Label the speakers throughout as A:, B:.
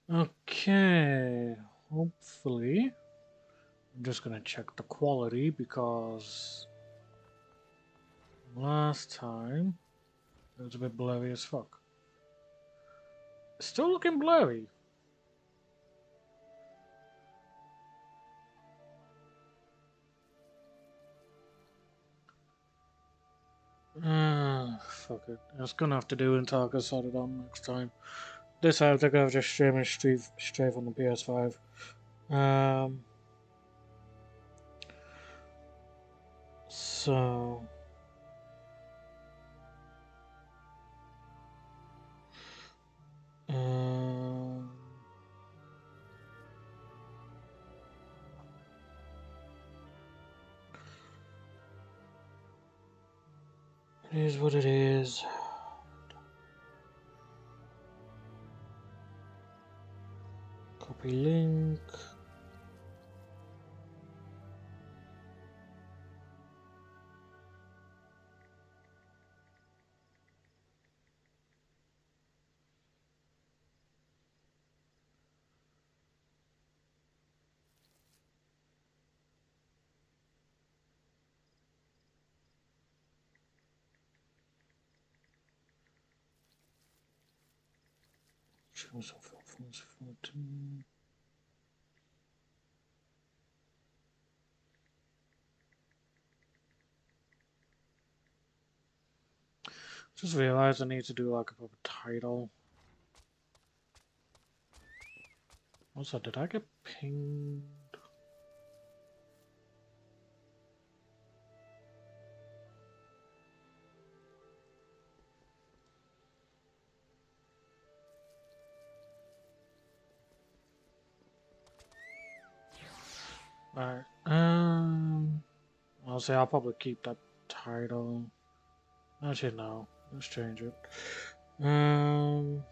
A: Okay, hopefully. I'm just gonna check the quality because last time it was a bit blurry as fuck. Still looking blurry. Fuck it. It's gonna have to do until I can sort it out next time. This time I think I've just streaming straight from the PS5. Um, so um, it is what it is. Copy link. Choose a 14. Just realized I need to do like a proper title. Also, did I get pinged? Alright. I'll say I'll probably keep that title. Actually, no. Let's change it. Um.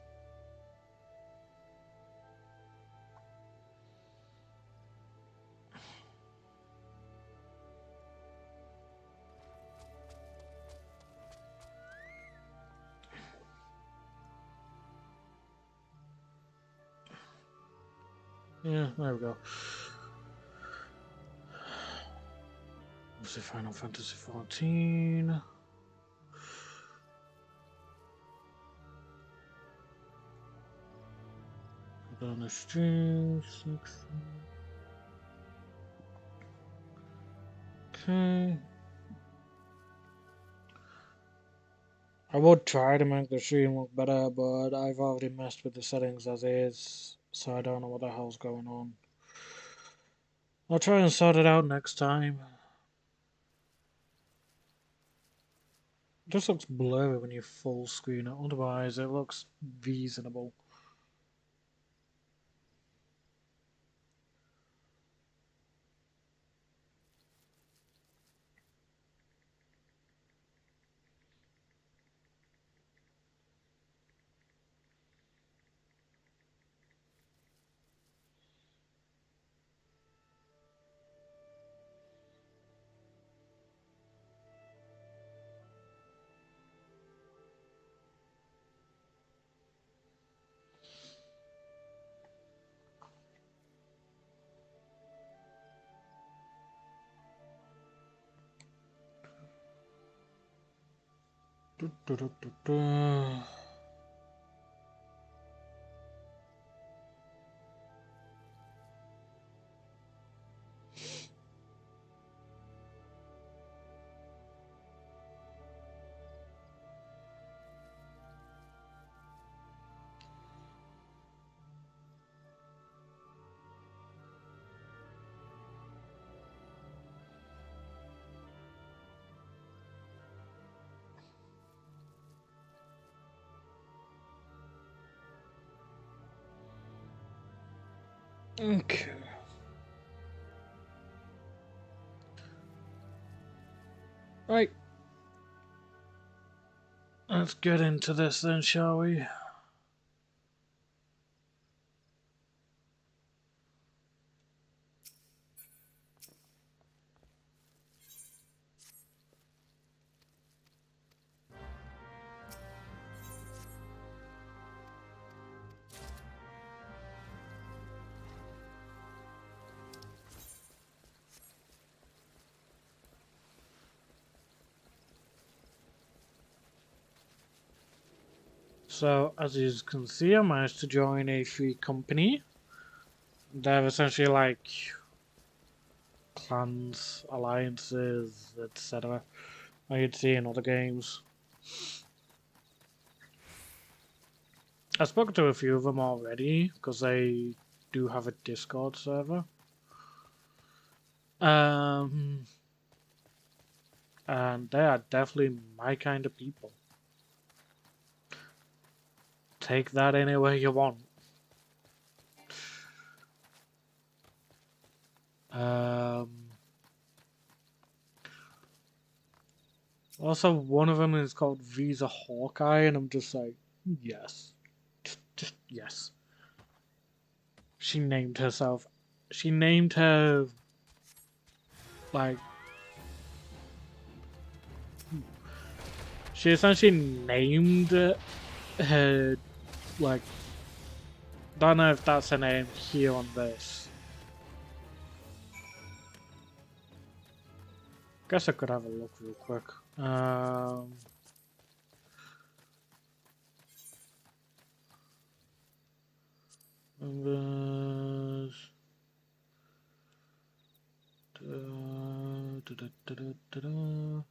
A: Yeah, there we go. Let's see, Final Fantasy 14. Put on the stream. 6. Okay. I would try to make the stream look better, but I've already messed with the settings as is, so I don't know what the hell's going on. I'll try and sort it out next time. It just looks blurry when you full screen it, otherwise it looks reasonable. Du, du, du, du, du. Okay. Right. Let's get into this then, shall we? So, as you can see, I managed to join a free company. They're essentially like clans, alliances, etc. Like you'd see in other games. I spoke to a few of them already because they do have a Discord server. Um, and they are definitely my kind of people. Take that any way you want. Um, Also, one of them is called Visa Hawkeye, and I'm just like, yes. Just yes. She named herself. She named her, like, she essentially named her, like, don't know if that's her name here on this. Guess I could have a look real quick. Numbers. Da, da, da, da, da, da.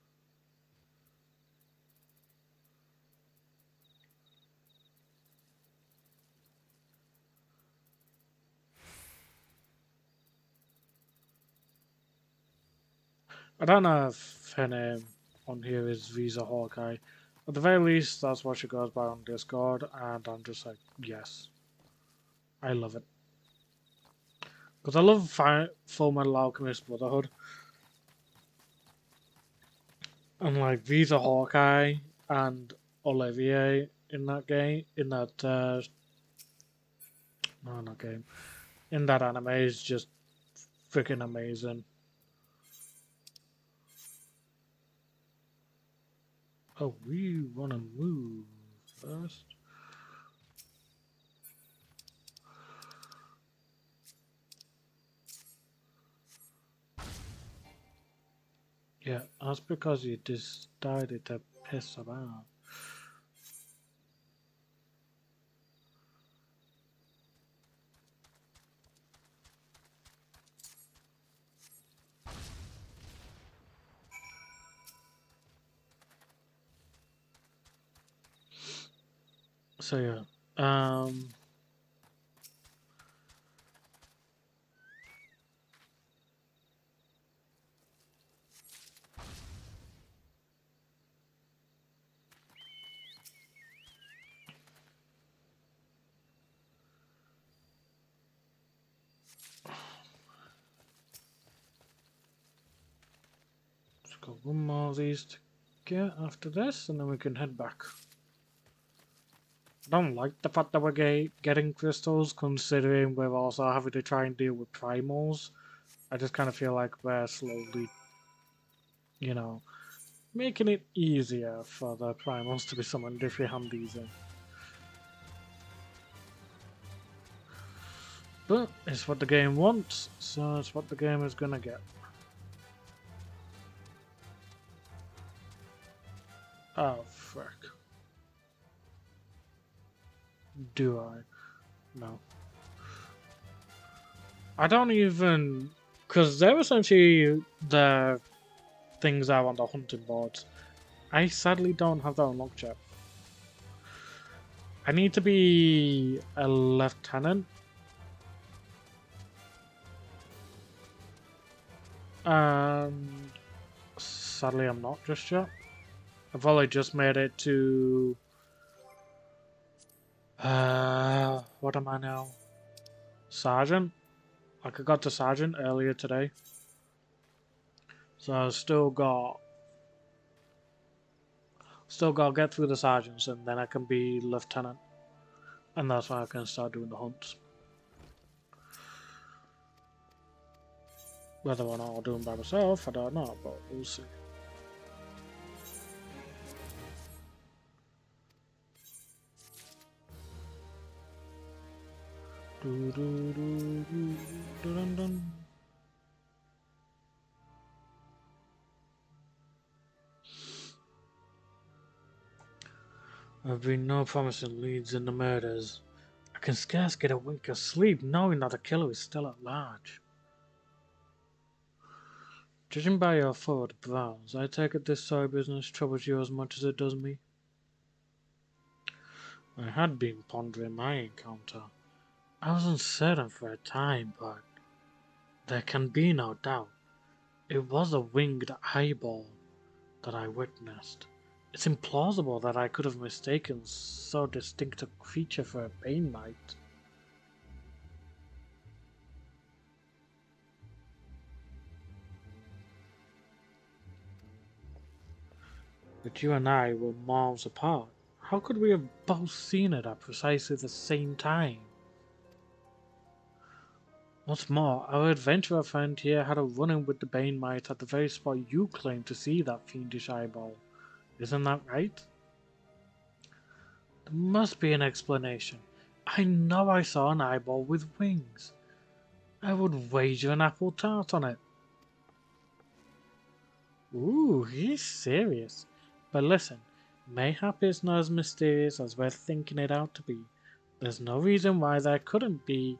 A: I don't know if her name on here is Visa Hawkeye. At the very least, that's what she goes by on Discord, and I'm just like, yes. I love it. Because I love Full Metal Alchemist Brotherhood. And like Visa Hawkeye and Olivier in that game, no, not game, in that anime is just freaking amazing. Oh, we want to move first. Yeah, that's because you decided to piss about. So yeah, let's go one more of these to get after this, and then we can head back. I don't like the fact that we're getting crystals, considering we're also having to try and deal with primals. I just kind of feel like we're slowly, you know, making it easier for the primals to be summoned if we hand these in. But it's what the game wants, so it's what the game is gonna get. Oh, frick. Do I? No. I don't even... Because they're essentially the things are on the hunting boards. I sadly don't have that unlocked yet. I need to be a lieutenant. And sadly I'm not just yet. I've only just made it to... what am I now? Sergeant? Like I got to Sergeant earlier today. So I've still got to get through the sergeants and then I can be lieutenant. And that's when I can start doing the hunts. Whether or not I'll do them by myself, I don't know, but we'll see. There have been no promising leads in the murders. I can scarce get a wink of sleep knowing that the killer is still at large. Judging by your forward brows, I take it this sorry business troubles you as much as it does me. I had been pondering my encounter. I was uncertain for a time, but there can be no doubt. It was a winged eyeball that I witnessed. It's implausible that I could have mistaken so distinct a creature for a bane knight. But you and I were miles apart. How could we have both seen it at precisely the same time? What's more, our adventurer friend here had a run-in with the Bane Might at the very spot you claimed to see that fiendish eyeball. Isn't that right? There must be an explanation. I know I saw an eyeball with wings. I would wager an apple tart on it. Ooh, he's serious. But listen, mayhap it's not as mysterious as we're thinking it out to be. There's no reason why there couldn't be.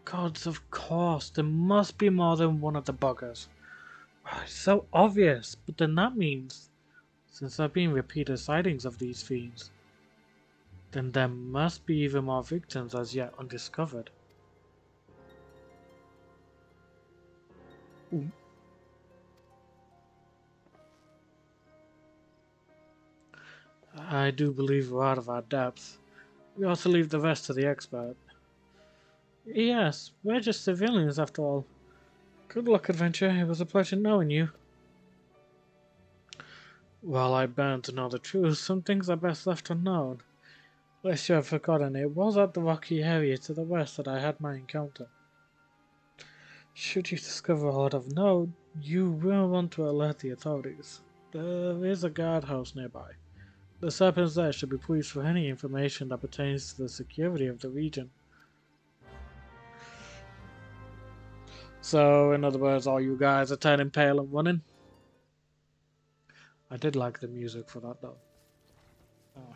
A: Gods, of course, there must be more than one of the buggers. Oh, it's so obvious, but then that means, since there have been repeated sightings of these fiends, then there must be even more victims as yet undiscovered. Ooh. I do believe we're out of our depth. We ought to leave the rest to the expert. Yes, we're just civilians after all. Good luck, adventure. It was a pleasure knowing you. Well, I burn to know the truth. Some things are best left unknown. Lest you have forgotten, it was at the rocky area to the west that I had my encounter. Should you discover aught of note, you will want to alert the authorities. There is a guardhouse nearby. The serpents there should be pleased for any information that pertains to the security of the region. So, in other words, all you guys are turning pale and running? I did like the music for that though. Oh.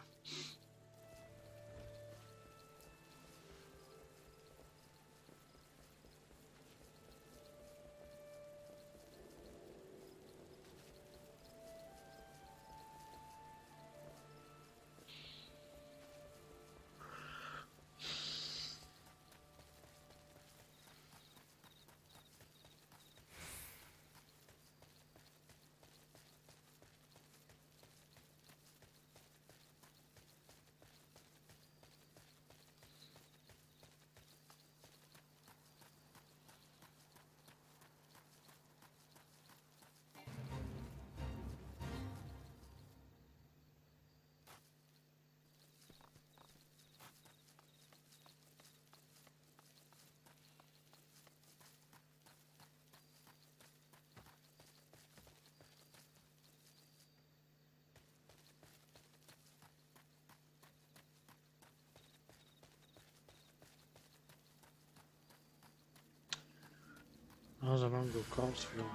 A: How's a mango corpse feel?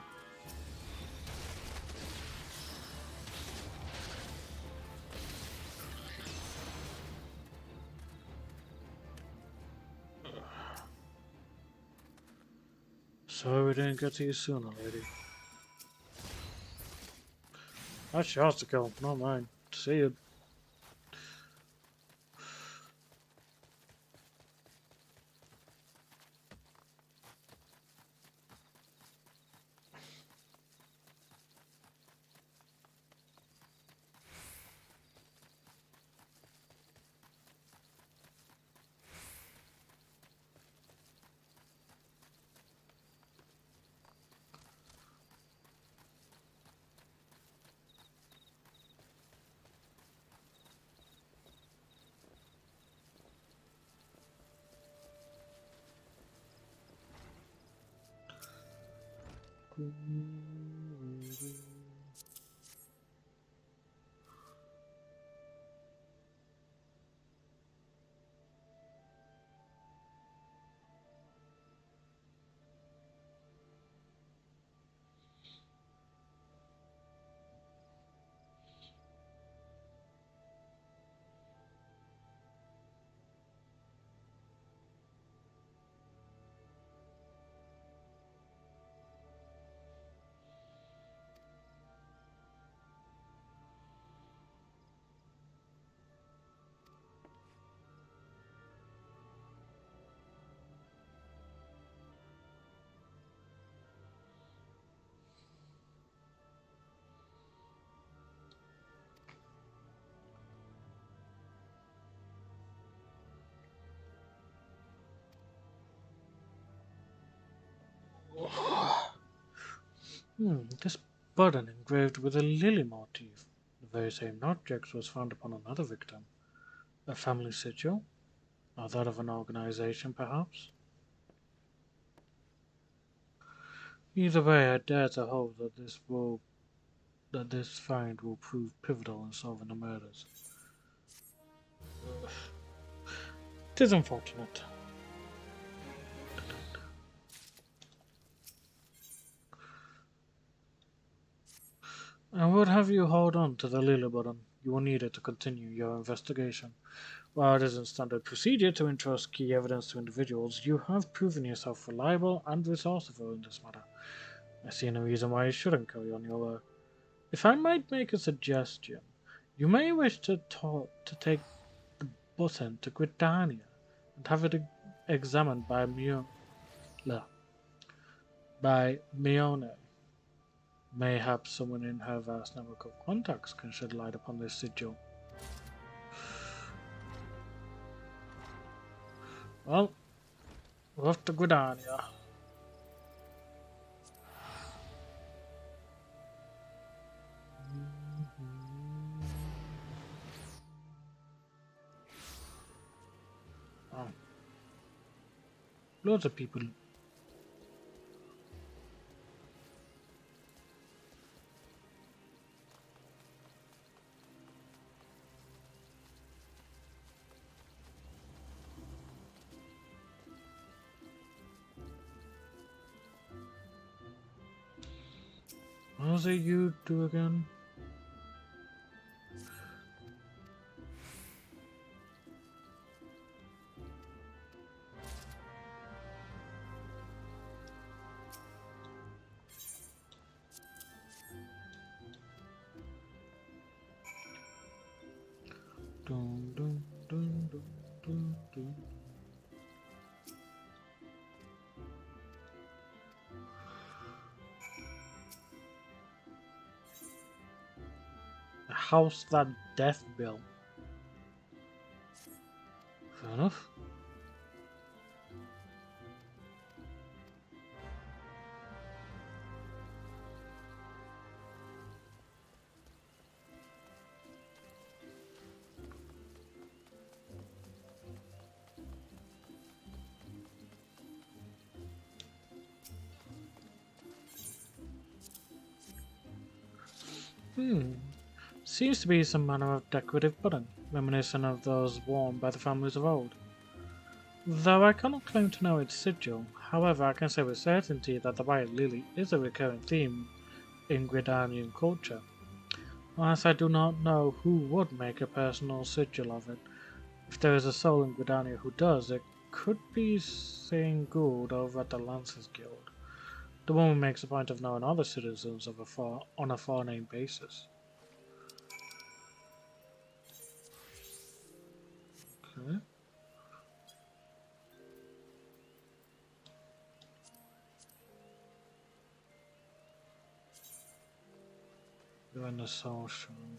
A: Sorry we didn't get to you sooner, lady. That's yours to kill, not mine. See you. This button engraved with a lily motif. The very same object was found upon another victim. A family sigil? Or that of an organization, perhaps? Either way, I dare to hope that this find will prove pivotal in solving the murders. It is unfortunate. I would have you hold on to the lily button. You will need it to continue your investigation. While it isn't standard procedure to entrust key evidence to individuals, you have proven yourself reliable and resourceful in this matter. I see no reason why you shouldn't carry on your work. If I might make a suggestion, you may wish to take the button to Gridania and have it examined by Mione. Mayhaps someone in her vast network of contacts can shed light upon this sigil. Well, we're off to Gridania. Oh, loads of people. What was it you do again? Dun, dun, dun, dun, dun, dun. A house that death built. Fair enough. Seems to be some manner of decorative button, reminiscent of those worn by the families of old. Though I cannot claim to know its sigil, however, I can say with certainty that the white lily is a recurring theme in Gridanian culture. Whilst I do not know who would make a personal sigil of it, if there is a soul in Gridania who does, it could be Saint Gould over at the Lancers Guild. The woman makes a point of knowing other citizens of on a forename basis. Okay. You're in the soul shrine.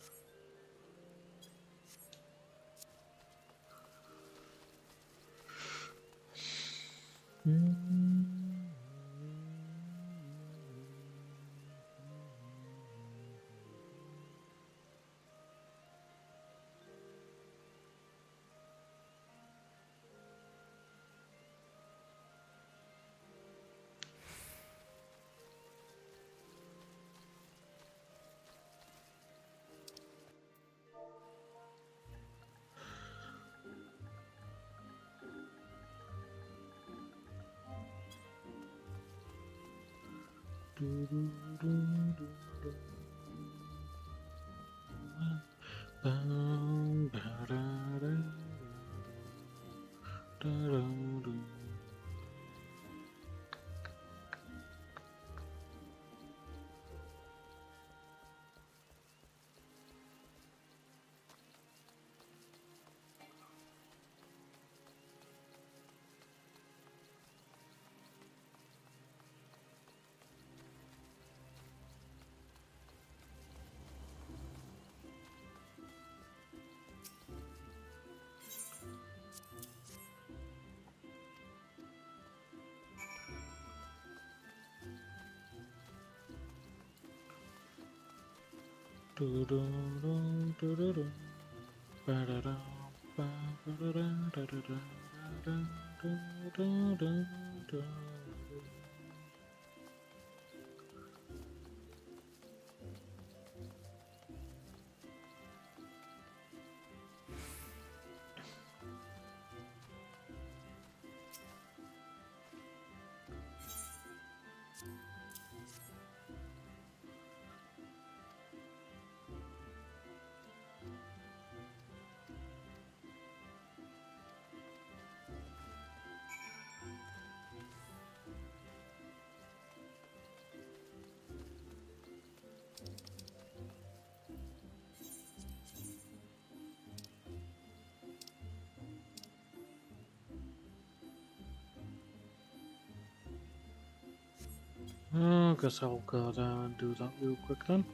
A: I guess I'll go down and do that real quick then.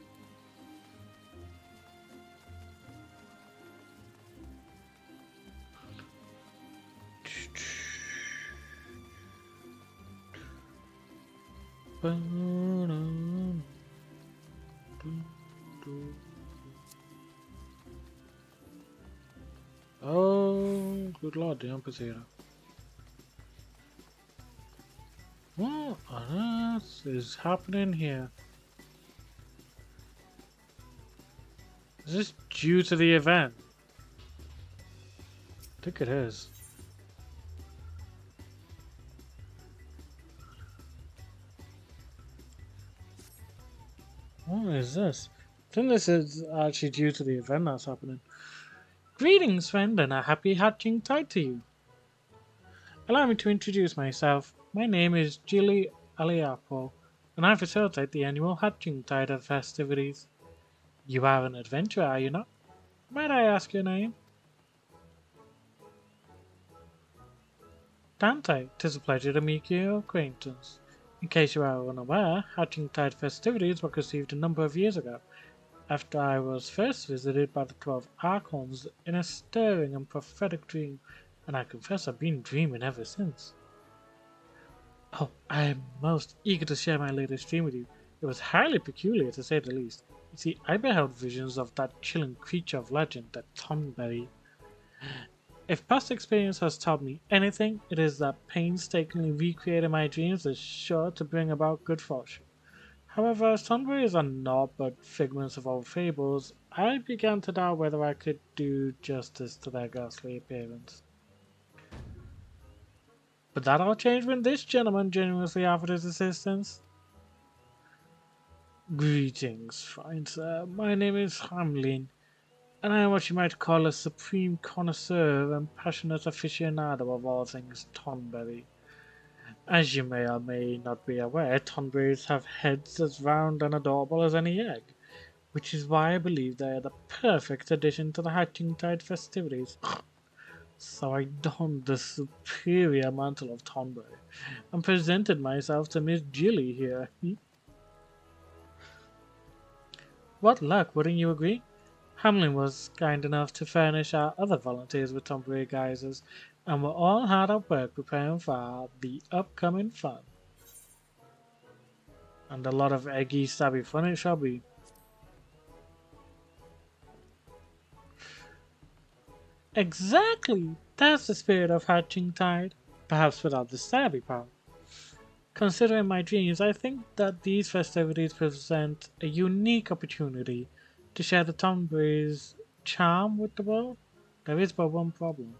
A: Oh, good lord, the amphitheater. What on earth is happening here? Is this due to the event? I think it is. What is this? I think this is actually due to the event that's happening. Greetings, friend, and a happy hatching tide to you. Allow me to introduce myself. My name is Gilly Aliapo, and I facilitate the annual hatching tide of festivities. You are an adventurer, are you not? Might I ask your name? Dante, 'tis a pleasure to make your acquaintance. In case you are unaware, hatching tide festivities were conceived a number of years ago, after I was first visited by the 12 Archons in a stirring and prophetic dream, and I confess I've been dreaming ever since. Oh, I am most eager to share my latest dream with you. It was highly peculiar, to say the least. You see, I beheld visions of that chilling creature of legend, that Tonberry. If past experience has taught me anything, it is that painstakingly recreating my dreams is sure to bring about good fortune. However, as Tonberries are naught but figments of old fables, I began to doubt whether I could do justice to their ghastly appearance. But that all changed when this gentleman generously offered his assistance. Greetings, fine sir. My name is Hamlin, and I am what you might call a supreme connoisseur and passionate aficionado of all things Tonberry. As you may or may not be aware, Tonberries have heads as round and adorable as any egg, which is why I believe they are the perfect addition to the Hatching Tide festivities. So I donned the superior mantle of Tonberry and presented myself to Miss Jilly here. What luck, wouldn't you agree? Hamlin was kind enough to furnish our other volunteers with Tonberry guises, and we're all hard at work preparing for the upcoming fun. And a lot of eggy, stabby fun it shall be. Exactly! That's the spirit of Hatching Tide, perhaps without the stabby part. Considering my dreams, I think that these festivities present a unique opportunity to share the Tonberry's charm with the world. There is but one problem.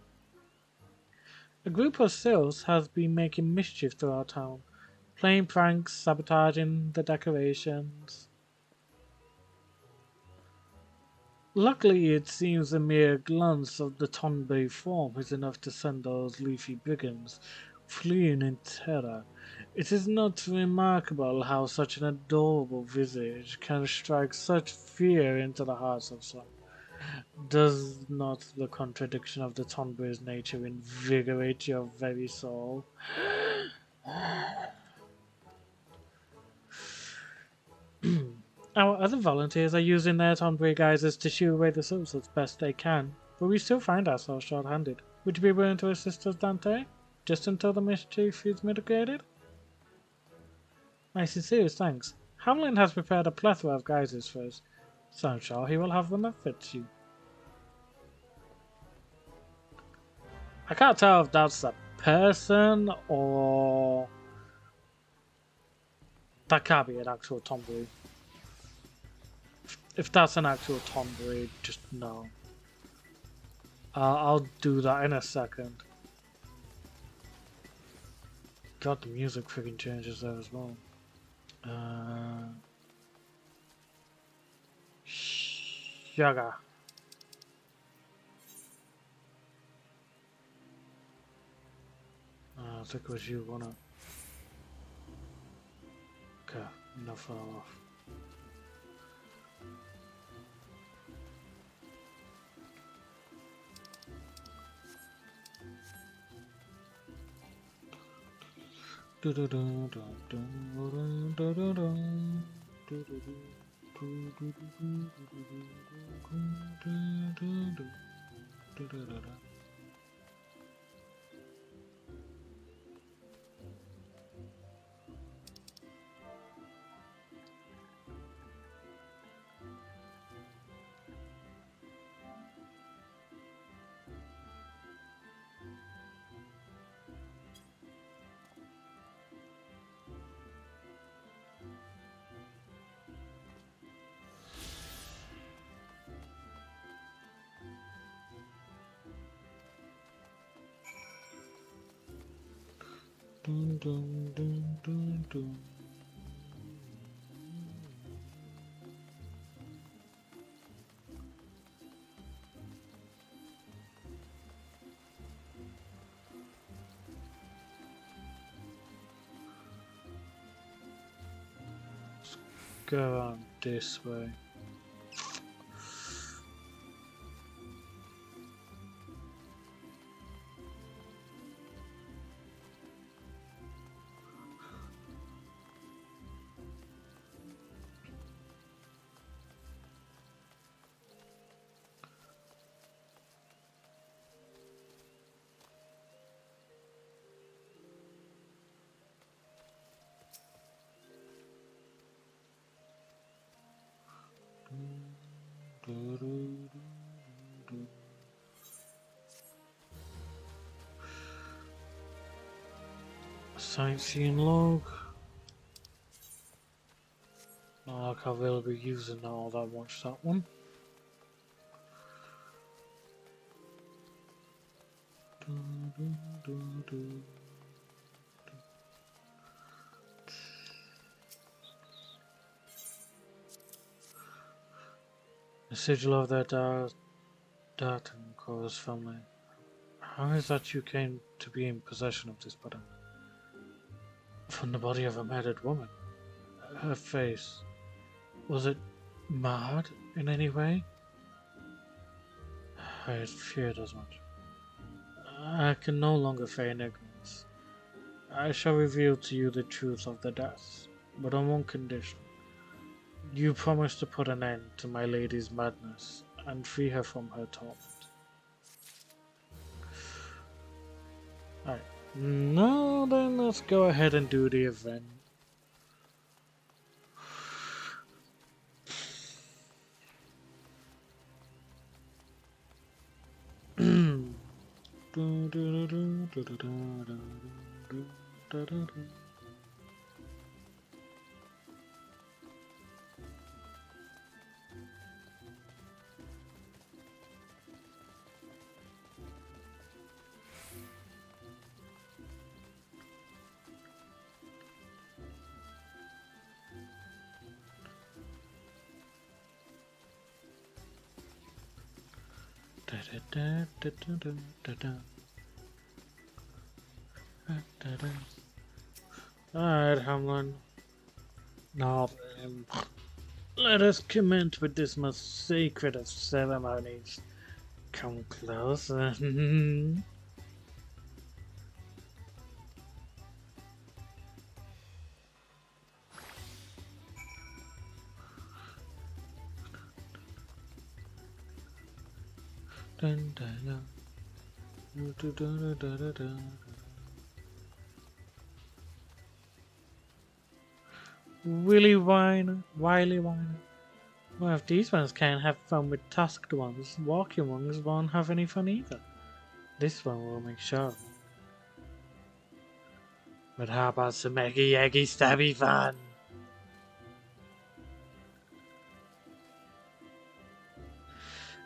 A: A group of Sills has been making mischief through our town, playing pranks, sabotaging the decorations. Luckily, it seems a mere glance of the Tonberry form is enough to send those leafy brigands fleeing in terror. It is not remarkable how such an adorable visage can strike such fear into the hearts of some. Does not the contradiction of the Tonberry's nature invigorate your very soul? Our other volunteers are using their Tonberry guises to shoo away the souls as best they can, but we still find ourselves short-handed. Would you be willing to assist us, Dante? Just until the mischief is mitigated? My sincerest thanks. Hamlin has prepared a plethora of guises for us. So I'm sure he will have them that fits you. I can't tell if that's a person or that can't be an actual tomboy. If that's an actual tomboy, just no. I'll do that in a second. God, the music freaking changes there as well. Sugar. I think it was you, wasn't it? Okay, no fell off. Go on this way. Sightseeing log. Not like I'll really be using that all that much, that one. The sigil of their Darton Core's family. How is that you came to be in possession of this button? From the body of a murdered woman. Her face. Was it marred in any way? I had feared as much. I can no longer feign ignorance. I shall reveal to you the truth of the deaths, but on one condition. You promise to put an end to my lady's madness and free her from her torment. Alright, now then let's go ahead and do the event. Alright, Hamlin. Now, let us commence with this most sacred of ceremonies. Come closer. Willy Wine, Wiley Wine. Well, if these ones can't have fun with tusked ones, walking ones won't have any fun either. This one will make sure. But how about some eggy stabby fun?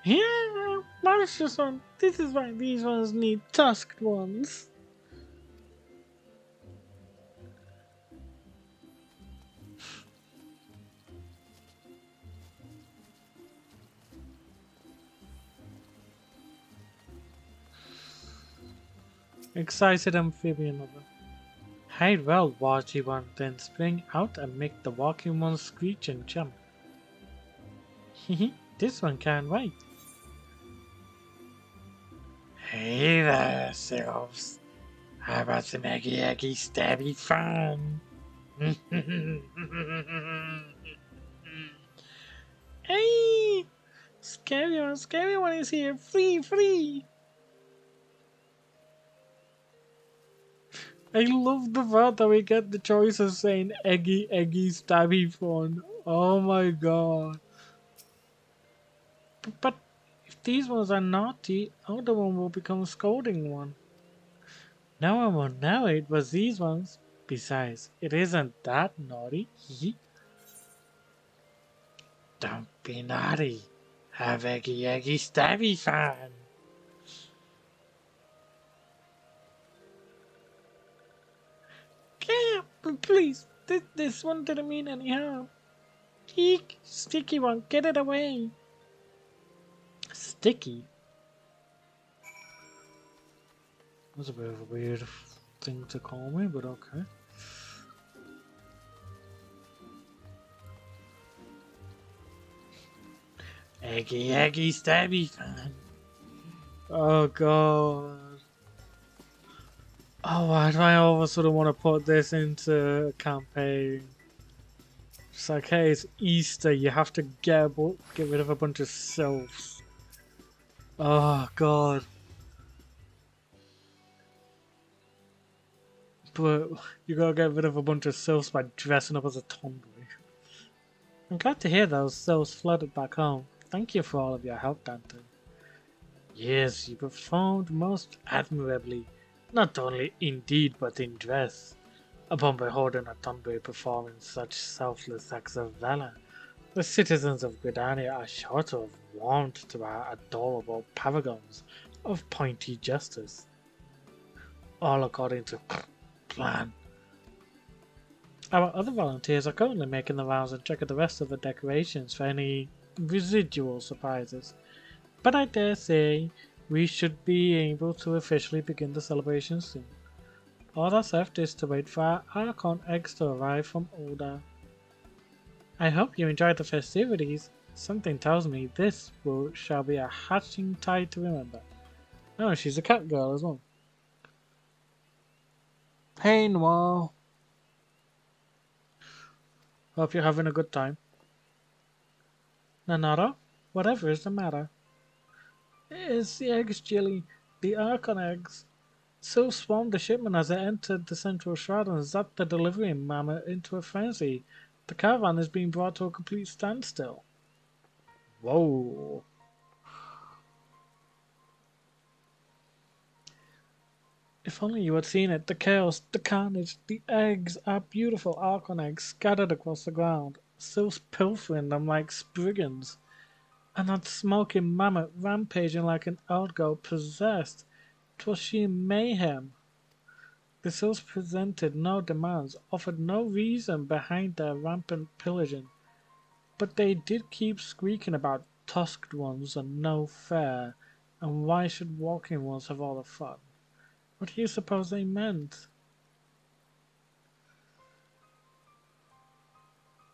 A: Yeah, monstrous one. This is why these ones need tusked ones. Excited amphibian lover. Hide well, watchy one, then spring out and make the walking one screech and jump. Hehe, this one can't wait. Hey there, selves. How about some eggy stabby fun? Hey! Scary one is here. Free, free! I love the fact that we get the choice of saying eggy, stabby fun. Oh my god. But if these ones are naughty, other one will become a scolding one. No one will know it was these ones. Besides, it isn't that naughty. Don't be naughty. Have eggy, stabby fun. Yeah, but please, this one didn't mean any harm. Eek, sticky one, get it away. Sticky? That's a bit of a weird thing to call me, but okay. Eggy, stabby fan. Oh god. Oh, why do I all of a sudden want to put this into a campaign? It's like, hey, it's Easter, you have to get rid of a bunch of sylphs. Oh god. But you gotta get rid of a bunch of sylphs by dressing up as a tomboy. I'm glad to hear those sylphs flooded back home. Thank you for all of your help, Dante. Yes, you performed most admirably, not only in deed but in dress. Upon beholding a tomboy performing such selfless acts of valor, the citizens of Gridania are sure to have warmed to our adorable paragons of pointy justice. All according to plan. Our other volunteers are currently making the rounds and checking the rest of the decorations for any residual surprises. But I dare say we should be able to officially begin the celebration soon. All that's left is to wait for our Archon eggs to arrive from Oda. I hope you enjoyed the festivities. Something tells me this shall be a hatching tide to remember. Oh, she's a cat girl as well. Hey Noir. Hope you're having a good time. Nanara? Whatever is the matter? It's the eggs, Jilly. The Archon eggs. So swarmed the shipment as it entered the central shroud and zapped the delivery mammoth into a frenzy. The caravan is being brought to a complete standstill. Whoa. If only you had seen it. The chaos, the carnage, the eggs, our beautiful Archon eggs scattered across the ground, sylphs pilfering them like spriggans, and that smoking mammoth rampaging like an old girl possessed. 'Twas sheer mayhem. The sylphs presented no demands, offered no reason behind their rampant pillaging, but they did keep squeaking about tusked ones and no fare, and why should walking ones have all the fun? What do you suppose they meant?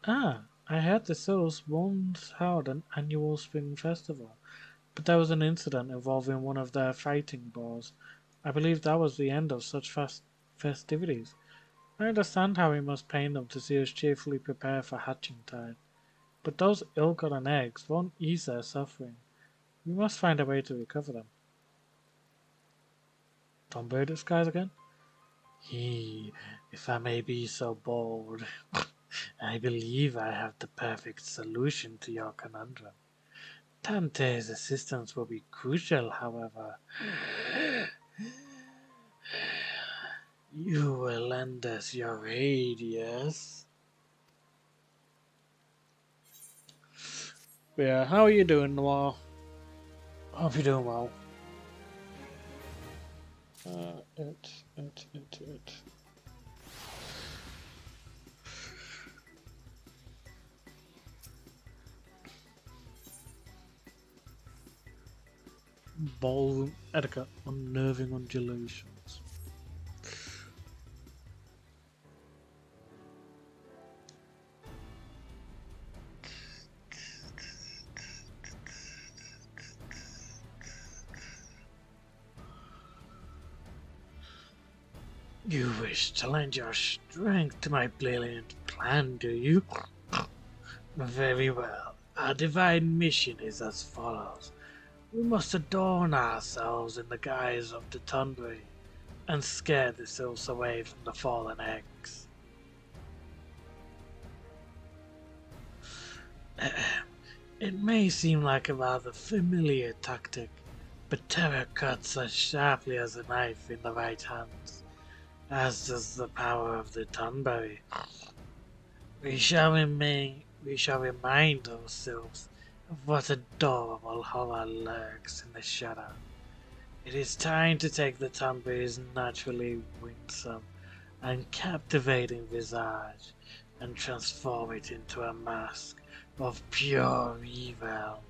A: Ah, I heard the Sylphs once held an annual spring festival, but there was an incident involving one of their fighting boars. I believe that was the end of such festivities. I understand how it must pain them to see us cheerfully prepare for hatching tide, but those ill-gotten eggs won't ease their suffering. We must find a way to recover them. Tomboy disguise again? He, if I may be so bold. I believe I have the perfect solution to your conundrum. Dante's assistance will be crucial, however. You will lend us your aid, yes? Yeah, how are you doing, Noir? Hope you're doing well. It. Ballroom etiquette, unnerving undulations. You wish to lend your strength to my brilliant plan, do you? Very well. Our divine mission is as follows. We must adorn ourselves in the guise of the Tunbury and scare the sylphs away from the fallen eggs. It may seem like a rather familiar tactic, but terror cuts as sharply as a knife in the right hands, as does the power of the Tunbury. We shall remind those sylphs of what adorable horror lurks in the shadow. It is time to take the Tunbury's naturally winsome and captivating visage and transform it into a mask of pure evil.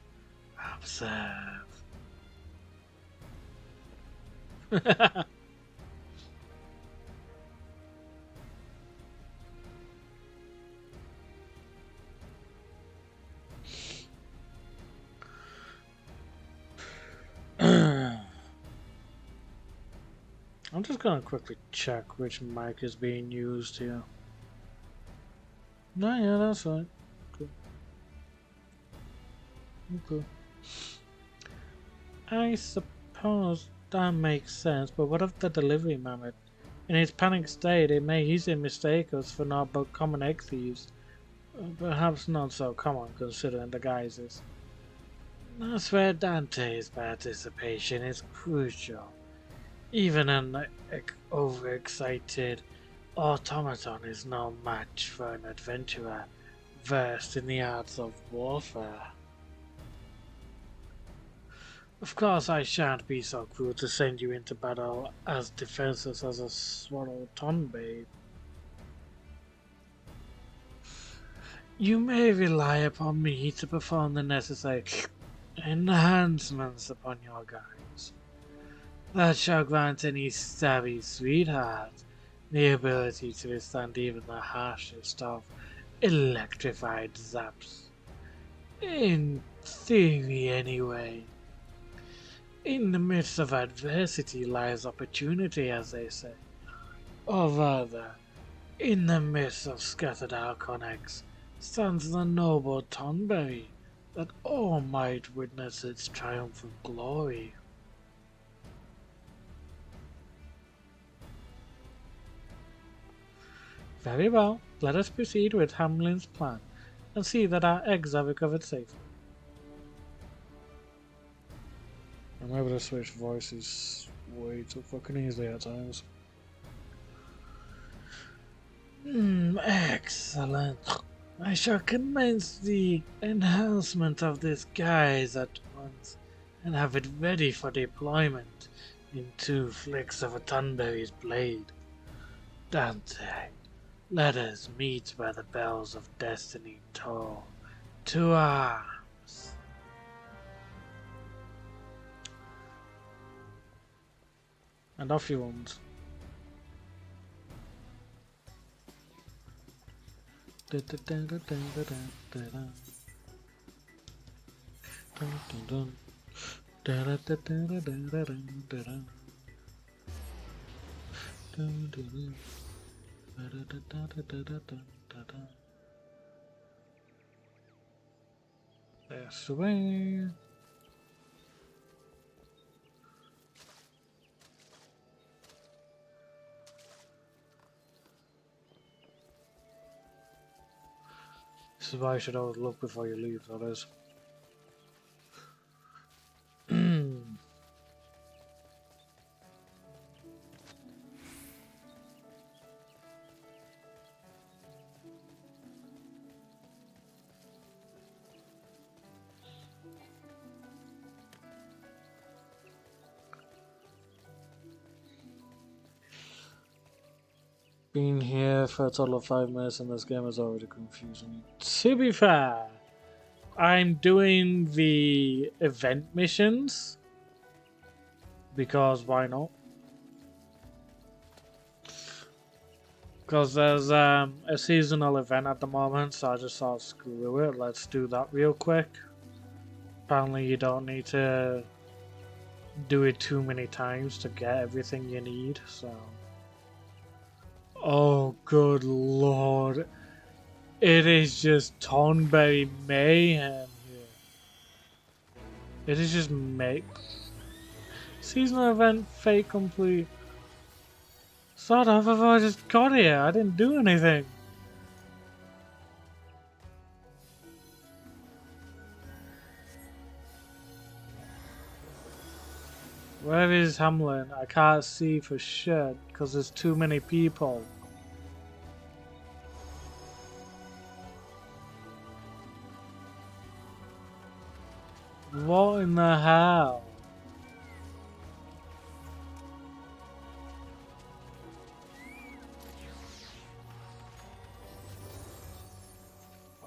A: Observe. I'm just gonna quickly check which mic is being used here. No, yeah, that's right. Cool. Okay. I suppose that makes sense, but what of the delivery mammoth? In its panic state, it may easily mistake us for not but common egg thieves. Perhaps not so common considering the guises. That's where Dante's participation is crucial. Even an overexcited automaton is no match for an adventurer versed in the arts of warfare. Of course, I shan't be so cruel to send you into battle as defenseless as a swallowed ton, babe. You may rely upon me to perform the necessary enhancements upon your guides. That shall grant any savvy sweetheart the ability to withstand even the harshest of electrified zaps. In theory, anyway. In the midst of adversity lies opportunity, as they say. Or rather, in the midst of scattered Arconex stands the noble Tonberry, that all might witness its triumphant glory. Very well, let us proceed with Hamlin's plan, and see that our eggs are recovered safely. I'm able to switch voices way too fucking easily at times. Excellent. I shall commence the enhancement of this guise at once, and have it ready for deployment in 2 flicks of a Tunberry's blade. Dante, let us meet where the bells of destiny toll. To arms! And off you went. That's the way. This is why you should always look before you leave, that is. Been here for a total of 5 minutes and this game is already confusing me. To be fair, I'm doing the event missions because why not? Because there's a seasonal event at the moment, so I just thought screw it, let's do that real quick. Apparently you don't need to do it too many times to get everything you need, so... Oh good lord. It is just Tonberry mayhem here. It is just seasonal event fate complete. Sort of, I just got here. I didn't do anything. Where is Hamlin? I can't see for shit because there's too many people. What in the hell?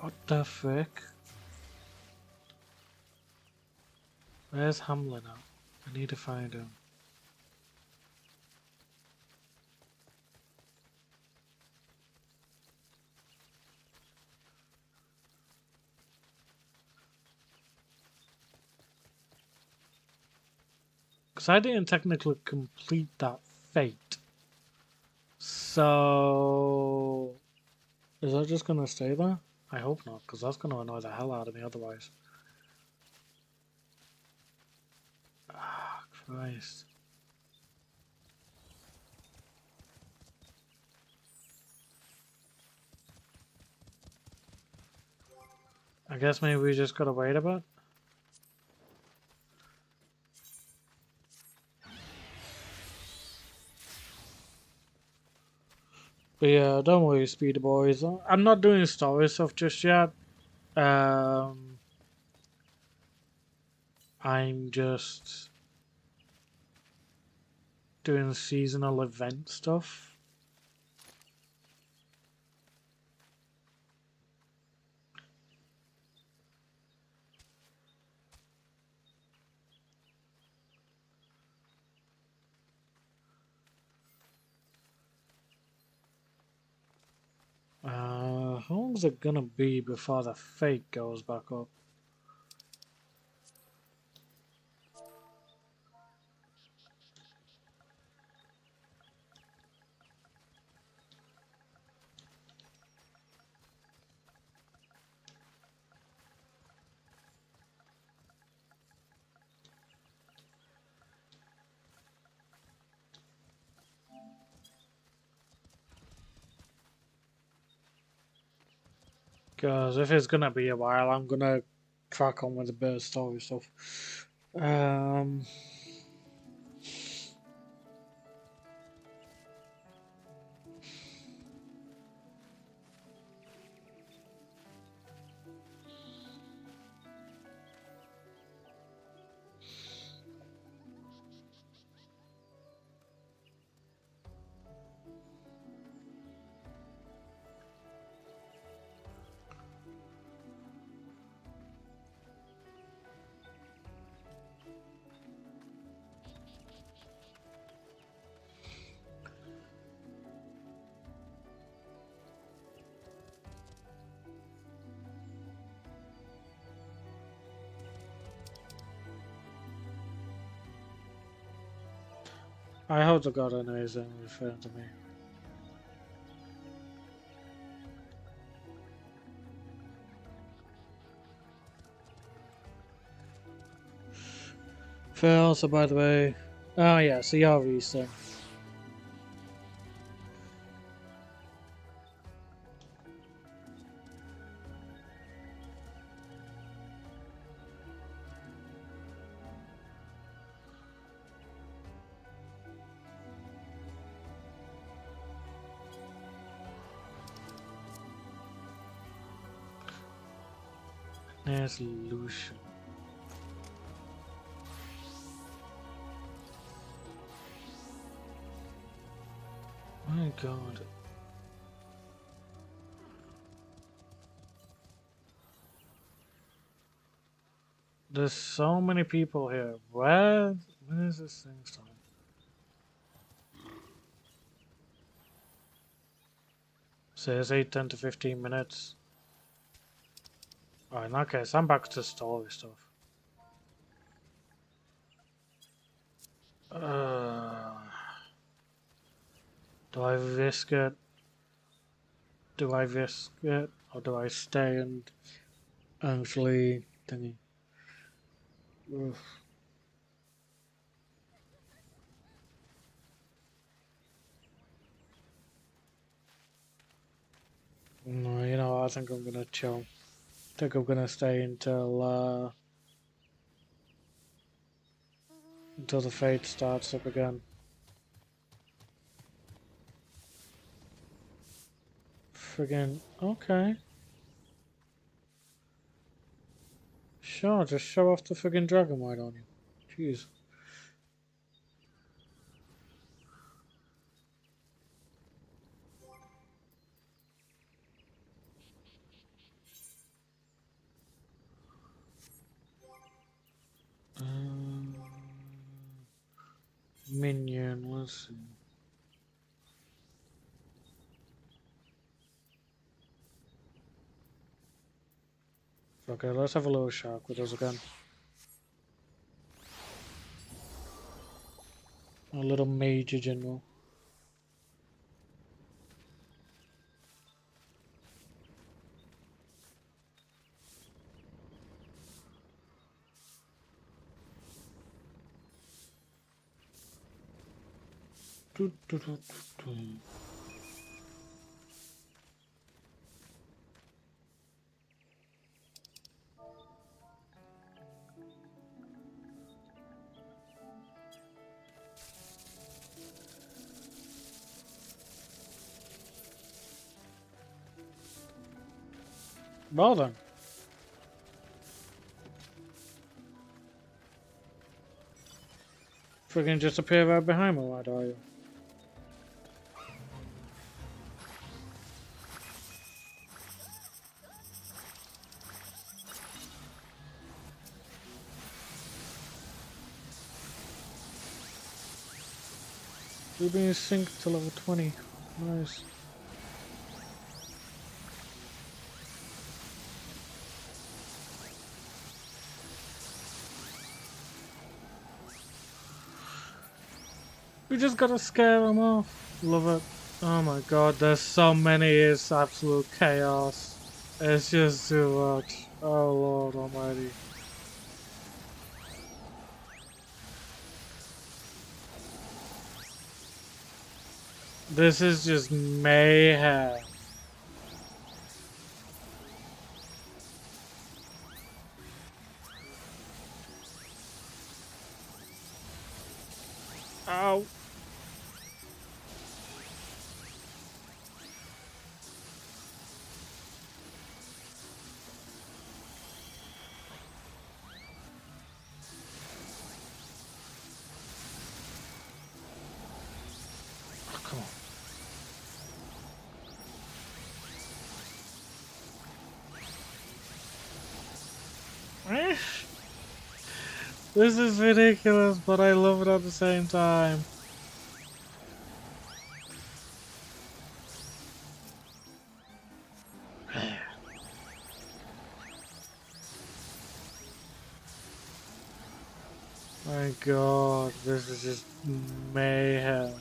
A: What the frick? Where's Hamlin at? I need to find him. Because I didn't technically complete that fate. So... is that just gonna stay there? I hope not, because that's gonna annoy the hell out of me otherwise. Ah, Christ. I guess maybe we just gotta wait a bit. But yeah, don't worry, Speedy Boys. I'm not doing story stuff just yet. I'm just doing seasonal event stuff. How long is it gonna be before the fate goes back up? Because if it's gonna be a while, I'm gonna crack on with a bit of story stuff. I hope to God I know he's referring to me. Fair, so by the way... oh yeah, so you're Reese. There's Lucian. My god. There's so many people here. When is this thing starting? Says 8, 10 to 15 minutes. Alright, in that case, I'm back to story stuff. Do I risk it? Do I risk it? Or do I stay and actually thingy? Ugh. No, you know, I think I'm gonna chill. I think I'm gonna stay until the fate starts up again. Friggin' okay. Sure, just show off the friggin' dragon, why don't you? Jeez. Minion, let's see. Okay, let's have a little shark with us again. A little major general. Do, do, do, do, do. Well then. Friggin' just appear right behind me, why do you? We're being synced to level 20. Nice. We just gotta scare them off. Love it. Oh my god, there's so many, it's absolute chaos. It's just too much. Oh Lord Almighty. This is just mayhem. Ow. Oh, come on. This is ridiculous, but I love it at the same time. My god, this is just mayhem.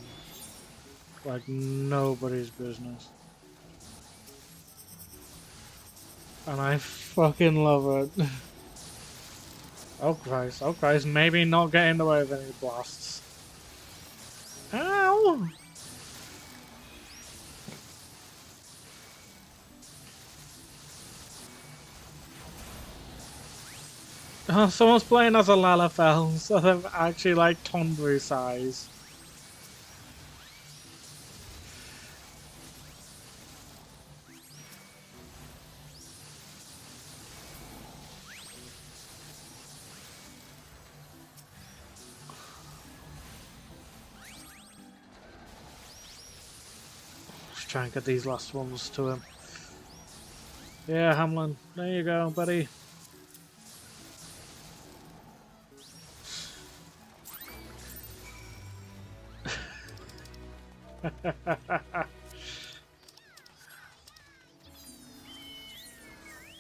A: Like nobody's business. And I fucking love it. Oh Christ, maybe not get in the way of any blasts. Ow! Oh, someone's playing as a Lalafell, so they're actually like Tonberry size. try and get these last ones to him. Yeah, Hamlin, there you go, buddy.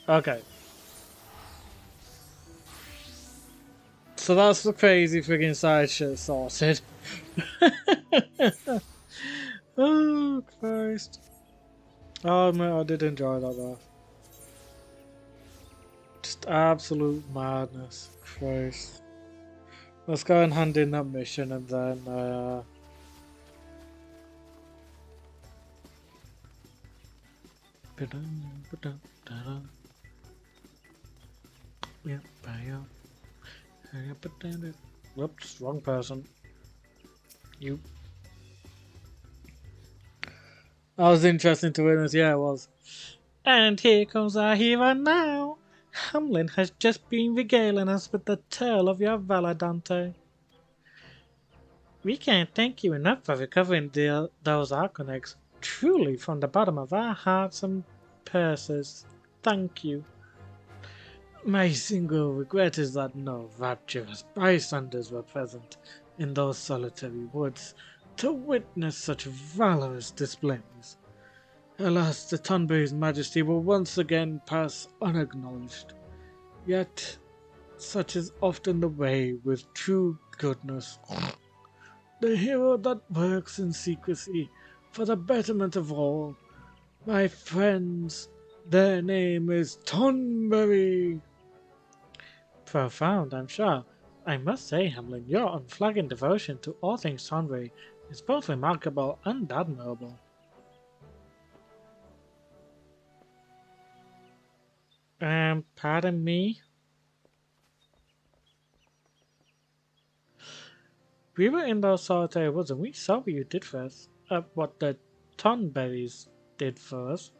A: Okay. So that's the crazy friggin' side shit sorted. Oh, Christ. Oh, man, I did enjoy that though. Just absolute madness. Christ. Let's go and hand in that mission and then, whoops, wrong person. You. That was interesting to witness, yeah, it was. And here comes our hero now. Hamlin has just been regaling us with the tale of your valor, Dante. We can't thank you enough for recovering those Arconyx. Truly, from the bottom of our hearts and purses, thank you. My single regret is that no rapturous bystanders were present in those solitary woods to witness such valorous displays. Alas, the Tonberry's majesty will once again pass unacknowledged. Yet, such is often the way with true goodness. The hero that works in secrecy for the betterment of all. My friends, their name is Tonberry. Profound, I'm sure. I must say, Hamlin, your unflagging devotion to all things Tonberry is both remarkable and admirable. Pardon me? We were in those solitary woods and we saw what you did for us. What the Tonberries did for us.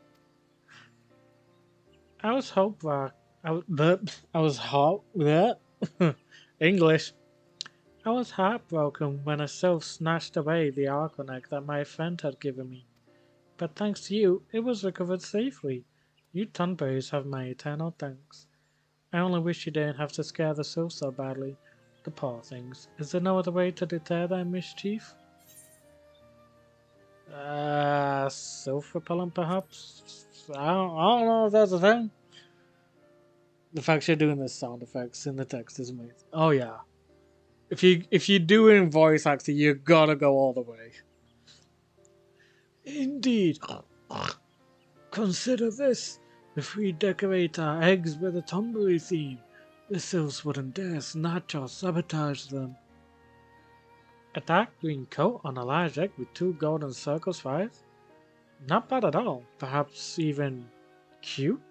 A: I was English. I was heartbroken when a sylph snatched away the Arconyx that my friend had given me. But thanks to you, it was recovered safely. You Tonberries have my eternal thanks. I only wish you didn't have to scare the sylphs so badly. The poor things. Is there no other way to deter their mischief? Self-repellent perhaps? I don't know if that's a thing. The fact you're doing the sound effects in the text is amazing. Oh yeah. If you do it in voice acting, you gotta go all the way. Indeed. Consider this. If we decorate our eggs with a Tonberry theme, the sylphs wouldn't dare snatch or sabotage them. A dark green coat on a large egg with 2 golden circles for eyes? Not bad at all. Perhaps even cute?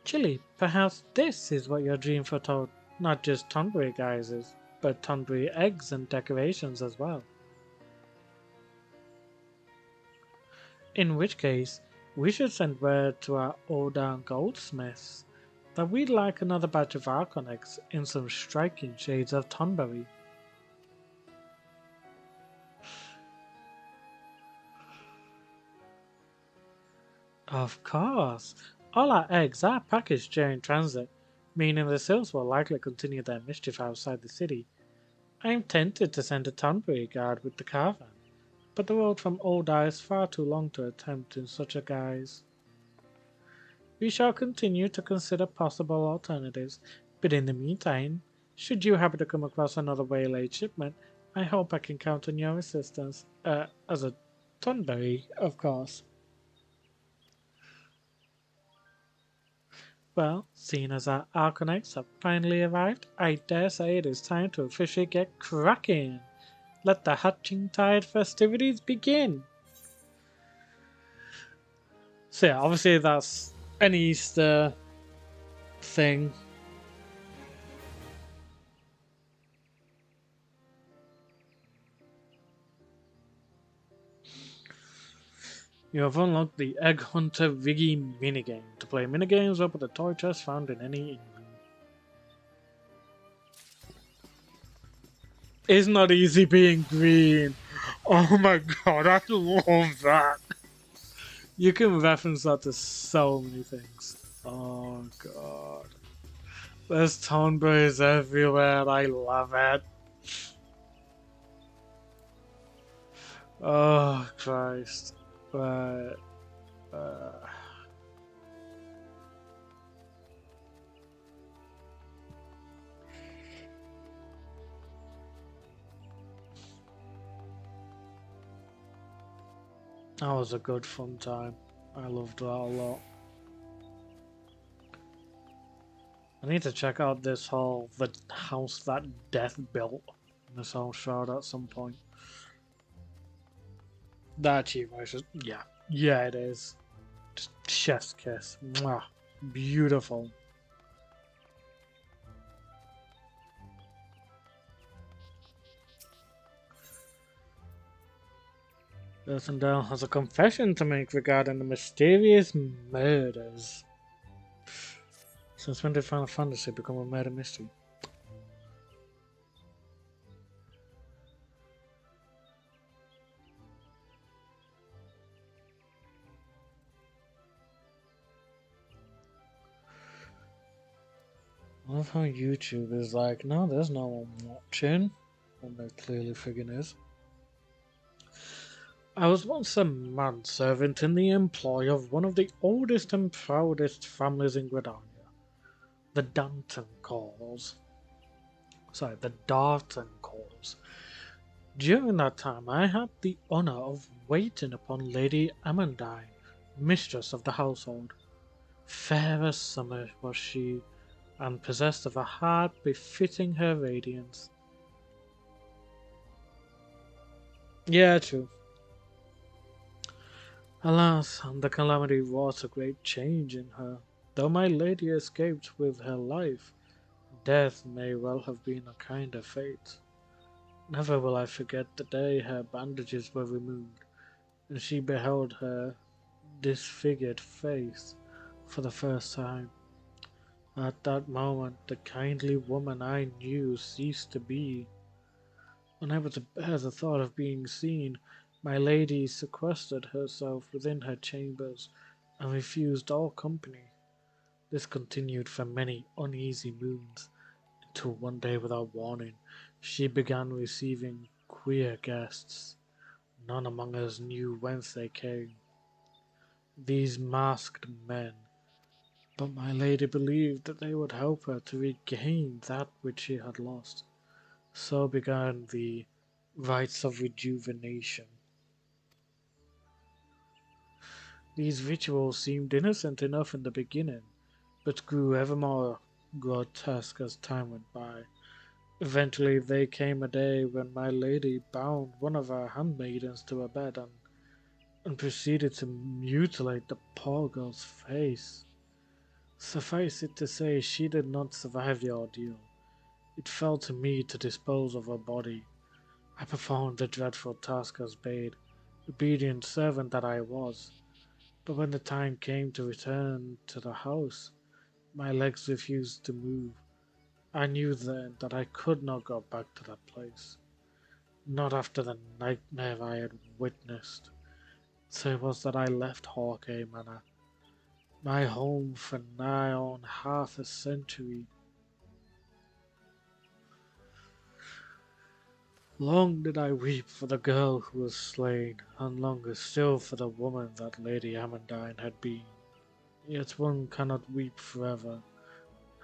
A: Chilly, perhaps this is what your dream foretold. Not just Tonberry guises, but Tonberry eggs and decorations as well. In which case, we should send word to our old goldsmiths that we'd like another batch of Arconyx in some striking shades of Tonberry. Of course, all our eggs are packaged during transit, meaning the sylphs will likely continue their mischief outside the city. I am tempted to send a Tonberry guard with the caravan, but the road from Oldar is far too long to attempt in such a guise. We shall continue to consider possible alternatives, but in the meantime, should you happen to come across another waylaid shipment, I hope I can count on your assistance, as a Tonberry, of course. Well, seeing as our Arconyx have finally arrived, I dare say it is time to officially get cracking. Let the Hatching Tide festivities begin! So yeah, obviously that's an Easter thing. You have unlocked the Egg Hunter Viggy minigame. To play minigames, open the toy chest found in any inn room. It's not easy being green. Oh my god, I love that. You can reference that to so many things. Oh god. There's Tonberries everywhere. I love it. Oh Christ. Right. That was a good fun time. I loved that a lot. I need to check out this whole the house that Death built in this whole shard at some point. That achievement is just, yeah, it is. Just chef's kiss. Mwah. Beautiful. Ursendale has a confession to make regarding the mysterious murders. Since when did Final Fantasy become a murder mystery? I love how YouTube is like, no, there's no one watching. When there clearly friggin' is. I was once a manservant in the employ of one of the oldest and proudest families in Gridania, the Danton calls. Sorry, the Darton calls. During that time, I had the honour of waiting upon Lady Amandine, mistress of the household. Fair as summer was she, and possessed of a heart befitting her radiance. Yeah, true. Alas, the calamity wrought a great change in her. Though my lady escaped with her life, death may well have been a kinder fate. Never will I forget the day her bandages were removed, and she beheld her disfigured face for the first time. At that moment, the kindly woman I knew ceased to be. Unable to bear the thought of being seen, my lady sequestered herself within her chambers and refused all company. This continued for many uneasy moons, until one day without warning she began receiving queer guests. None among us knew whence they came. These masked men, but my lady believed that they would help her to regain that which she had lost. So began the rites of rejuvenation. These rituals seemed innocent enough in the beginning, but grew ever more grotesque as time went by. Eventually there came a day when my lady bound one of her handmaidens to a bed and proceeded to mutilate the poor girl's face. Suffice it to say, she did not survive the ordeal. It fell to me to dispose of her body. I performed the dreadful task as bade, obedient servant that I was. But when the time came to return to the house, my legs refused to move. I knew then that I could not go back to that place, not after the nightmare I had witnessed. So it was that I left Hawkeye Manor, my home for nigh on half a century. Long did I weep for the girl who was slain, and longer still for the woman that Lady Amandine had been. Yet one cannot weep forever,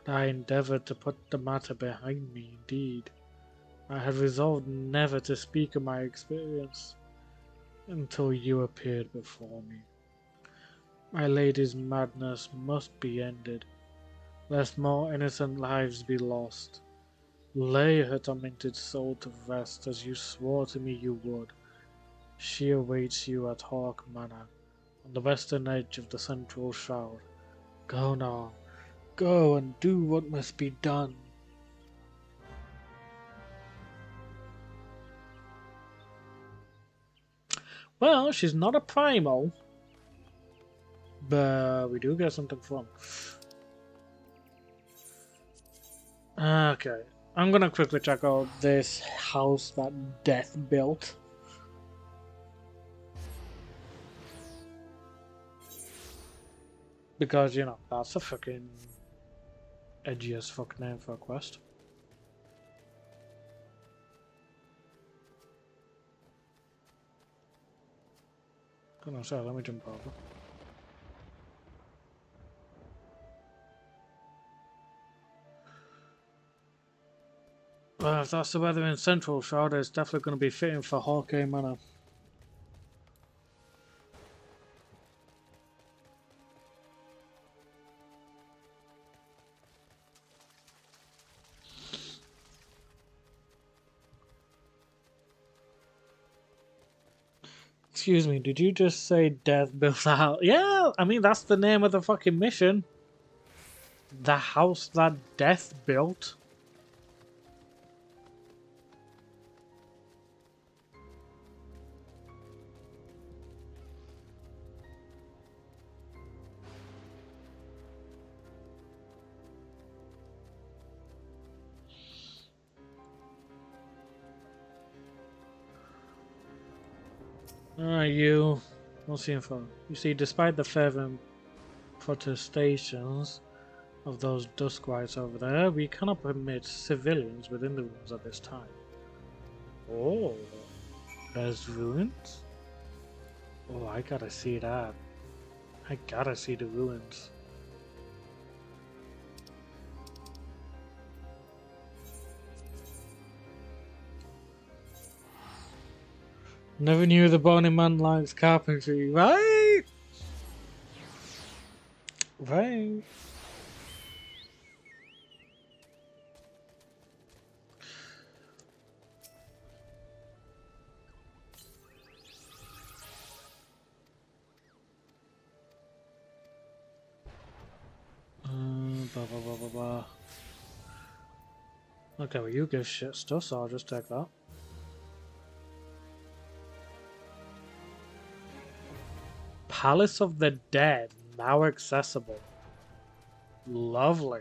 A: and I endeavoured to put the matter behind me indeed. I had resolved never to speak of my experience until you appeared before me. My lady's madness must be ended, lest more innocent lives be lost. Lay her tormented soul to rest as you swore to me you would. She awaits you at Hawk Manor, on the western edge of the central shroud. Go now, go and do what must be done. Well, she's not a primal, but we do get something from. Okay, I'm gonna quickly check out this house that Death built. Because, you know, that's a fucking edgy as fuck name for a quest. Gonna say, let me jump over. Well, if that's the weather in Central Shard, it's definitely going to be fitting for Hawkeye Manor. Excuse me, did you just say Death built a house? Yeah, I mean, that's the name of the fucking mission. The house that Death built. Alright, you. What's the info? You see, despite the fervent protestations of those Duskwights over there, we cannot permit civilians within the rooms at this time. Oh, there's ruins? Oh, I gotta see that. I gotta see the ruins. Never knew the bony man likes carpentry, right? Right. Blah blah blah blah blah. Okay, well you give shit stuff, so I'll just take that. Palace of the Dead, now accessible. Lovely.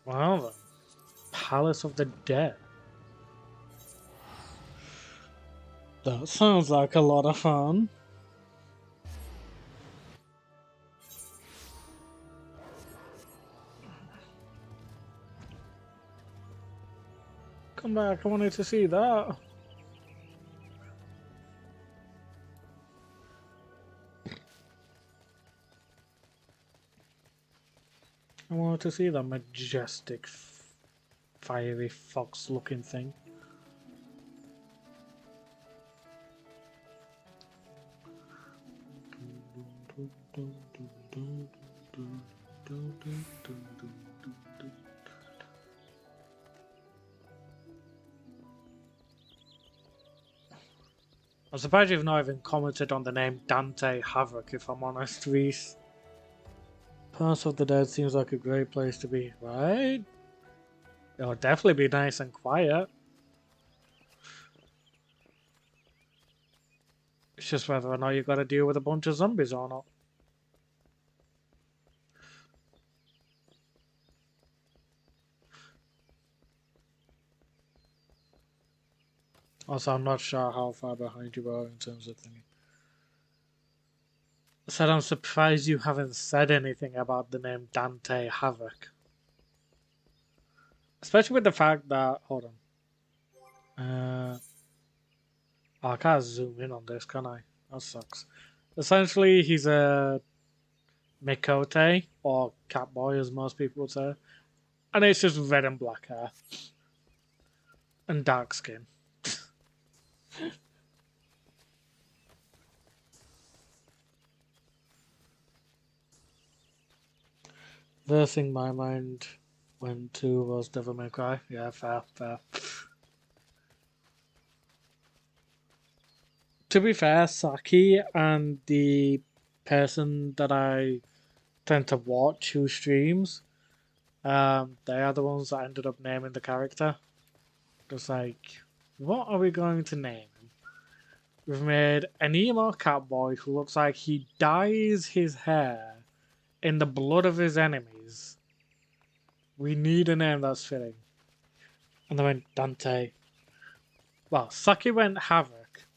A: Well then. Palace of the Dead. That sounds like a lot of fun. Come back, I wanted to see that. I wanted to see that majestic, fiery fox looking thing. I'm surprised you've not even commented on the name Dante Havoc, if I'm honest, Reese. Palace of the Dead seems like a great place to be, right? It'll definitely be nice and quiet. It's just whether or not you gotta deal with a bunch of zombies or not. Also, I'm not sure how far behind you are in terms of thingy. Said I'm surprised you haven't said anything about the name Dante Havoc. Especially with the fact that, hold on. Oh, I can't zoom in on this, can I? That sucks. Essentially, he's a Mikote, or Catboy as most people would say. And it's just red and black hair. And dark skin. First thing my mind went to was Devil May Cry. Yeah, fair, fair. To be fair, Saki and the person that I tend to watch who streams, they are the ones that ended up naming the character. Just like, what are we going to name We've made an emo cat boy who looks like he dyes his hair in the blood of his enemies. We need a name that's fitting. And then went Dante. Well, Saki went Havoc.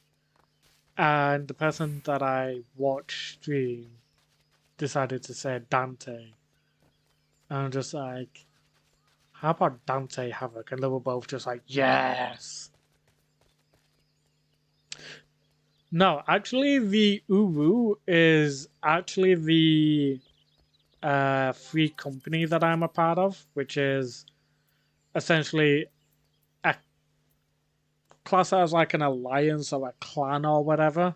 A: And the person that I watched stream decided to say Dante. And I'm just like, how about Dante Havoc? And they were both just like, yes! No, actually, the Uru is actually the free company that I'm a part of, which is essentially a class as like an alliance or a clan or whatever.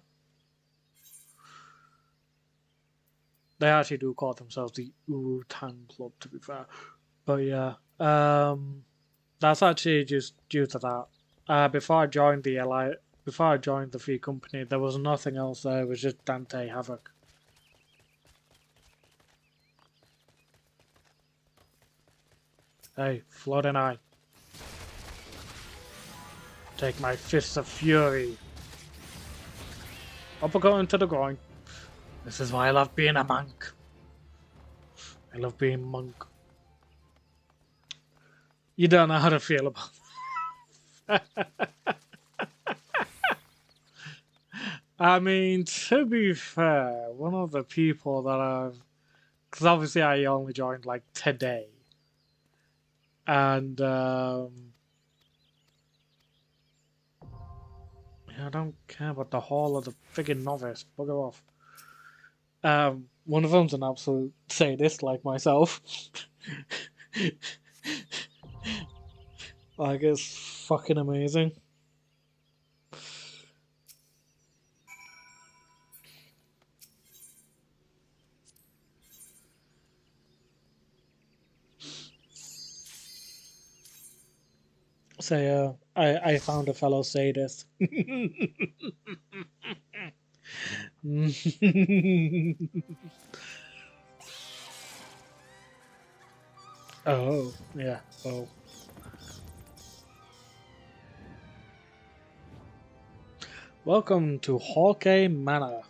A: They actually do call themselves the Uru Tang Club, to be fair. But yeah, that's actually just due to that. Before I joined the free company, there was nothing else there. It was just Dante Havoc. Hey, Flood and I. Take my fists of fury. Uppercut into the groin. This is why I love being a monk. I love being monk. You don't know how to feel about that. I mean, to be fair, one of the people that I've... Because obviously I only joined, like, today. And, I don't care about the Hall of the friggin' Novice. Bugger off. One of them's an absolute sadist like myself. Like, it's fucking amazing. So yeah, I found a fellow sadist. Oh, yeah, well. Welcome to Hawkeye Manor.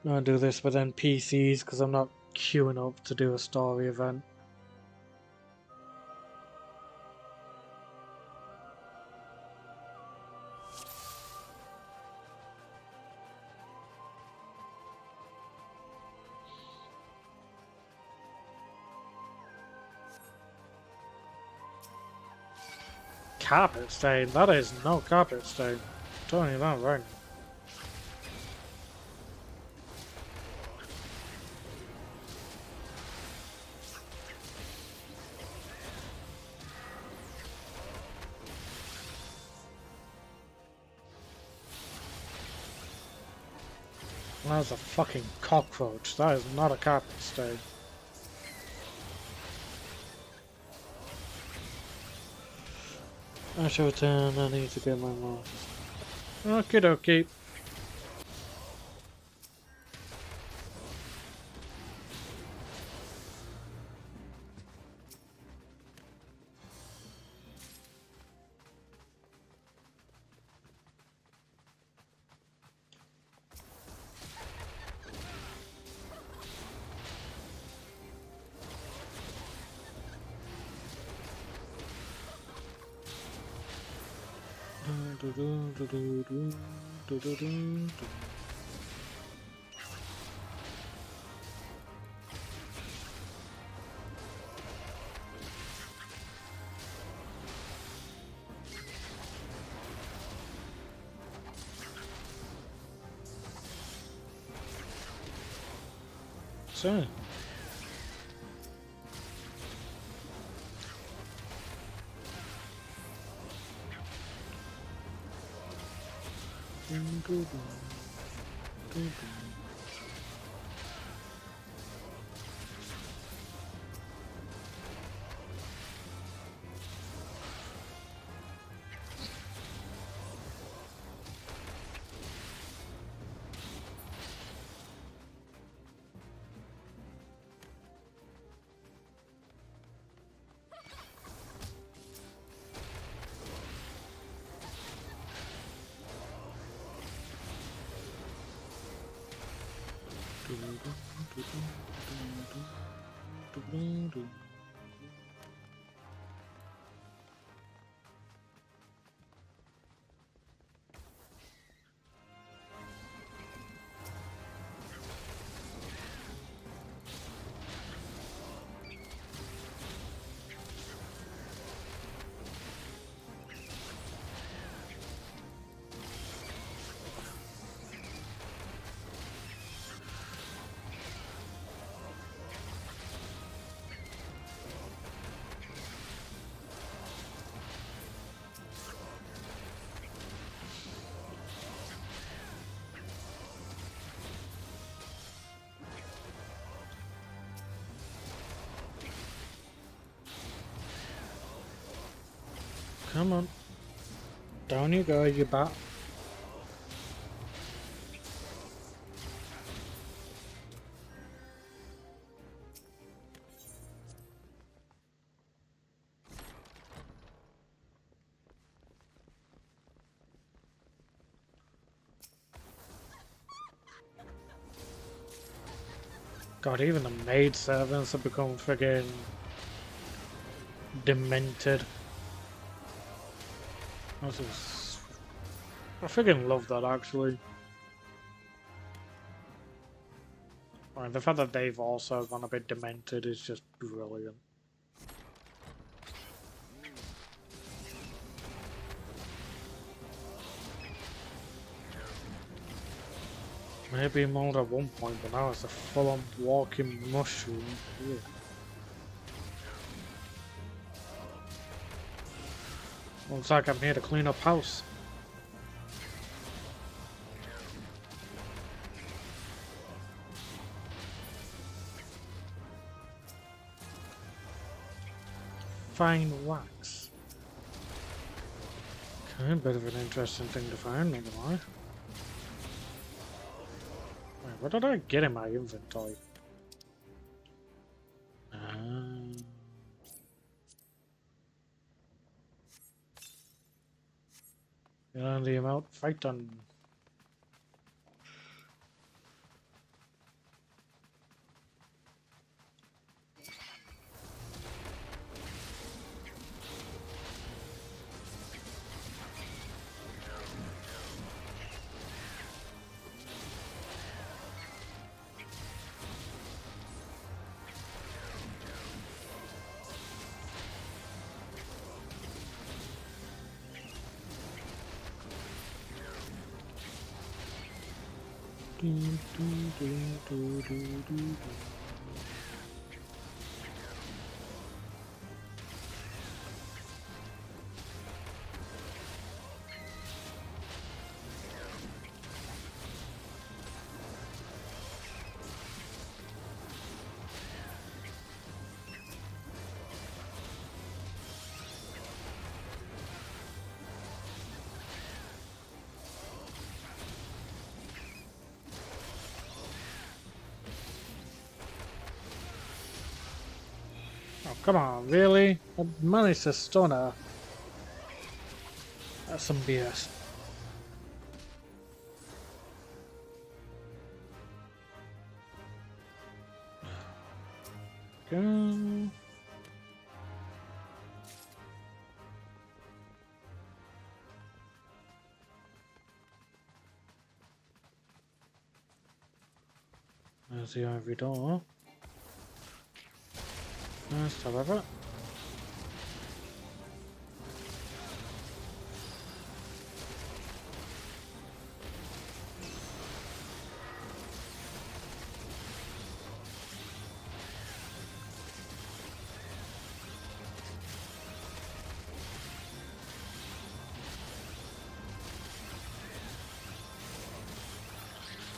A: I'm gonna do this with NPCs because I'm not queuing up to do a story event. Carpet stain? That is no carpet stain. I'm telling you that right now. That is a fucking cockroach. That is not a carpet stain. I shall return. I need to get my marks. Okie dokie. So. Come on. Down you go, you bat. God, even the maid servants have become friggin' demented. This is... I friggin' love that, actually. Right, the fact that they've also gone a bit demented is just brilliant. Maybe more at one point, but now it's a full-on walking mushroom. Yeah. Looks like I'm here to clean up house. Fine wax. Okay, a bit of an interesting thing to find, not gonna lie. Wait, what did I get in my inventory? And the amount fight done. Oh, come on, really? I managed to stun her. That's some BS. Go. There's the ivory door. First, however.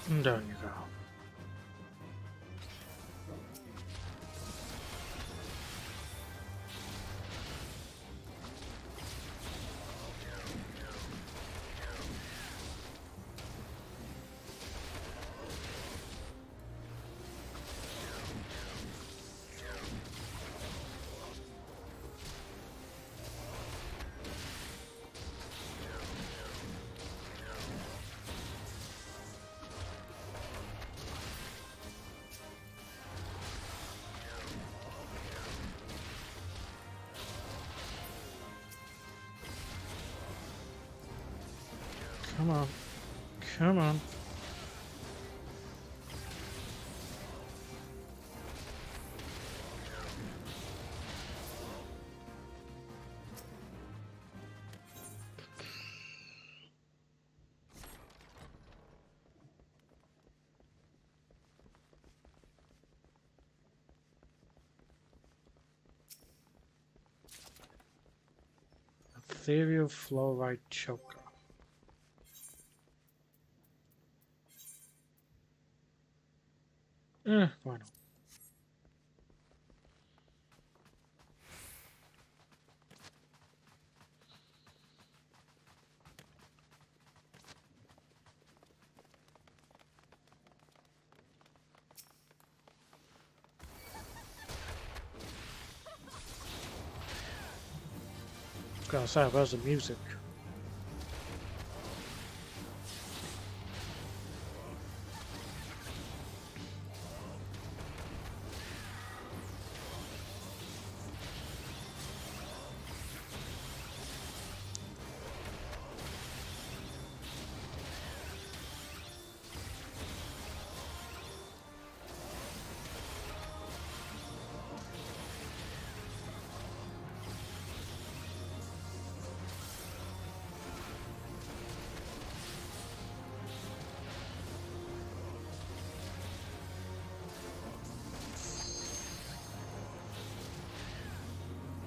A: And down you go. Come on. Come on. Ethereal fluoride choker. Why not? Gotta say, where's the music?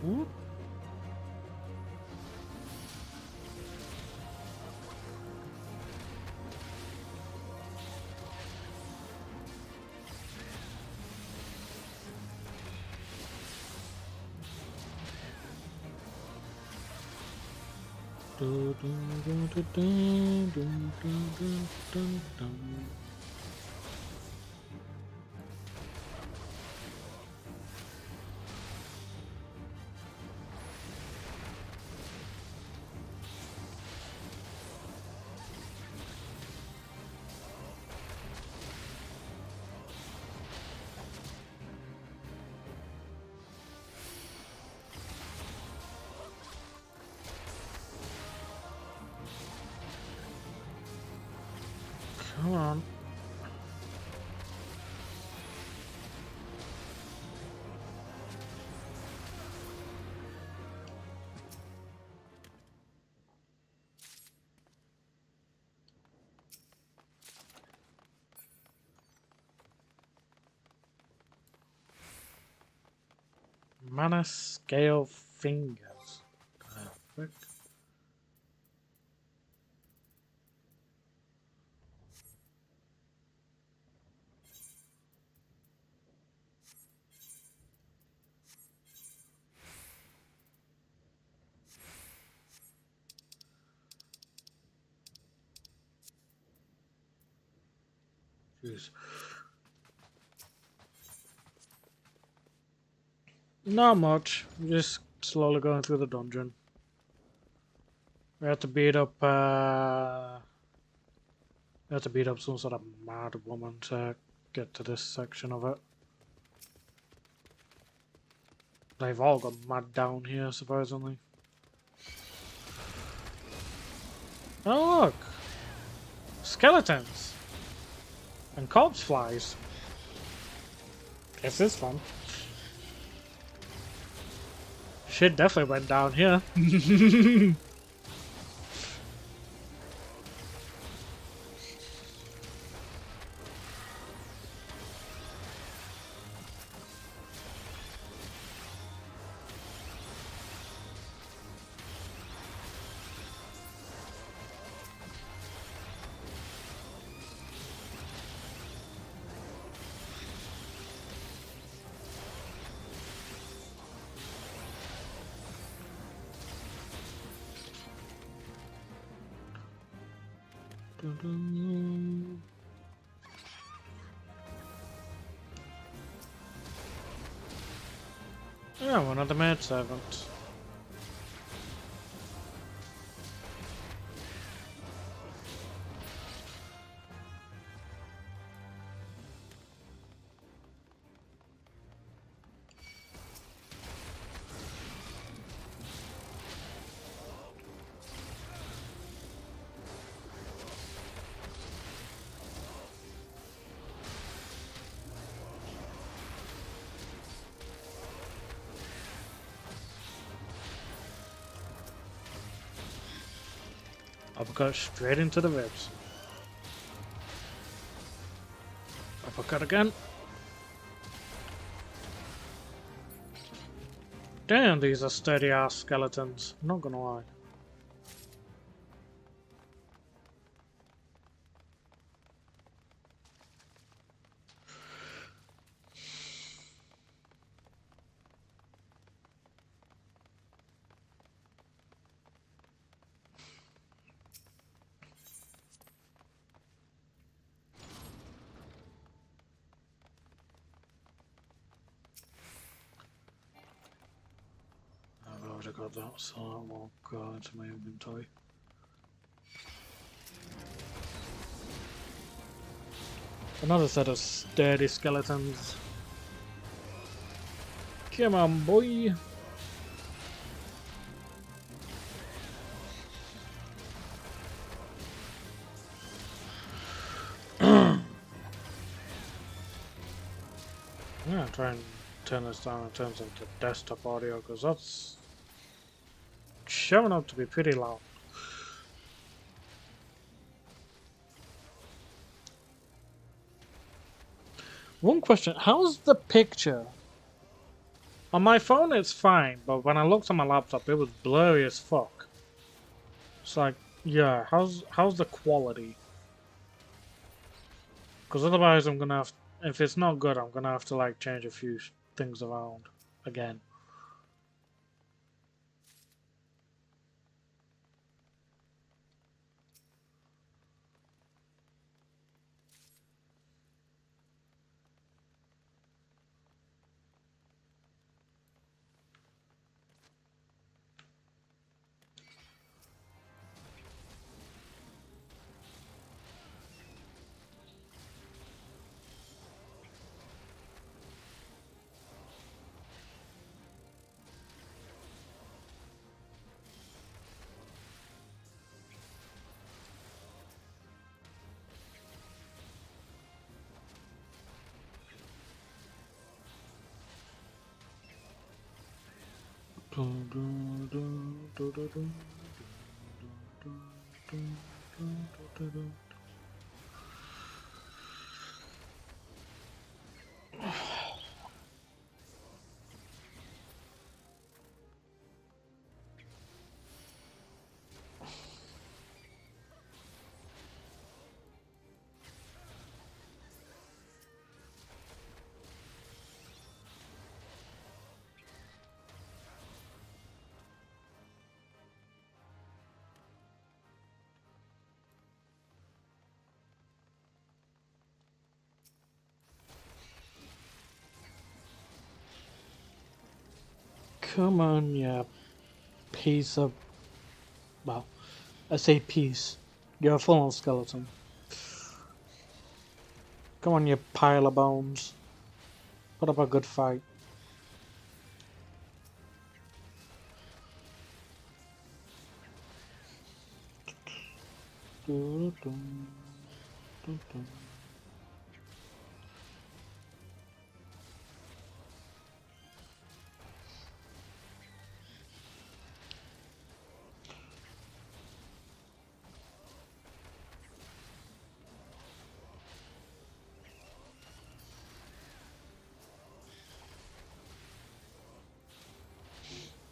A: Whoop. Come on. Mana scale fingers. Frick. Jeez. Not much. Just slowly going through the dungeon. We have to beat up some sort of mad woman to get to this section of it. They've all got mad down here, supposedly. Oh look! Skeletons! And corpse flies. This is fun. Shit definitely went down here. Yeah, one of the maidservants. Uppercut straight into the ribs. Uppercut again. Damn, these are sturdy ass skeletons. Not gonna lie. I've already got that, so I won't go into my inventory. Another set of sturdy skeletons. Come on, boy. Yeah, try and turn this down in terms of the desktop audio, because that's showing up to be pretty loud. One question, how's the picture? On my phone it's fine, but when I looked on my laptop it was blurry as fuck. It's like, yeah, how's the quality? Because otherwise I'm gonna have, if it's not good, I'm gonna have to like change a few things around again. Come on, you piece of, well, I say piece. You're a full-on skeleton. Come on, you pile of bones. Put up a good fight.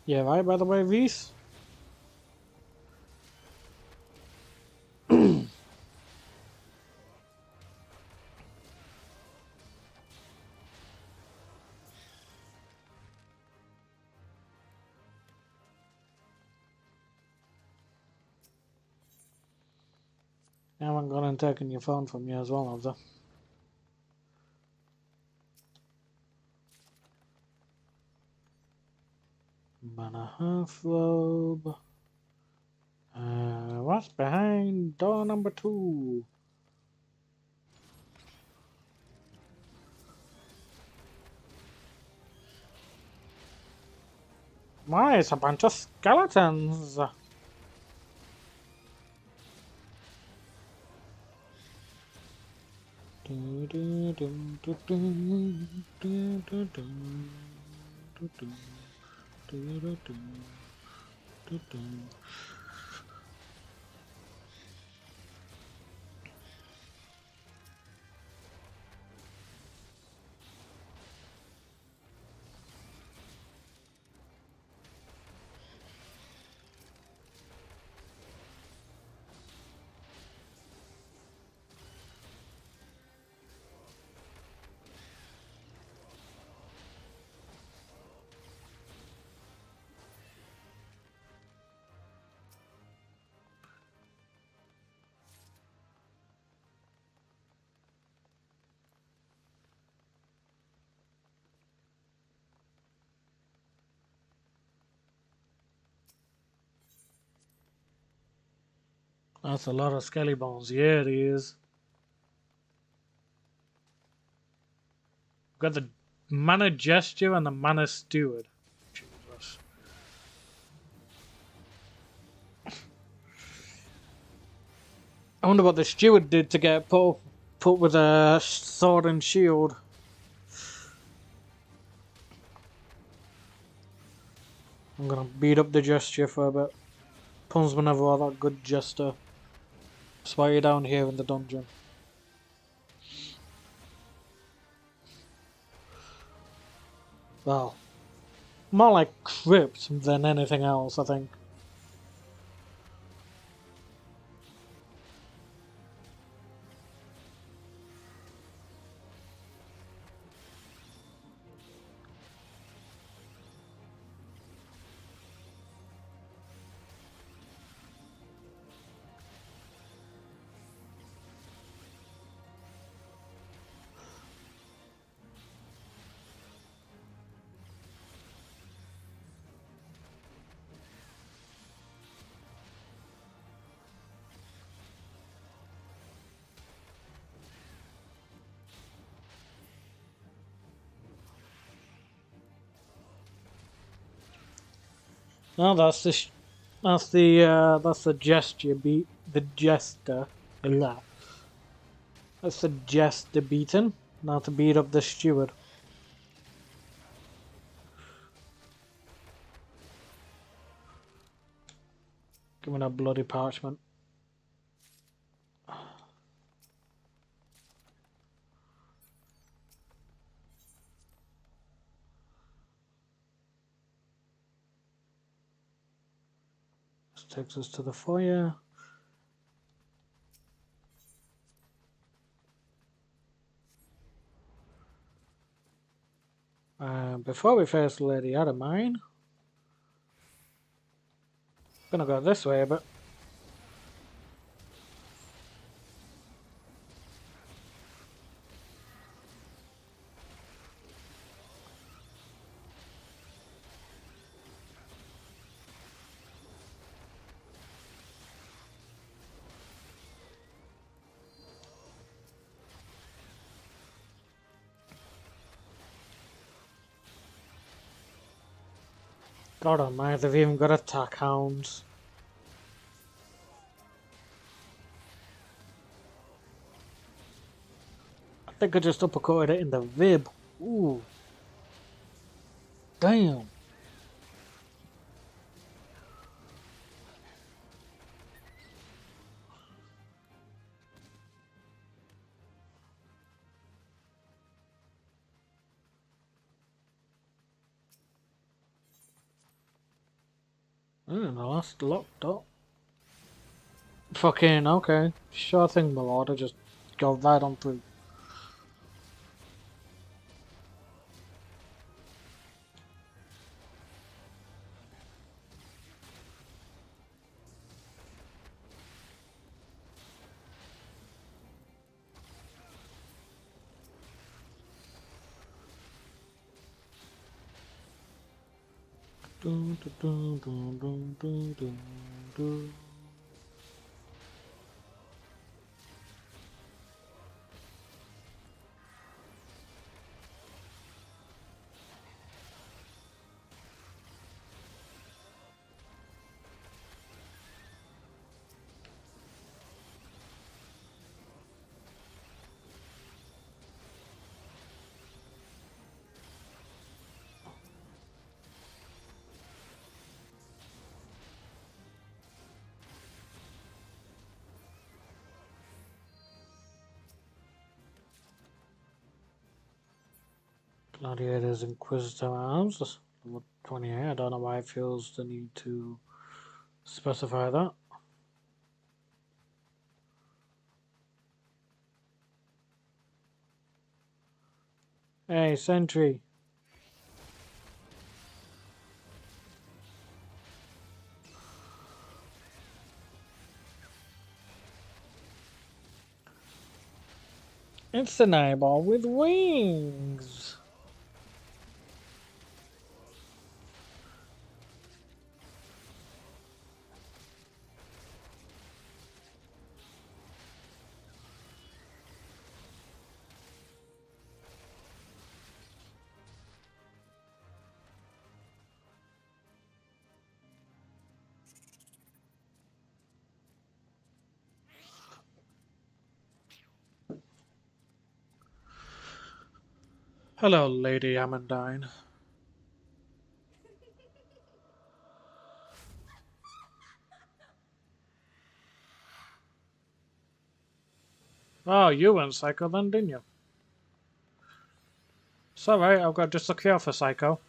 A: Yeah, right, by the way, Reese? I haven't gone and taken your phone from you as well, have they? Mana half robe. What's behind door number 2? Why, it's a bunch of skeletons. That's a lot of skelly bones. Yeah, it is. Got the mana gesture and the mana steward. Jesus. I wonder what the steward did to get put with a sword and shield. I'm gonna beat up the gesture for a bit. Puns were never all that good jester. That's why you're down here in the dungeon. Well, more like crypt than anything else, I think. No, that's the gesture beat the jester. Blah. That's the jester beaten. Now to beat up the steward. Give me that bloody parchment. This takes us to the foyer. Before we face Lady Adamine, gonna go this way a bit. God almighty, they've even got attack hounds. I think I just uppercutted it in the rib. Ooh. Damn. The last locked up. Fucking okay. Sure thing, my lord. I just go right on through. Dun, dun, dun, dun, dun, dun, dun. Gladiator's Inquisitor Arms, level 28. I don't know why it feels the need to specify that. Hey, sentry. It's an eyeball with wings. Hello, Lady Amandine. Oh, you went Psycho then, didn't you? Sorry, I've got just a cure for Psycho.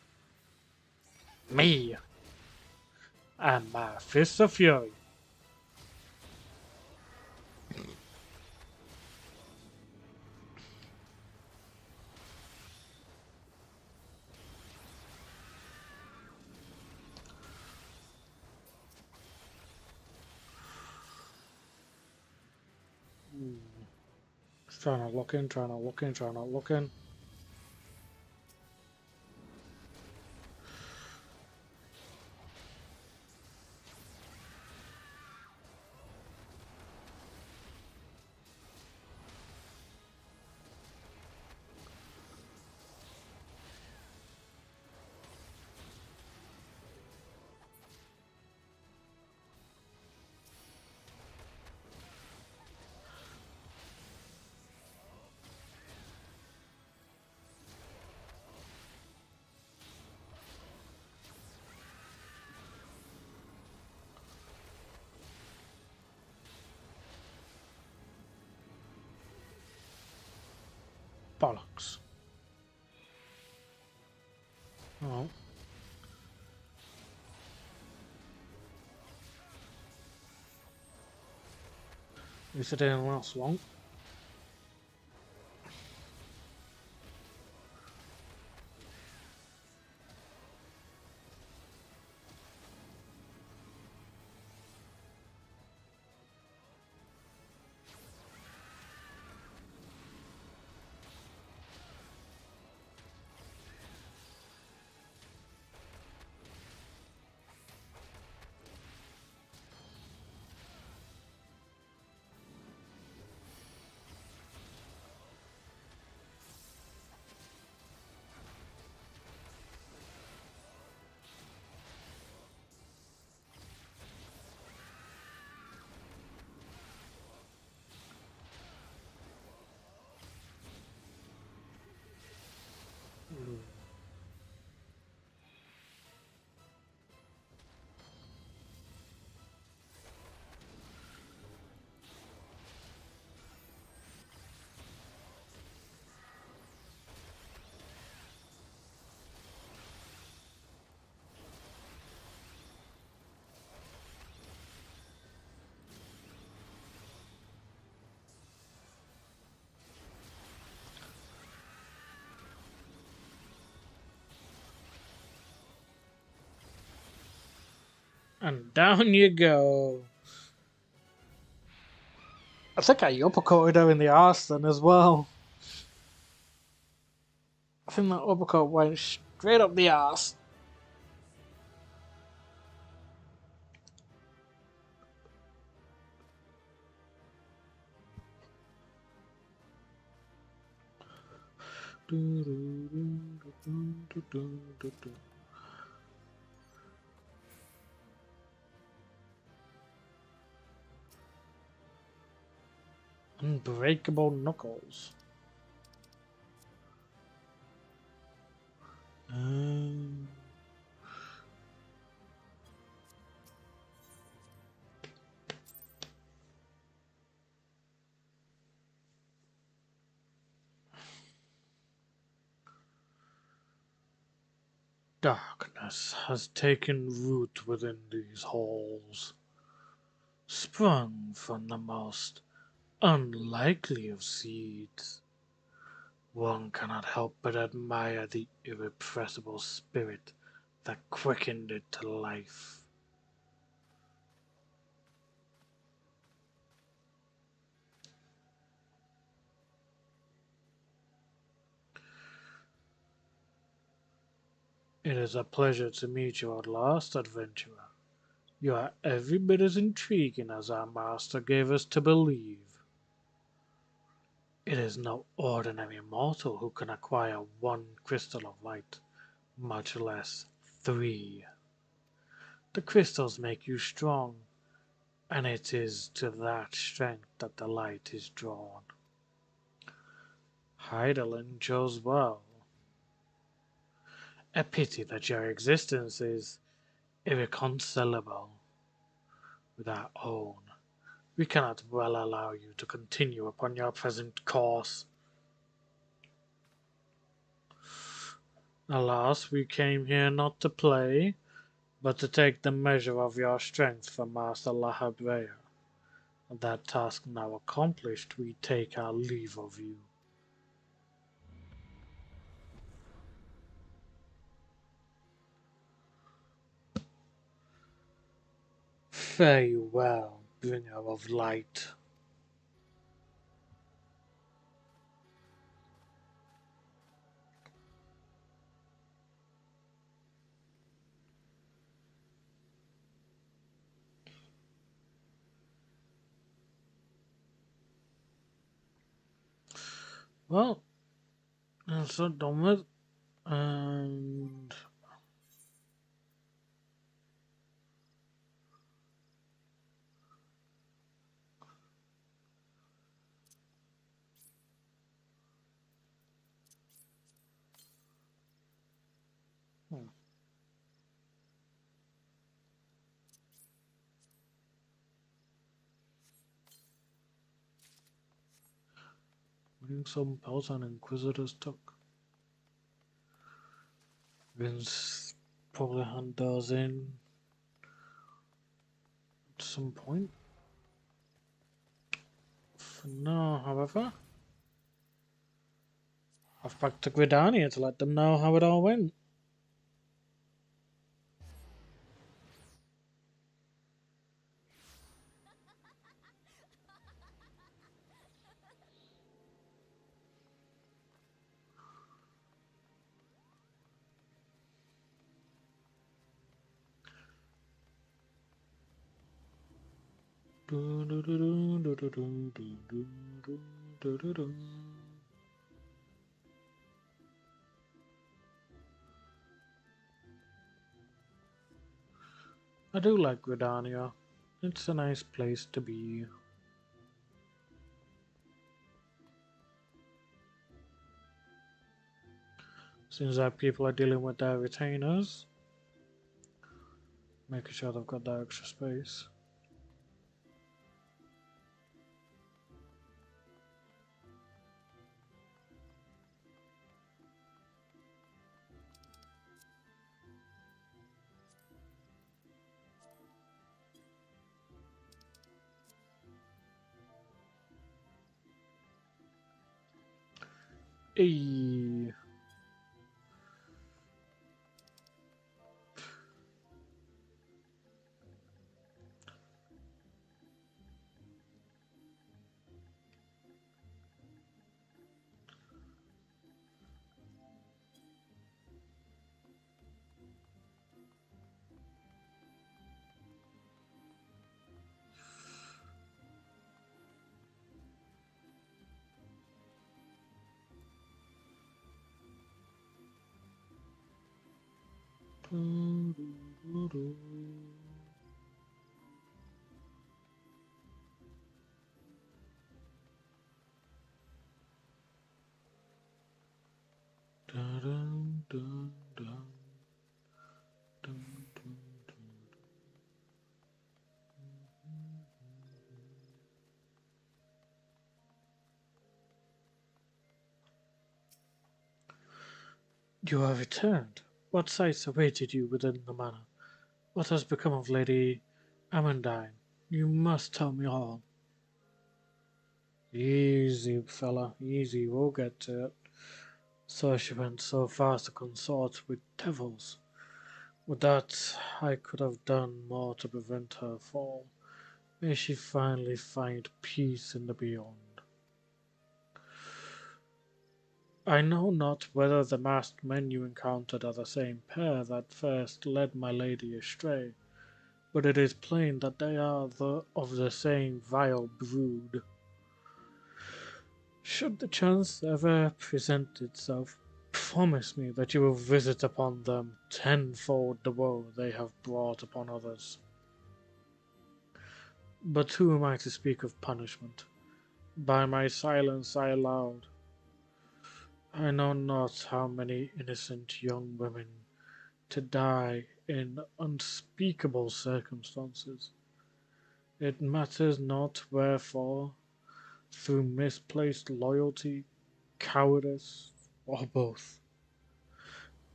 A: Me and my Fist of Fury. Trying to look in, trying to look in, trying to look in. Bollocks. Oh. At least it didn't last long. And down you go. I think I uppercutted her in the arse then as well. I think that uppercut went straight up the arse. Unbreakable Knuckles. Um, Darkness has taken root within these halls, sprung from the most unlikely of seeds. One cannot help but admire the irrepressible spirit that quickened it to life. It is a pleasure to meet you at last, adventurer. You are every bit as intriguing as our master gave us to believe. It is no ordinary mortal who can acquire one crystal of light, much less three. The crystals make you strong, and it is to that strength that the light is drawn. Heidelin chose well. A pity that your existence is irreconcilable with our own. We cannot well allow you to continue upon your present course. Alas, we came here not to play, but to take the measure of your strength from Master Lahabrea. That task now accomplished, we take our leave of you. Fare you well, bringer of light. Well, that's so done with. And hmm, some pals and Inquisitors took. Vince probably hand those in at some point. For now, however, I've back to Gridania to let them know how it all went. I do like Gridania. It's a nice place to be. Seems like people are dealing with their retainers, making sure they've got that extra space. Hey. You have returned. What sights awaited you within the manor? What has become of Lady Amandine? You must tell me all. Easy, fella, easy, we'll get to it. So she went so far as to consort with devils. With that, I could have done more to prevent her fall. May she finally find peace in the beyond. I know not whether the masked men you encountered are the same pair that first led my lady astray, but it is plain that they are of the same vile brood. Should the chance ever present itself, promise me that you will visit upon them tenfold the woe they have brought upon others. But who am I to speak of punishment? By my silence I know not how many innocent young women to die in unspeakable circumstances. It matters not wherefore, through misplaced loyalty, cowardice, or both.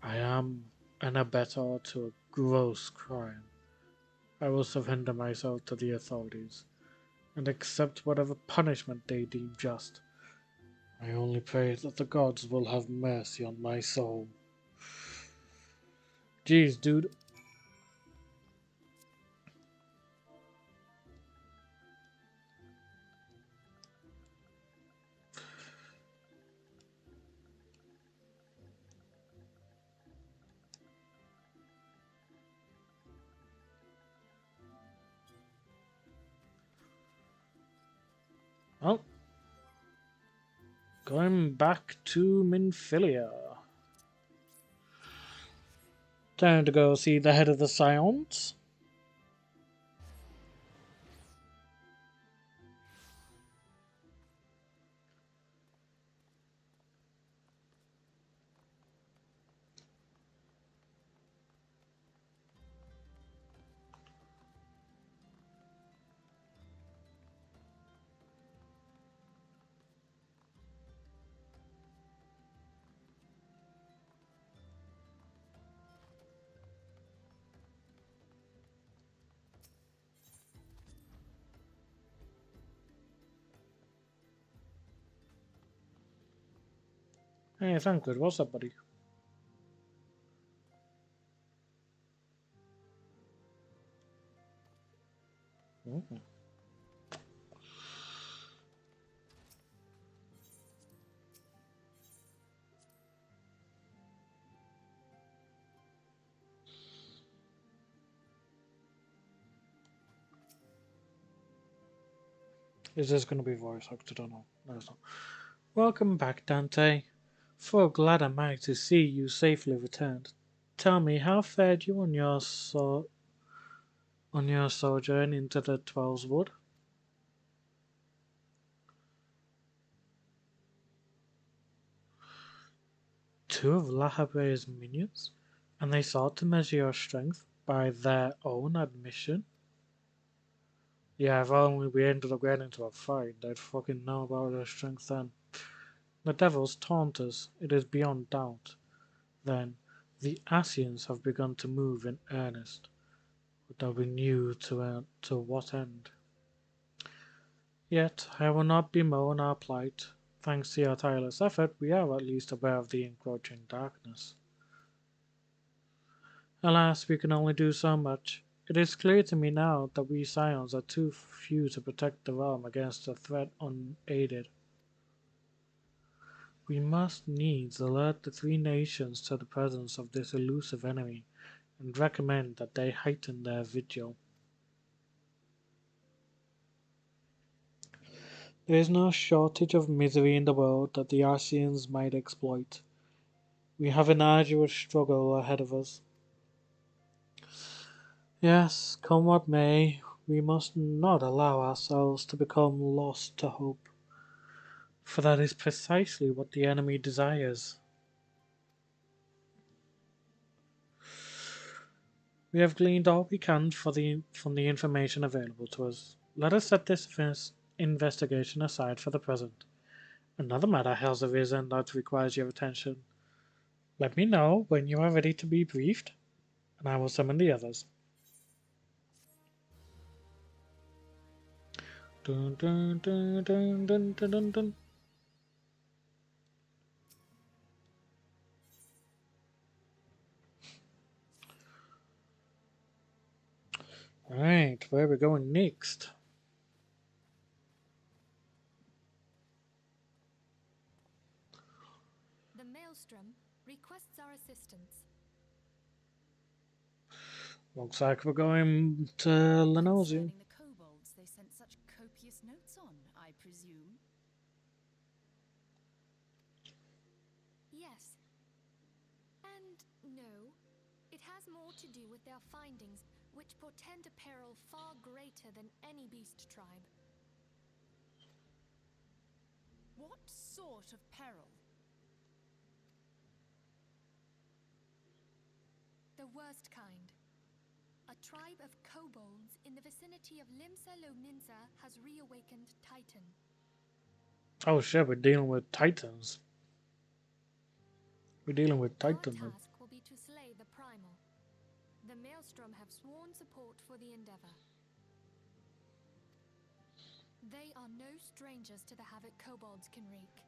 A: I am an abettor to a gross crime. I will surrender myself to the authorities and accept whatever punishment they deem just. I only pray that the gods will have mercy on my soul. Jeez, dude. Well, going back to Minfilia. Time to go see the head of the Scions. Hey, thank good. What's up, buddy? Mhm. Is this going to be voice acted or not? No, it's not. Welcome back, Dante. So glad am I to see you safely returned. Tell me, how fared you on your sojourn into the Twelves Wood? Two of Lahabre's minions, and they sought to measure your strength by their own admission? Yeah, if only we ended up getting into a fight, they'd fucking know about their strength then. The devils taunt us, it is beyond doubt. Then, the Asians have begun to move in earnest, but though we knew to what end. Yet, I will not bemoan our plight. Thanks to your tireless effort, we are at least aware of the encroaching darkness. Alas, we can only do so much. It is clear to me now that we Scions are too few to protect the realm against a threat unaided. We must needs alert the three nations to the presence of this elusive enemy, and recommend that they heighten their vigil. There is no shortage of misery in the world that the Arceans might exploit. We have an arduous struggle ahead of us. Yes, come what may, we must not allow ourselves to become lost to hope, for that is precisely what the enemy desires. We have gleaned all we can from the information available to us. Let us set this investigation aside for the present. Another matter has arisen that requires your attention. Let me know when you are ready to be briefed, and I will summon the others. Dun, dun, dun, dun, dun, dun, dun, dun. Alright, where are we going next?
B: The Maelstrom requests our assistance.
A: Looks like we're going to Lenosia.
B: Concerning the kobolds they sent such copious notes on, I presume? Yes. And no. It has more to do with their findings, which portend a peril far greater than any beast tribe. What sort of peril? The worst kind. A tribe of kobolds in the vicinity of Limsa Lominsa has reawakened Titan.
A: Oh shit, we're dealing with titans. We're dealing with
B: Your
A: titans.
B: task will be to slay the primal. The Maelstrom have sworn support for the endeavor. They are no strangers to the havoc kobolds can wreak.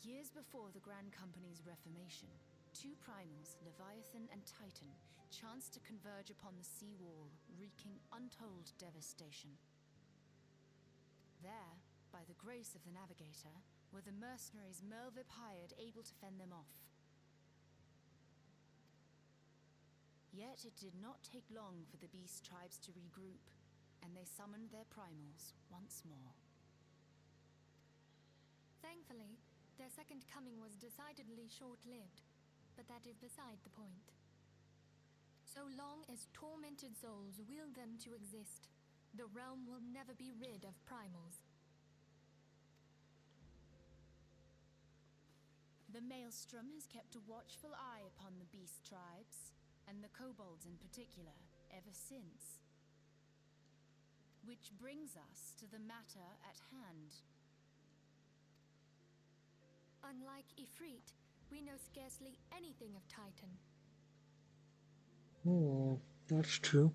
C: Years before the Grand Company's reformation, two primals, Leviathan and Titan, chanced to converge upon the sea wall, wreaking untold devastation. There, by the grace of the Navigator, were the mercenaries Merlvip hired able to fend them off. Yet it did not take long for the beast tribes to regroup, and they summoned their primals once more.
B: Thankfully, their second coming was decidedly short-lived, but that is beside the point. So long as tormented souls will them to exist, the realm will never be rid of primals.
C: The Maelstrom has kept a watchful eye upon the beast tribes, and the kobolds in particular, ever since. Which brings us to the matter at hand.
B: Unlike Ifrit, we know scarcely anything of Titan.
A: Oh, that's true.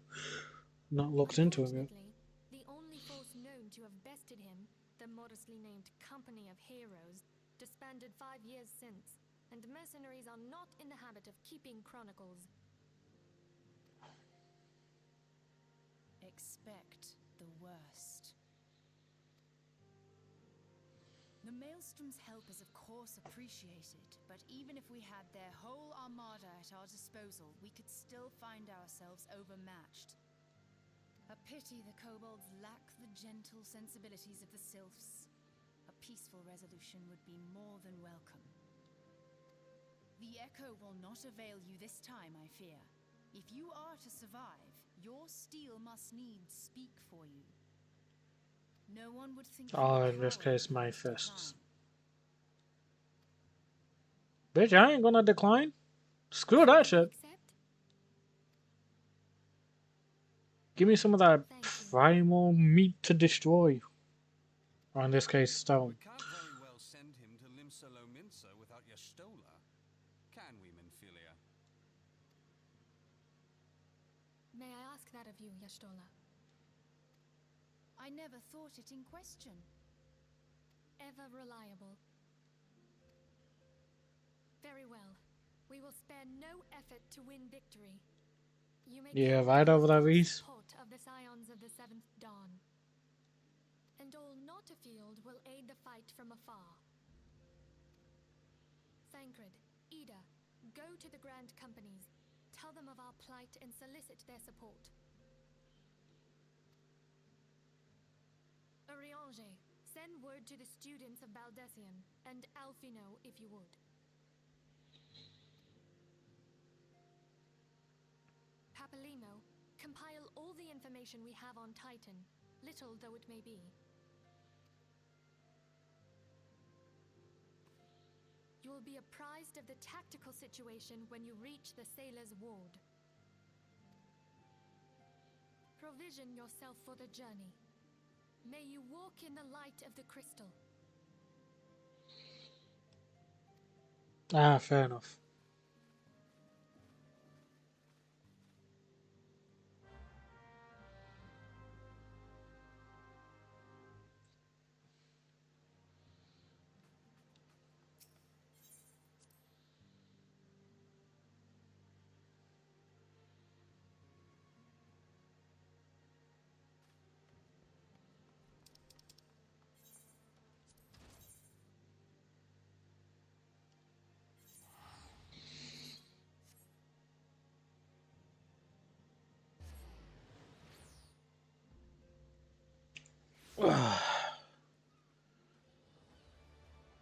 A: Not looked into him yet.
B: Unfortunately, the only force known to have bested him, the modestly named Company of Heroes, disbanded 5 years since, and mercenaries are not in the habit of keeping chronicles.
C: Expect the worst. The Maelstrom's help is of course appreciated, but even if we had their whole armada at our disposal, we could still find ourselves overmatched. A pity the kobolds lack the gentle sensibilities of the sylphs. A peaceful resolution would be more than welcome. The echo will not avail you this time, I fear. If you are to survive, your steel must needs speak for you. No one would think you
A: Oh,
C: a
A: in this
C: coward
A: case,
C: if you
A: my
C: decline.
A: fists. Bitch, I ain't gonna decline. Screw that
B: Do you
A: shit.
B: accept?
A: Give me some of that
B: Thank you.
A: primal meat to destroy. Or in this case, stone.
D: We can't very well send him to Limsa Lominsa without Yastola, can we, Minfilia?
B: May I ask that of you, Yastola?
C: I never thought it in question.
B: Ever reliable. Very well. We will spare no effort to win victory. You may
A: Yeah,
B: count
A: right
B: on
A: over
B: the
A: there,
B: full
A: Reese.
B: support of the Scions of the Seventh Dawn. And all not afield will aid the fight from afar. Thancred, Ida, go to the Grand Companies. Tell them of our plight and solicit their support. Urianger, send word to the students of Baldessian, and Alfino if you would. Papalimo, compile all the information we have on Titan, little though it may be. You will be apprised of the tactical situation when you reach the Sailor's Ward. Provision yourself for the journey. May you walk in the light of the crystal.
A: Ah, fair enough.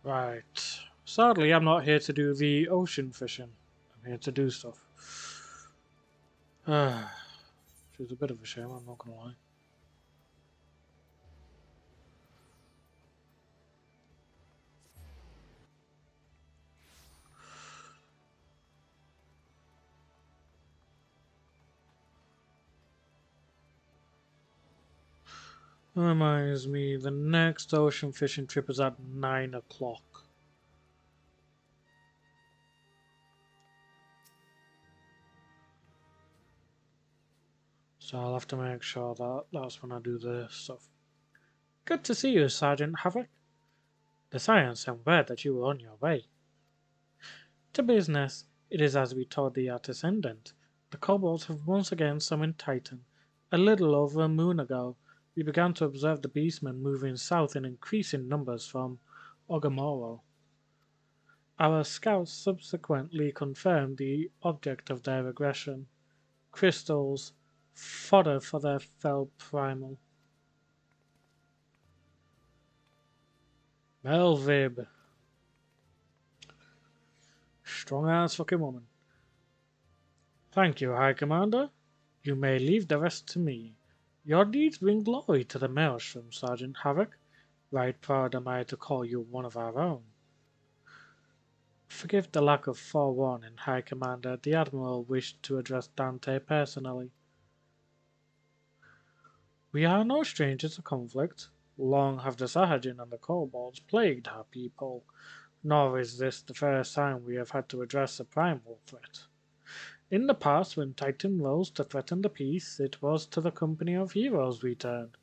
A: Right. Sadly, I'm not here to do the ocean fishing. I'm here to do stuff. Which is a bit of a shame, I'm not gonna lie. Reminds me, the next ocean fishing trip is at 9 o'clock. So I'll have to make sure that that's when I do this stuff. Good to see you, Sergeant Havoc. The science sent word that you were on your way. To business, it is as we told the Ascendant. The kobolds have once again summoned Titan. A little over a moon ago, we began to observe the beastmen moving south in increasing numbers from Ogamoro. Our scouts subsequently confirmed the object of their aggression: crystals, fodder for their fell primal. Melvib. Strong ass fucking woman. Thank you, High Commander. You may leave the rest to me. Your deeds bring glory to the Maelstrom, Sergeant Havoc. Right proud am I to call you one of our own. Forgive the lack of forewarning, High Commander. The Admiral wished to address Dante personally. We are no strangers to conflict. Long have the Sahagin and the kobolds plagued our people, nor is this the first time we have had to address a primal threat. In the past, when Titan rose to threaten the peace, it was to the company of heroes we turned.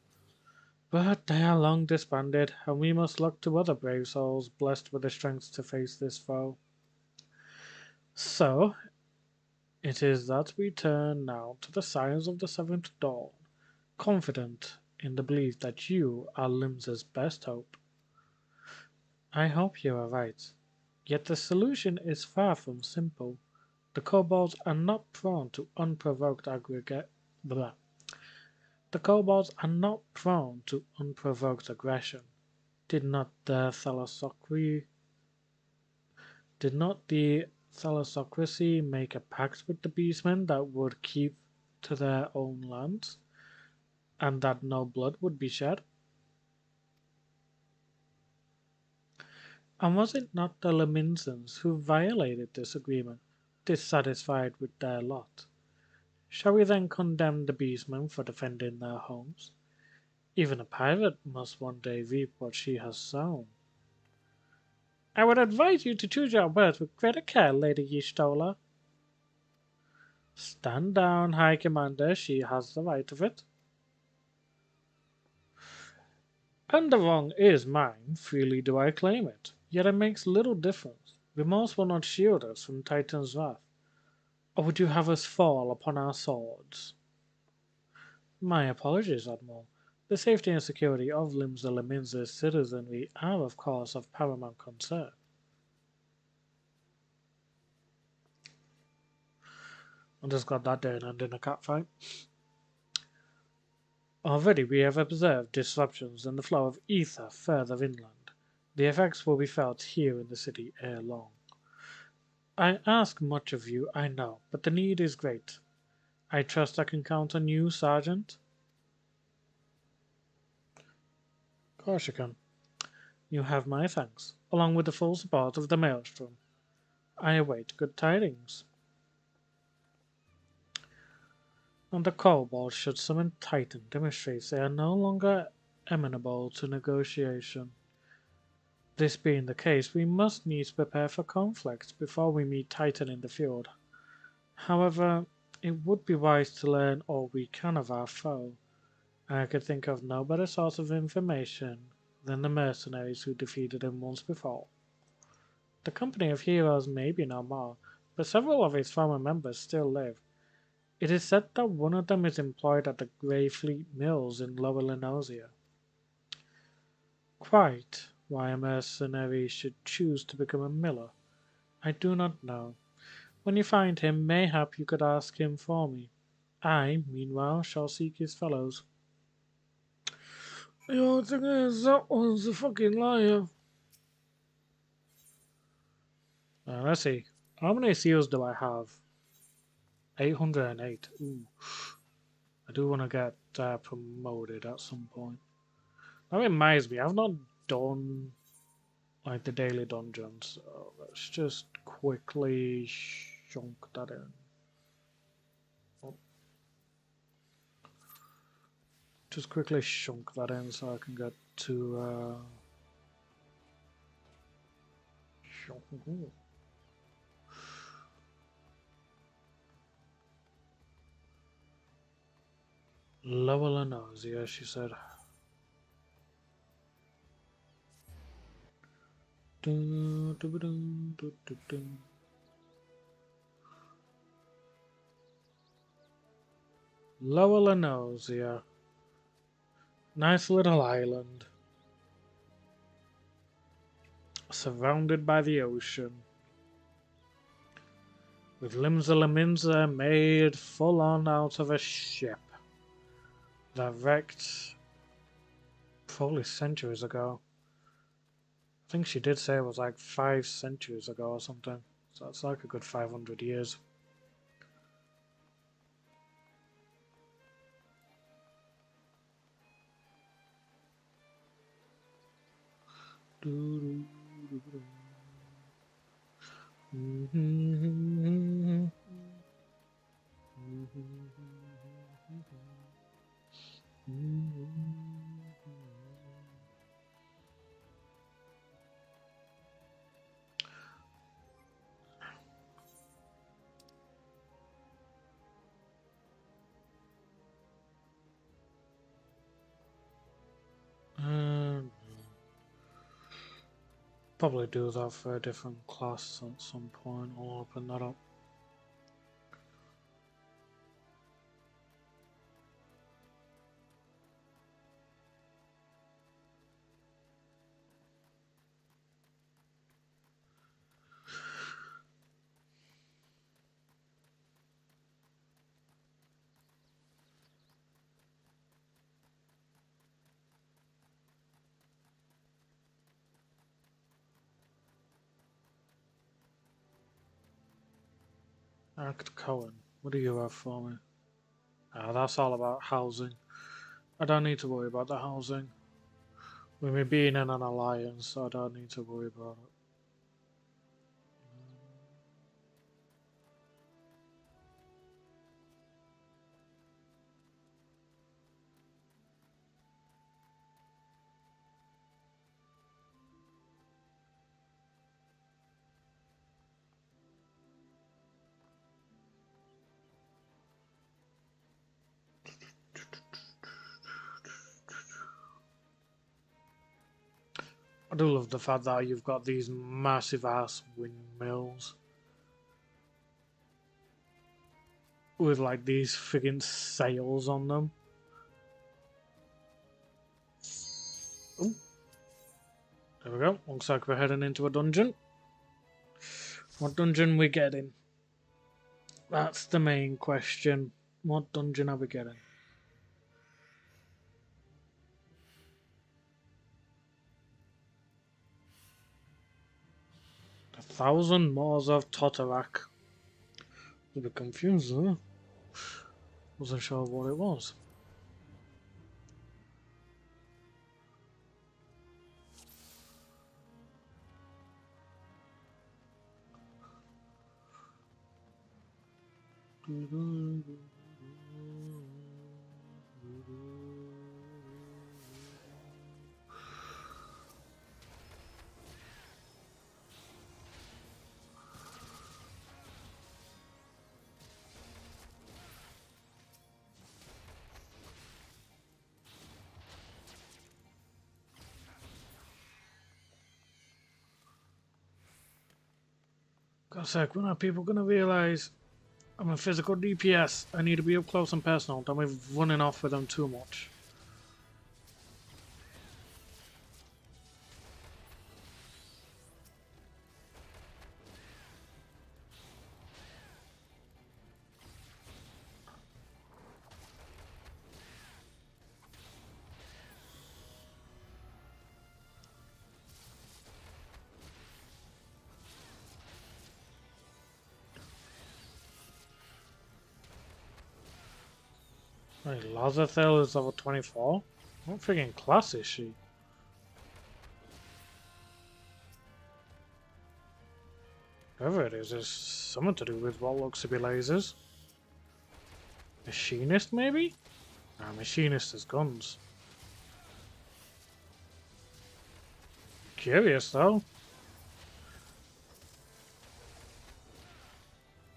A: But they are long disbanded, and we must look to other brave souls blessed with the strength to face this foe. So, it is that we turn now to the signs of the seventh dawn, confident in the belief that you are Limsa's best hope. I hope you are right, yet the solution is far from simple. The kobolds are not prone to unprovoked aggregate. Blah. The kobolds are not prone to unprovoked aggression. Did not the thalassocracy make a pact with the beastmen that would keep to their own lands, and that no blood would be shed? And was it not the Leminsons who violated this agreement, dissatisfied with their lot? Shall we then condemn the beastmen for defending their homes? Even a pirate must one day reap what she has sown. I would advise you to choose your words with greater care, Lady Y'shtola. Stand down, High Commander, she has the right of it. And the wrong is mine, freely do I claim it. Yet it makes little difference. Remorse will not shield us from Titan's wrath. Or would you have us fall upon our swords? My apologies, Admiral. The safety and security of Limsa Leminsa's citizenry are, of course, of paramount concern. I just got that down and in a catfight. Already we have observed disruptions in the flow of ether further inland. The effects will be felt here in the city ere long. I ask much of you, I know, but the need is great. I trust I can count on you, Sergeant? Of course you can. You have my thanks, along with the full support of the Maelstrom. I await good tidings. And the kobolds should summon Titan demonstrates they are no longer amenable to negotiation. This being the case, we must needs prepare for conflict before we meet Titan in the field. However, it would be wise to learn all we can of our foe. I could think of no better source of information than the mercenaries who defeated him once before. The company of heroes may be no more, but several of its former members still live. It is said that one of them is employed at the Grey Fleet Mills in Lower Lenosia. Quite why a mercenary should choose to become a miller, I do not know. When you find him, mayhap you could ask him for me. I, meanwhile, shall seek his fellows. The only thing is, that one's a fucking liar. Let's see. How many seals do I have? 808. Ooh. I do want to get promoted at some point. That reminds me, I've not done like the daily dungeons, so let's just quickly shunk that in. Oh. just quickly shunk that in so I can get to level her nose, yeah, she said. Dun, dun, dun, dun, dun, dun. Lower her nose, yeah. Nice little island. Surrounded by the ocean. With Limsa made full on out of a ship that wrecked probably centuries ago. I think she did say it was like 5 centuries ago or something. So that's like a good 500 years. Probably do that for a different class at some point. I'll open that up. Act Cohen, what do you have for me? That's all about housing. I don't need to worry about the housing. With me being in an alliance, I don't need to worry about it. I do love the fact that you've got these massive ass windmills with like these friggin' sails on them. Ooh. There we go. Looks like we're heading into a dungeon. What dungeon we getting? That's the main question. What dungeon are we getting? The Thousand Moors of Totorak. A bit confused, huh? Wasn't sure what it was. God's sake, when are people gonna realise I'm a physical DPS? I need to be up close and personal. Don't be running off with them too much. Wait, Lazarthel is level 24? What freaking class is she? Whatever it is something to do with what looks to be lasers. Machinist, maybe? Machinist has guns. Curious though.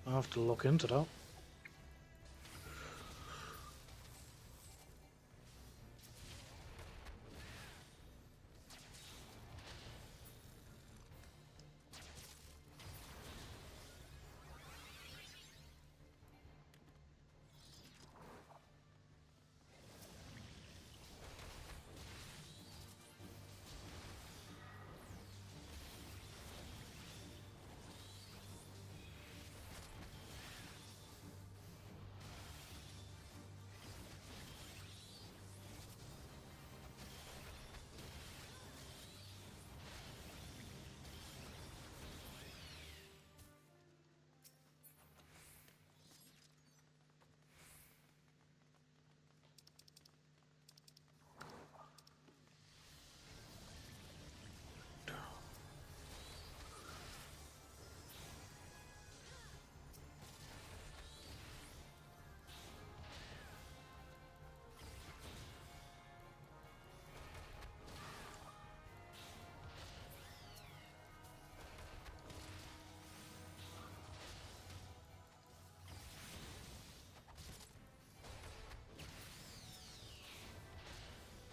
A: I'll have to look into that.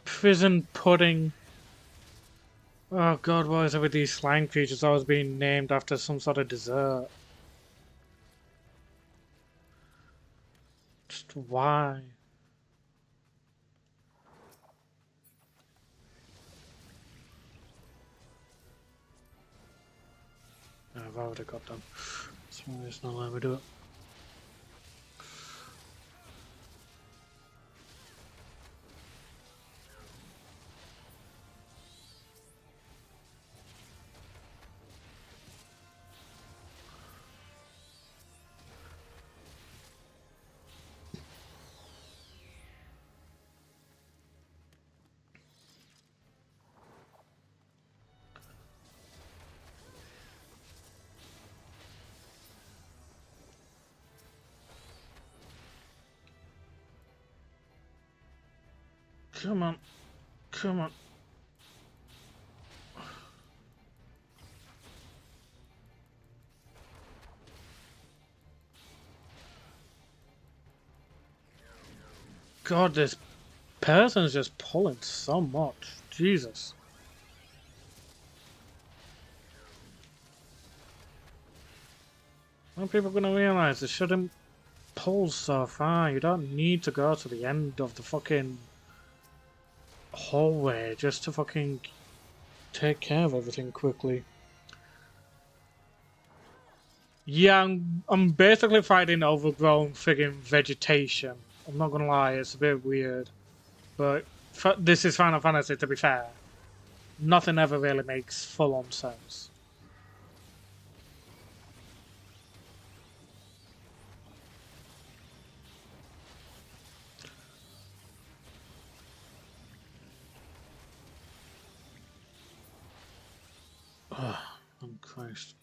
A: Prison pudding. Oh god, why is it with these slime creatures always being named after some sort of dessert? Just why? No, I've already got them. So it's not letting me do it. Come on. Come on. God, this person's just pulling so much. Jesus. When are people gonna realize they shouldn't pull so far? You don't need to go to the end of the fucking hallway just to fucking take care of everything quickly. Yeah, I'm basically fighting overgrown friggin' vegetation. I'm not gonna lie, it's a bit weird. But this is Final Fantasy, to be fair. Nothing ever really makes full-on sense. Oh Christ.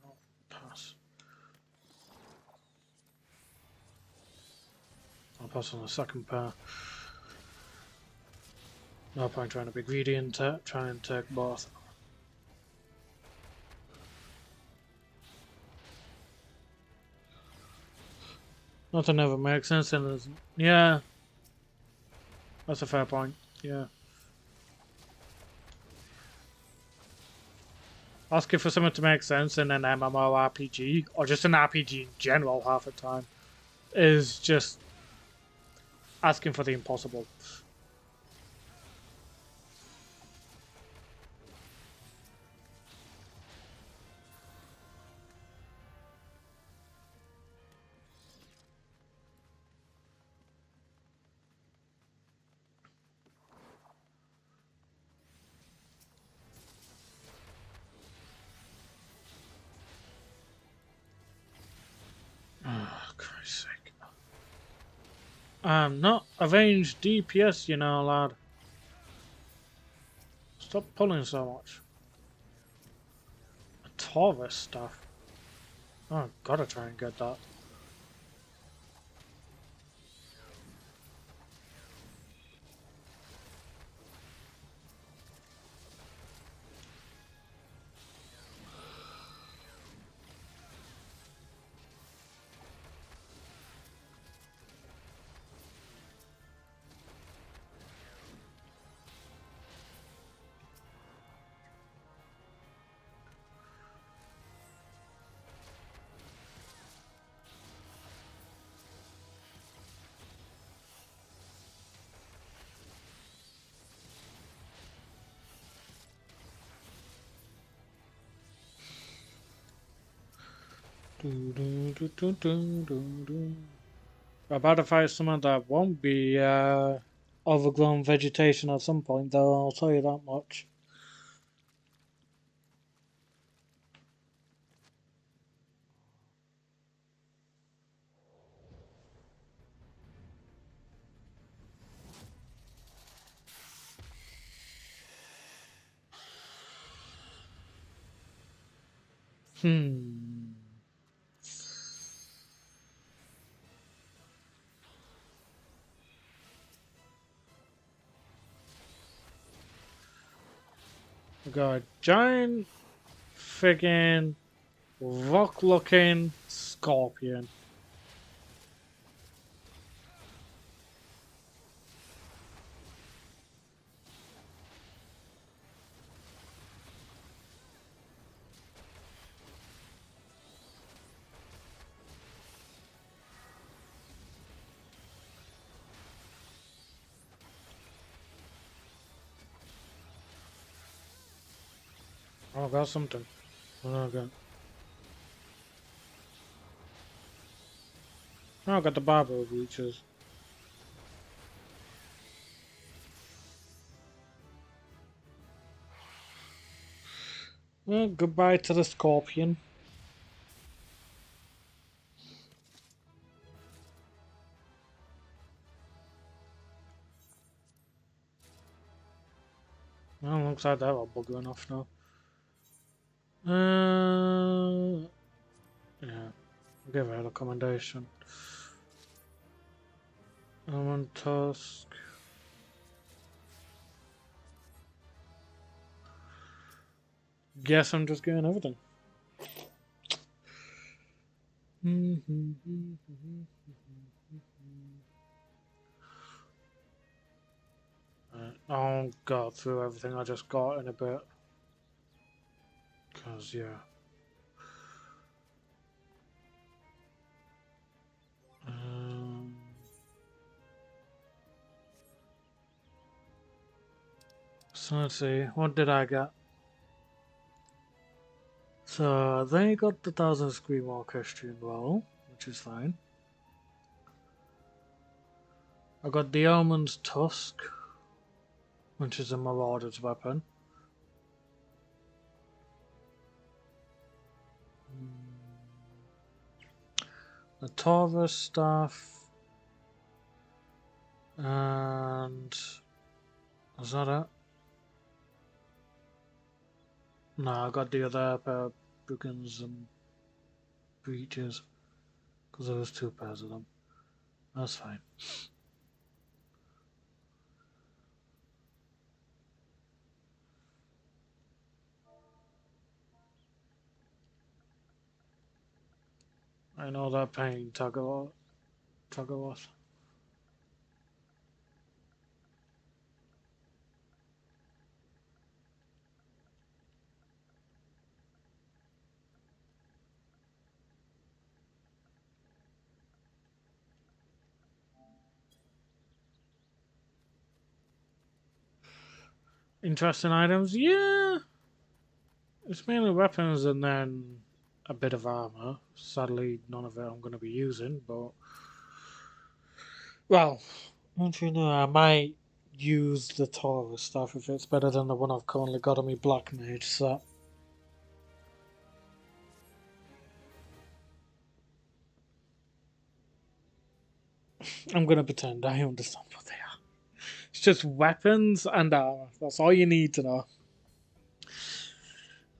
A: Oh, pass. I'll pass on the second pair. No point trying to be greedy and try and take both. Nothing ever makes sense and there's... Yeah. That's a fair point. Yeah. Asking for something to make sense in an MMORPG, or just an RPG in general half the time, is just asking for the impossible. Oh, Christ's sake. I'm not a ranged DPS, you know, lad. Stop pulling so much. A Taurus stuff. Oh, gotta try and get that. We're about to fight someone that won't be overgrown vegetation at some point, though, I'll tell you that much. Hmm. We got a giant friggin' rock looking scorpion. Oh, I got something. Oh, I got the barber bleachers. Well, goodbye to the scorpion. Well, looks like they're all bugger enough now. Yeah, I'll give it a recommendation. Almond Tusk. Guess I'm just getting everything. I'll go through everything I just got in a bit. Because, yeah. Um, so let's see, what did I get? So they got the 1000 Scream Orchestra roll, which is fine. I got the Omen's Tusk, which is a Marauder's weapon. The Taurus Staff. And... is that it? No, I got the other pair of bookings and breeches. Because there was 2 pairs of them. That's fine. I know that pain, Tagaloth. Interesting items, yeah. It's mainly weapons and then a bit of armor. Sadly, none of it I'm going to be using, but... well, don't you know, I might use the Taurus stuff if it's better than the one I've currently got on my Black Mage set. I'm going to pretend I understand what they are. It's just weapons and armor. That's all you need to know.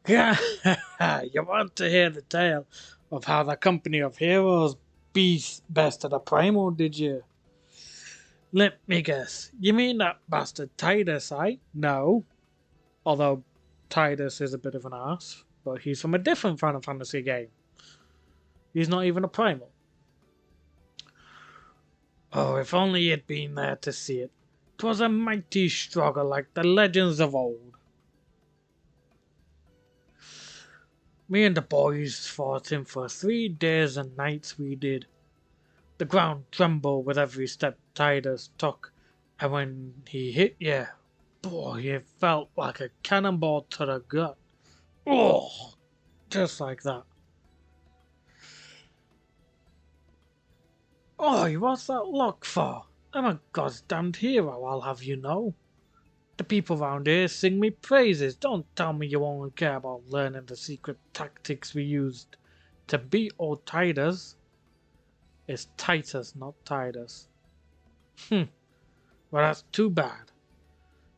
A: Yeah, you want to hear the tale of how the company of heroes bested a primal, did you? Let me guess. You mean that bastard Titus, eh? No. Although Titus is a bit of an ass, but he's from a different Final Fantasy game. He's not even a primal. Oh, if only you'd been there to see it. 'Twas a mighty struggle like the legends of old. Me and the boys fought him for 3 days and nights we did. The ground trembled with every step Titus took, and when he hit you, boy, it felt like a cannonball to the gut. Oh, just like that. Oi, what's that look for? I'm a goddamned hero, I'll have you know. The people round here sing me praises. Don't tell me you only care about learning the secret tactics we used to beat old Titus. It's Titus, not Titus. Well, that's too bad,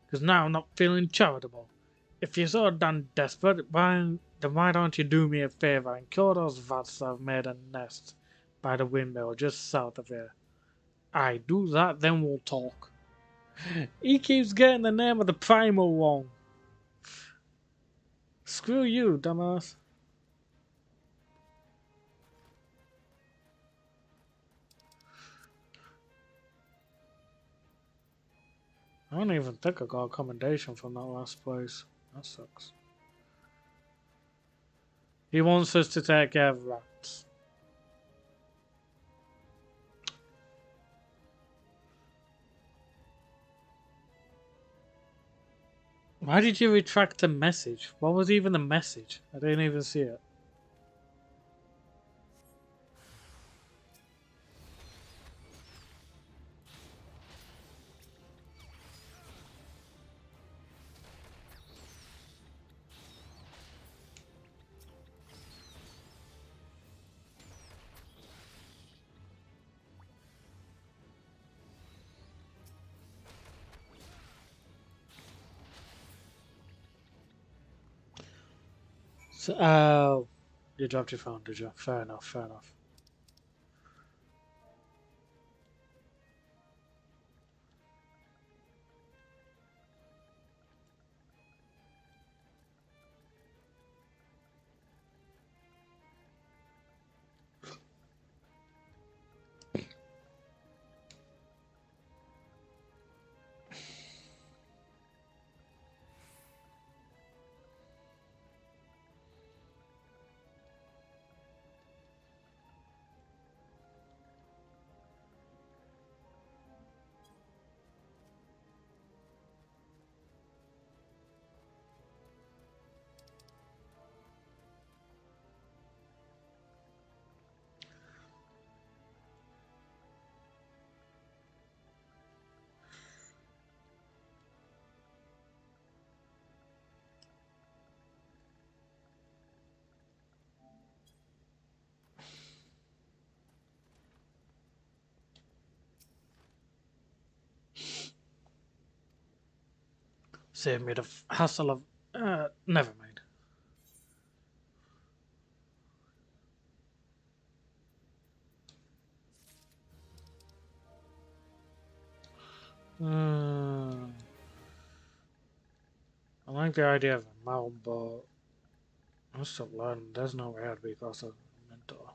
A: because now I'm not feeling charitable. If you're so damn desperate, then why don't you do me a favour and kill those rats that have made a nest by the windmill just south of here? I do that, then we'll talk. He keeps getting the name of the primal wrong. Screw you, dumbass. I don't even think I got a commendation from that last place. That sucks. He wants us to take care of rats. Why did you retract the message? What was even the message? I didn't even see it. So, you dropped your phone, did you? Fair enough, fair enough. Save me the hassle of. Never mind. I like the idea of a mount, but I still learn there's no way I'd be because of mentor.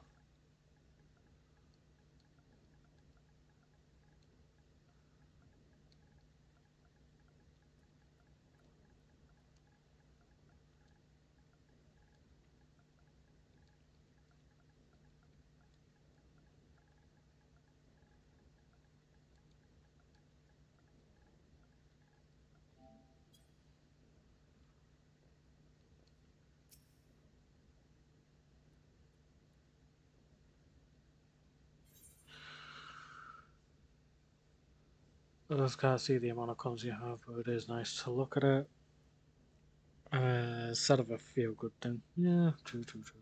A: I just can't see the amount of cons you have, but it is nice to look at it. Sort of a feel good thing. Yeah, true, true, true.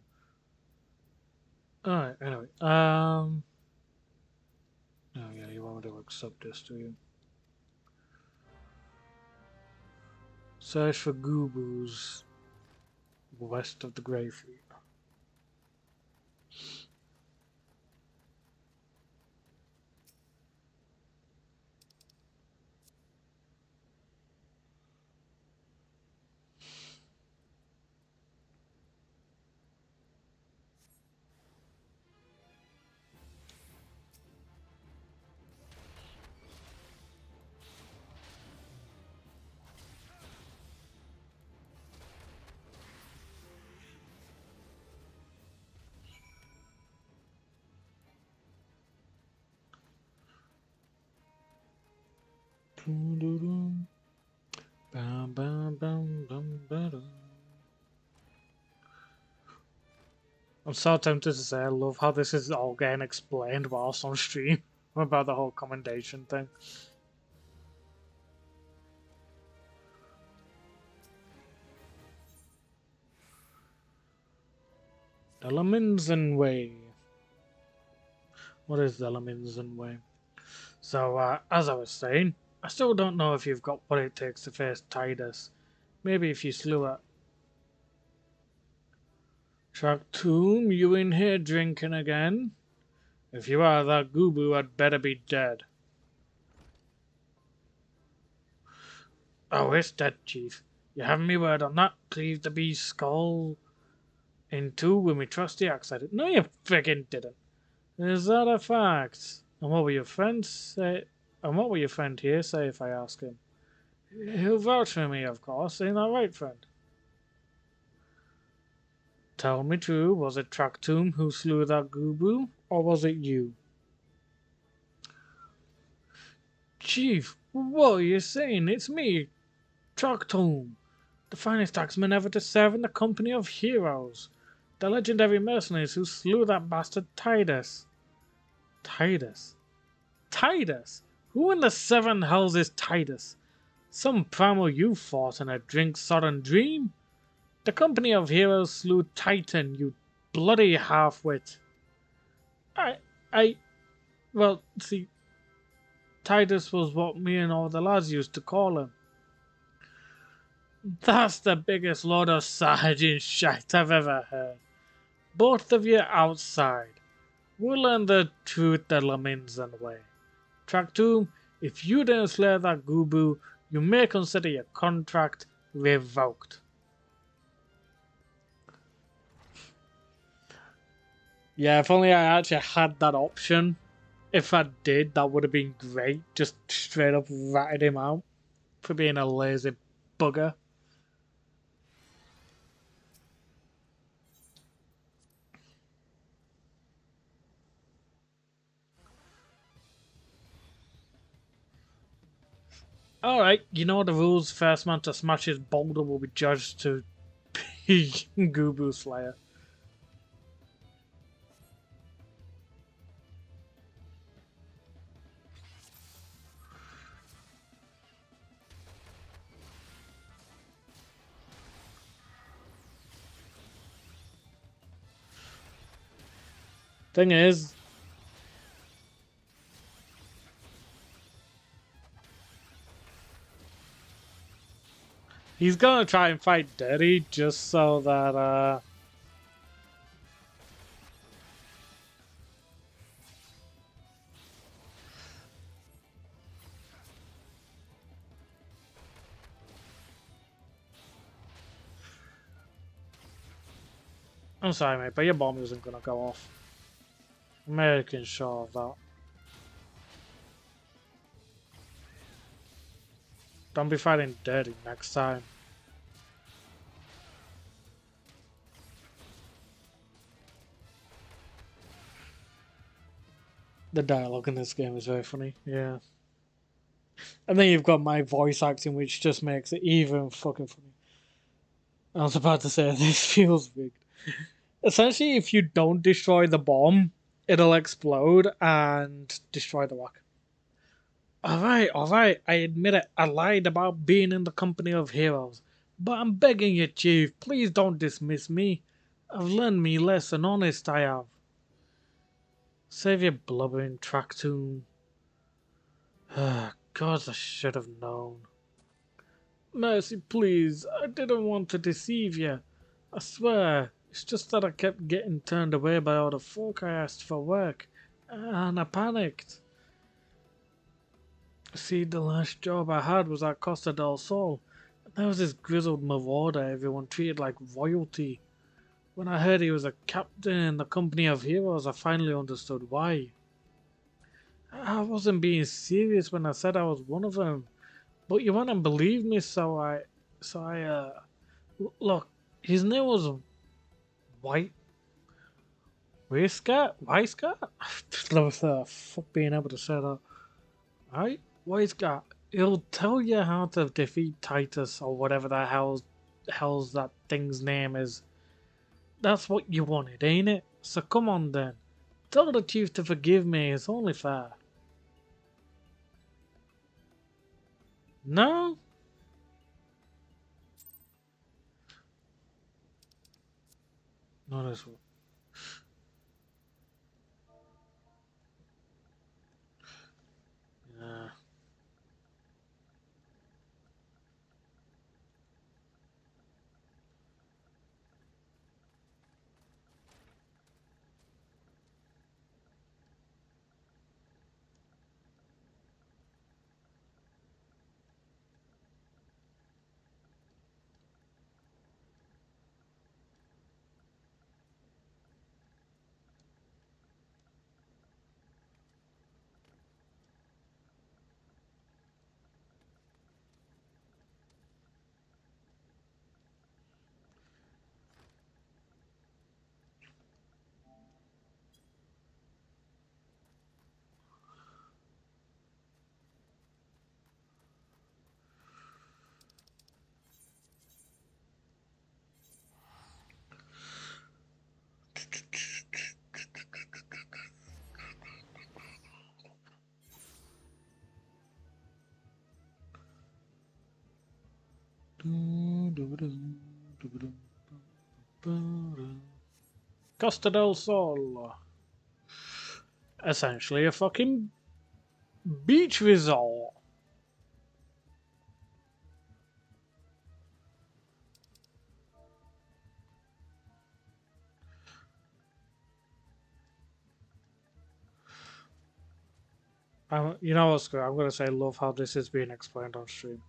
A: Alright, anyway. Oh yeah, you want me to accept this, do you? Search for Goobos west of the Grey Fleet. Bam, bam, bam, bam, bam. I'm so tempted to say I love how this is all getting explained whilst on stream about the whole commendation thing. The Laminzen Way. What is the Laminzen Way? So, as I was saying, I still don't know if you've got what it takes to face Titus. Maybe if you slew it. Traktoon, you in here drinking again? If you are, that Gubu had better be dead. Oh, it's dead, Chief. You have me word on that. Please the beast skull in two when we trust the axe. No, you friggin' didn't. Is that a fact? And what will your friend say? And what will your friend here say if I ask him? He'll vouch for me, of course. Ain't that right, friend? Tell me true, was it Traktoon who slew that Gubu, or was it you? Chief, what are you saying? It's me, Traktoon, the finest axeman ever to serve in the company of heroes. The legendary mercenaries who slew that bastard Titus. Titus? Titus? Who in the seven hells is Titus? Some primal you fought in a drink-sodden dream? The company of heroes slew Titan, you bloody half-wit. Well, see, Titus was what me and all the lads used to call him. That's the biggest load of sergeant shite I've ever heard. Both of you outside. We'll learn the truth the Laminzen way. Traktoon, if you didn't slay that Gubu, you may consider your contract revoked. Yeah, if only I actually had that option. If I did, that would have been great. Just straight up ratted him out for being a lazy bugger. Alright, you know the rules. First man to smash his boulder will be judged to be Gubu Slayer. Thing is, he's gonna try and fight dirty just so that I'm sorry mate, but your bomb isn't gonna go off. I'm making sure of that. Don't be fighting dirty next time. The dialogue in this game is very funny, yeah. And then you've got my voice acting, which just makes it even fucking funny. I was about to say, this feels rigged. Essentially, if you don't destroy the bomb, it'll explode and destroy the rock. Alright, I admit it. I lied about being in the company of heroes. But I'm begging you, Chief, please don't dismiss me. I've learned me lesson, honest I have. Save your blubbering, Traktoon. God, I should have known. Mercy, please. I didn't want to deceive you. I swear. It's just that I kept getting turned away by all the folk I asked for work. And I panicked. See, the last job I had was at Costa del Sol. And there was this grizzled marauder everyone treated like royalty. When I heard he was a captain in the company of heroes, I finally understood why. I wasn't being serious when I said I was one of them. But you wouldn't believe me, so I look, his name was White Waistcoat? Fuck being able to say that. Right? Waistcoat. He'll tell you how to defeat Titus or whatever the hell's that thing's name is. That's what you wanted, ain't it? So come on then. Tell the chief to forgive me, it's only fair. No? No, this one. Yeah. Costa del Sol. Essentially a fucking beach resort. You know what's good? I'm gonna say love how this is being explained on stream.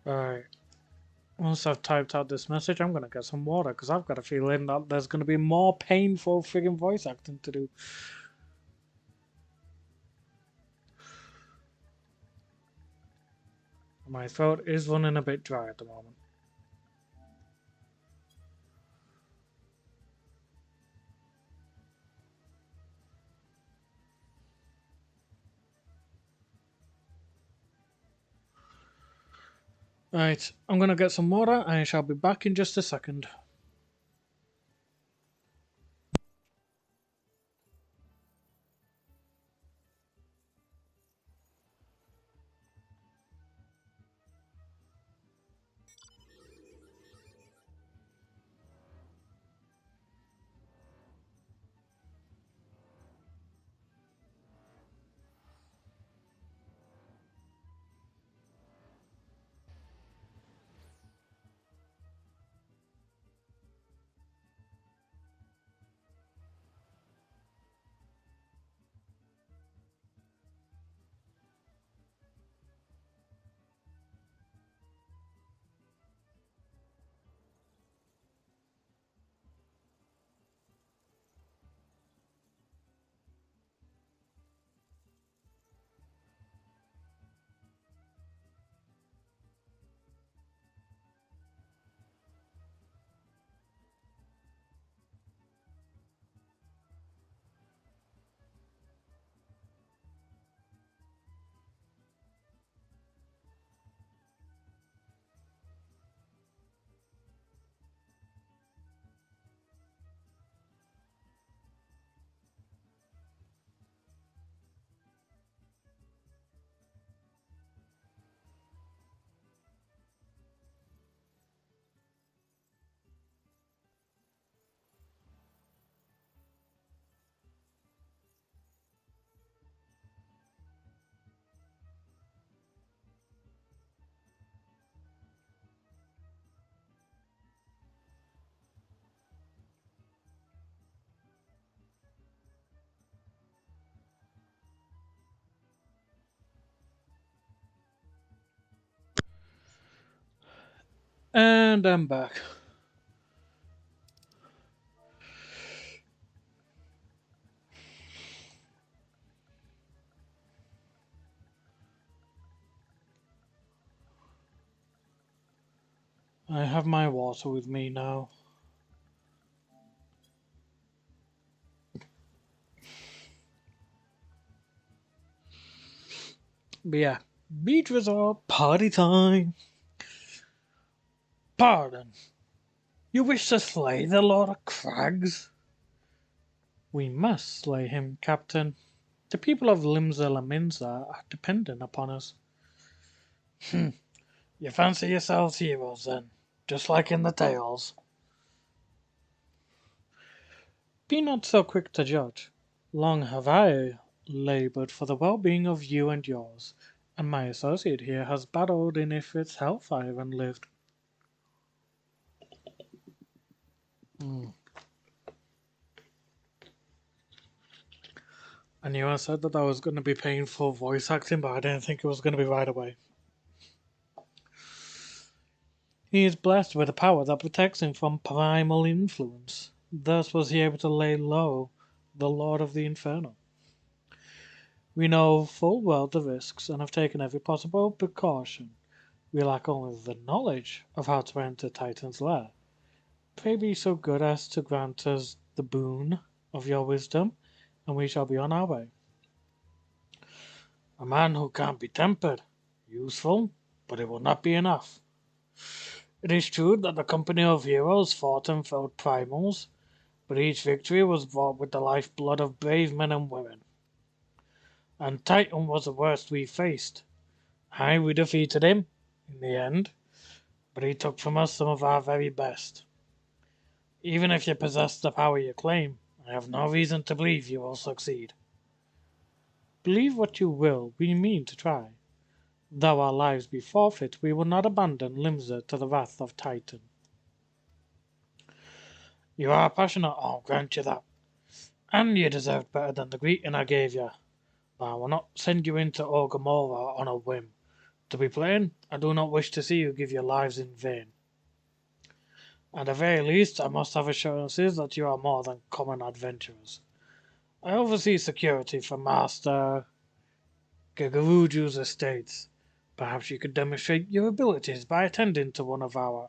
A: Alright. Once I've typed out this message, I'm gonna get some water because I've got a feeling that there's gonna be more painful friggin' voice acting to do. My throat is running a bit dry at the moment. Right, I'm gonna get some water and I shall be back in just a second. And I'm back. I have my water with me now. But yeah, beach resort, party time. Pardon, you wish to slay the Lord of Crags? We must slay him, Captain. The people of Limsa Laminsa are dependent upon us. You fancy yourselves heroes then, just like in the tales. Be not so quick to judge. Long have I laboured for the well-being of you and yours, and my associate here has battled in Ifrit's hellfire and lived. I knew I said that was going to be painful voice acting, but I didn't think it was going to be right away. He is blessed with a power that protects him from primal influence. Thus was he able to lay low the Lord of the Inferno. We know full well the risks and have taken every possible precaution. We lack only the knowledge of how to enter Titan's lair. Pray be so good as to grant us the boon of your wisdom, and we shall be on our way. A man who can't be tempered. Useful, but it will not be enough. It is true that the company of heroes fought and felled primals, but each victory was bought with the lifeblood of brave men and women. And Titan was the worst we faced. Aye, we defeated him, in the end, but he took from us some of our very best. Even if you possess the power you claim, I have no reason to believe you will succeed. Believe what you will, we mean to try. Though our lives be forfeit, we will not abandon Limsa to the wrath of Titan. You are passionate, I'll grant you that. And you deserved better than the greeting I gave you. But I will not send you into Orgrimmar on a whim. To be plain, I do not wish to see you give your lives in vain. At the very least, I must have assurances that you are more than common adventurers. I oversee security for Master Gagaruju's estates. Perhaps you could demonstrate your abilities by attending to one of our...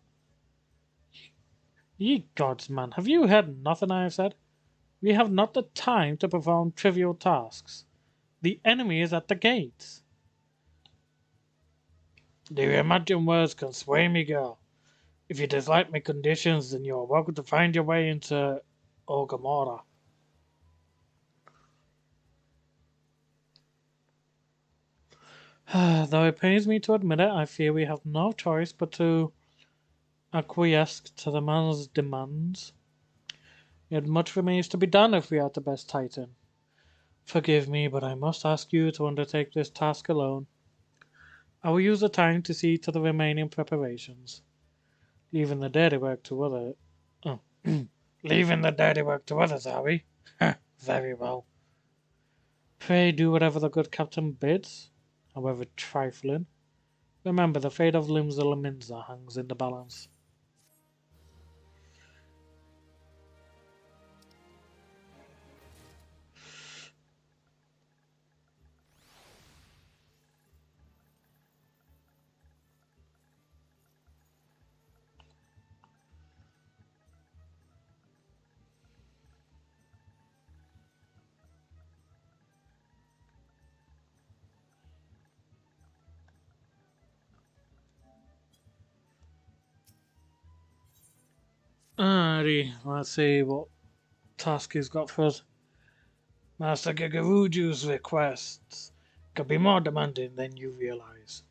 A: Ye gods, man, have you heard nothing I have said? We have not the time to perform trivial tasks. The enemy is at the gates. Do you imagine words can sway me, girl? If you dislike my conditions, then you are welcome to find your way into Orgrimmar. Though it pains me to admit it, I fear we have no choice but to acquiesce to the man's demands. Yet much remains to be done if we are to best Titan. Forgive me, but I must ask you to undertake this task alone. I will use the time to see to the remaining preparations, leaving the dirty work to others. Oh. Leaving the dirty work to others, are we? Very well. Pray do whatever the good captain bids, however trifling. Remember, the fate of Limsa Laminsa hangs in the balance. Alrighty, let's see what task he's got for us. Master Gagaruju's requests could be more demanding than you realize.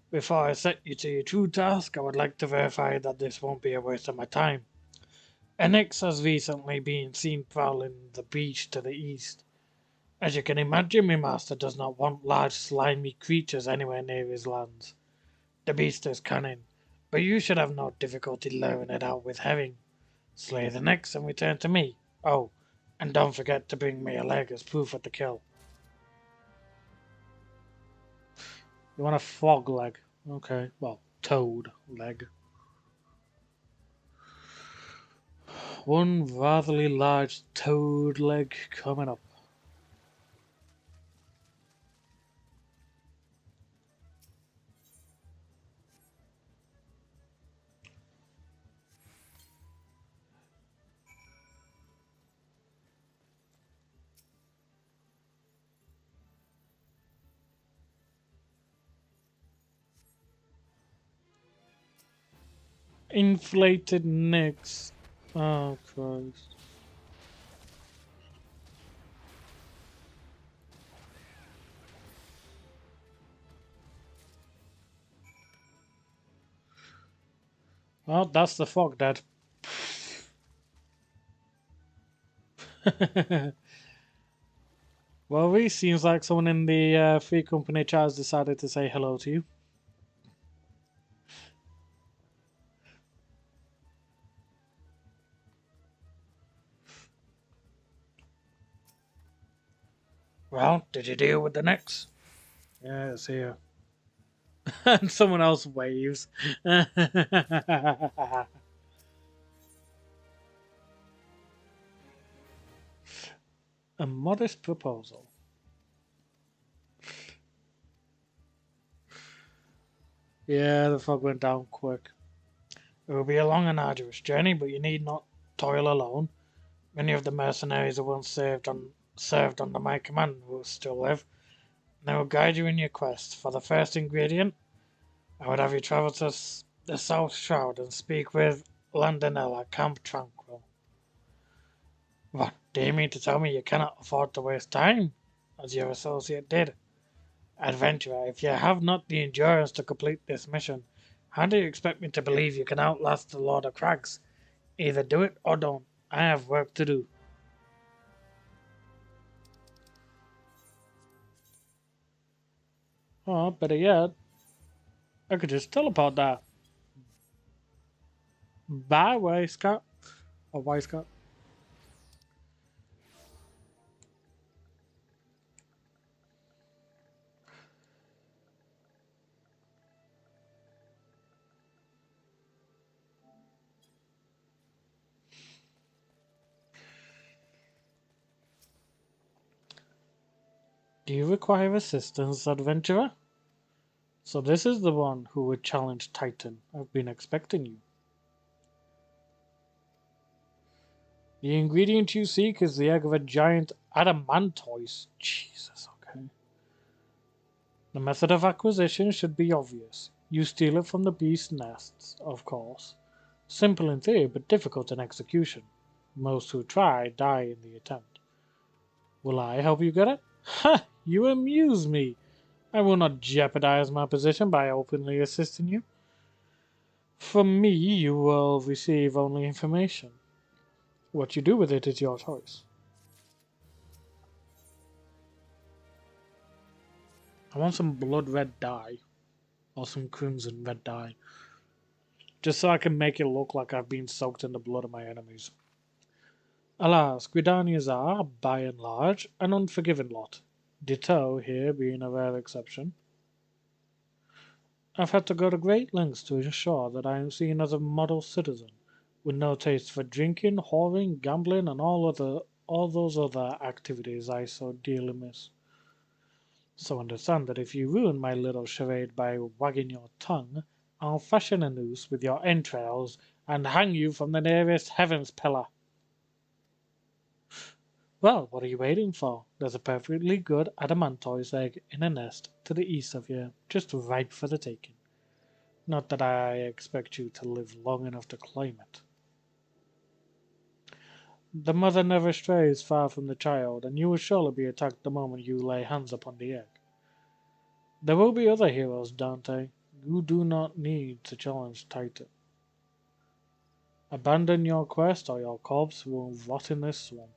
A: Before I set you to your true task, I would like to verify that this won't be a waste of my time. Enix has recently been seen prowling the beach to the east. As you can imagine, my master does not want large slimy creatures anywhere near his lands. The beast is cunning, but you should have no difficulty luring it out with herring. Slay the next and return to me. Oh, and don't forget to bring me a leg as proof of the kill. You want a frog leg? Okay, well, toad leg. One ratherly large toad leg coming up. Inflated nicks. Oh, Christ. Well, that's the fog dead. Well, it seems like someone in the free company chat has decided to say hello to you. Well, did you deal with the nicks? Yeah, it's here. And someone else waves. A modest proposal. Yeah, the fog went down quick. It will be a long and arduous journey, but you need not toil alone. Many of the mercenaries who once served under my command will still live. They will guide you in your quest. For the first ingredient, I would have you travel to the South Shroud and speak with Landonell at Camp Tranquil. What, do you mean to tell me you cannot afford to waste time, as your associate did? Adventurer, if you have not the endurance to complete this mission, how do you expect me to believe you can outlast the Lord of Crags? Either do it or don't. I have work to do. Oh, better yet, I could just teleport there. Bye, Waistcoat. Or Waistcoat. Do you require assistance, adventurer? So this is the one who would challenge Titan. I've been expecting you. The ingredient you seek is the egg of a giant adamantoise. Jesus, okay. The method of acquisition should be obvious. You steal it from the beast's nests, of course. Simple in theory, but difficult in execution. Most who try die in the attempt. Will I help you get it? Ha! You amuse me! I will not jeopardize my position by openly assisting you. From me, you will receive only information. What you do with it is your choice. I want some blood red dye, or some crimson red dye, just so I can make it look like I've been soaked in the blood of my enemies. Alas, Gridanians are, by and large, an unforgiving lot. Ditto here being a rare exception. I've had to go to great lengths to ensure that I am seen as a model citizen, with no taste for drinking, whoring, gambling, and all those other activities I so dearly miss. So understand that if you ruin my little charade by wagging your tongue, I'll fashion a noose with your entrails and hang you from the nearest heavens pillar. Well, what are you waiting for? There's a perfectly good adamantoise egg in a nest to the east of here, just ripe for the taking. Not that I expect you to live long enough to claim it. The mother never strays far from the child, and you will surely be attacked the moment you lay hands upon the egg. There will be other heroes, Dante. You do not need to challenge Titan. Abandon your quest, or your corpse will rot in this swamp.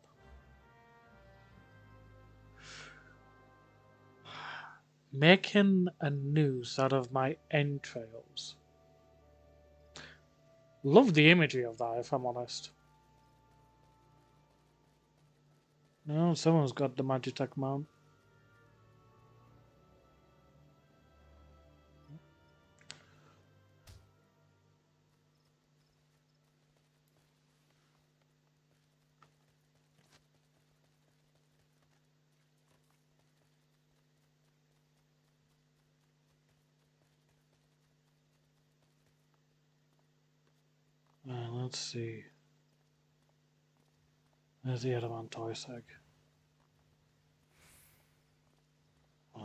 A: Making a noose out of my entrails. Love the imagery of that, if I'm honest. No, someone's got the Magitech mount. Let's see. There's the Adamantoise egg.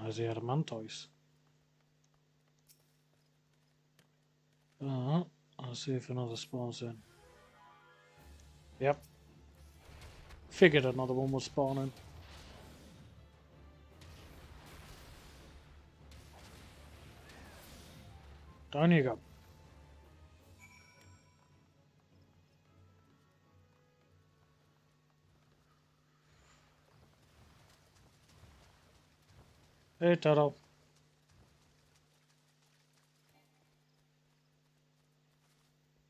A: There's the Adamantoise. Let's see if another spawns in. Yep. Figured another one was spawning. Down you go. Hey, Toto.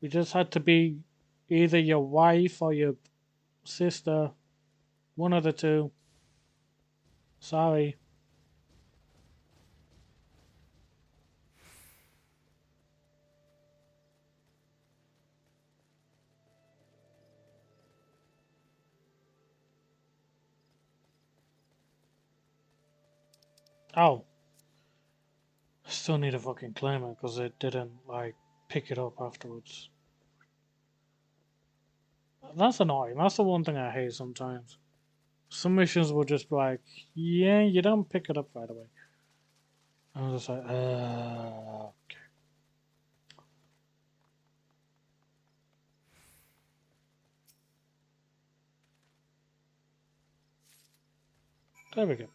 A: We just had to be either your wife or your sister. One of the two. Sorry. Oh. Still need to fucking claim it because it didn't, like, pick it up afterwards. That's annoying. That's the one thing I hate sometimes. Some missions will just be like, yeah, you don't pick it up right away. I'm just like, okay. There we go.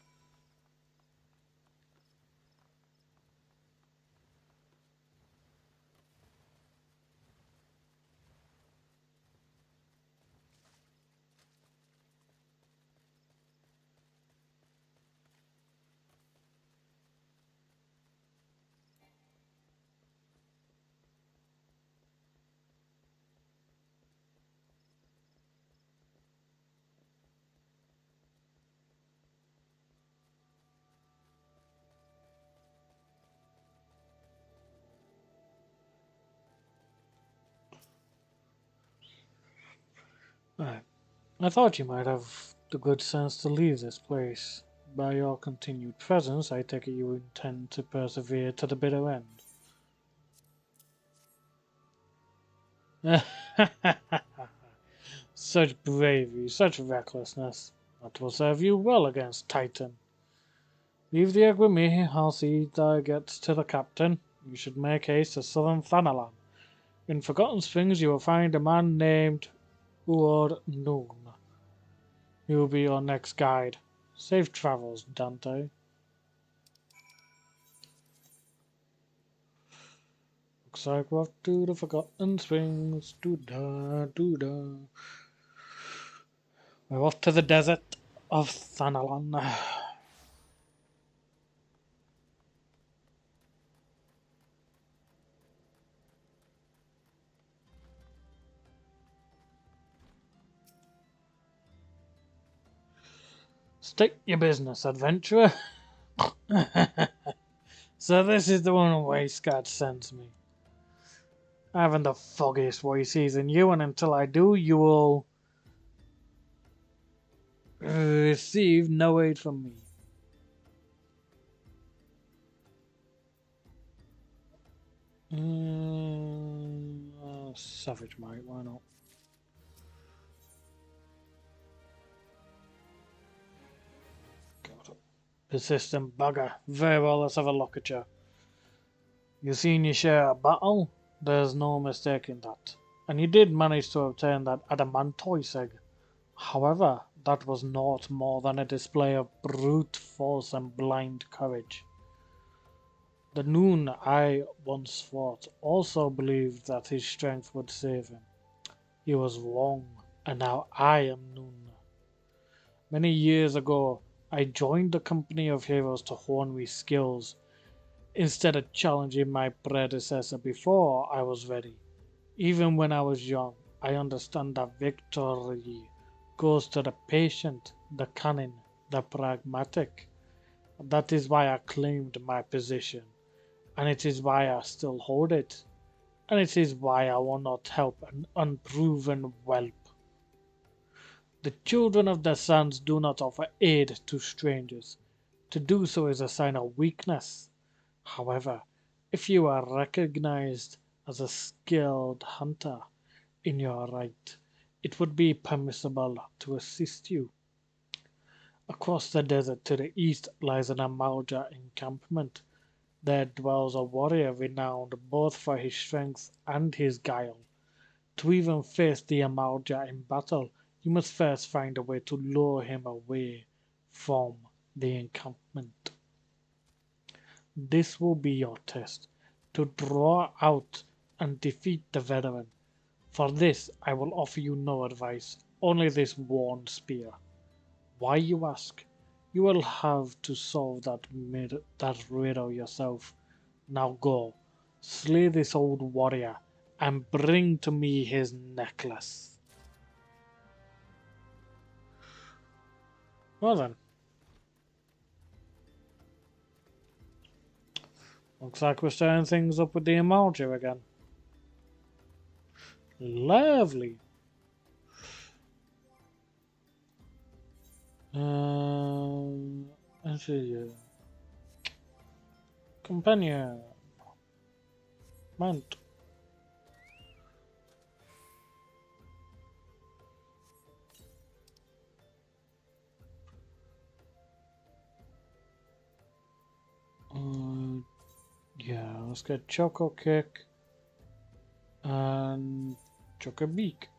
A: Alright. I thought you might have the good sense to leave this place. By your continued presence, I take it you intend to persevere to the bitter end. Such bravery, such recklessness. That will serve you well against Titan. Leave the egg with me. I'll see that it gets to the captain. You should make haste to southern Thanalan. In Forgotten Springs, you will find a man named Uor Noon. He will be your next guide. Safe travels, Dante. Looks like we're off to the Forgotten Springs. Doo-da, doo-da. We're off to the desert of Thanalan. State your business, adventurer. So this is the one Wasteguard sends me. I haven't the foggiest what he sees in you, and until I do, you will receive no aid from me. Savage might, why not? God. Persistent bugger. Very well, let's have a look at you. You seen your share of battle? There's no mistaking that. And you did manage to obtain that adamantoise egg. However, that was naught more than a display of brute force and blind courage. The Noon I once fought also believed that his strength would save him. He was wrong, and now I am Noon. Many years ago, I joined the company of heroes to hone my skills, instead of challenging my predecessor before I was ready. Even when I was young, I understand that victory goes to the patient, the cunning, the pragmatic. That is why I claimed my position, and it is why I still hold it, and it is why I will not help an unproven whelp. The children of the sands do not offer aid to strangers. To do so is a sign of weakness. However, if you are recognized as a skilled hunter in your right, it would be permissible to assist you. Across the desert to the east lies an Amalja encampment. There dwells a warrior renowned both for his strength and his guile. To even face the Amalja in battle, you must first find a way to lure him away from the encampment. This will be your test, to draw out and defeat the veteran. For this I will offer you no advice, only this worn spear. Why, you ask? You will have to solve that riddle yourself. Now go, slay this old warrior, and bring to me his necklace. Well then, looks like we're starting things up with the emoji again. Lovely. Let's see. Companion. Mount. Yeah, let's get Choco Kick and Choco Beak.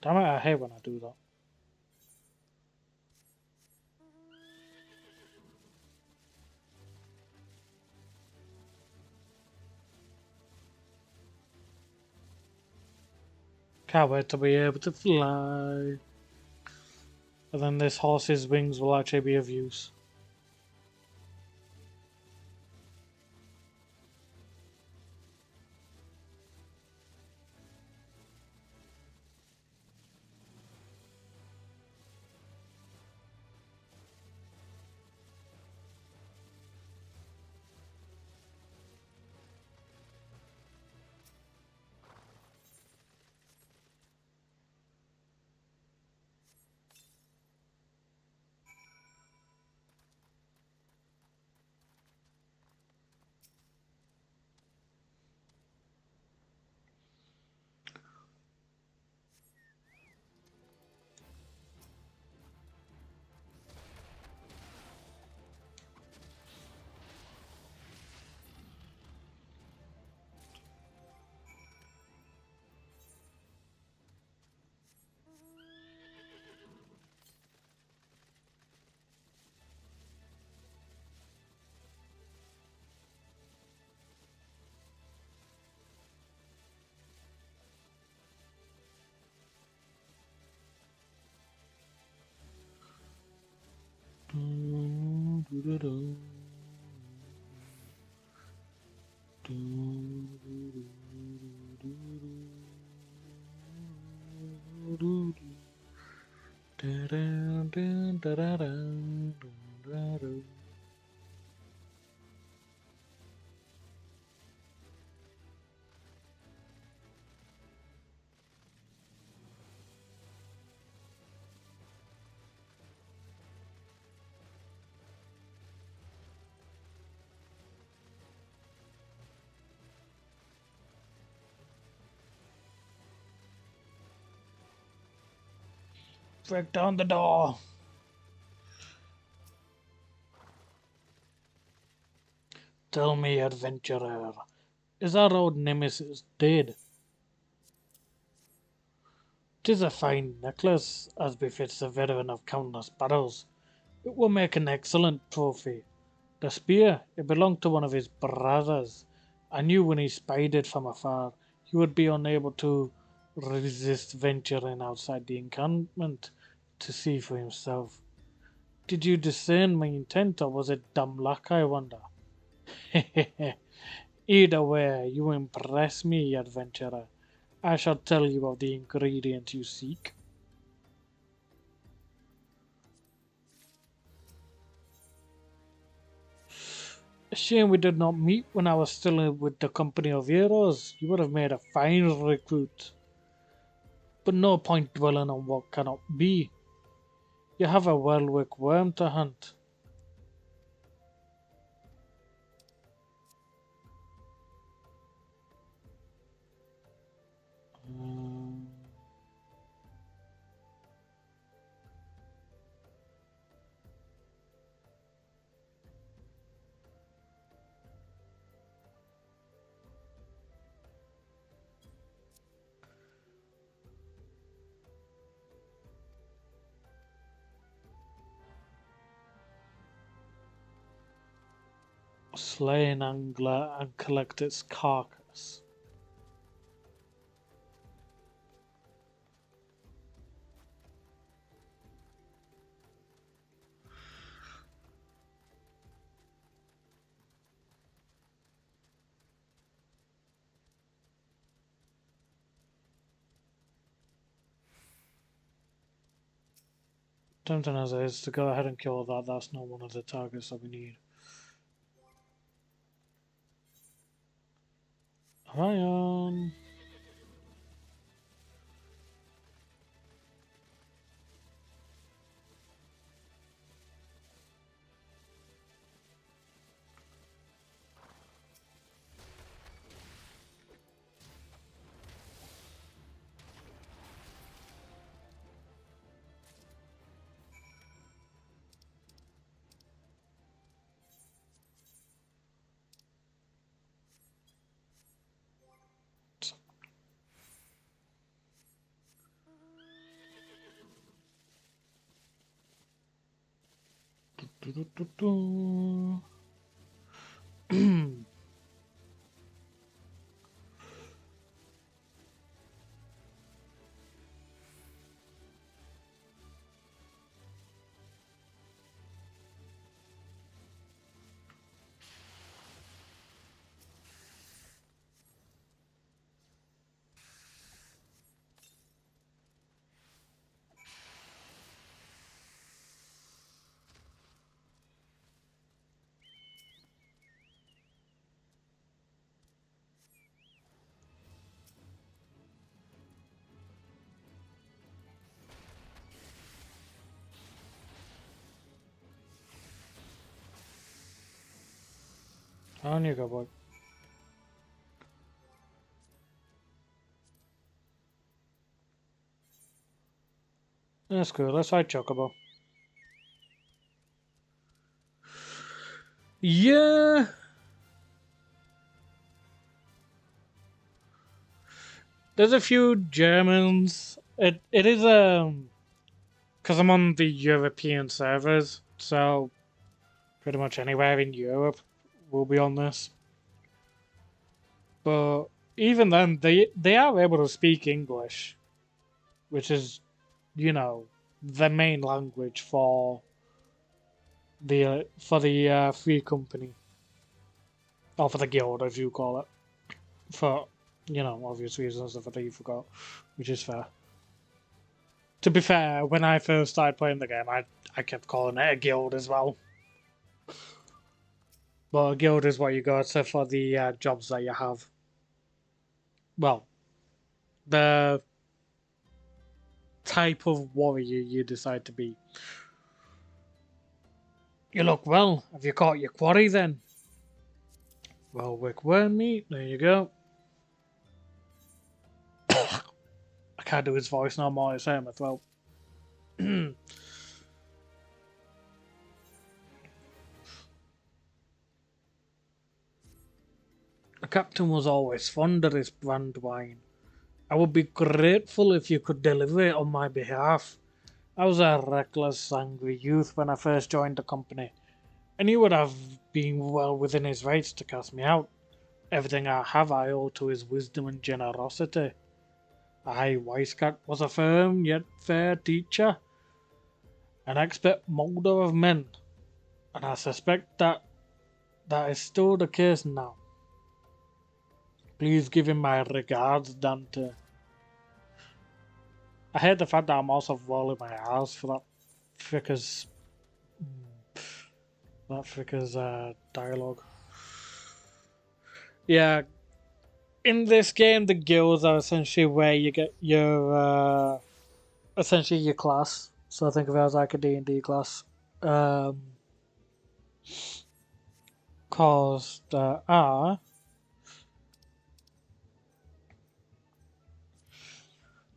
A: Damn it, I hate when I do that. Can't wait to be able to fly. And then this horse's wings will actually be of use. Break down the door. Tell me, adventurer, is our old nemesis dead? 'Tis a fine necklace, as befits the veteran of countless battles. It will make an excellent trophy. The spear, it belonged to one of his brothers. I knew when he spied it from afar, he would be unable to resist venturing outside the encampment to see for himself. Did you discern my intent, or was it dumb luck, I wonder? Either way, you impress me, adventurer. I shall tell you of the ingredient you seek. A shame we did not meet when I was still with the company of heroes. You would have made a fine recruit. But no point dwelling on what cannot be. You have a Welwick worm to hunt. Um, slay an angler and collect its carcass. Tempting as it is to go ahead and kill that, that's not one of the targets that we need. Ryan. On you go, boy. That's cool. Let's try Chocobo. Yeah. There's a few Germans. It is because I'm on the European servers, so pretty much anywhere in Europe will be on this. But even then, they are able to speak English, which is, you know, the main language for the free company, or for the guild as you call it, for obvious reasons that you forgot, which is fair. To be fair, when I first started playing the game, I kept calling it a guild as well. But a guild is what you go to for the jobs that you have. Well, the type of warrior you decide to be. You look well. Have you caught your quarry then? Well, wick worm meat. There you go. I can't do his voice no more. It's hurting my throat. The captain was always fond of his brand wine. I would be grateful if you could deliver it on my behalf. I was a reckless, angry youth when I first joined the company, and he would have been well within his rights to cast me out. Everything I have I owe to his wisdom and generosity. I, Weiscat, was a firm yet fair teacher, an expert moulder of men, and I suspect that is still the case now. Please give him my regards, Dante. I hate the fact that I'm also rolling my eyes for that fricker's dialogue. Yeah, in this game, the guilds are essentially where you get your essentially your class. So I think of it as like a D&D class. Cause there are...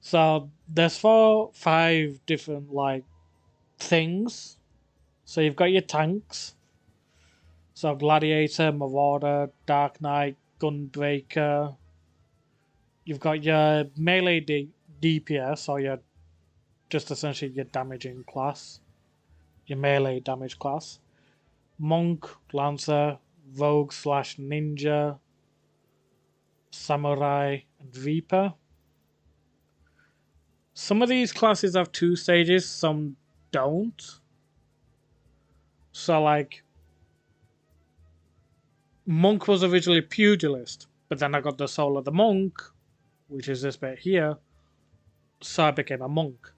A: So there's 5 different like things. So you've got your tanks. So Gladiator, Marauder, Dark Knight, Gunbreaker. You've got your melee DPS, or your just essentially your damaging class, your melee damage class. Monk, Lancer, Rogue slash Ninja, Samurai, and Reaper. Some of these classes have 2 stages, some don't. So like Monk was originally Pugilist, but then I got the Soul of the Monk, which is this bit here, so I became a monk.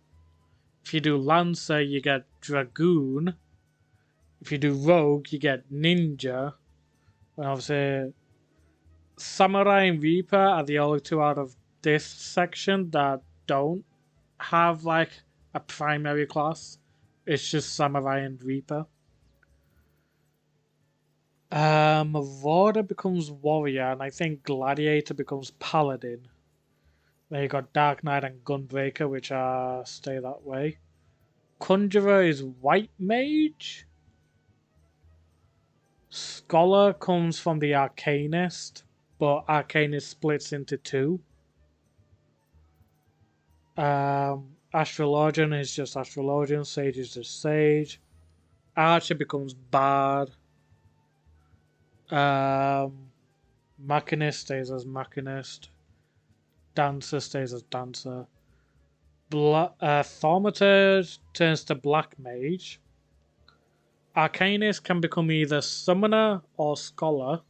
A: If you do Lancer, you get Dragoon. If you do Rogue, you get Ninja. And obviously, Samurai and Reaper are the only 2 out of this section that don't have like a primary class. It's just Samurai and Reaper. Marauder becomes Warrior, and I think Gladiator becomes Paladin. Then you got Dark Knight and Gunbreaker, which stay that way. Conjurer is White Mage. Scholar comes from the Arcanist, but Arcanist splits into 2. Astrologian is just Astrologian. Sage is just Sage. Archer becomes Bard. Machinist stays as Machinist. Dancer stays as Dancer. Thaumaturge turns to Black Mage. Arcanist can become either Summoner or Scholar.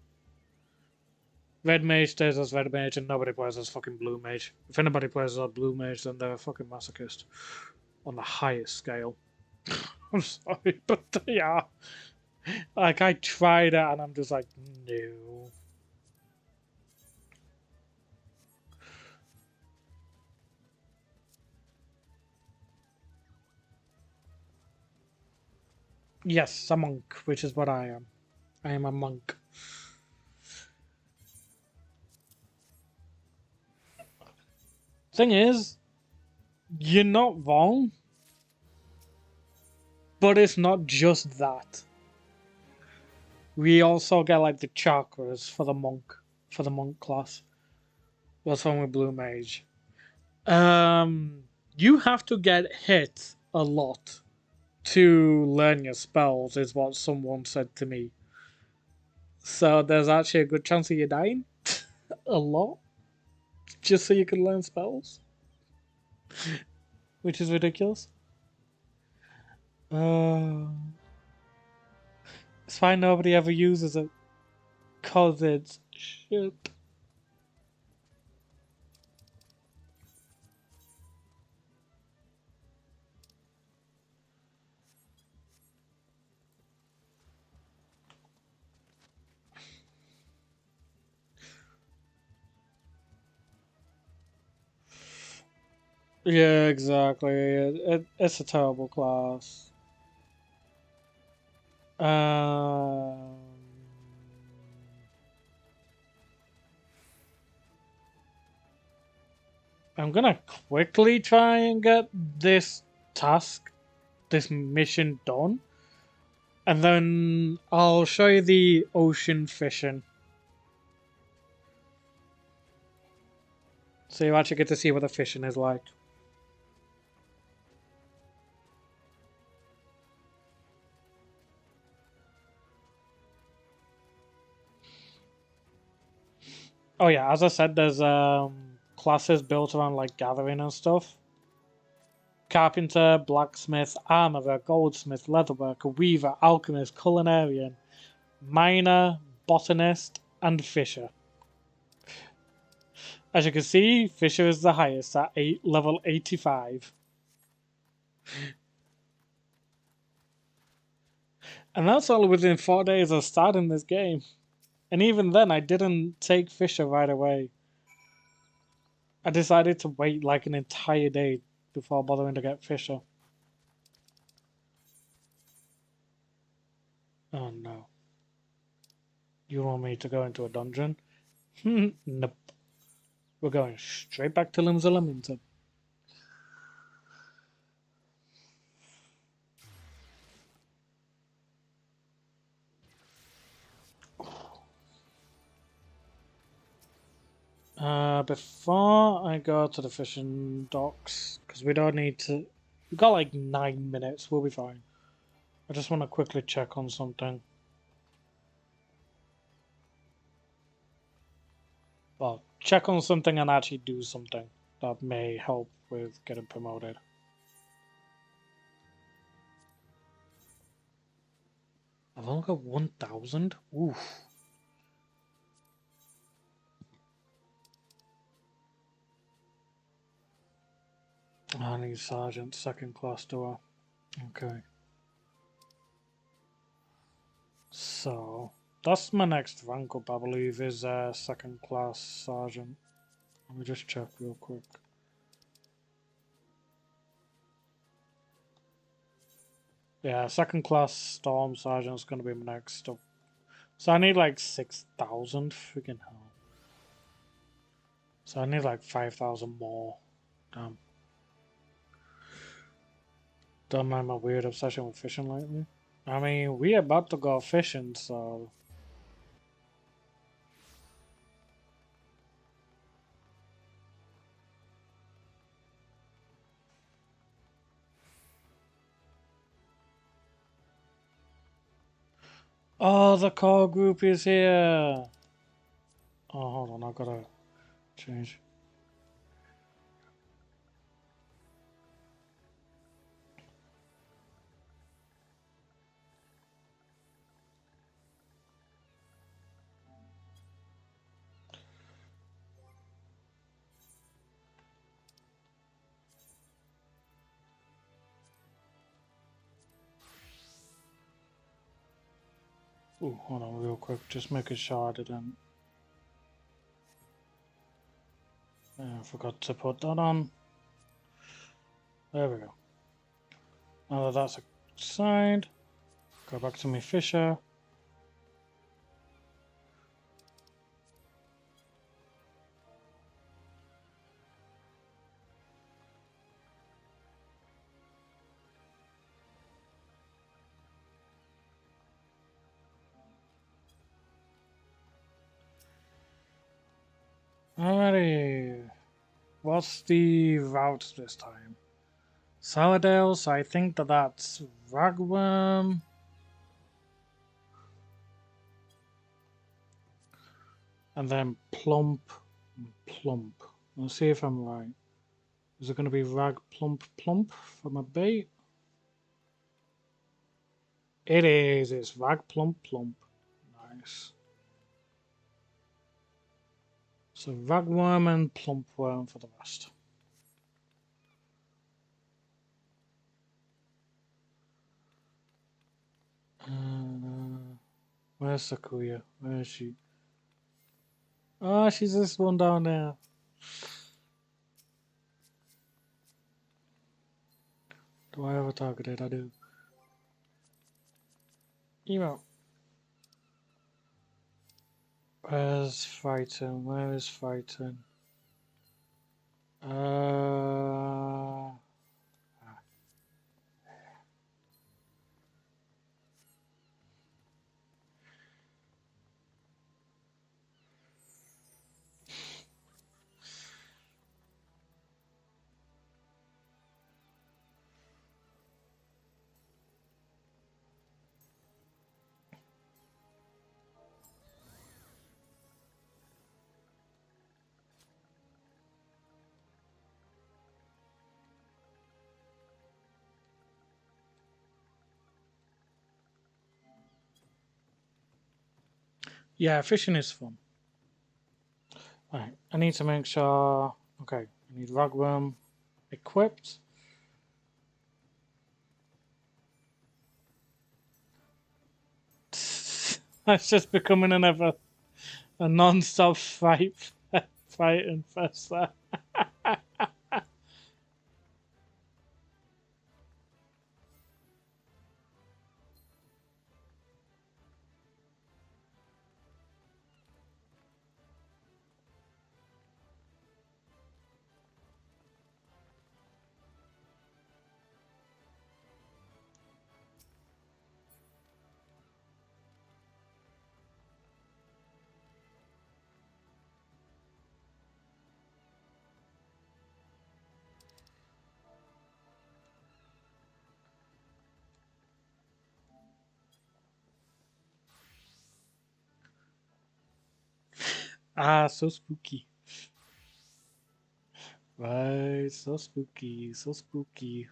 A: Red Mage stays as Red Mage, and nobody plays as fucking Blue Mage. If anybody plays as Blue Mage, then they're a fucking masochist. On the highest scale. I'm sorry, but they are. Like, I tried it, and I'm just like, no. Yes, a monk, which is what I am. I am a monk. Thing is, you're not wrong, but it's not just that. We also get like the chakras for the monk class. What's wrong with Blue Mage? You have to get hit a lot to learn your spells, is what someone said to me. So there's actually a good chance of you dying a lot, just so you can learn spells, which is ridiculous. It's fine nobody ever uses it, cause it's shit. Yeah, exactly. It's a terrible class. I'm gonna quickly try and get this mission done. And then I'll show you the ocean fishing. So you actually get to see what the fishing is like. Oh yeah, as I said, there's classes built around like gathering and stuff. Carpenter, blacksmith, armorer, goldsmith, leatherworker, weaver, alchemist, culinarian, miner, botanist, and fisher. As you can see, fisher is the highest at level 85. And that's all within 4 days of starting this game. And even then, I didn't take fisher right away. I decided to wait like an entire day before bothering to get fisher. Oh no. You want me to go into a dungeon? Nope. We're going straight back to Limsa. Before I go to the fishing docks, because we don't need to. We've got like 9 minutes, we'll be fine. I just want to quickly check on something. Well, check on something and actually do something that may help with getting promoted. I've only got 1,000? Oof. I need Sergeant second class door. Okay. So, that's my next rank up, I believe, is second class Sergeant. Let me just check real quick. Yeah, second class Storm Sergeant's gonna be my next up. So I need like 6,000, freaking hell. So I need like 5,000 more. Damn. Don't mind my weird obsession with fishing lately. I mean, we about to go fishing, so... Oh, the core group is here! Oh, hold on, I gotta change. Ooh, hold on real quick, just making sure I didn't... I forgot to put that on. There we go. Now that that's assigned, go back to my fisher. Alrighty. What's the route this time? Sourdale, so I think that's ragworm. And then plump and plump. Let's see if I'm right. Is it going to be rag plump plump for my bait? It is. It's rag plump plump. Nice. So ragworm and plump worm for the rest. Where's Sakuya? Where is she? Oh, she's this one down there. Do I have a targeted? I do. Emo. Where's fighting? Where is fighting? Yeah, fishing is fun. Right, I need to make sure. Okay, I need ragworm equipped. That's just becoming a non-stop fight, fight and fest there. Ah, so spooky. Right, so spooky, so spooky.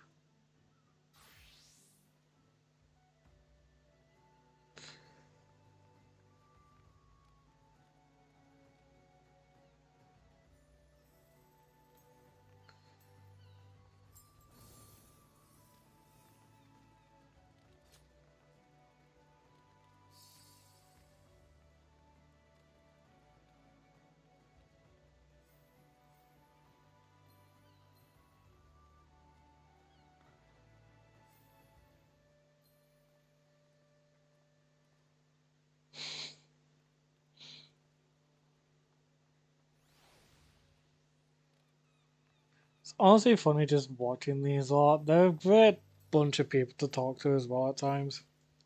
A: It's honestly funny just watching these lot. They're a great bunch of people to talk to as well at times.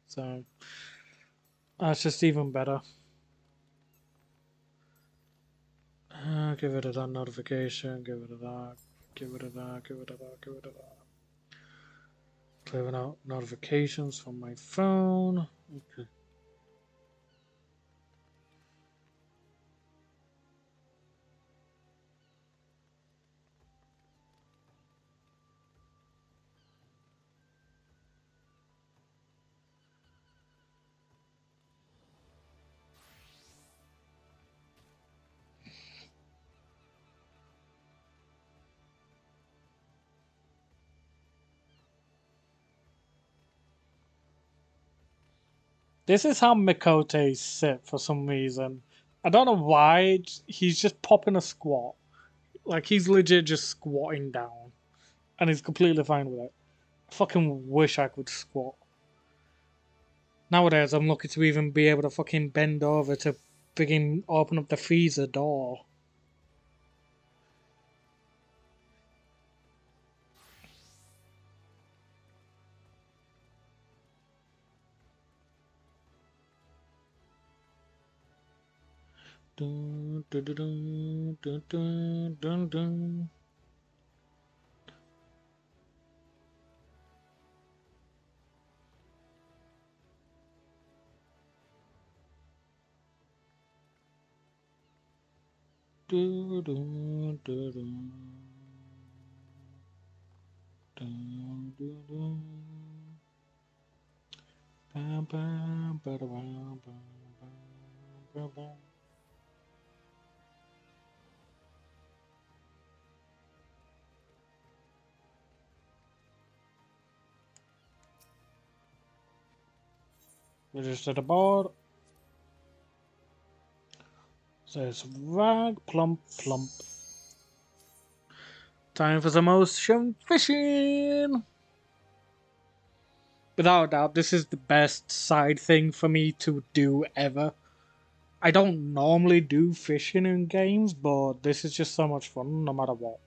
A: So that's just even better. Get rid of that notification, get rid of that, get rid of that, get rid of that, get rid of that. Clearing out notifications from my phone. Okay. This is how Mikote's sit for some reason. I don't know why. He's just popping a squat. Like he's legit just squatting down. And he's completely fine with it. I fucking wish I could squat. Nowadays, I'm lucky to even be able to fucking bend over to freaking open up the freezer door. Dun, dun, dun, dun, dun, dun, dun. Dun, dun, dun, dun. Dun, dun, dun. Bam, bam, bada, bam, bam, bam, bam, bam. Register the board. Says rag, plump, plump. Time for some ocean fishing. Without a doubt, this is the best side thing for me to do ever. I don't normally do fishing in games, but this is just so much fun no matter what.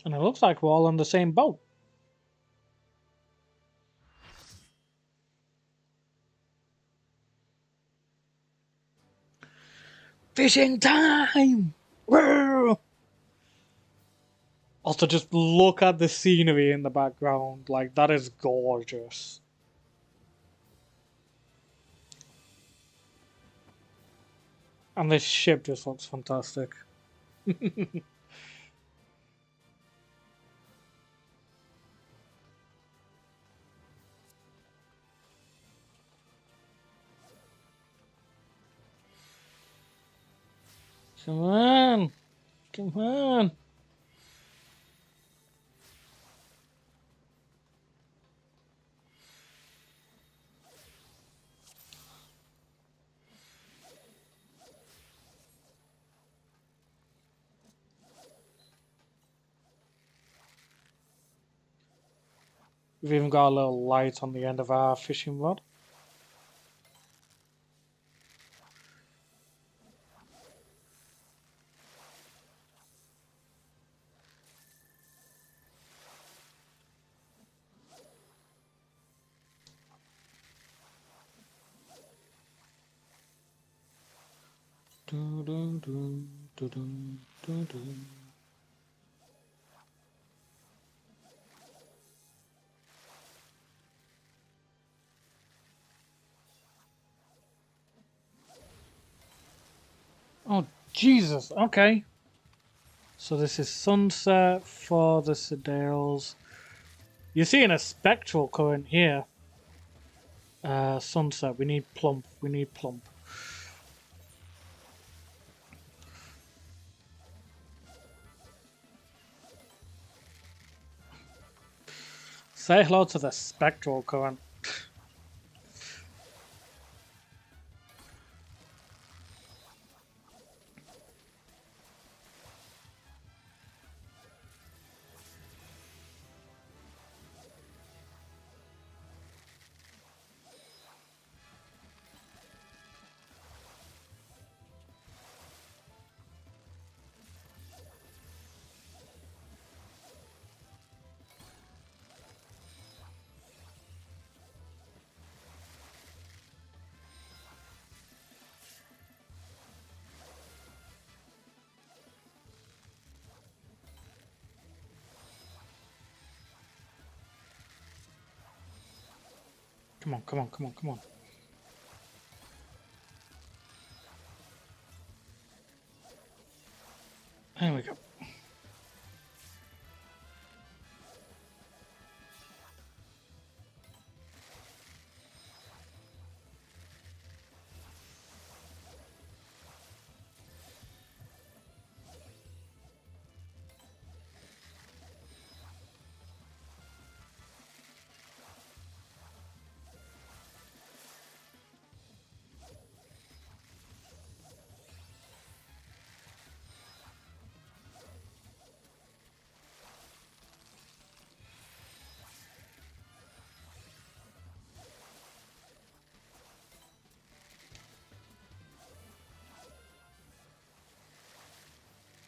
A: And it looks like we're all on the same boat. Fishing time! Woo! Also, just look at the scenery in the background. Like, that is gorgeous. And this ship just looks fantastic. Come on! Come on! We've even got a little light on the end of our fishing rod. Dun, dun, dun, dun, dun, dun, dun. Oh, Jesus. Okay. So this is sunset for the Sedales. You're seeing a spectral current here. Sunset. We need plump. We need plump. Say hello to the spectral current. Come on, come on, come on, come on. There we go.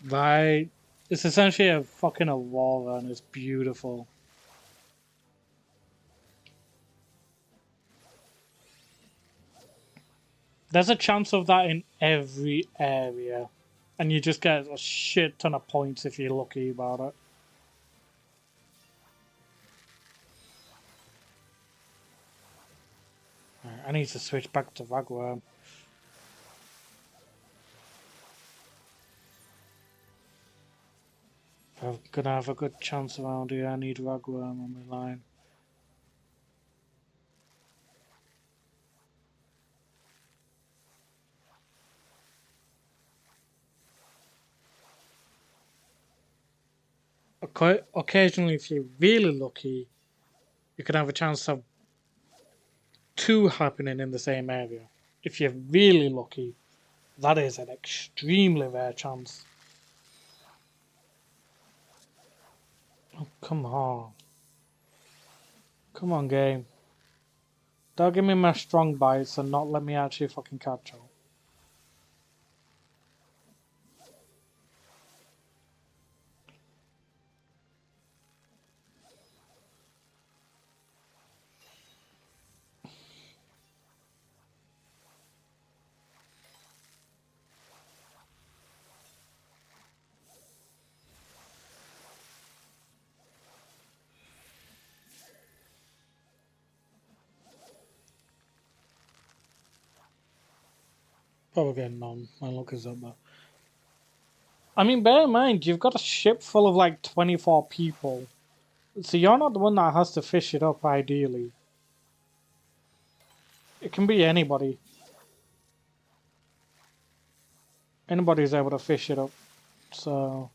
A: Right. It's essentially a fucking Aurora and it's beautiful. There's a chance of that in every area. And you just get a shit ton of points if you're lucky about it. Right, I need to switch back to Ragworm. If I'm gonna have a good chance around here, I need Ragworm on my line. Occasionally, if you're really lucky, you can have a chance of two happening in the same area. If you're really lucky, that is an extremely rare chance. Oh, come on. Come on, game. Don't give me my strong bites and not let me actually fucking catch up. Probably getting none. My luck is up there. I mean, bear in mind, you've got a ship full of like 24 people. So you're not the one that has to fish it up, ideally. It can be anybody. Anybody's able to fish it up. So...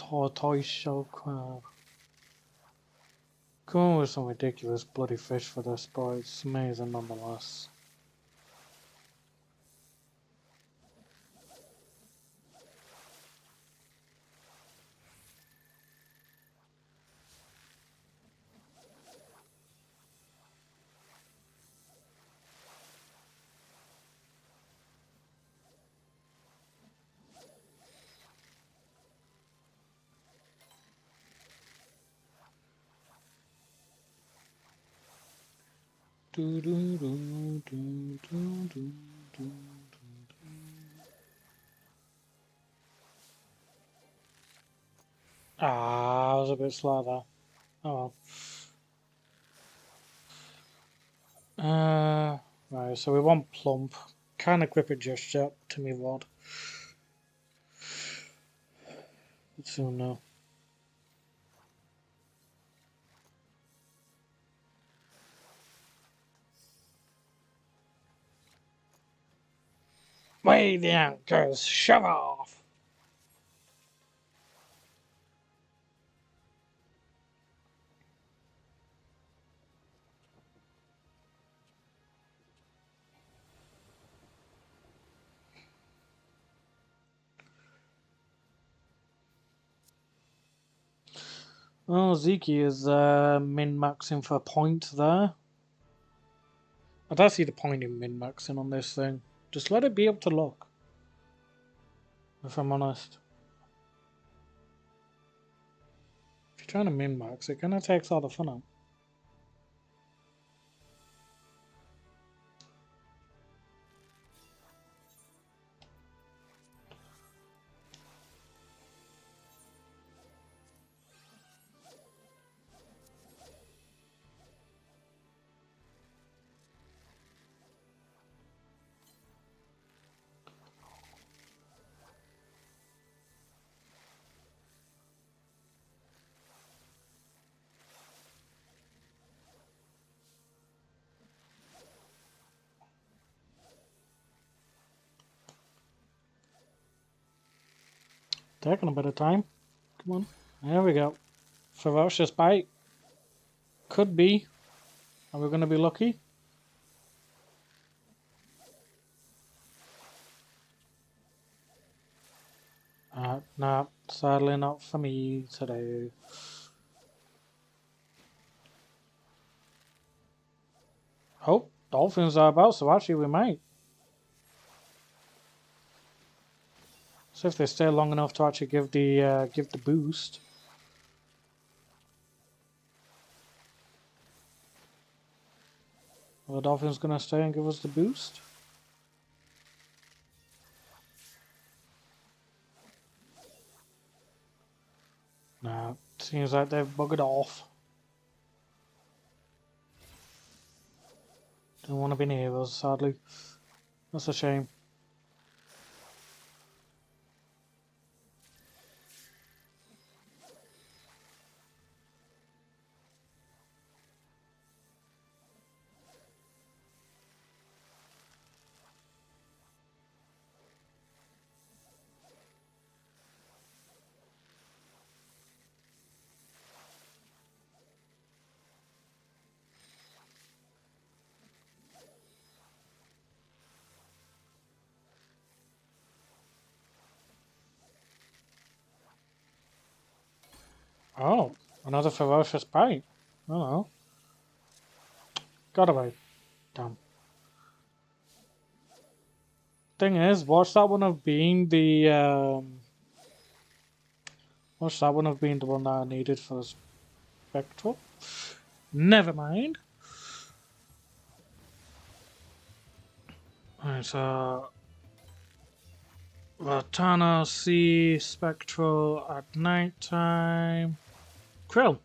A: tortoise shell crab. Come on with some ridiculous bloody fish for this, but it's amazing nonetheless. Do, do, do, do, do, do, do. Ah, I was a bit slow there. Oh well. Right, so we want plump. Can't equip it just yet to me rod. But soon now. Weigh the anchors, shove off! Oh, Zeke is min-maxing for a point there. I don't see the point in min-maxing on this thing. Just let it be up to luck. If I'm honest. If you're trying to min-max, it kind of takes all the fun out. Taking a bit of time. Come on. There we go. Ferocious bite. Could be. Are we going to be lucky? Nah, sadly not for me today. Oh, dolphins are about, so actually we might. So if they stay long enough to actually give the boost. Are the dolphins going to stay and give us the boost? Nah, seems like they've buggered off. Don't want to be near us, sadly. That's a shame. Oh, another ferocious bite. Oh no. Got away. Damn. Thing is, watch that one have been the watch that one have been the one that I needed for the spectral. Never mind. Alright, so Latana Sea Spectral at night time. Krill.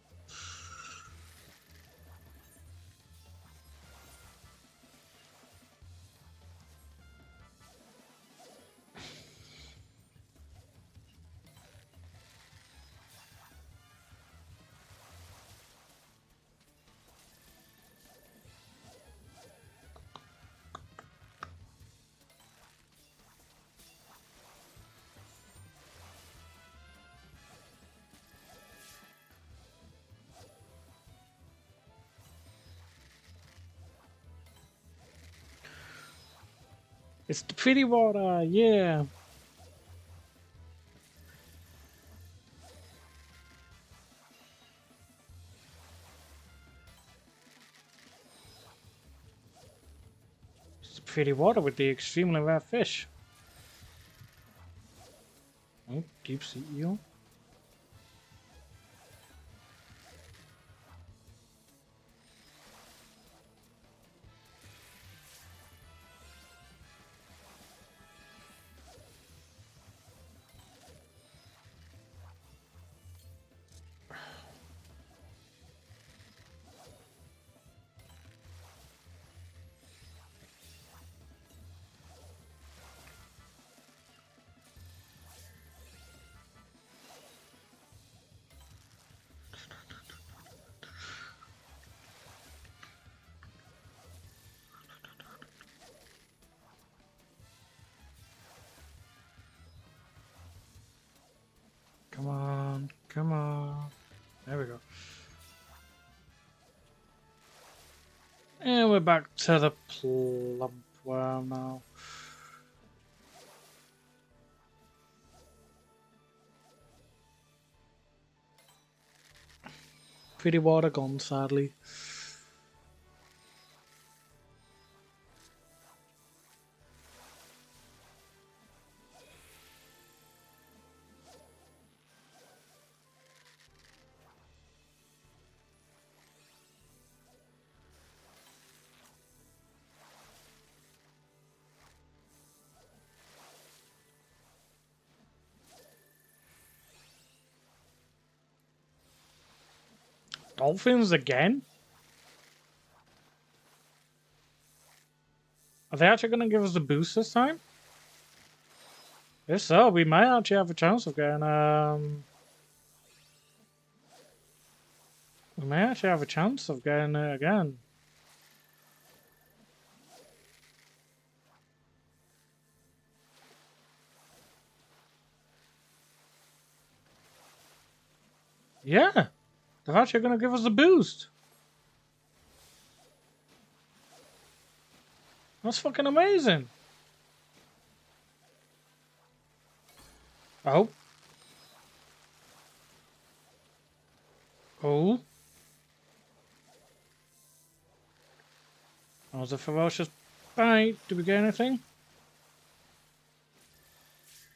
A: It's the pretty water, yeah. It's the pretty water with the extremely rare fish. Oh, deep sea eel. Come on, come on. There we go. And we're back to the plump worm now. Pretty water gone, sadly. Dolphins again? Are they actually going to give us the boost this time? If so, we might actually have a chance of getting, we may actually have a chance of getting it again. Yeah, they're actually going to give us a boost. That's fucking amazing. Oh. Oh. That was a ferocious bite. Did we get anything?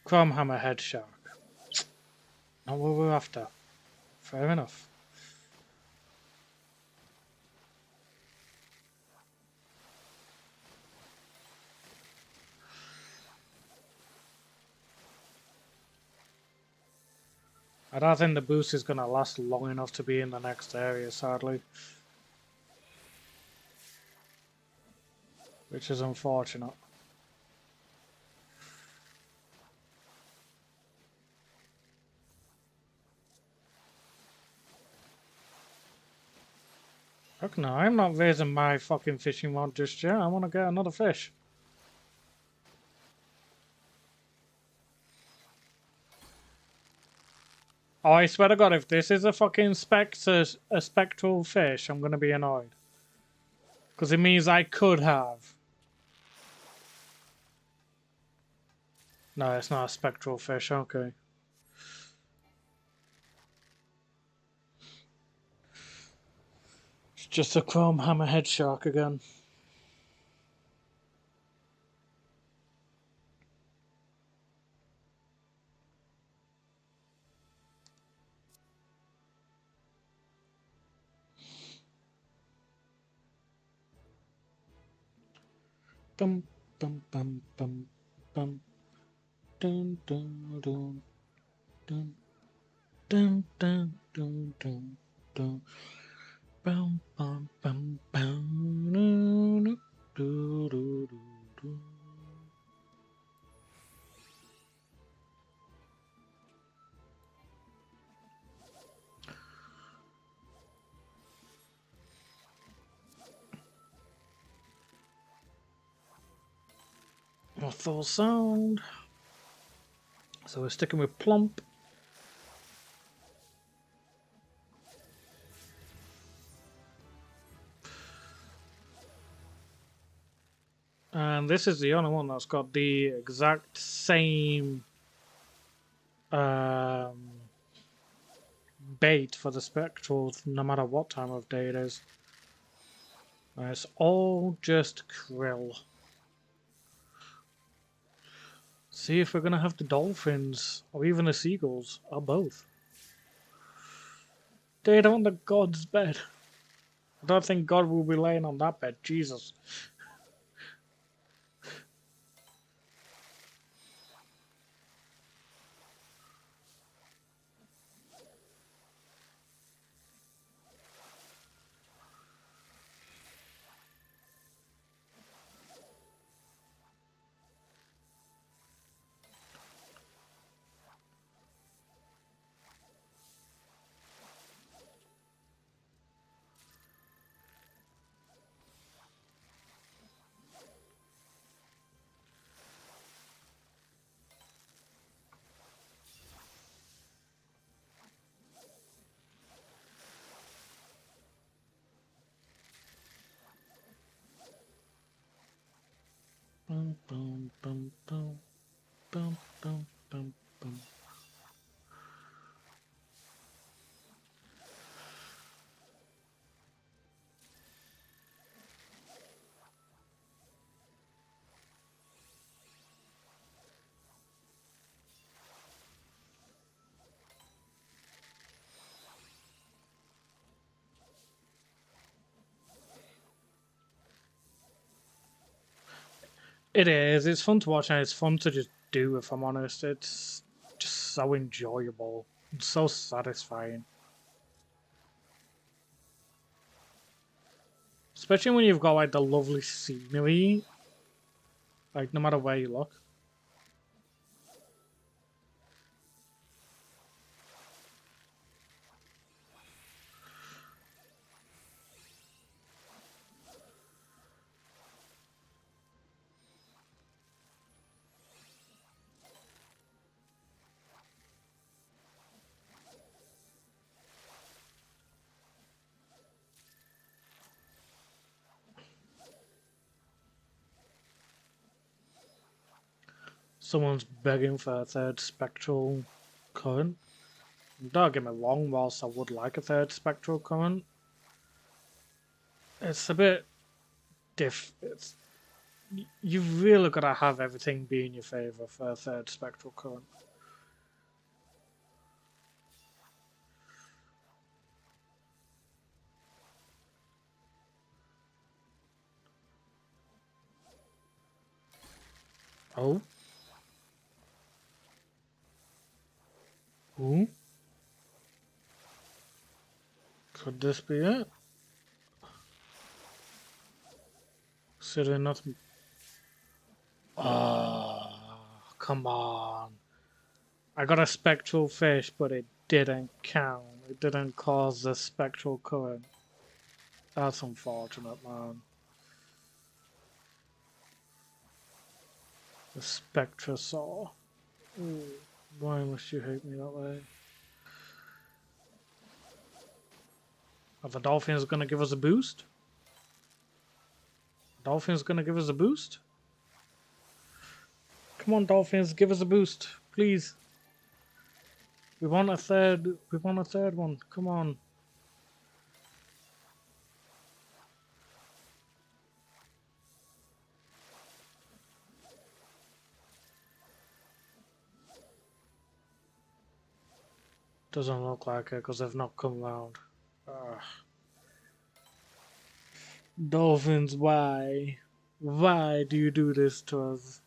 A: Chrome hammerhead shark. Not what we're after. Fair enough. I don't think the boost is going to last long enough to be in the next area, sadly. Which is unfortunate. Look, no, I'm not raising my fucking fishing rod just yet. I want to get another fish. Oh, I swear to God, if this is a fucking spectral fish, I'm going to be annoyed. Because it means I could have. No, it's not a spectral fish, okay. It's just a chrome hammerhead shark again. Bum, bum, bum, bum, bum. Dun, dun, dun, dun, dun, dun, dun, dun, dun. Bum, bum, bum, bum, do, do, do, do, do. A full sound. So we're sticking with plump. And this is the only one that's got the exact same um, bait for the spectrals, no matter what time of day it is. And it's all just krill. See if we're gonna have the dolphins, or even the seagulls, or both. They don't the god's bed. I don't think God will be laying on that bed. Jesus. Boom, boom, boom, boom, boom, boom, boom, boom. It is. It's fun to watch and it's fun to just do, if I'm honest. It's just so enjoyable and so satisfying. Especially when you've got like the lovely scenery, like no matter where you look. Someone's begging for a third spectral current. Don't get me wrong, whilst I would like a third spectral current, it's a bit it's you've really got to have everything be in your favour for a third spectral current. Oh? Ooh? Could this be it? Considering nothing. Oh, come on. I got a spectral fish, but it didn't count. It didn't cause the spectral current. That's unfortunate, man. The Spectrosaur. Ooh, why must you hate me that way? Are the Dolphins gonna give us a boost? Dolphins gonna give us a boost? Come on, Dolphins, give us a boost, please. We want a third. We want a third one. Come on. Doesn't look like it because they've not come round. Ugh. Dolphins, why? Why do you do this to us?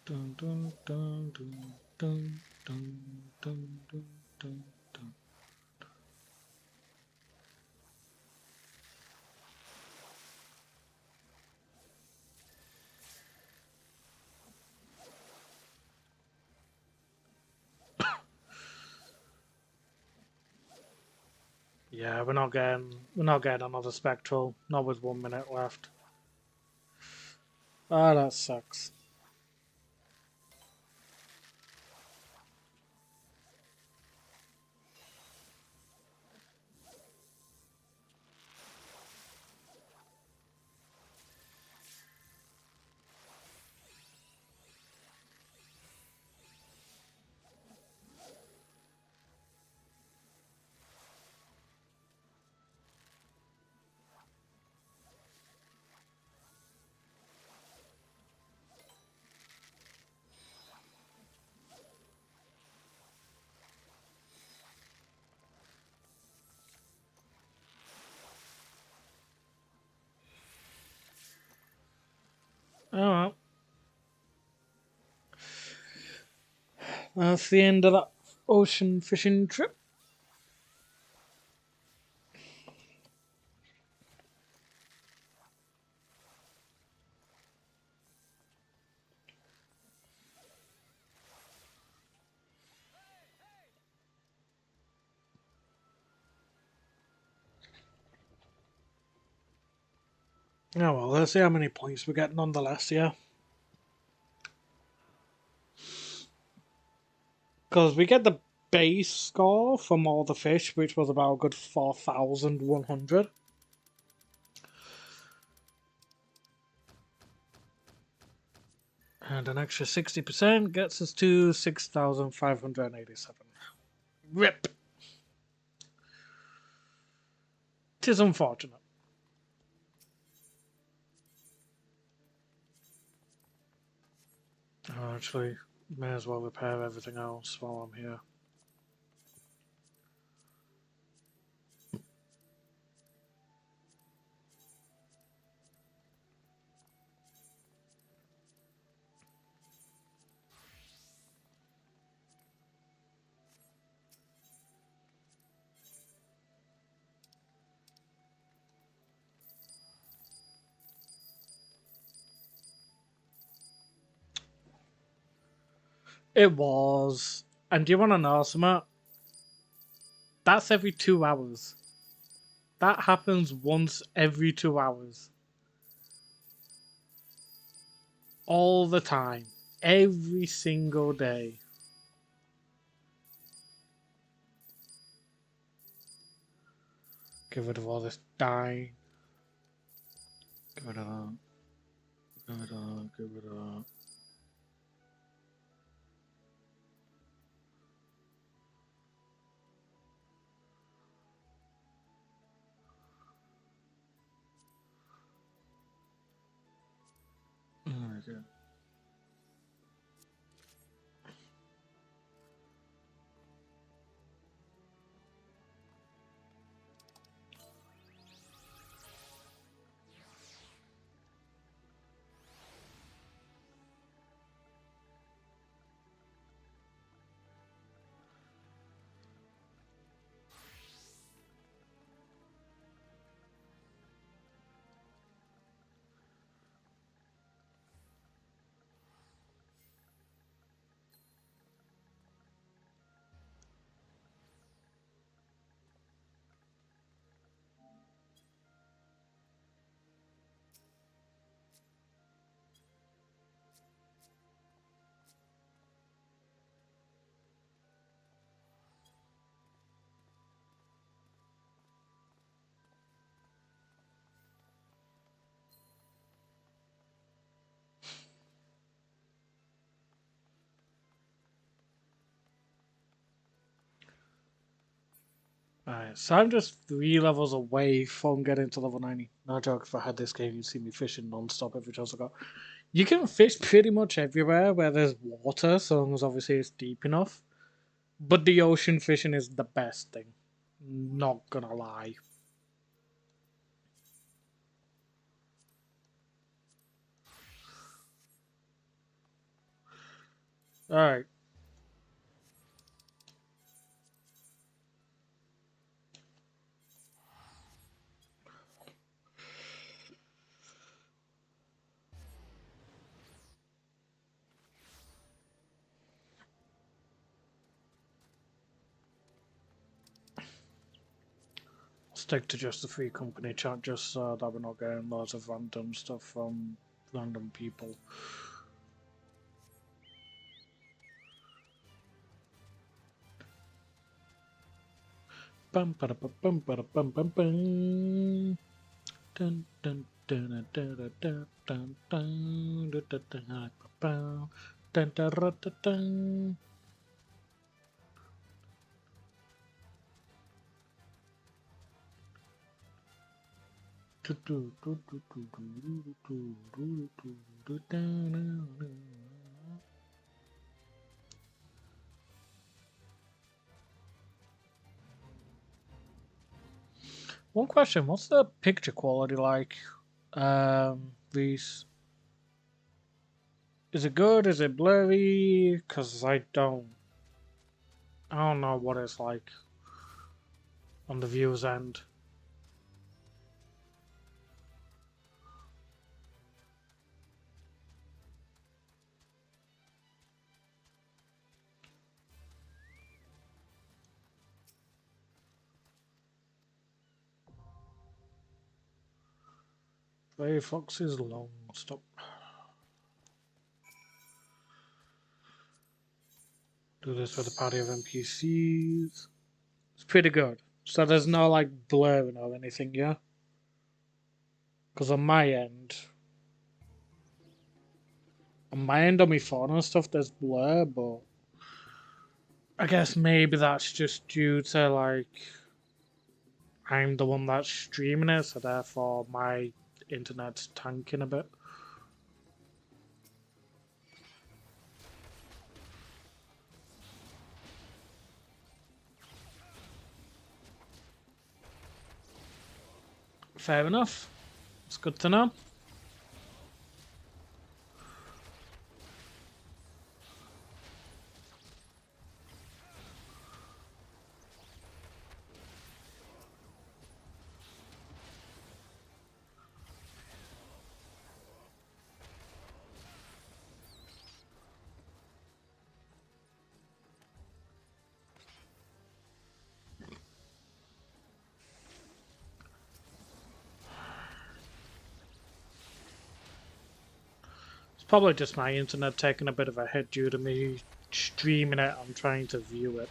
A: Dun, dun, dun, dun, dun, dun, dun, dun, dun, dun. Yeah, we're not getting another spectral, not with 1 minute left. Ah, that sucks. Oh well, that's the end of that ocean fishing trip. Oh well, let's see how many points we get nonetheless, yeah. Because we get the base score from all the fish, which was about a good 4,100. And an extra 60% gets us to 6,587. RIP! Tis unfortunate. Oh, actually, may as well repair everything else while I'm here. It was. And do you want to know something? That's every 2 hours. That happens once every 2 hours. All the time. Every single day. Get rid of all this dye. Get rid of that. Get rid of that. Get rid of that. Okay. Alright, so I'm just 3 levels away from getting to level 90. No joke, if I had this game, you'd see me fishing non-stop every chance I got. You can fish pretty much everywhere where there's water, so long as obviously it's deep enough. But the ocean fishing is the best thing. Not gonna lie. Alright. Stick to just the free company chat just so that we're not getting loads of random stuff from random people. Bum ba bum bum ba bum bum bum. Dun dun dun dun dun dun dun dun dun dun dun dun dun dun dun. One question, what's the picture quality like? These is it good? Is it blurry? Cause I don't know what it's like on the viewer's end. Very Fox's long stop. Do this with a party of NPCs. It's pretty good. So there's no like blurring or anything, yeah? Because on my phone and stuff, there's blur, but I guess maybe that's just due to like I'm the one that's streaming it, so therefore my internet's tanking a bit. Fair enough. It's good to know. It's probably just my internet taking a bit of a hit due to me streaming it and trying to view it.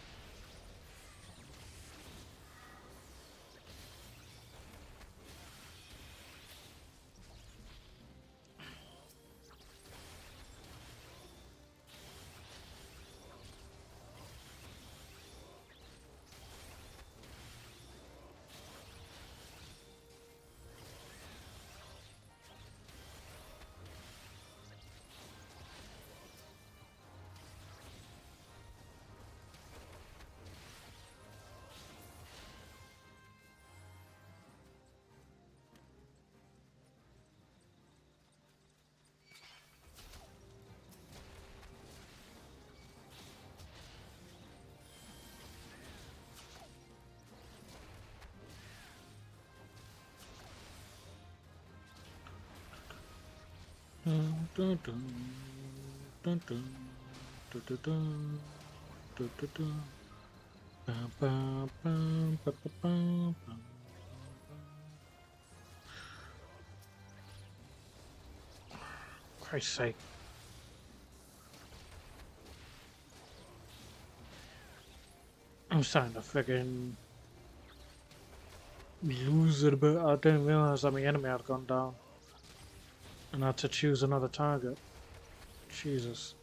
A: Dun, dun, dun, dun, dun, dun, dun, dun, dun, dun, dun. Bum, bum, bum, bum, bum, bum, bum. Christ's sake. I'm starting to friggin' lose it a bit. I didn't realize that my enemy had gone down. And I had to choose another target. Jesus.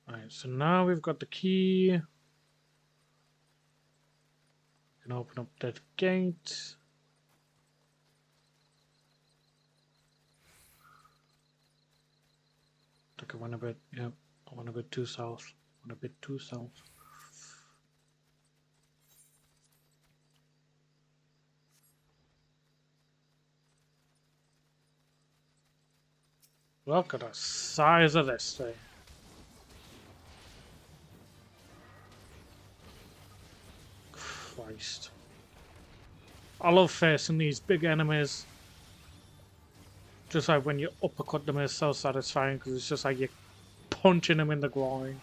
A: Alright, so now we've got the key. We can open up that gate. I think I went a bit, yep. I went a bit too south. Went a bit too south. Look at the size of this thing. Christ. I love facing these big enemies. Just like when you uppercut them, it's so satisfying because it's just like you're punching them in the groin.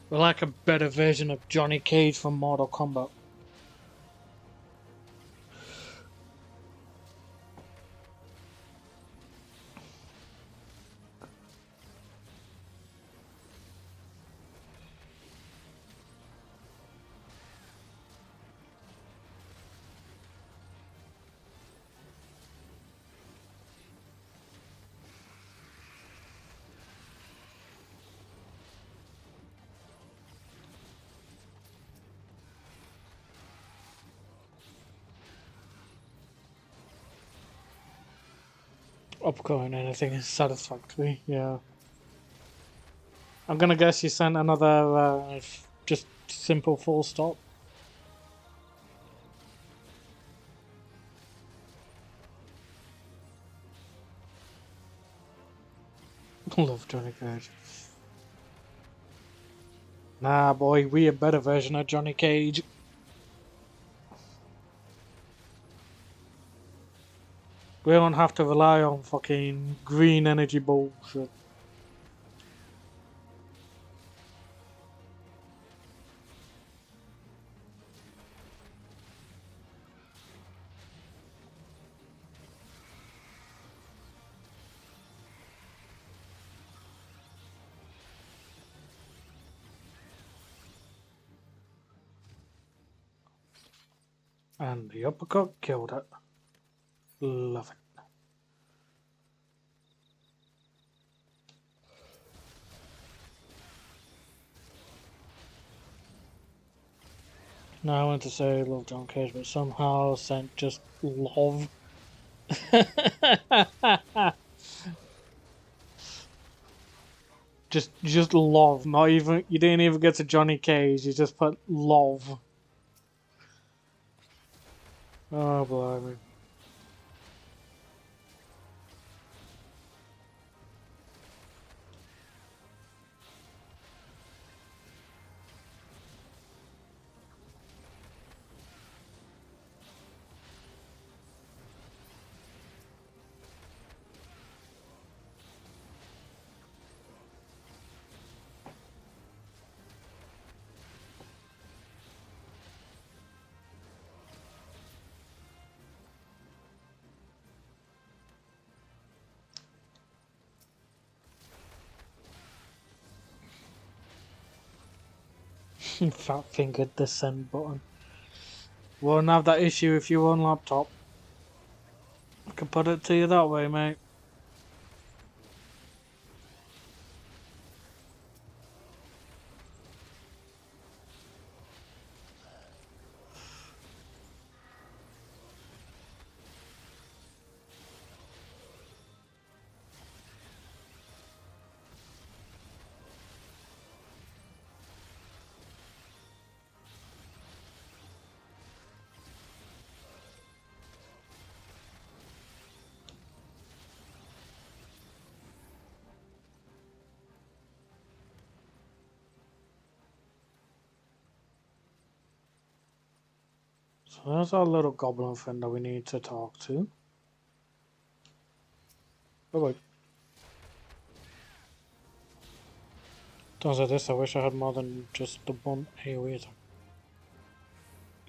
A: We're like a better version of Johnny Cage from Mortal Kombat. Upcoming anything is satisfactory, yeah. I'm gonna guess you sent another just simple full stop. Love Johnny Cage. Nah, boy, we a better version of Johnny Cage. We don't have to rely on fucking green energy bullshit. And the uppercut killed it. Love it. Now I want to say love John Cage, but somehow sent just love. just love. Not even you didn't even get to Johnny Cage. You just put love. Oh blimey. Fat fingered the send button. Won't have that issue if you're on laptop. I can put it to you that way, mate. So there's our little goblin friend that we need to talk to. Bye bye. Turns out this, I wish I had more than just the one AoE.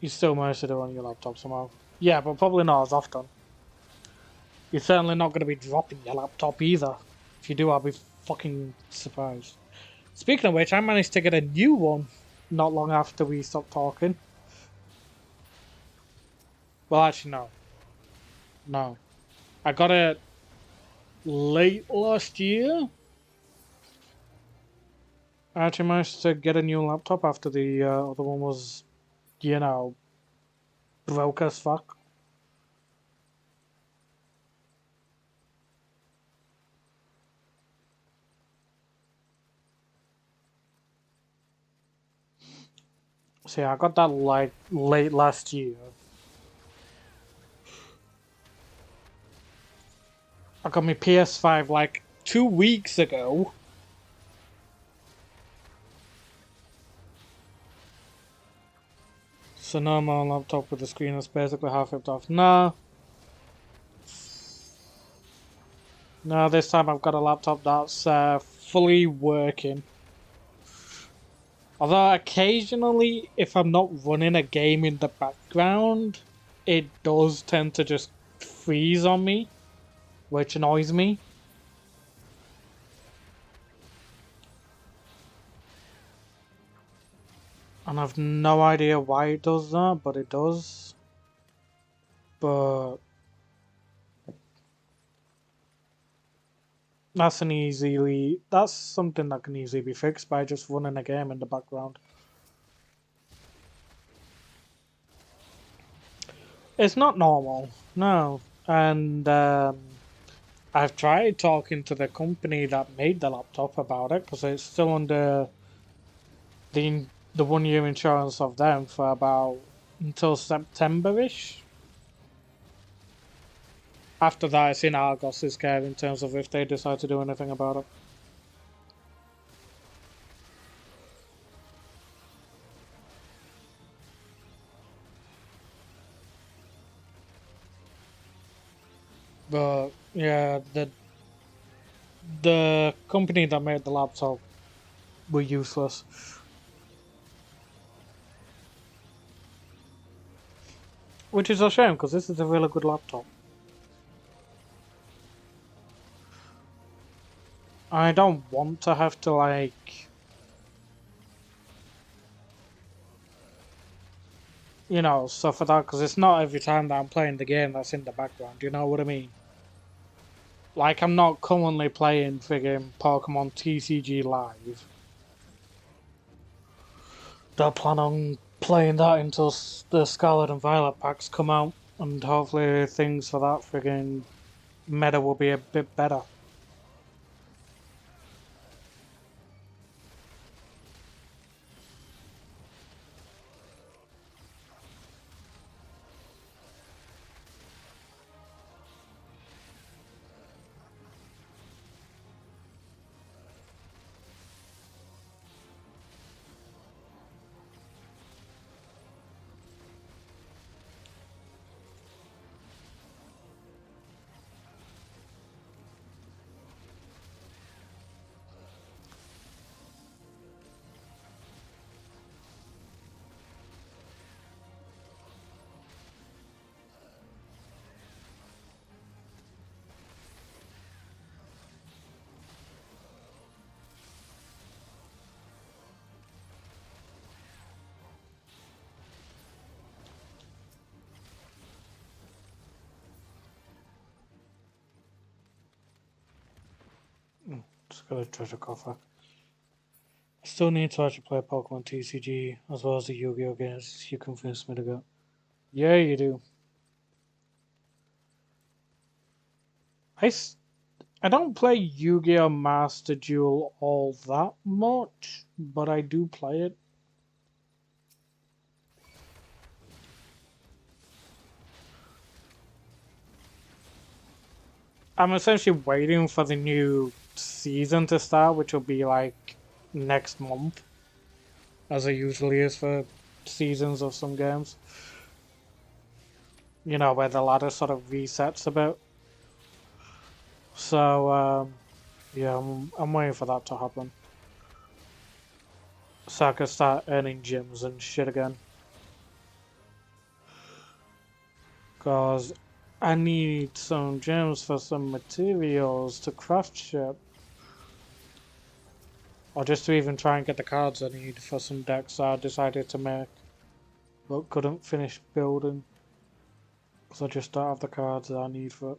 A: You still manage to do it on your laptop somehow. Yeah, but probably not as often. You're certainly not going to be dropping your laptop either. If you do, I'll be fucking surprised. Speaking of which, I managed to get a new one not long after we stopped talking. Well, actually, no. No. I got it late last year. I actually managed to get a new laptop after the other one was, you know, broke as fuck. See, I got that like late last year. I got my PS5 like 2 weeks ago. So now I'm on a laptop with the screen that's basically half ripped off. Nah. No, this time I've got a laptop that's fully working. Although occasionally, if I'm not running a game in the background, it does tend to just freeze on me, which annoys me. And I've no idea why it does that, but it does. But that's something that can easily be fixed by just running a game in the background. It's not normal, no. And I've tried talking to the company that made the laptop about it because it's still under the 1 year insurance of them for about until September-ish. After that, it's in Argos's care in terms of if they decide to do anything about it. But yeah, the company that made the laptop were useless. Which is a shame because this is a really good laptop. I don't want to have to like, you know, suffer that because it's not every time that I'm playing the game that's in the background. You know what I mean? Like I'm not currently playing friggin' Pokemon TCG Live. Don't plan on playing that until the Scarlet and Violet packs come out, and hopefully things for that friggin' meta will be a bit better. Just got a treasure coffer. I still need to actually play Pokemon TCG as well as the Yu-Gi-Oh games. You convinced me to go. Yeah, you do. I, I don't play Yu-Gi-Oh Master Duel all that much, but I do play it. I'm essentially waiting for the new season to start, which will be like next month, as it usually is for seasons of some games. You know, where the ladder sort of resets a bit. So, yeah, I'm waiting for that to happen. So I can start earning gems and shit again. Because I need some gems for some materials to craft shit. Or just to even try and get the cards I need for some decks I decided to make. But couldn't finish building. So I just don't have the cards that I need for it.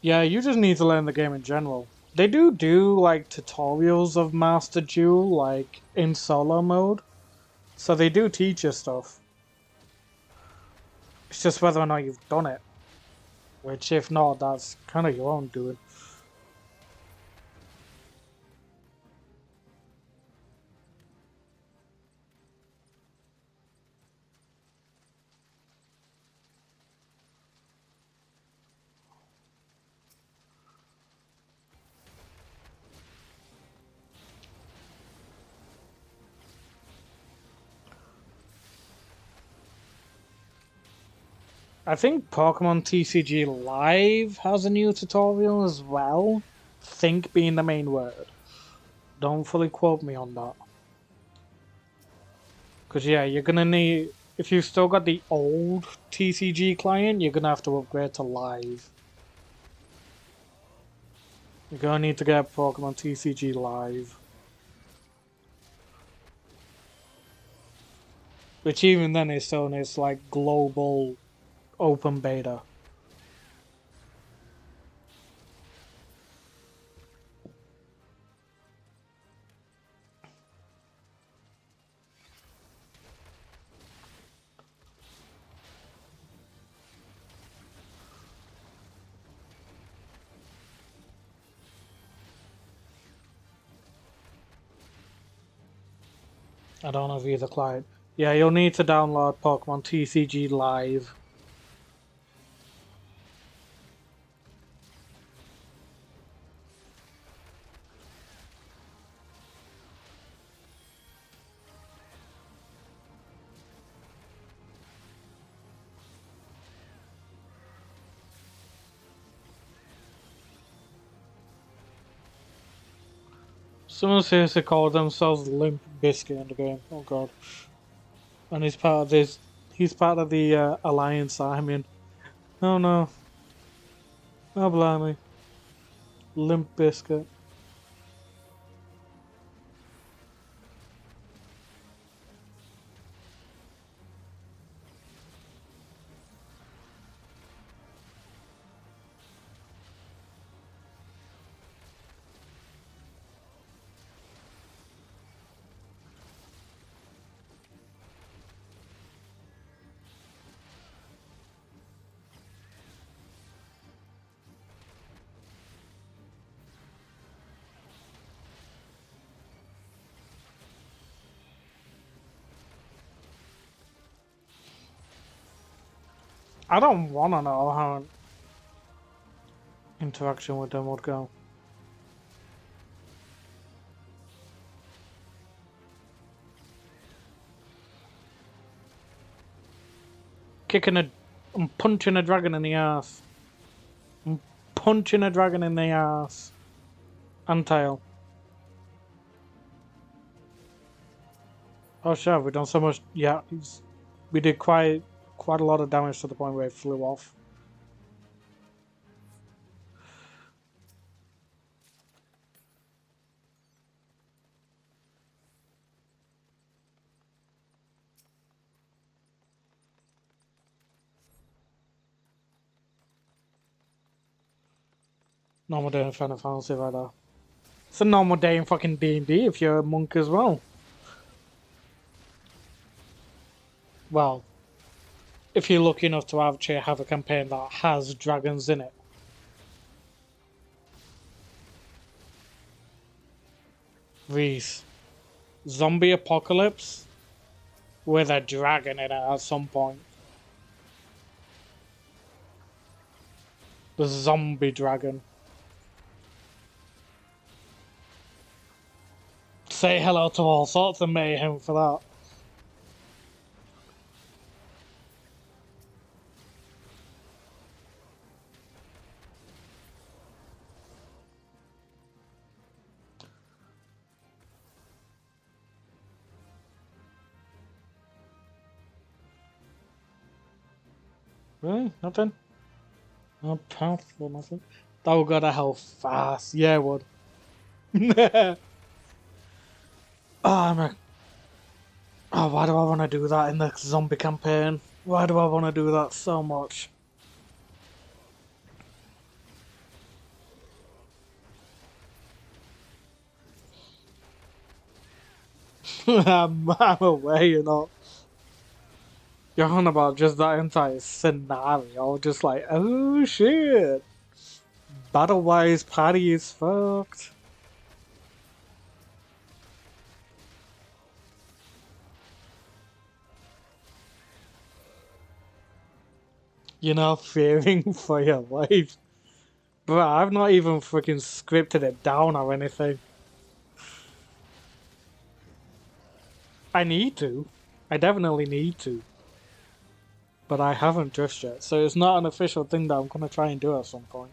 A: Yeah, you just need to learn the game in general. They do like tutorials of Master Duel, like in solo mode. So they do teach you stuff. It's just whether or not you've done it. Which, if not, that's kind of your own doing. I think Pokemon TCG Live has a new tutorial as well. Think being the main word. Don't fully quote me on that. Because, yeah, you're gonna need. If you've still got the old TCG client, you're gonna have to upgrade to Live. You're gonna need to get Pokemon TCG Live. Which, even then, is still in its, like, global open beta. I don't know if you're the client. Yeah, you'll need to download Pokemon TCG Live. Someone seriously called themselves Limp Biscuit in the game. Oh god. And he's part of this. He's part of the alliance I'm in. Oh no. Oh blimey. Limp Biscuit. I don't wanna know how an interaction with them would go. Kicking a. I'm punching a dragon in the ass. I'm punching a dragon in the ass. And tail. Oh sure, we've done so much. Yeah, we did quite a lot of damage to the point where it flew off. Normal day in Final Fantasy right there. It's a normal day in fucking D&D if you're a monk as well. Well, if you're lucky enough to actually have a campaign that has dragons in it. Reese. Zombie apocalypse with a dragon in it at some point. The zombie dragon. Say hello to all sorts of mayhem for that. Really? Nothing? No path or nothing? That would go to hell fast. Yeah, it would. Oh, oh, why do I want to do that in the zombie campaign? Why do I want to do that so much? I'm aware you're not. You're on about just that entire scenario, just like, oh shit. Battle-wise, Patty is fucked. You're not fearing for your life. Bro, I've not even freaking scripted it down or anything. I need to. I definitely need to. But I haven't just yet, so it's not an official thing that I'm gonna try and do at some point.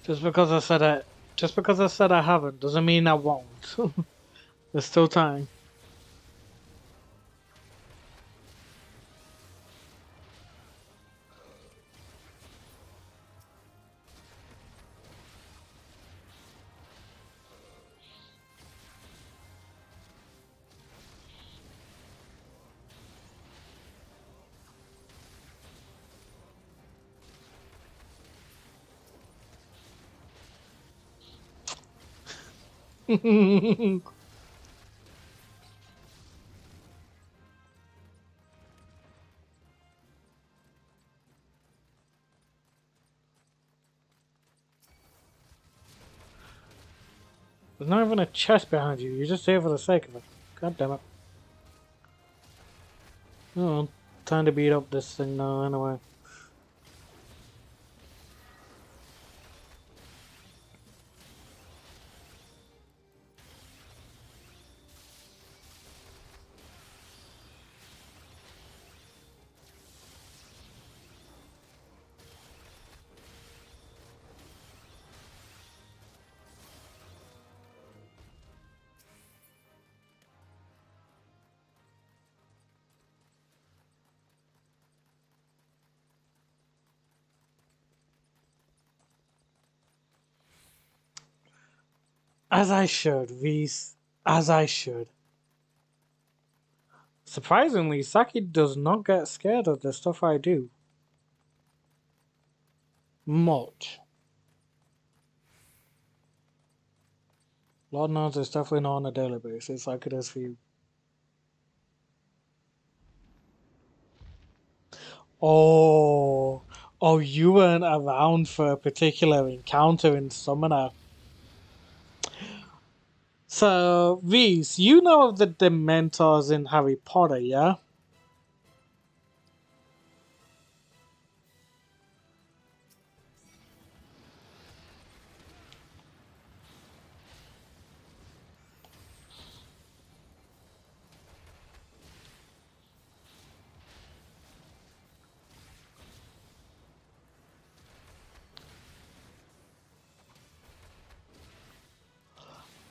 A: Just because I said I haven't doesn't mean I won't. There's still time. There's not even a chest behind you, you're just here for the sake of it. God damn it. Oh, time to beat up this thing now anyway. As I should, Reese. As I should. Surprisingly, Saki does not get scared of the stuff I do. Much. Lord knows it's definitely not on a daily basis like it is for you. Oh, oh, you weren't around for a particular encounter in Summoner. So, Reese, you know of the Dementors in Harry Potter, yeah?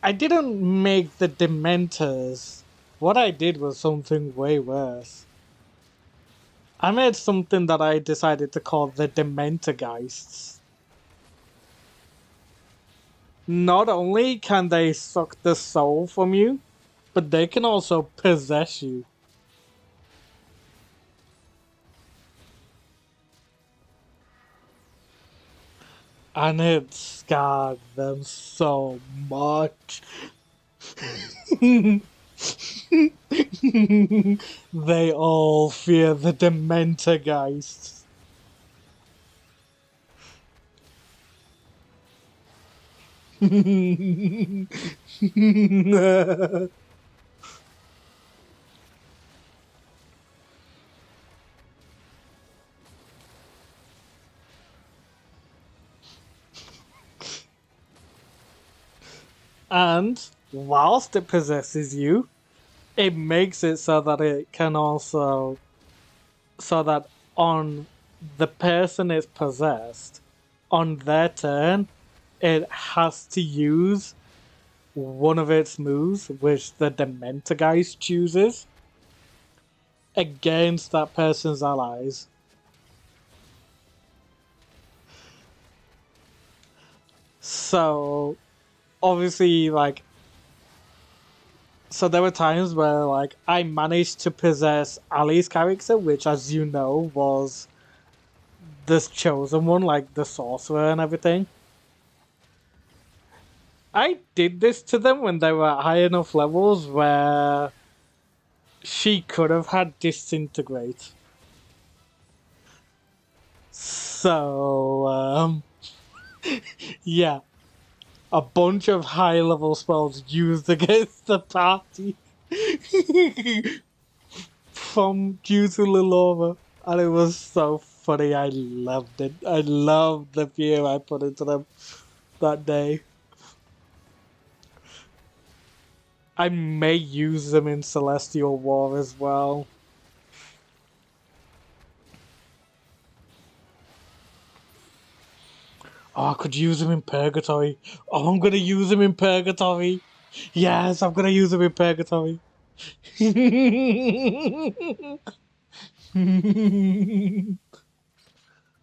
A: I didn't make the Dementors. What I did was something way worse. I made something that I decided to call the Dementorgeists. Not only can they suck the soul from you, but they can also possess you. And it scarred them so much. They all fear the Dementorgeists. And whilst it possesses you, it makes it so that it can also, so that on the person it's possessed, on their turn, it has to use one of its moves, which the Dementorgeist chooses. against that person's allies. So obviously, like, so there were times where like I managed to possess Ali's character, which, as you know, was this chosen one, like the sorcerer and everything. I did this to them when they were at high enough levels where she could have had disintegrate. So, yeah, a bunch of high level spells used against the party from due to Lilova. And it was so funny. I loved it. I loved the fear I put into them that day. I may use them in Celestial War as well. Oh, I could use them in Purgatory. Oh, I'm gonna use them in Purgatory. Yes, I'm gonna use them in Purgatory.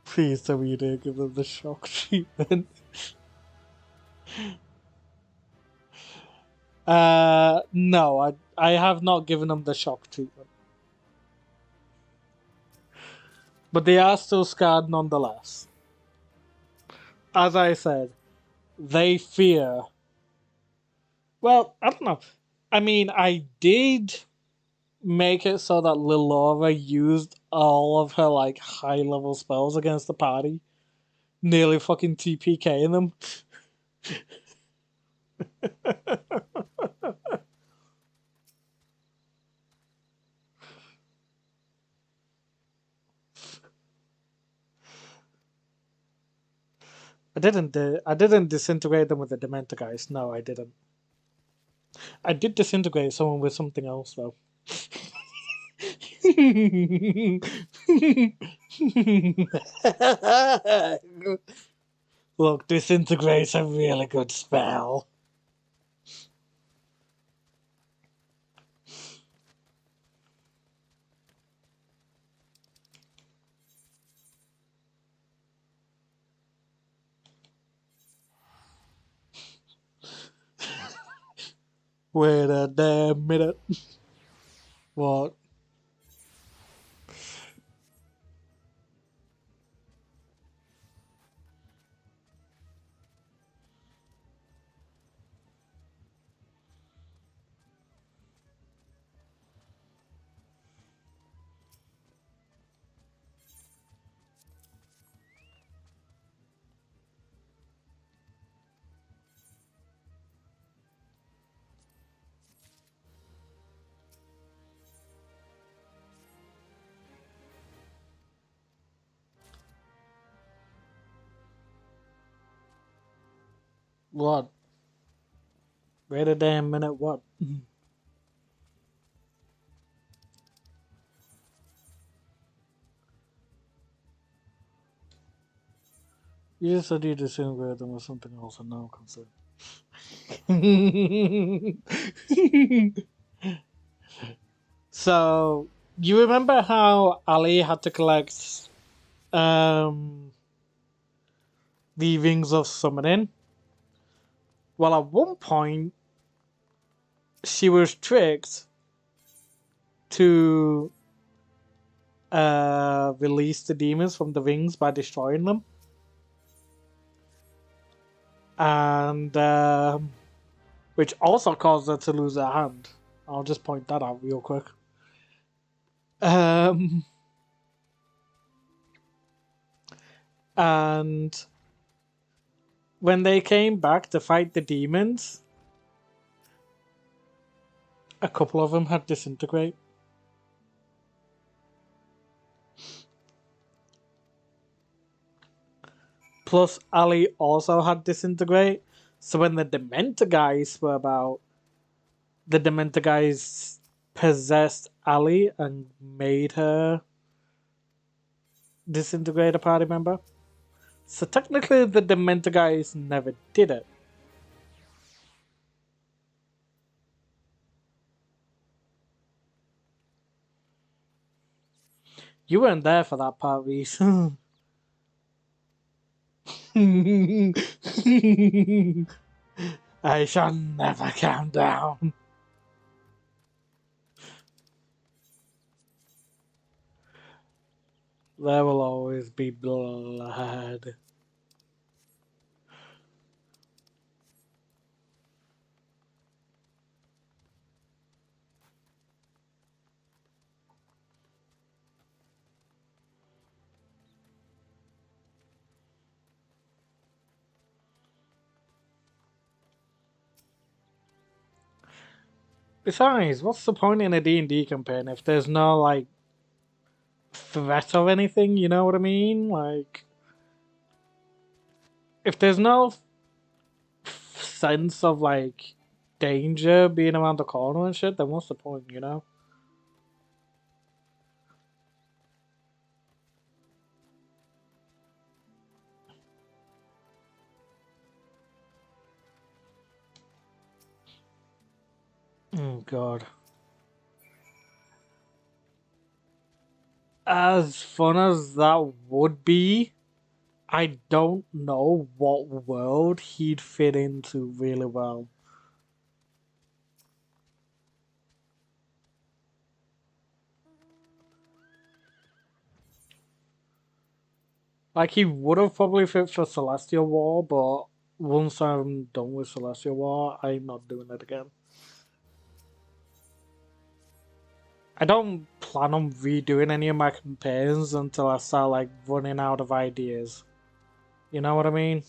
A: Please tell me you didn't give them the shock treatment. No, I have not given them the shock treatment. But they are still scarred nonetheless. As I said, they fear. Well, I don't know. I mean, I did make it so that Lilora used all of her like high level spells against the party, nearly fucking TPKing them. I didn't disintegrate them with the Dementor guys. No, I didn't. I did disintegrate someone with something else though. Look, disintegrate's a really good spell. Wait a damn minute. What? What? Wait a damn minute, what? You just said you disintegrated them with something else, and now I'm concerned. So, you remember how Ali had to collect um, the Rings of Summoning? Well, at one point, she was tricked to release the demons from the rings by destroying them. And which also caused her to lose her hand. I'll just point that out real quick. And when they came back to fight the demons, a couple of them had disintegrate. Plus, Ali also had disintegrate. So when the Dementor guys were about, the Dementor guys possessed Ali and made her disintegrate a party member. So technically, the Dementor guys never did it. You weren't there for that part, Reese. I shall never calm down. There will always be blood. Besides, what's the point in a D&D campaign if there's no, like, threat of anything, you know what I mean? Like, if there's no sense of, like, danger being around the corner and shit, then what's the point, you know? Oh, God. As fun as that would be, I don't know what world he'd fit into really well. Like, he would have probably fit for Celestial War, but once I'm done with Celestial War, I'm not doing it again. I don't plan on redoing any of my campaigns until I start, like, running out of ideas. You know what I mean?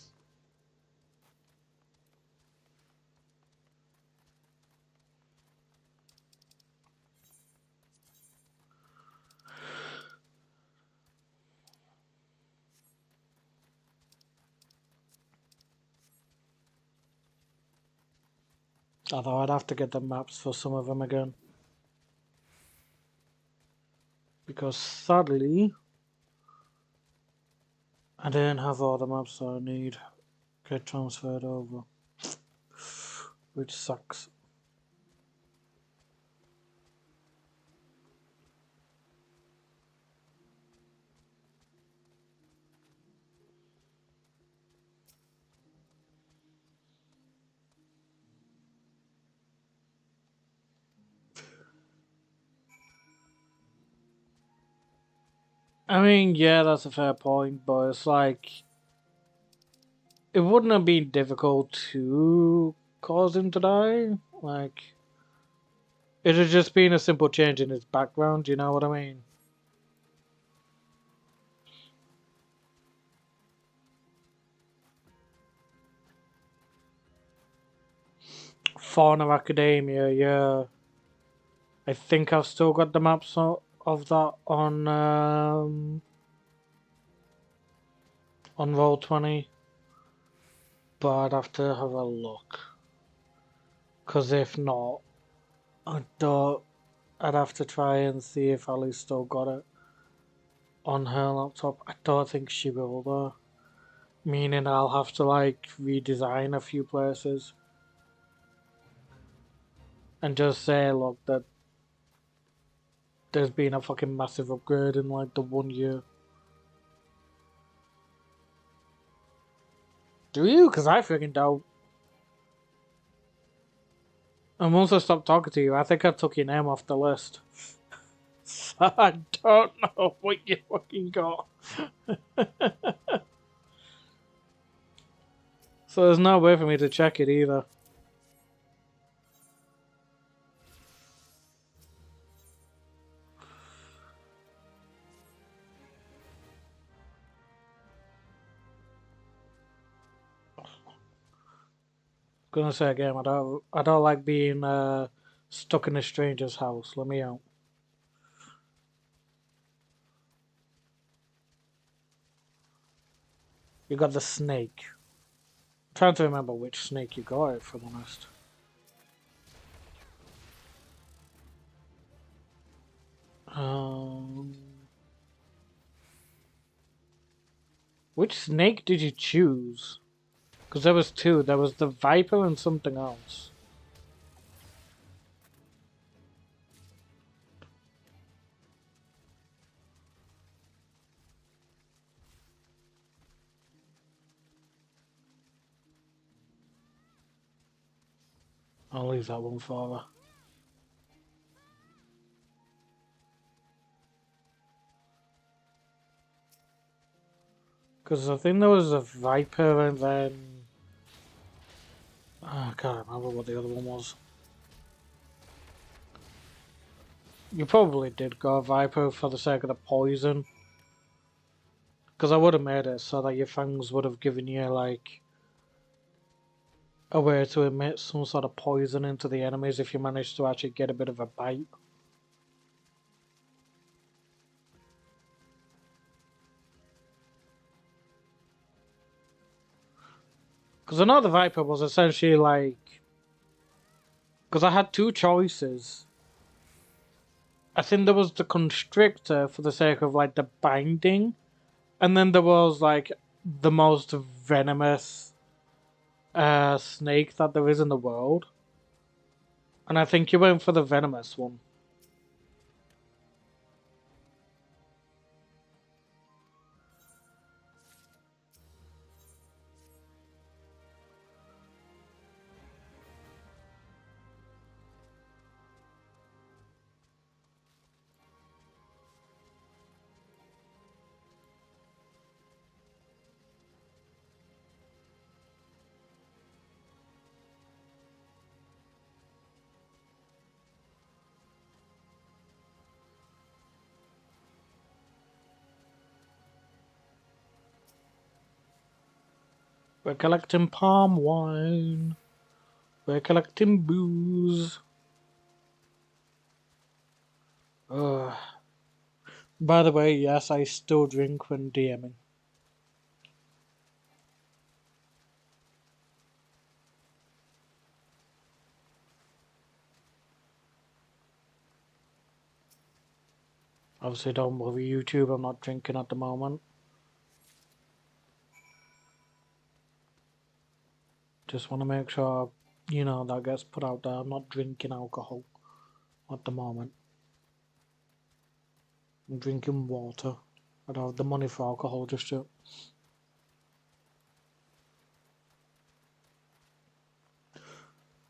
A: Although I'd have to get the maps for some of them again. Because sadly, I didn't have all the maps that I need get transferred over. Which sucks. I mean, yeah, that's a fair point, but it's like, it wouldn't have been difficult to cause him to die. Like, it had just been a simple change in his background, you know what I mean? Fauna Academia, yeah. I think I've still got the maps of that on Roll20, but I'd have to have a look. Cause if not, I'd have to try and see if Ali's still got it on her laptop. I don't think she will though. Meaning I'll have to like redesign a few places and just say, look, that there's been a fucking massive upgrade in like the 1 year. Do you? Because I freaking don't. And once I stopped talking to you, I think I took your name off the list. So I don't know what you fucking got. So there's no way for me to check it either. Gonna say again, I don't like being stuck in a stranger's house. Let me out. You got the snake. I'm trying to remember which snake you got, if I'm honest. Um, which snake did you choose? Because there was two. There was the viper and something else. I'll leave that one for her. Because I think there was a Viper and then... I can't remember what the other one was. You probably did go Viper for the sake of the poison. Because I would have made it so that your fangs would have given you, like, a way to emit some sort of poison into the enemies if you managed to actually get a bit of a bite. Because I know the Viper was essentially like... Because I had two choices. I think there was the Constrictor for the sake of, like, the binding. And then there was, like, the most venomous snake that there is in the world. And I think you went for the venomous one. We're collecting palm wine. We're collecting booze. Ugh. By the way, yes, I still drink when DMing. Obviously, don't worry, YouTube, I'm not drinking at the moment. Just want to make sure, you know, that gets put out there. I'm not drinking alcohol at the moment. I'm drinking water. I don't have the money for alcohol just yet.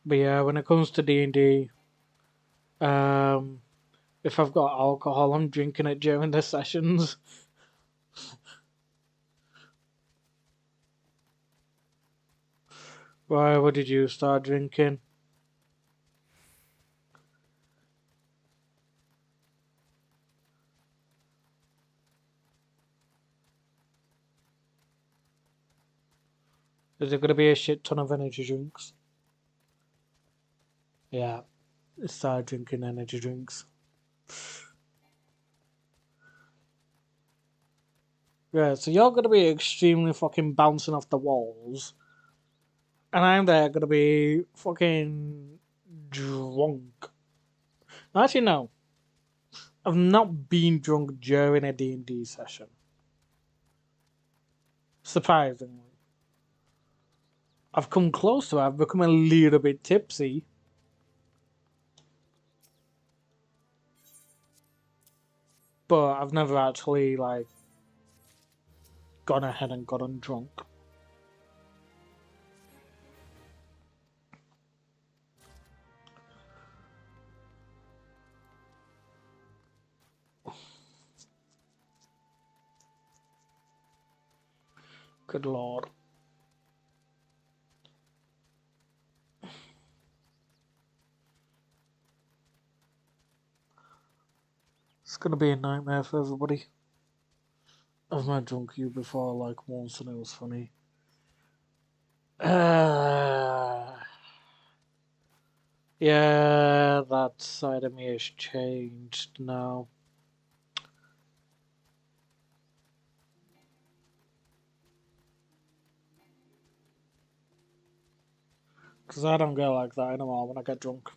A: But yeah, when it comes to D&D, if I've got alcohol, I'm drinking it during the sessions. Why, what did you start drinking? Is there going to be a shit ton of energy drinks? Yeah, start drinking energy drinks. Yeah, so you're going to be extremely fucking bouncing off the walls. And I'm there going to be fucking drunk. Actually, no. I've not been drunk during a D&D session. Surprisingly. I've come close to it. I've become a little bit tipsy. But I've never actually, like, gone ahead and gotten drunk. Good lord. It's gonna be a nightmare for everybody. I've met drunk you before, like, once, and it was funny. Yeah, that side of me has changed now. Because I don't get like that anymore when I get drunk.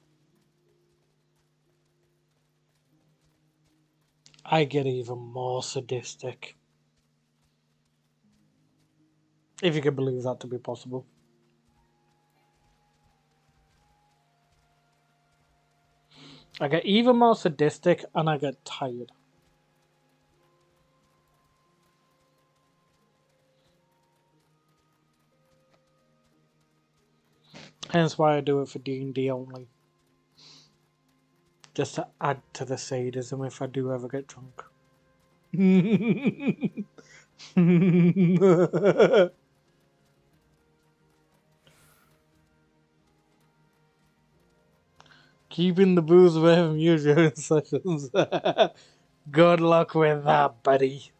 A: I get even more sadistic. If you can believe that to be possible. I get even more sadistic and I get tired. Hence why I do it for D&D only. Just to add to the sadism if I do ever get drunk. Keeping the booze away from you during sessions. Good luck with that, buddy.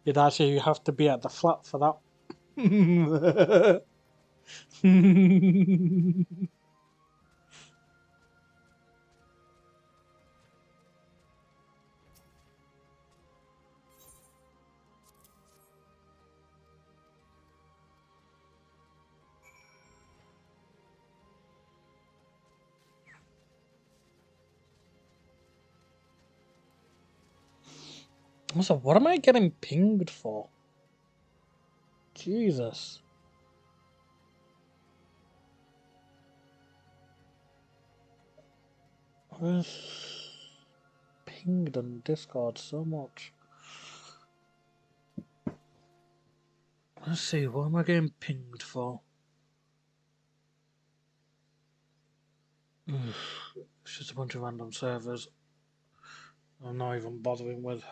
A: You'd actually have to be at the flat for that. Also, what am I getting pinged for? Jesus. I was pinged on Discord so much. Let's see, what am I getting pinged for? It's just a bunch of random servers I'm not even bothering with.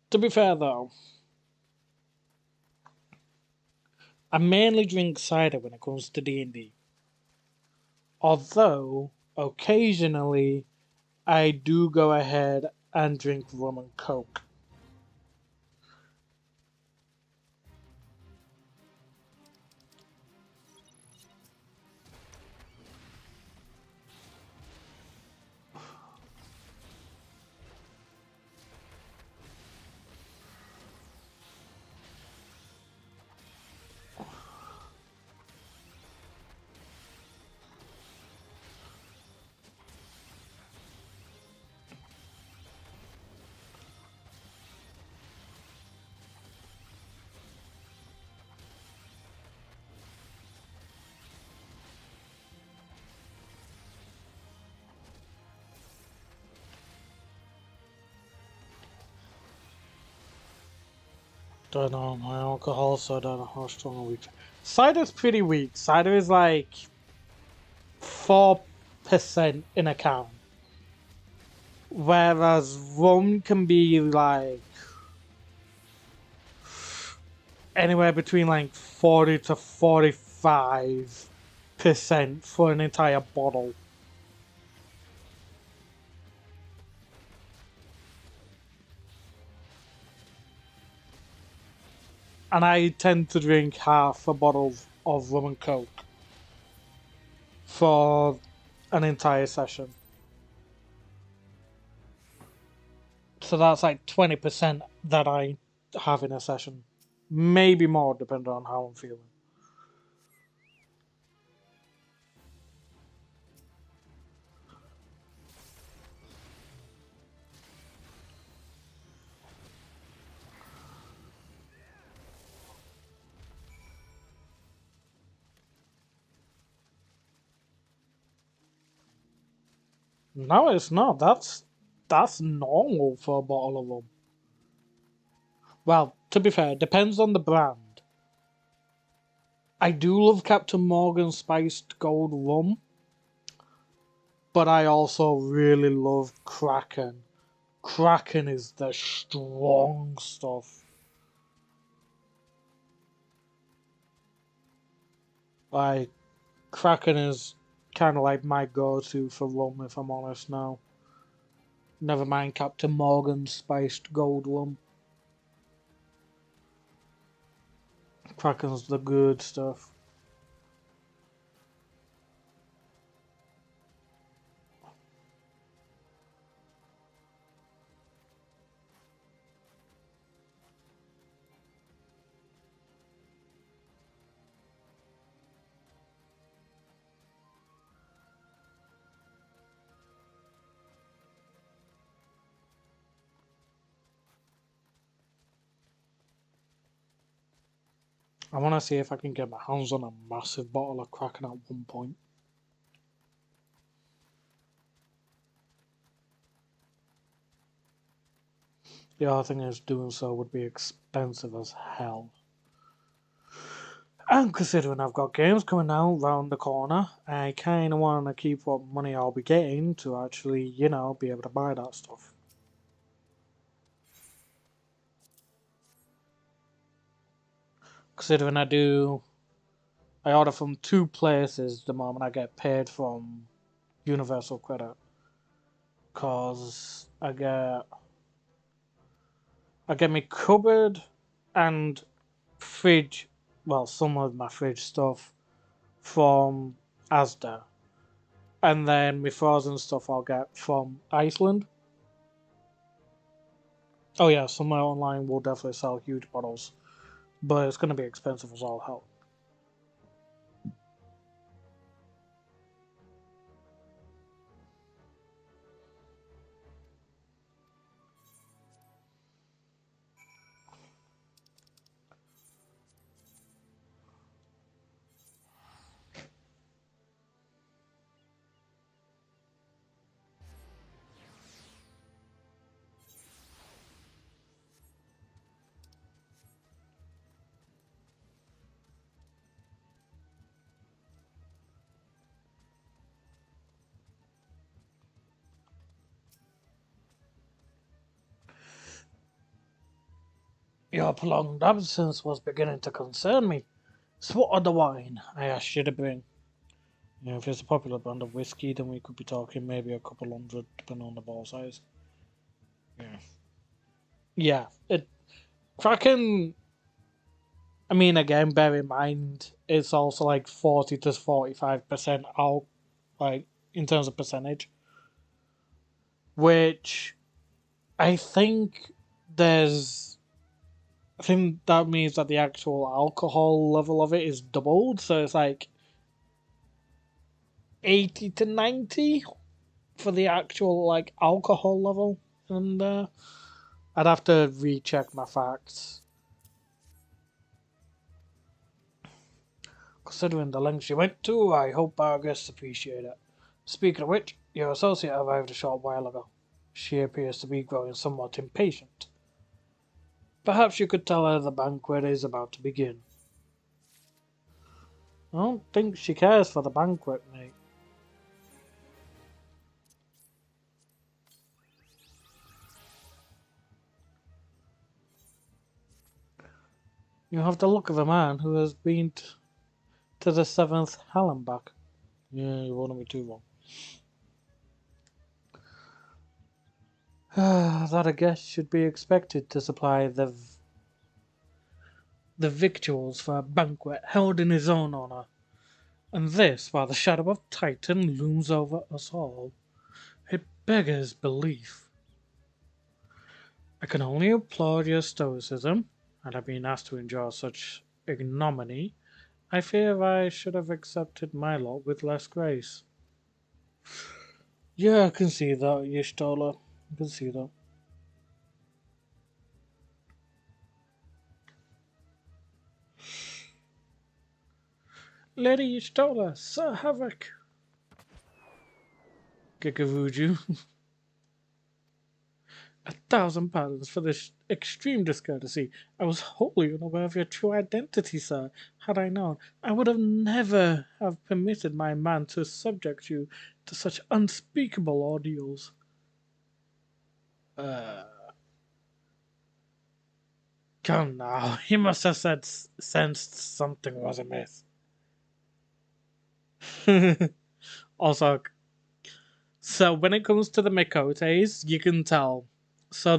A: To be fair though, I mainly drink cider when it comes to D&D. Although, occasionally, I do go ahead and drink rum and coke. Don't know my alcohol, so I don't know how strong a weak. Cider's pretty weak. Cider is like 4% in a can. Whereas rum can be like anywhere between like 40 to 45% for an entire bottle. And I tend to drink half a bottle of rum and coke for an entire session. So that's like 20% that I have in a session. Maybe more, depending on how I'm feeling. No, it's not. That's normal for a bottle of rum. Well, to be fair, it depends on the brand. I do love Captain Morgan spiced gold rum, but I also really love Kraken. Kraken is the strong stuff. Like, Kraken is kind of like my go-to for rum, if I'm honest now. Never mind Captain Morgan spiced gold rum. Kraken's the good stuff. I want to see if I can get my hands on a massive bottle of Kraken at one point. The other thing is, doing so would be expensive as hell. And considering I've got games coming out round the corner, I kind of want to keep what money I'll be getting to actually, be able to buy that stuff. Considering I order from two places the moment I get paid from Universal Credit. Cause I get my cupboard and fridge, well, some of my fridge stuff from Asda. And then my frozen stuff I'll get from Iceland. Oh yeah, somewhere online will definitely sell huge bottles, but it's going to be expensive as all hell. Your prolonged absence was beginning to concern me. So what other wine I asked you to bring? If it's a popular brand of whiskey, then we could be talking maybe a couple hundred, depending on the ball size. Yeah. Yeah. Kraken. I mean, again, bear in mind, it's also like 40 to 45% out, like, in terms of percentage. Which I think there's. I think that means that the actual alcohol level of it is doubled, so it's like 80 to 90 for the actual, like, alcohol level. And I'd have to recheck my facts. Considering the lengths you went to, I hope our guests appreciate it. Speaking of which, your associate arrived a short while ago. She appears to be growing somewhat impatient. Perhaps you could tell her the banquet is about to begin. I don't think she cares for the banquet, mate. You have the look of a man who has been to the seventh hell and back. Yeah, you wouldn't be too wrong. That a guest should be expected to supply the victuals for a banquet held in his own honour, and this while the shadow of Titan looms over us all. It beggars belief. I can only applaud your stoicism, and I've been asked to endure such ignominy. I fear I should have accepted my lot with less grace. Yeah, I can see that, Y'shtola. I can see that. Lady Y'shtola, Sir Havoc. Gigavooju. 1,000 pardons for this extreme discourtesy. I was wholly unaware of your true identity, sir. Had I known, I would have never have permitted my man to subject you to such unspeakable ordeals. Uh, Come now, he must have sensed something was amiss. Also, so when it comes to the Mikotes, you can tell. So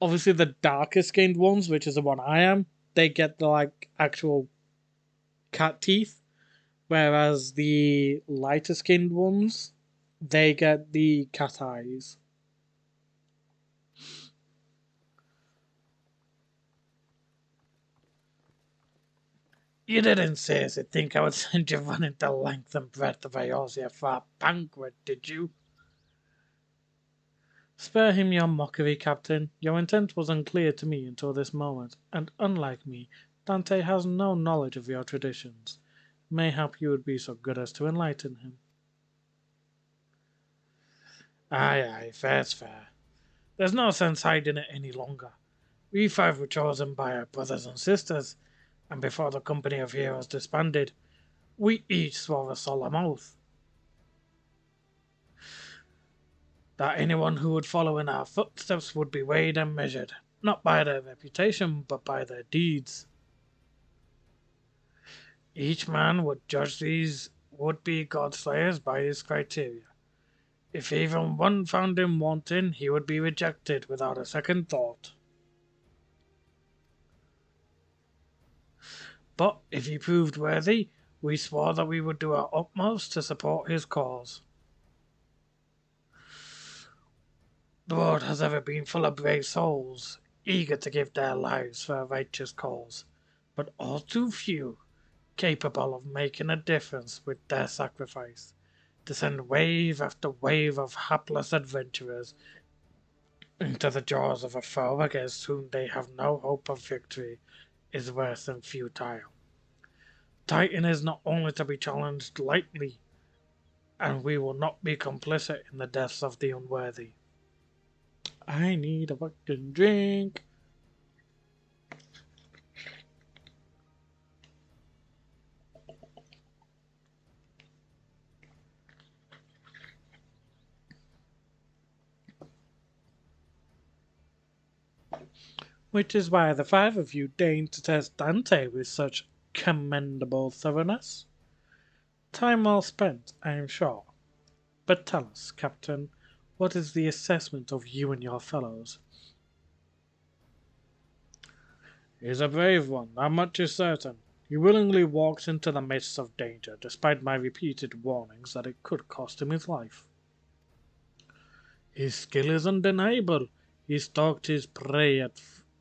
A: obviously the darker skinned ones, which is the one I am, they get the like actual cat teeth, whereas the lighter skinned ones, they get the cat eyes. You didn't seriously think I would send you running the length and breadth of Eorzea for a banquet, did you? Spare him your mockery, Captain. Your intent was unclear to me until this moment, and unlike me, Dante has no knowledge of your traditions. Mayhap you would be so good as to enlighten him. Aye, fair's fair. There's no sense hiding it any longer. We five were chosen by our brothers and sisters, and before the company of heroes disbanded, we each swore a solemn oath that anyone who would follow in our footsteps would be weighed and measured, not by their reputation, but by their deeds. Each man would judge these would-be God-slayers by his criteria. If even one found him wanting, he would be rejected without a second thought. But if he proved worthy, we swore that we would do our utmost to support his cause. The world has ever been full of brave souls, eager to give their lives for a righteous cause, but all too few capable of making a difference with their sacrifice. To send wave after wave of hapless adventurers into the jaws of a foe against whom they have no hope of victory is worse than futile. Titan is not only to be challenged lightly, and we will not be complicit in the deaths of the unworthy. I need a fucking drink. Which is why the five of you deigned to test Dante with such commendable thoroughness. Time well spent, I am sure. But tell us, Captain, what is the assessment of you and your fellows? He is a brave one, that much is certain. He willingly walked into the midst of danger, despite my repeated warnings that it could cost him his life. His skill is undeniable. He stalked his prey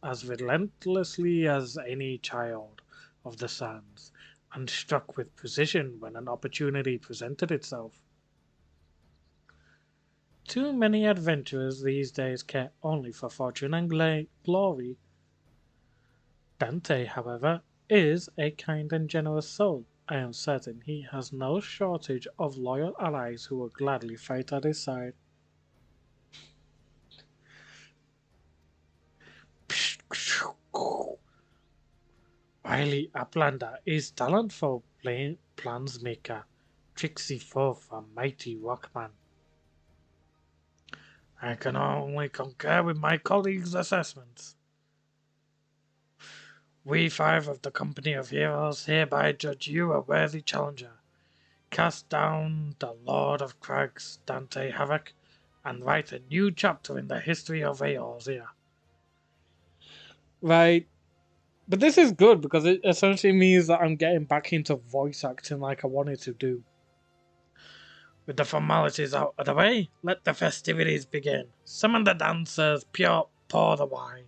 A: as relentlessly as any child of the sands, and struck with precision when an opportunity presented itself. Too many adventurers these days care only for fortune and glory. Dante, however, is a kind and generous soul. I am certain he has no shortage of loyal allies who will gladly fight at his side. Riley Uplander is talentful plansmaker, tricksy foe, a mighty rockman. I can only concur with my colleagues' assessments. We five of the company of heroes hereby judge you a worthy challenger. Cast down the Lord of Crags, Dante Havoc, and write a new chapter in the history of Eorzea. Right. But this is good because it essentially means that I'm getting back into voice acting like I wanted to do. With the formalities out of the way, let the festivities begin. Summon the dancers, pour the wine.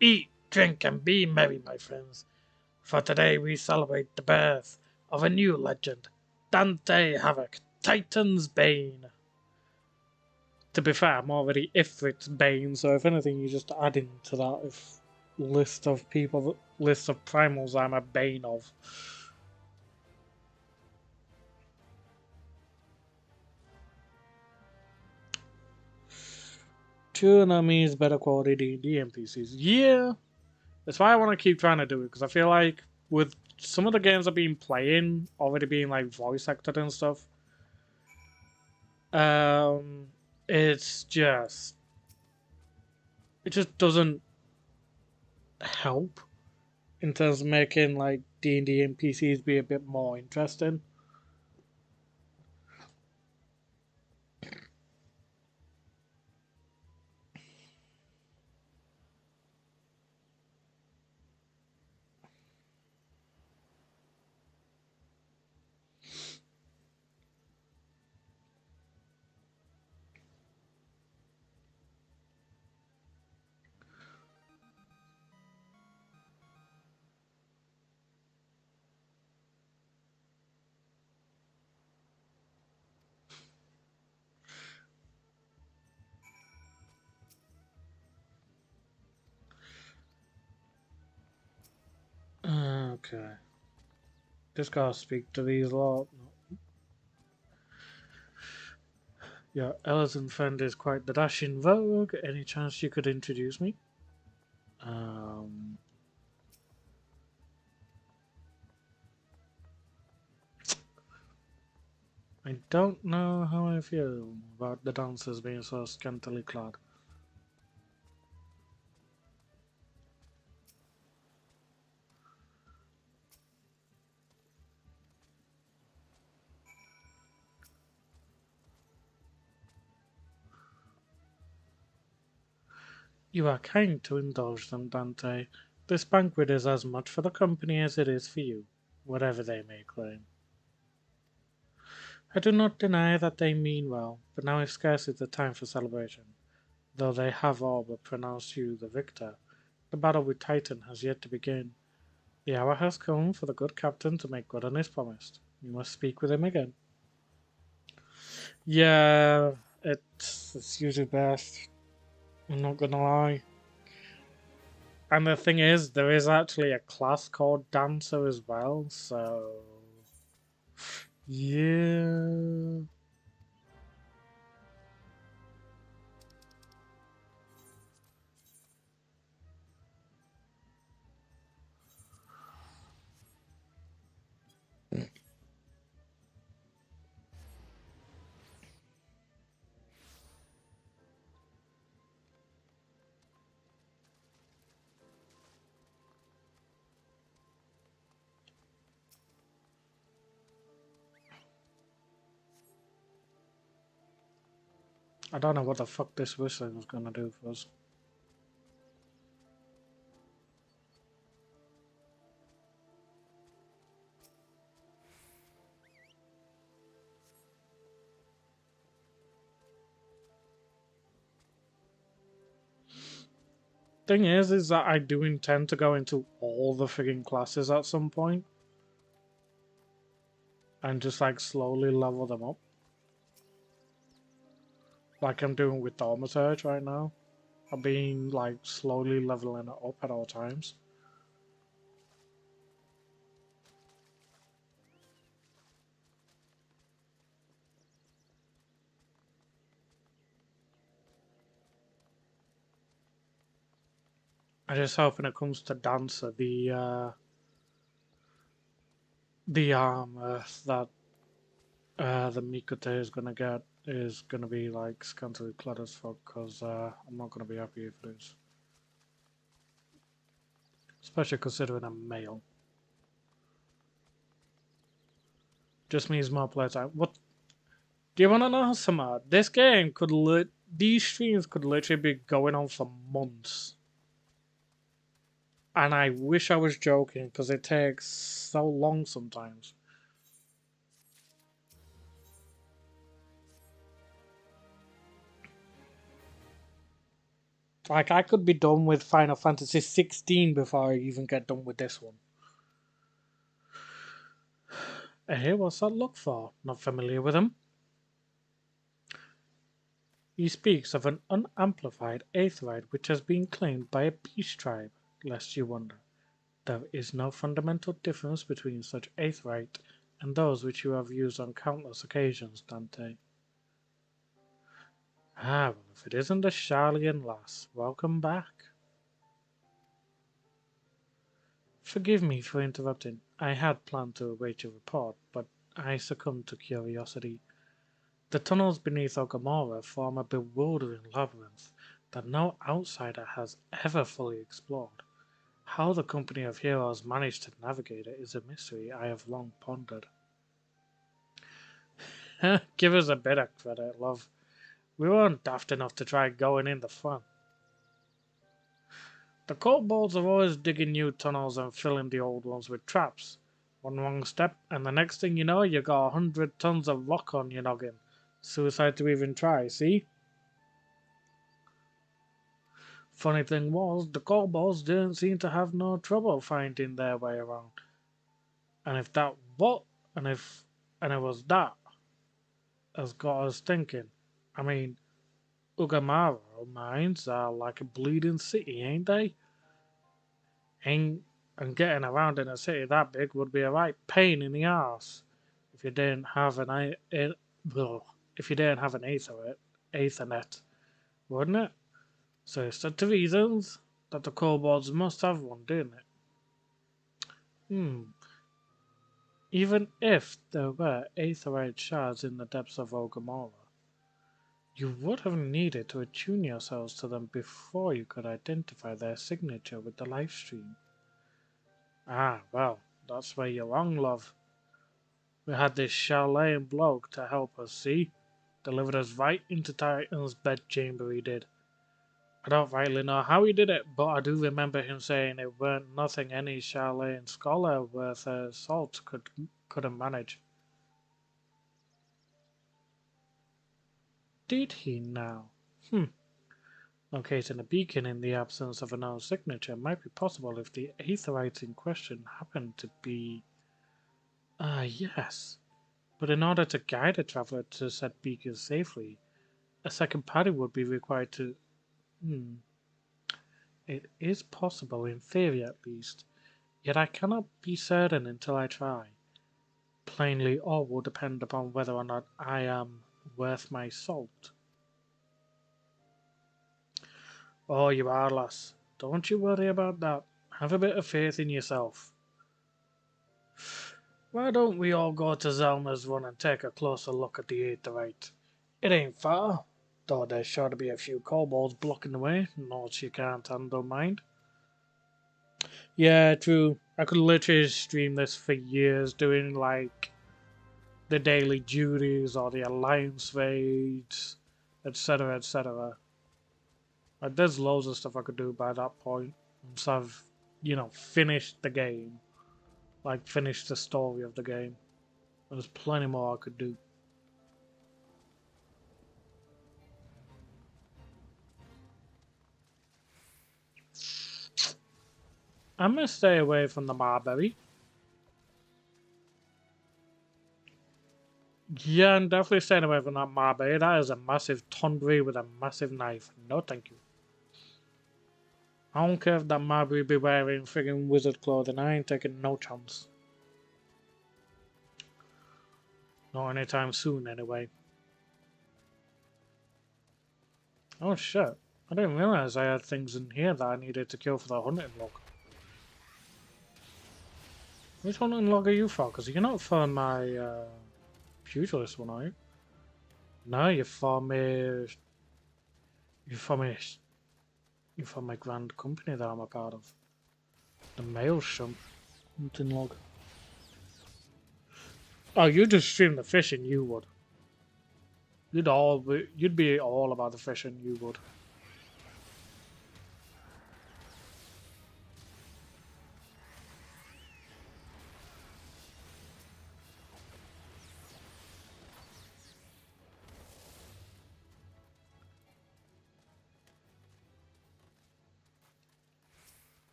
A: Eat, drink, and be merry, my friends. For today we celebrate the birth of a new legend, Dante Havoc, Titan's Bane. To be fair, I'm already Ifrit's Bane, so if anything, you just add into that list of primals I'm a Bane of. True, and that means better quality D&D NPCs. Yeah, that's why I want to keep trying to do it, because I feel like with some of the games I've been playing, already being like voice acted and stuff, it's just it just doesn't help in terms of making like D&D NPCs be a bit more interesting. Okay. Just gotta speak to these lot. Your elephant friend is quite the dashing vogue. Any chance you could introduce me? Um, I don't know how I feel about the dancers being so scantily clad. You are kind to indulge them, Dante. This banquet is as much for the company as it is for you, whatever they may claim. I do not deny that they mean well, but now is scarcely the time for celebration. Though they have all but pronounced you the victor, the battle with Titan has yet to begin. The hour has come for the good captain to make good on his promise. You must speak with him again. Yeah, it's usually best. I'm not gonna lie. And the thing is, there is actually a class called Dancer as well, so yeah. I don't know what the fuck this whistling was gonna do for us. Thing is that I do intend to go into all the frigging classes at some point and just like slowly level them up, like I'm doing with Thaumaturge right now. I've been like slowly leveling it up at all times. I just hope when it comes to Dancer, the armor that the Mikote is gonna get is gonna be like scantily clad as fuck, cause I'm not gonna be happy if it is. Especially considering I'm male. Just means more playtime. What? Do you wanna know something? This game could these streams could literally be going on for months. And I wish I was joking, because it takes so long sometimes. Like, I could be done with Final Fantasy 16 before I even get done with this one. Hey, what's that look for? Not familiar with him? He speaks of an unamplified aetheryte which has been claimed by a beast tribe, lest you wonder. There is no fundamental difference between such aetheryte and those which you have used on countless occasions, Dante. Ah, well, if it isn't the Charlian lass, welcome back. Forgive me for interrupting. I had planned to await your report, but I succumbed to curiosity. The tunnels beneath Ogamora form a bewildering labyrinth that no outsider has ever fully explored. How the company of heroes managed to navigate it is a mystery I have long pondered. Give us a bit of credit, love. We weren't daft enough to try going in the front. The kobolds are always digging new tunnels and filling the old ones with traps. One wrong step, and the next thing you know, you got 100 tons of rock on your noggin. Suicide to even try, see? Funny thing was, the kobolds didn't seem to have no trouble finding their way around. And if that what? And if and it was that has got us thinking. I mean, Ugamara mines are like a bleeding city, ain't they? Ain't and getting around in a city that big would be a right pain in the arse if you didn't have an if you didn't have an Ethernet, wouldn't it? So it stood to reasons that the kobolds must have one, didn't it? Hmm. Even if there were aetherite shards in the depths of Ogomora, you would have needed to attune yourselves to them before you could identify their signature with the live stream. Ah, well, that's where you're wrong, love. We had this Charlatan bloke to help us, see? Delivered us right into Titan's bedchamber, he did. I don't rightly know how he did it, but I do remember him saying it weren't nothing any Charlatan scholar worth salt couldn't manage. Did he now? Locating a beacon in the absence of a known signature might be possible if the aetherites in question happen to be... Ah, yes. But in order to guide a traveler to said beacon safely, a second party would be required to... It is possible, in theory at least, yet I cannot be certain until I try. Plainly, all will depend upon whether or not I am worth my salt. Oh, you are, lass. Don't you worry about that. Have a bit of faith in yourself. Why don't we all go to Zelma's Run and take a closer look at the Aetherite? It ain't far, though there's sure to be a few kobolds blocking the way, notes you can't handle mind. Yeah, true. I could literally stream this for years, doing like the daily duties or the alliance raids, etc., etc. Like, there's loads of stuff I could do by that point. Once I've, finished the game. Like, finished the story of the game. There's plenty more I could do. I'm gonna stay away from the Marberry. Yeah, I'm definitely staying away from that Marberry. That is a massive Tundra with a massive knife. No, thank you. I don't care if that Marbury be wearing friggin' wizard clothing. I ain't taking no chance. Not anytime soon, anyway. Oh shit. I didn't realize I had things in here that I needed to kill for the hunting log. Which hunting log are you for? Because you're not for my pugilist one, are you? No, you're for me. You're for me. You're for my grand company that I'm a part of. The Maelstrom hunting log. Oh, you just stream the fishing, you would. You'd be all about the fishing, you would.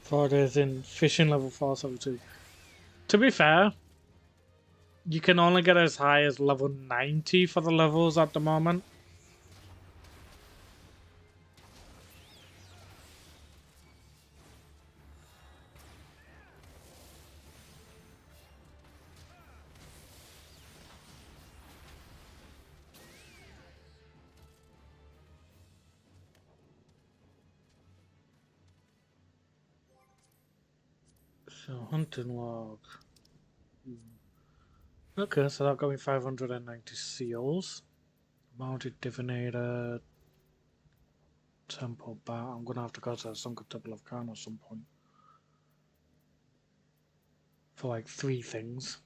A: For days in fishing level 472. To be fair, you can only get as high as level 90 for the levels at the moment. So, hunting log. Okay, so that got me 590 seals. Mounted divinator. Temple bat. I'm gonna have to go to the Sunken Temple of Khan at some point. For like 3 things.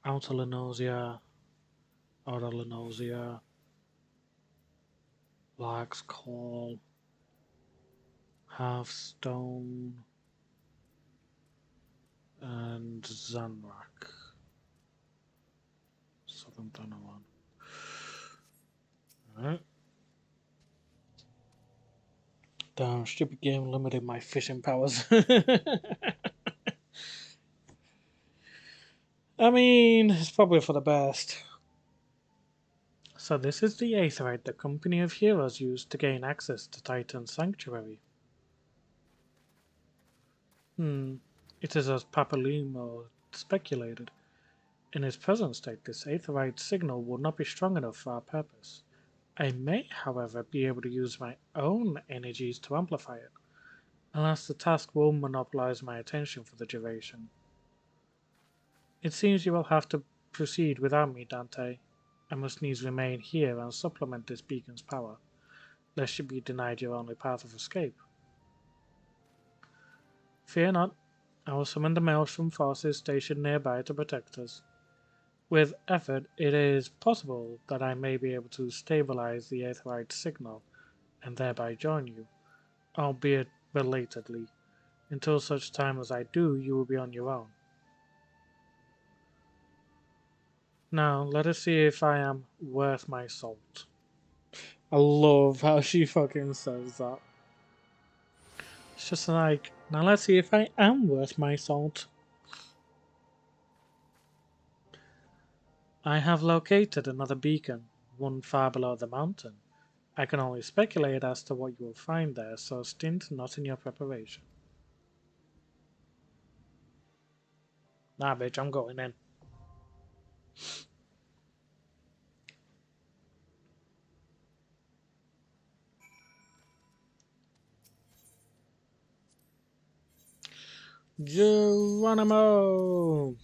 A: Outer Lenosia. Outer Lenosia. Lark's Call. Halfstone. and Zanrak. Southern Panawan. Alright. Damn, stupid game limited my fishing powers. I mean, it's probably for the best. So this is the Aetherite the Company of Heroes used to gain access to Titan's Sanctuary. It is as Papalimo speculated. In its present state, this Aetherite signal will not be strong enough for our purpose. I may, however, be able to use my own energies to amplify it, unless the task will monopolize my attention for the duration. It seems you will have to proceed without me, Dante. I must needs remain here and supplement this beacon's power, lest you be denied your only path of escape. Fear not, I will summon the Maelstrom forces stationed nearby to protect us. With effort, it is possible that I may be able to stabilize the Aetherite signal and thereby join you, albeit belatedly. Until such time as I do, you will be on your own. Now, let us see if I am worth my salt. I love how she fucking says that. It's just like, now let's see if I am worth my salt. I have located another beacon, one far below the mountain. I can only speculate as to what you will find there, so stint not in your preparation. Nah, bitch, I'm going in. Geronimo!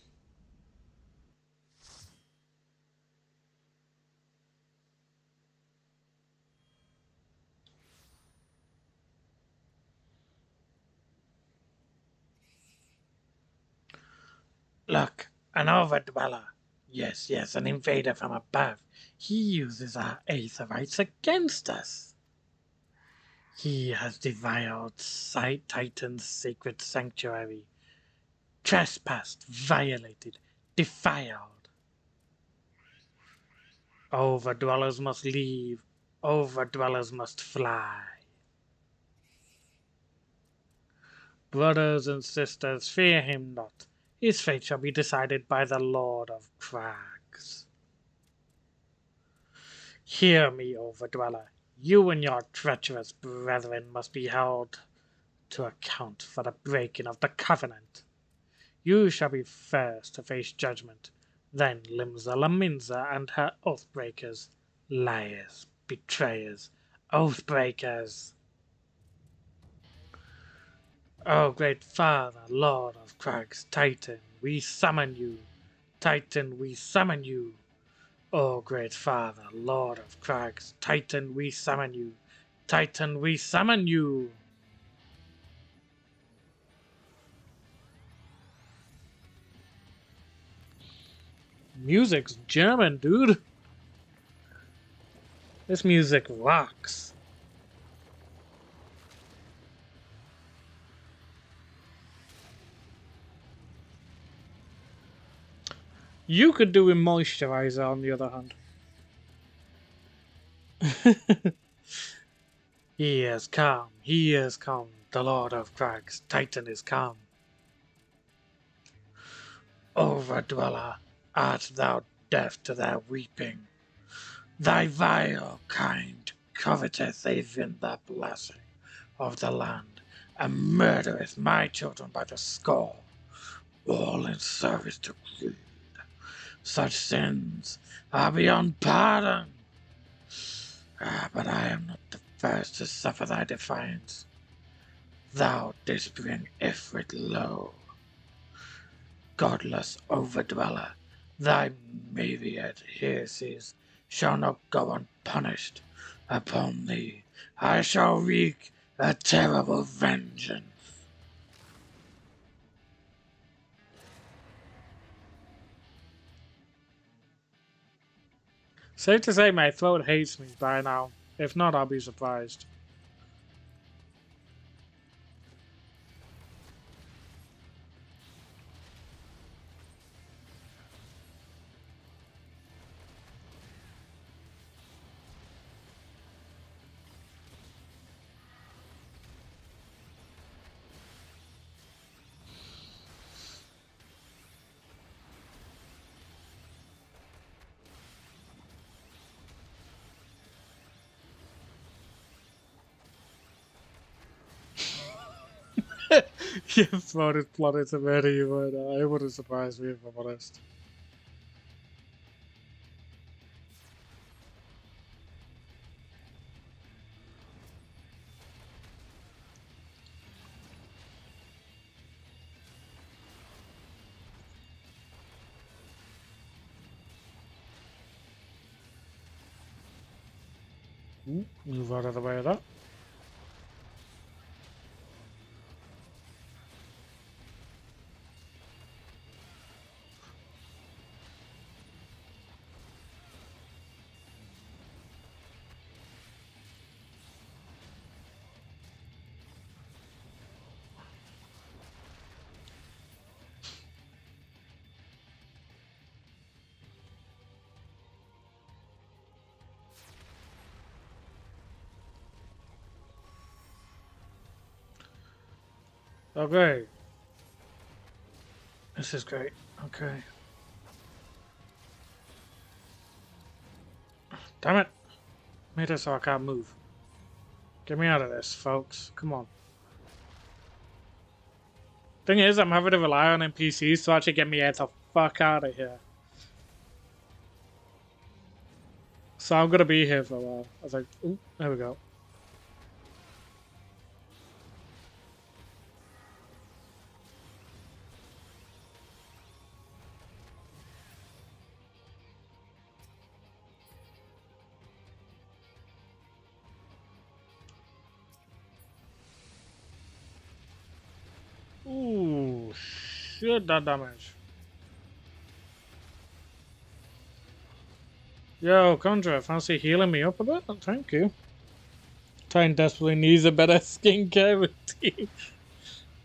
A: Look, an overdweller. Yes, yes, an invader from above. He uses our Aetherites against us. He has defiled Titan's sacred sanctuary. Trespassed, violated, defiled. Overdwellers must leave. Overdwellers must fly. Brothers and sisters, fear him not. His fate shall be decided by the Lord of Crags. Hear me, Overdweller. You and your treacherous brethren must be held to account for the breaking of the covenant. You shall be first to face judgment, then Limsa Laminsa and her oathbreakers, liars, betrayers, oathbreakers. O great Father, Lord of Crags, Titan, we summon you. Titan, we summon you. O great Father, Lord of Crags, Titan, we summon you. Titan, we summon you. Music's German, dude. This music rocks. You could do a moisturizer, on the other hand. He has come, he has come, the Lord of Crags, Titan is come. Overdweller, art thou deaf to their weeping? Thy vile kind coveteth even the blessing of the land, and murdereth my children by the score, all in service to greed. Such sins are beyond pardon. But I am not the first to suffer thy defiance. Thou didst bring Ifrit low. Godless overdweller, thy myriad heresies shall not go unpunished. Upon thee I shall wreak a terrible vengeance. Safe to say my throat hates me by now. If not, I'll be surprised. You've thrown it planet to many, but it wouldn't surprise me if I'm honest. Ooh, move out of the way of that. Okay. This is great. Okay. Damn it. Made it so I can't move. Get me out of this, folks. Come on. Thing is, I'm having to rely on NPCs to actually get me the fuck out of here. So I'm gonna be here for a while. I was like, ooh, there we go. Ooh, shit, that damage. Yo, Conjure, fancy healing me up a bit? Thank you. Time desperately needs a better skincare routine.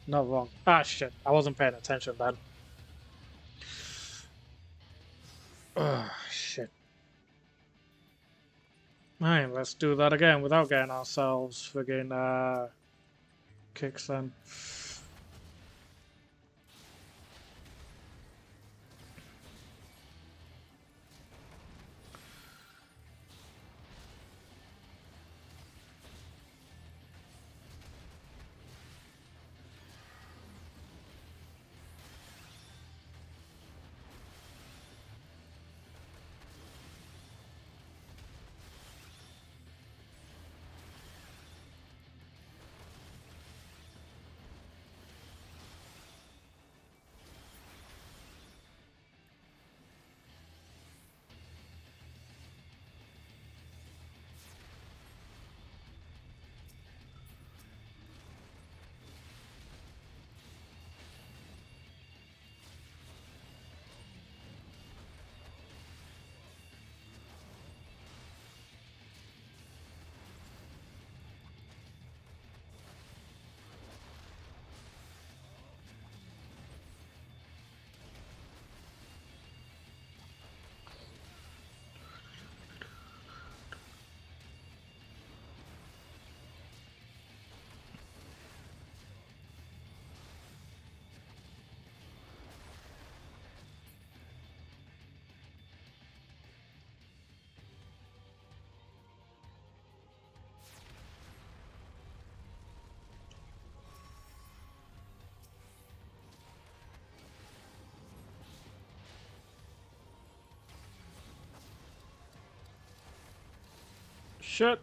A: Not wrong. Ah, shit. I wasn't paying attention then. Ah, shit. Alright, let's do that again without getting ourselves friggin' kicks then. Shit.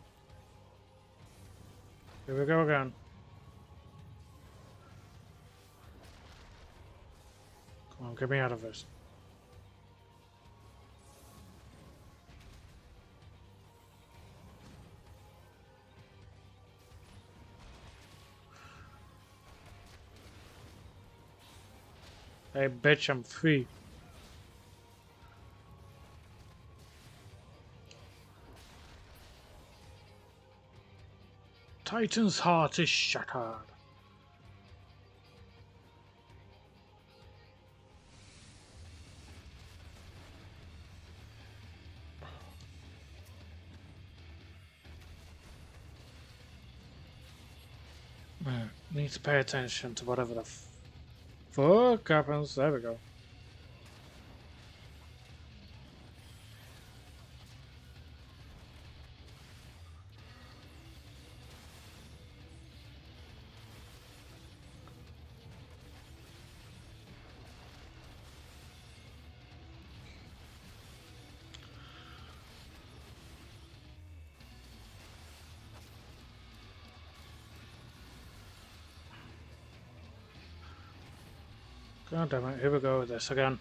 A: Here we go again. Come on, get me out of this. Hey, bitch, I'm free. Titan's heart is shattered. Need to pay attention to whatever the fuck happens. There we go. God damn it, here we go with this again.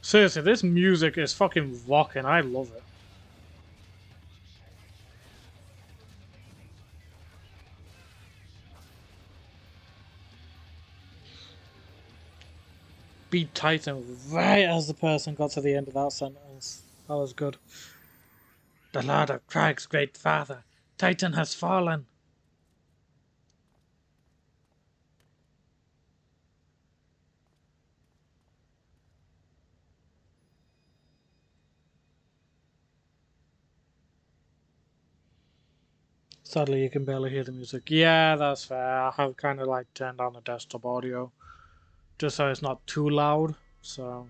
A: Seriously, this music is fucking rocking. I love it. Beat Titan right as the person got to the end of that sentence. That was good. The Lord of Crag's great father, Titan has fallen. Sadly, you can barely hear the music. Yeah, that's fair. I have kind of like turned on the desktop audio just so it's not too loud. So,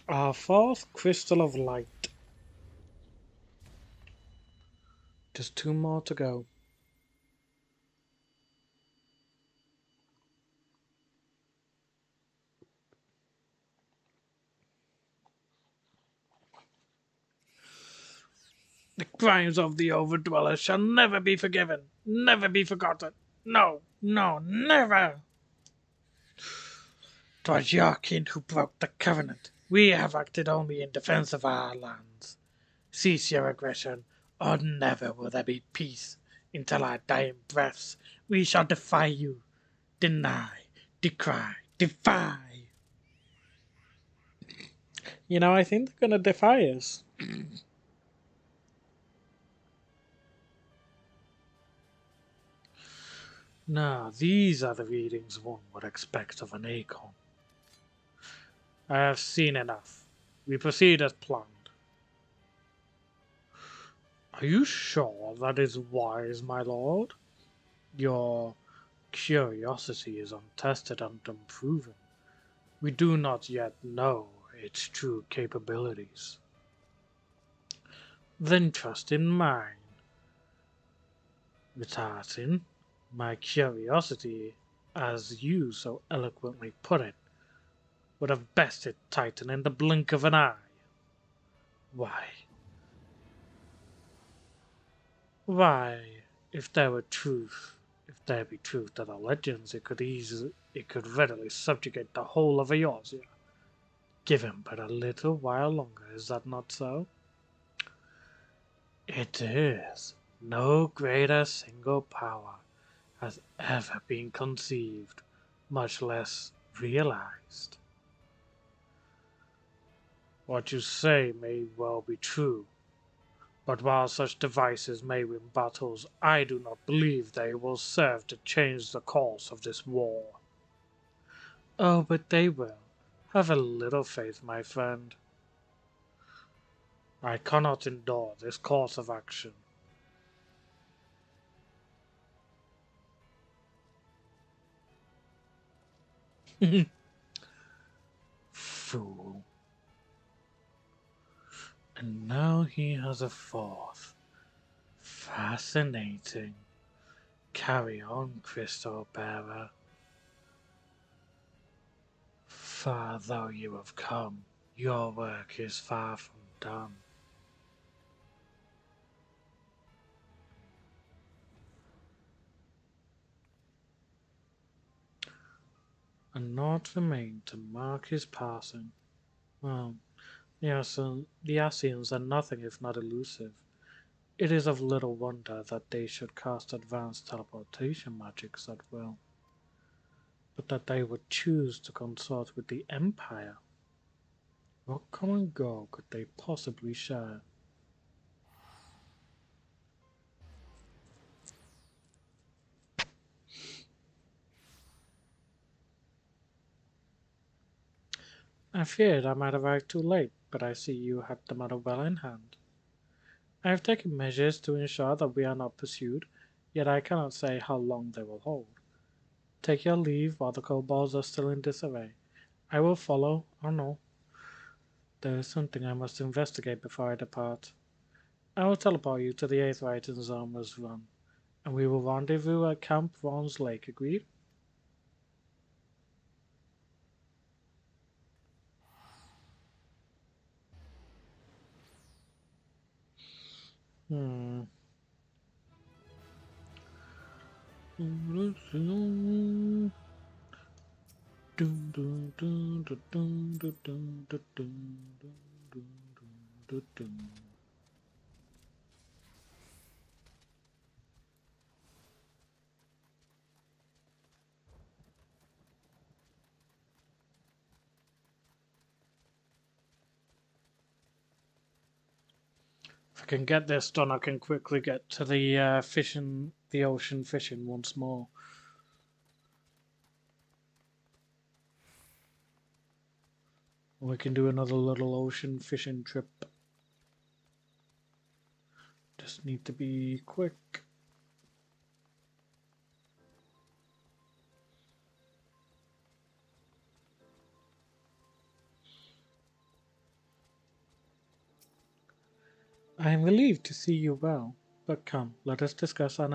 A: our fourth crystal of light. Just two more to go. The crimes of the Overdwellers shall never be forgiven, never be forgotten. No, no, never! 'Twas your kin who broke the covenant. We have acted only in defense of our lands. Cease your aggression, or never will there be peace. Until our dying breaths, we shall defy you. Deny, decry, defy. You know, I think they're gonna defy us. Now, these are the readings one would expect of an acorn. I have seen enough. We proceed as planned. Are you sure that is wise, my lord? Your curiosity is untested and unproven. We do not yet know its true capabilities. Then trust in mine. Retarting, my curiosity, as you so eloquently put it, would have bested Titan in the blink of an eye. Why? Why, if there were truth, if there be truth to the legends, it could readily subjugate the whole of Eorzea. Give him but a little while longer, is that not so? It is. No greater single power has ever been conceived, much less realized. What you say may well be true, but while such devices may win battles, I do not believe they will serve to change the course of this war. Oh, but they will. Have a little faith, my friend. I cannot endure this course of action. Fool. And now he has a fourth. Fascinating. Carry on, Crystal Bearer. Far though you have come, your work is far from done. A knot remained to mark his passing. Well, the Ascians are nothing if not elusive. It is of little wonder that they should cast advanced teleportation magics at will, but that they would choose to consort with the Empire. What common goal could they possibly share? I feared I might arrive too late, but I see you had the matter well in hand. I have taken measures to ensure that we are not pursued, yet I cannot say how long they will hold. take your leave while the kobolds are still in disarray. I will follow. Oh no. There is something I must investigate before I depart. I will teleport you to the 8th Righton's Armor's Run, and we will rendezvous at Camp Vaughn's Lake, agreed? Hmm. If I can get this done, I can quickly get to the fishing, the ocean fishing once more. We can do another little ocean fishing trip. Just need to be quick. I am relieved to see you well, but come, let us discuss our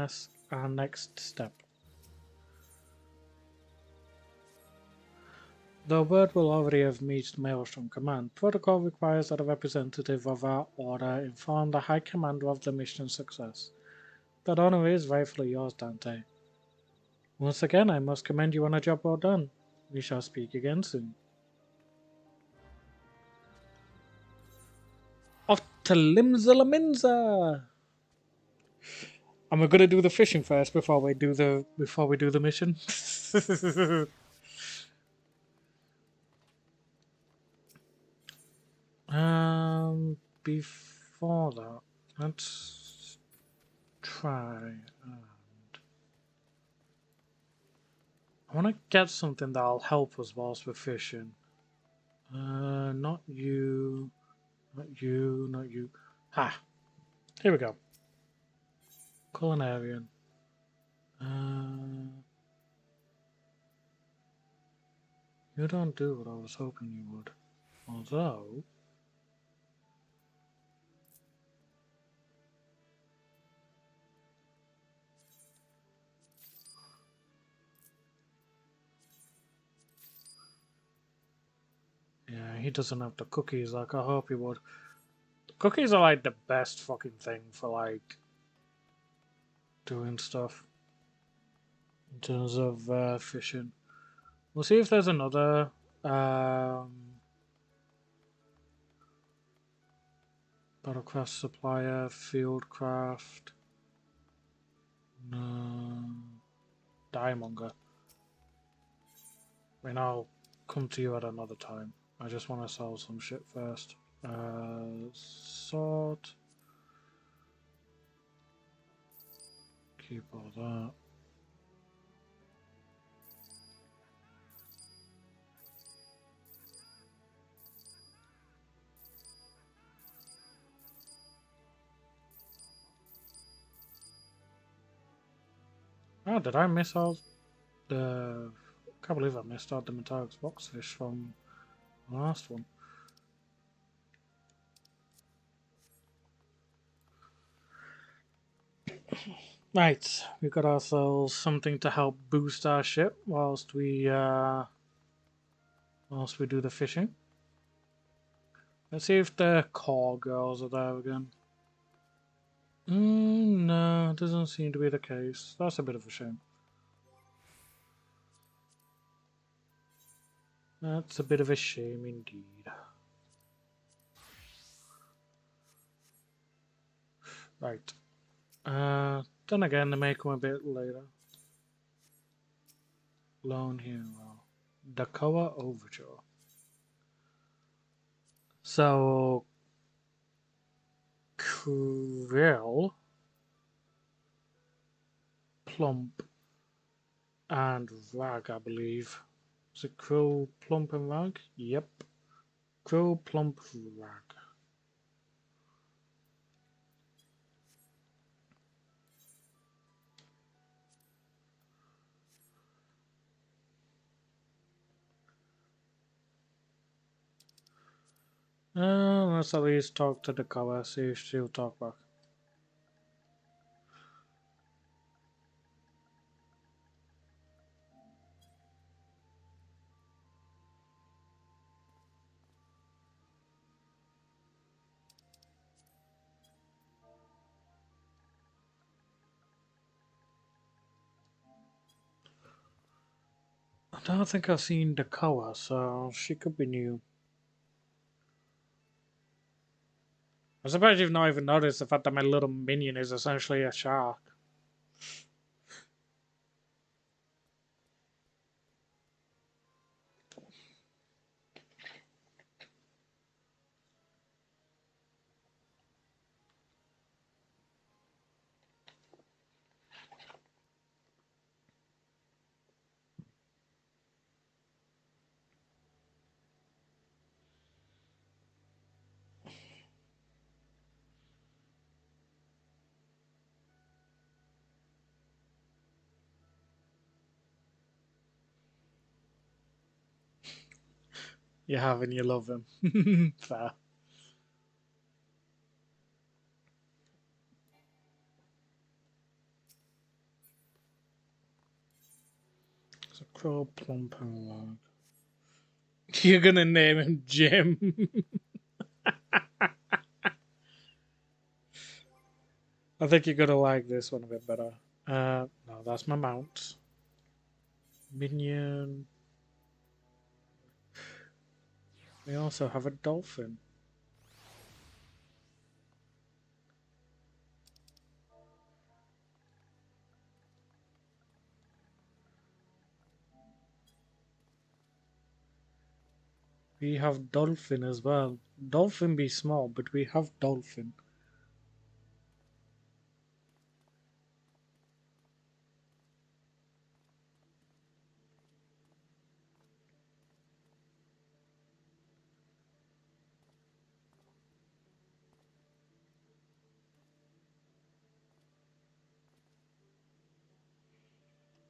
A: next step. Though word will already have reached Maelstrom Command, protocol requires that a representative of our order inform the High Commander of the mission's success. That honor is rightfully yours, Dante. Once again, I must commend you on a job well done. We shall speak again soon. Off to Limsa! And we're gonna do the fishing first before we do the mission. Before that, let's try and I want to get something that'll help us whilst we're fishing. Not you, not you, not you. Ha! Here we go. Culinarian. You don't do what I was hoping you would. Although, yeah, he doesn't have the cookies like I hope he would. Cookies are like the best fucking thing for like doing stuff in terms of fishing. We'll see if there's another battlecraft supplier, fieldcraft, no, diemonger. I mean, I'll come to you at another time. I just want to sell some shit first. Sword. Keep all that. Oh, did I miss out the... I can't believe I missed out the metallic boxfish from the last one. Right, we got ourselves something to help boost our ship whilst we do the fishing. Let's see if the core girls are there again. No, doesn't seem to be the case. That's a bit of a shame. That's a bit of a shame indeed. Right. Then again, they may come a bit later. Lone Hero. Dakoa Overture. So... Krill... Plump... and Rag, I believe. Is it Krill, Plump and Rag? Yep. Krill, Plump, Rag. Let's at least talk to the cover, see if she'll talk back. I don't think I've seen the cover, so she could be new. I'm surprised you've not even noticed the fact that my little minion is essentially a shark. You have and you love him. Fair. It's a crow plump and long. You're gonna name him Jim. I think you're gonna like this one a bit better. No, that's my mount. Minion. We also have a dolphin. We have dolphin as well. Dolphin be small, but we have dolphin.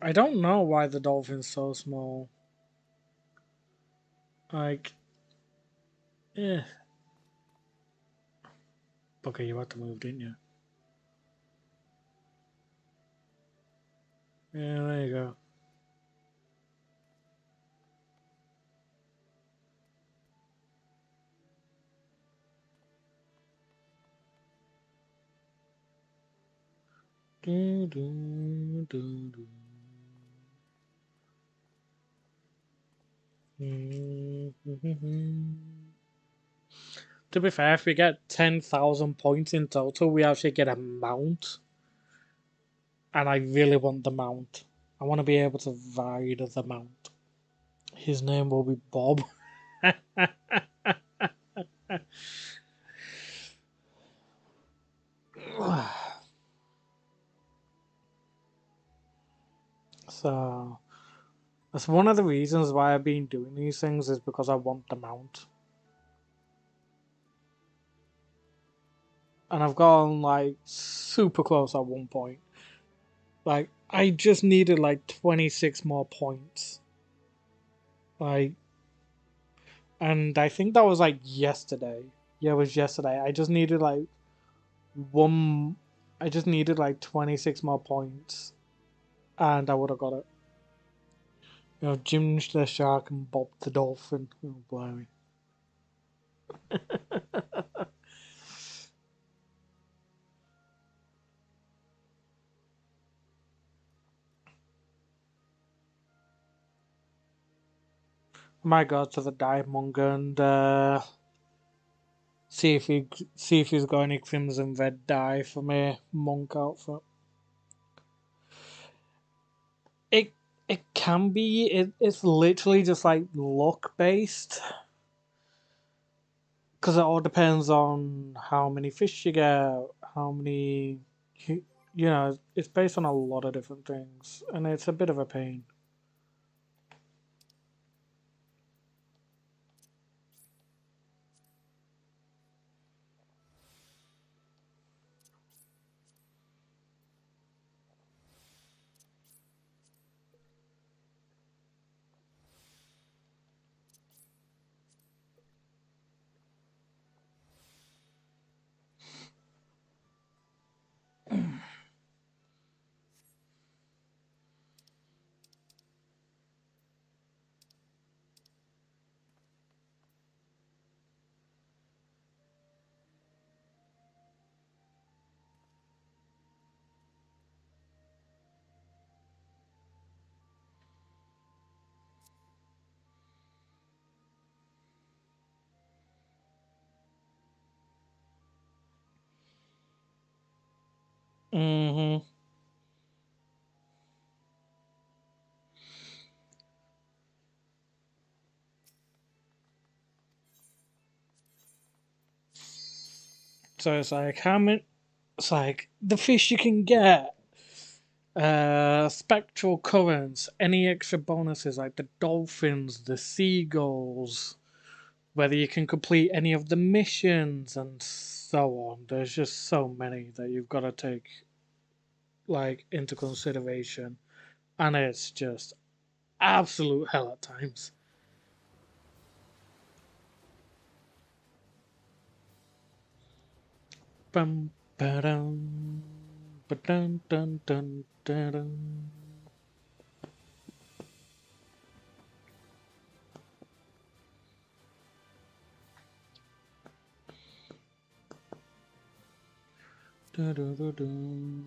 A: I don't know why the dolphin's so small. Like, eh. Okay, you had to move, didn't you? Yeah, there you go. Do, do, do, do. To be fair, if we get 10,000 points in total, we actually get a mount. And I really want the mount. I want to be able to ride the mount. His name will be Bob. So that's one of the reasons why I've been doing these things is because I want the mount. And I've gone like super close at one point. Like I just needed like 26 more points. Like and I think that was like yesterday. Yeah, it was yesterday. I just needed like one I just needed like 26 more points and I would have got it. You know, Jim the shark and Bob the dolphin. Oh, blimey. I might go to the dive monger and see if he's got any crimson red dye for my monk outfit. It it can be. It's literally just like luck based because it all depends on how many fish you get, how many you know. It's based on a lot of different things, and it's a bit of a pain. Mm-hmm. So it's like how many? It's like the fish you can get. Spectral currents. Any extra bonuses like the dolphins, the seagulls. Whether you can complete any of the missions and so on. There's just so many that you've got to take like into consideration, and it's just absolute hell at times. Bum, ba-dum, ba-dun, dun, dun, dun, dun. Dun, dun, dun, dun.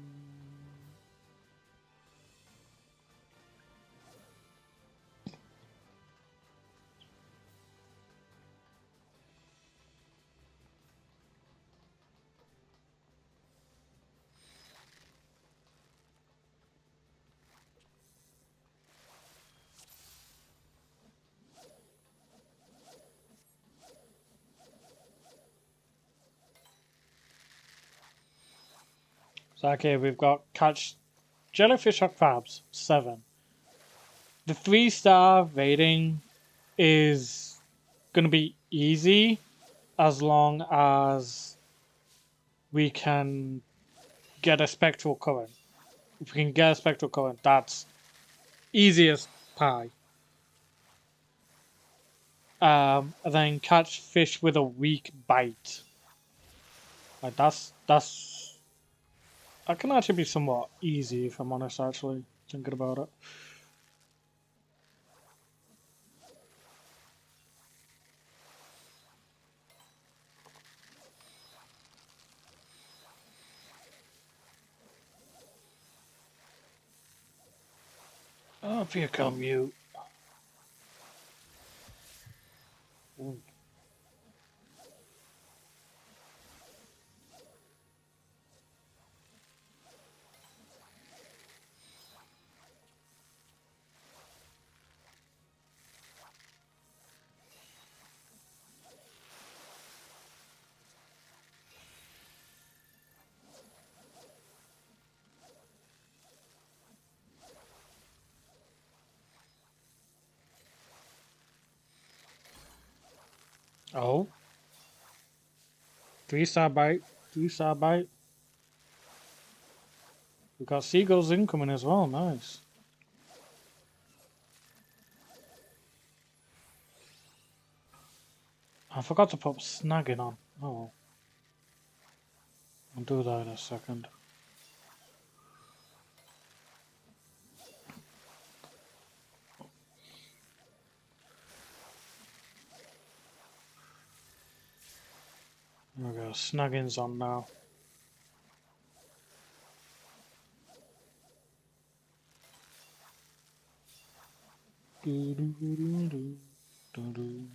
A: So okay, we've got catch jellyfish or crabs 7. The 3-star rating is gonna be easy as long as we can get a spectral current. If we can get a spectral current, that's easiest pie. And then catch fish with a weak bite. Like that can actually be somewhat easy if I'm honest. Actually, thinking about it. Oh, if you come, you. Oh, 3-star bite, 3-star bite. We got seagulls incoming as well. Nice. I forgot to put snagging on. Oh, I'll do that in a second. There we go. Snagging's on now. Do, do, do, do, do, do.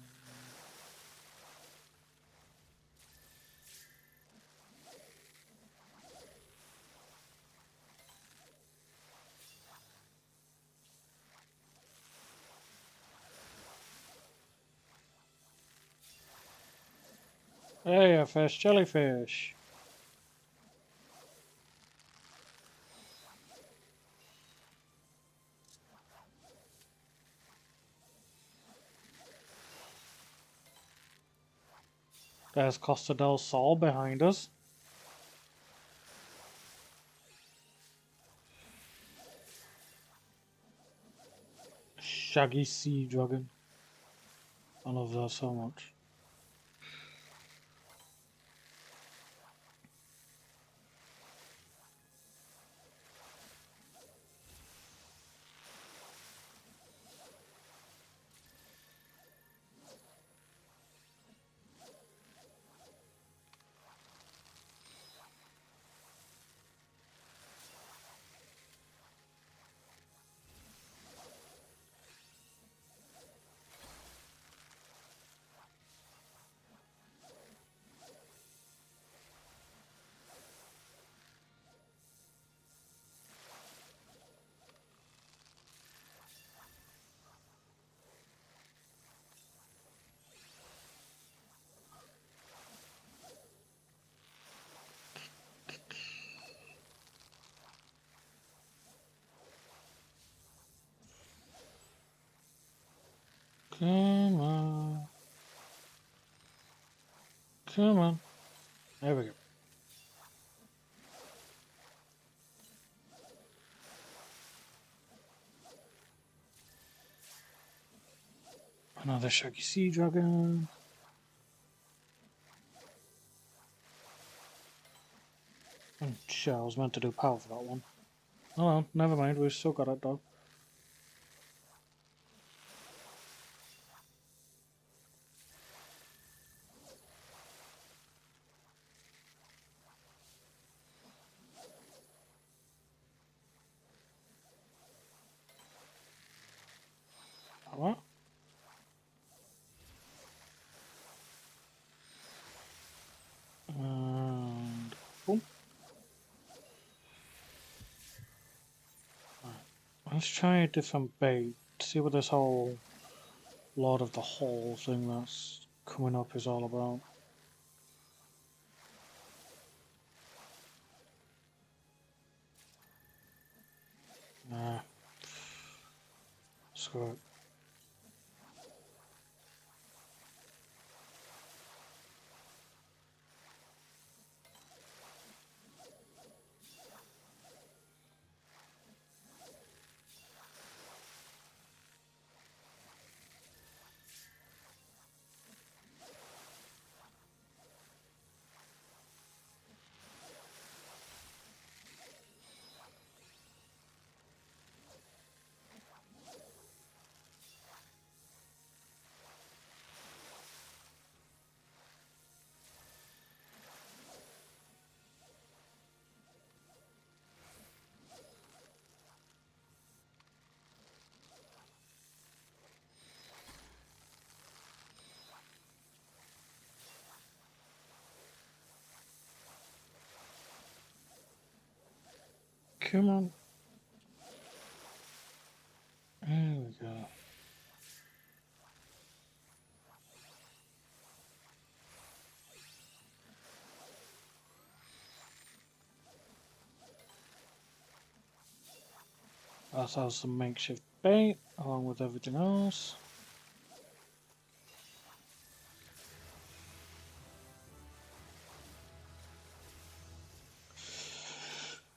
A: Hey, a fish, jellyfish. There's Costa del Sol behind us. Shaggy sea dragon. I love that so much. Come on. There we go. Another shaggy sea dragon. Shit, I was meant to do power for that one. Oh well, never mind, we've still got it though. What? And boom. Right. Let's try a different bait. See what this whole Lord of the Hall thing that's coming up is all about. Nah. Screw it. Come on. There we go. Let's have some makeshift bait along with everything else.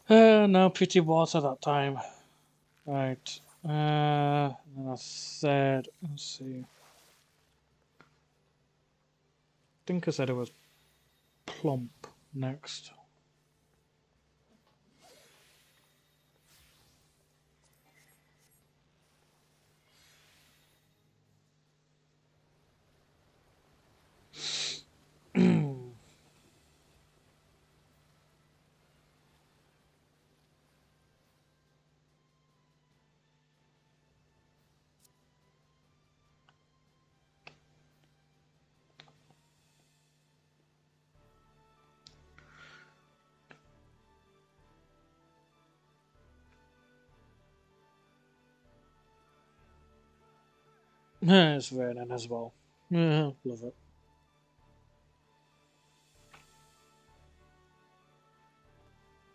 A: No pity water that time. Right. Then I said, let's see. I think I said it was plump next. It's raining as well. Yeah, love it.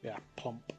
A: Yeah, plump.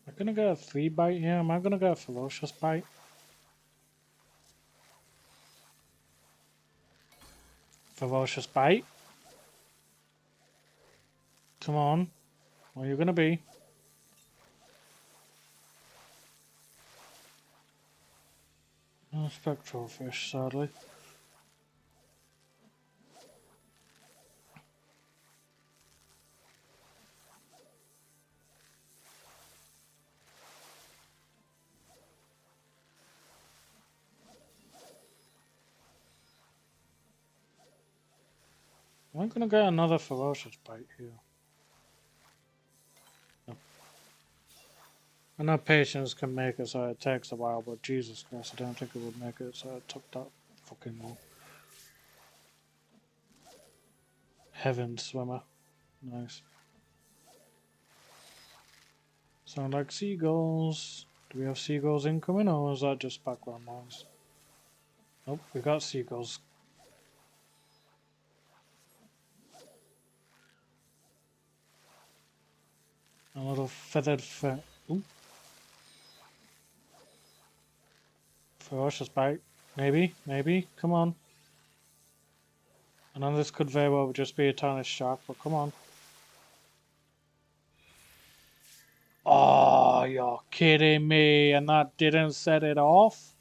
A: Am I gonna get a 3 bite here? Am I gonna get a ferocious bite? Ferocious bite? Come on. Where are you gonna be? No spectral fish, sadly. Am I gonna get another ferocious bite here? No. I know patience can make it so it takes a while, but Jesus Christ, I don't think it would make it so it took that fucking long. Heaven swimmer. Nice. Sound like seagulls. Do we have seagulls incoming, or is that just background noise? Nope, we got seagulls. A little feathered ooh. Ferocious bite. Maybe, maybe. Come on. I know this could very well just be a tarnished shark, but come on. Oh, you're kidding me, and that didn't set it off?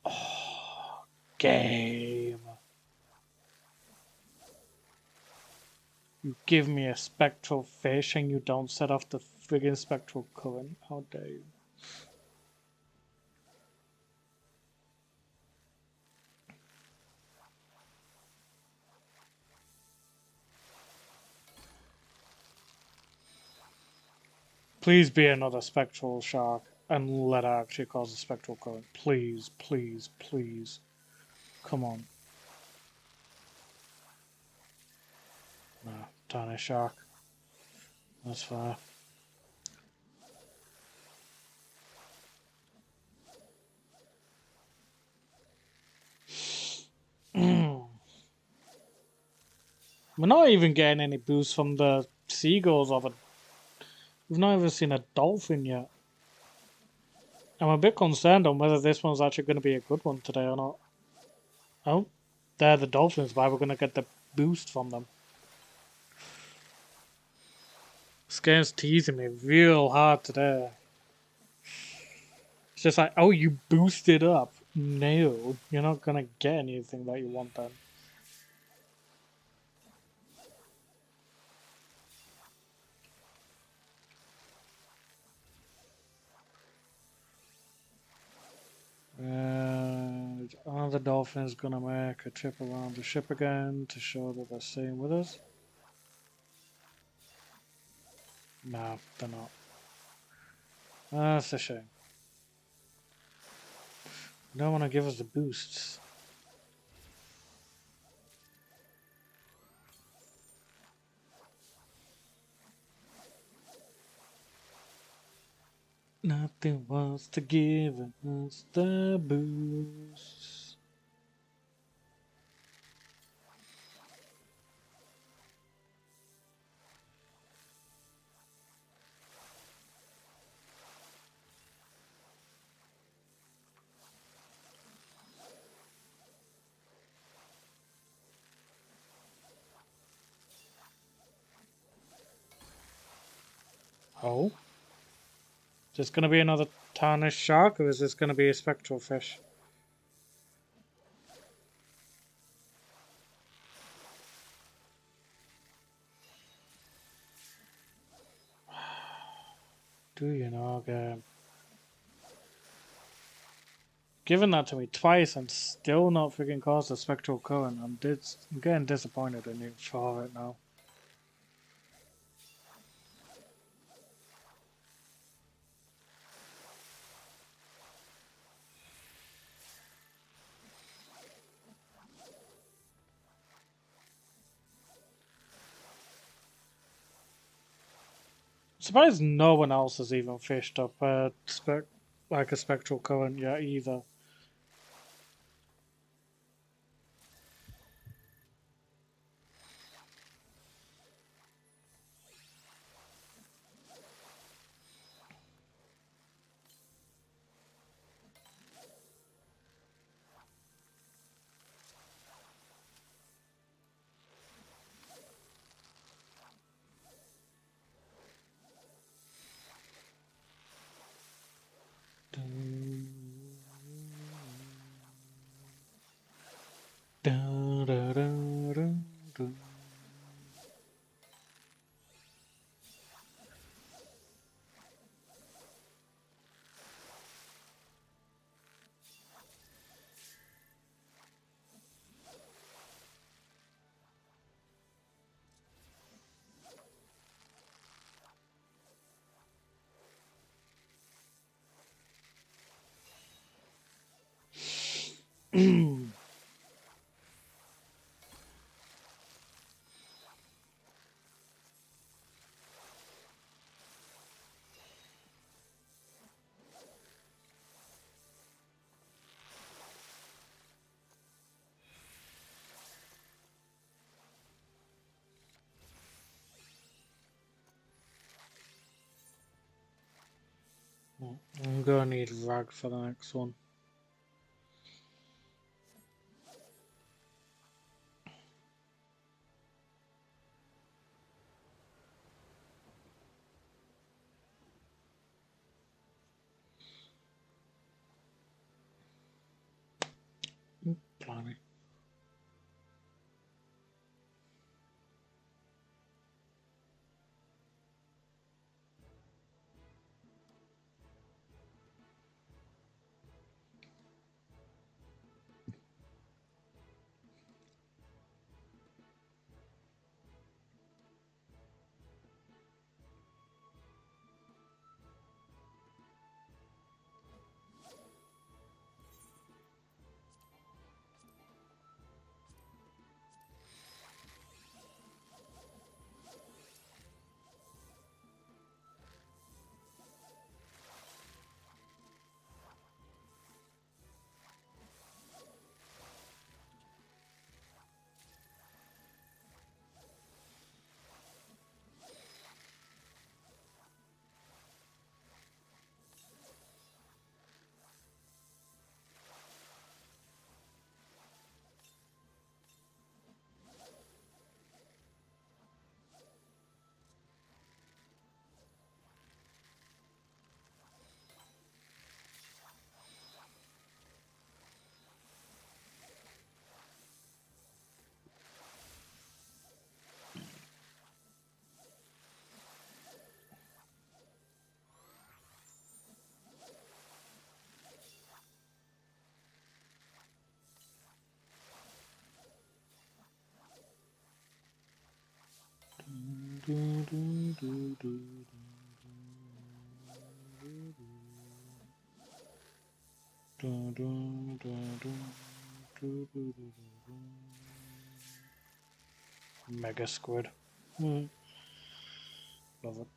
A: Oh, game. You give me a spectral fish and you don't set off the friggin' spectral current. How dare you? Please be another spectral shark and let it actually cause a spectral current. Please, please, please. Come on. No, tiny shark. That's fair. We're not even getting any boosts from the seagulls or the... We've not even seen a dolphin yet. I'm a bit concerned on whether this one's actually going to be a good one today or not. Oh, they're the dolphins, but we're going to get the boost from them. This game's teasing me real hard today. It's just like, oh, you boosted up. No, you're not going to get anything that you want then. Are the dolphins going to make a trip around the ship again to show that they're staying with us? No, they're not. That's a shame. They don't want to give us the boosts. Nothing wants to give us the boosts. Oh? Is this going to be another tarnished shark, or is this going to be a spectral fish? Do you know, game? Given that to me twice and still not freaking caused a spectral current, I'm getting disappointed in you for it now. I'm surprised no one else has even fished up like a spectral current yet either. Da, da, da, da, da. I'm gonna need rag for the next one. Blimey. Mega squid. Love it.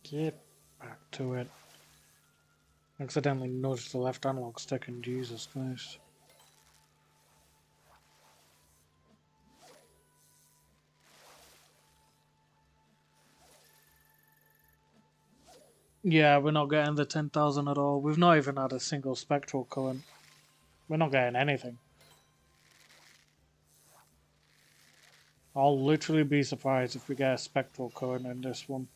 A: Get back to it. Accidentally noticed the left analog stick in Jesus Christ. Yeah, we're not getting the 10,000 at all. We've not even had a single spectral current. We're not getting anything. I'll literally be surprised if we get a spectral current in this one.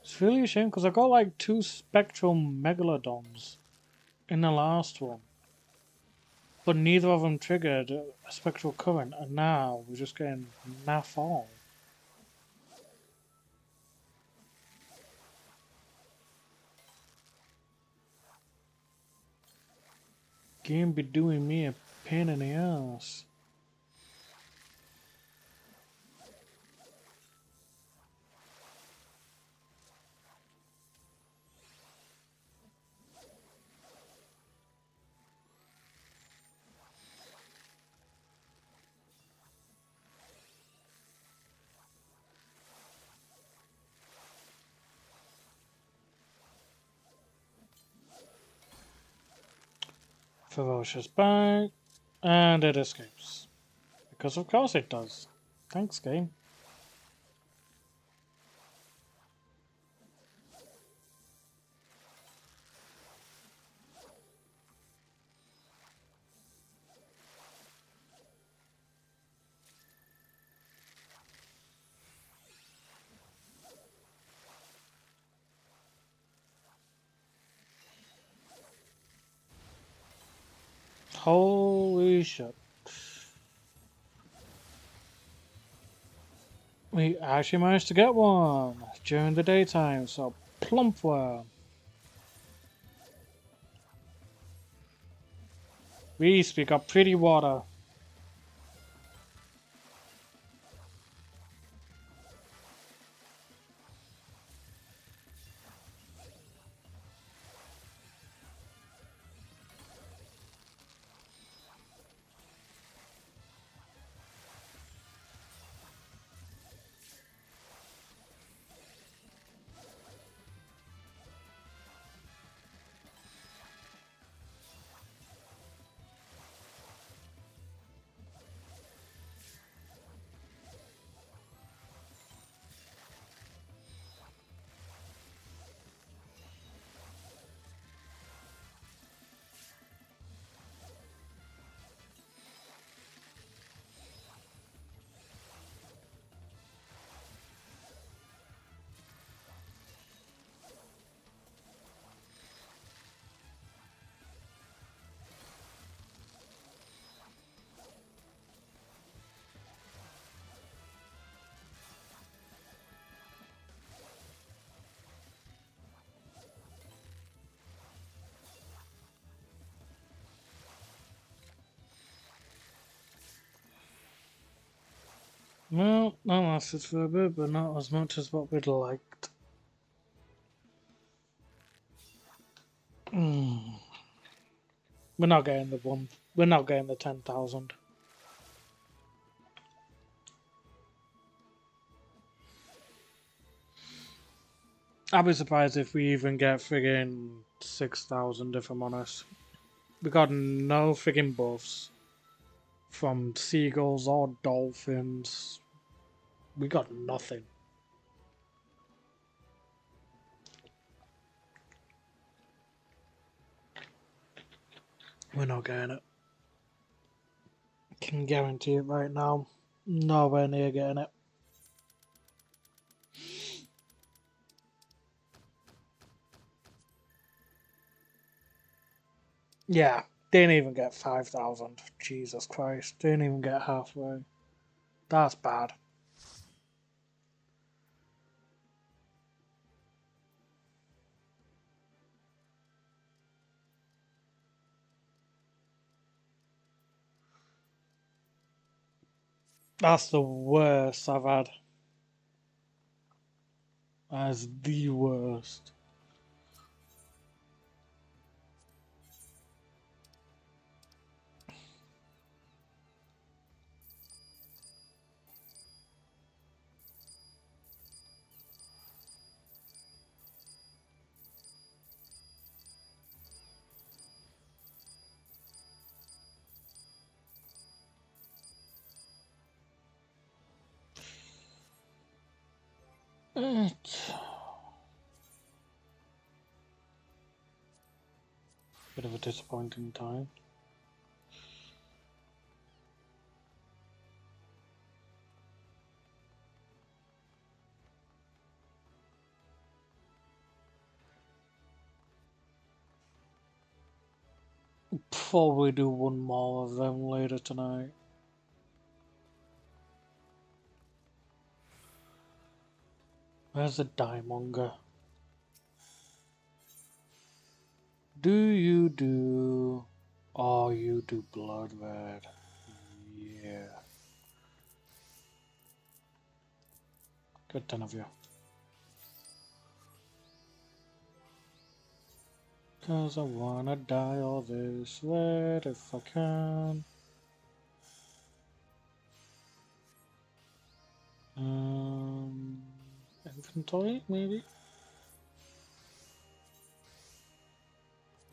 A: It's really a shame because I got like 2 spectral megalodons in the last one. But neither of them triggered a spectral current, and now we're just getting naff all. Game be doing me a pain in the ass. Ferocious bite, and it escapes. Because of course it does. Thanks, game. Holy shit. We actually managed to get one during the daytime, so plump worm. We got pretty water. Well, that lasted for a bit, but not as much as what we'd liked. Mm. We're not getting the one. We're not getting the 10,000. I'd be surprised if we even get friggin' 6,000 if I'm honest. We got no friggin' buffs from seagulls or dolphins. We got nothing. We're not getting it. Can guarantee it right now. Nowhere near getting it. Yeah, didn't even get 5,000. Jesus Christ, didn't even get halfway. That's bad. That's the worst I've had. That's the worst. Bit of a disappointing time. Probably do one more of them later tonight. Where's the diemonger? Do you do... Oh, you do blood red. Yeah. Good 10 of you. Cause I wanna die all this red if I can. Inventory, maybe?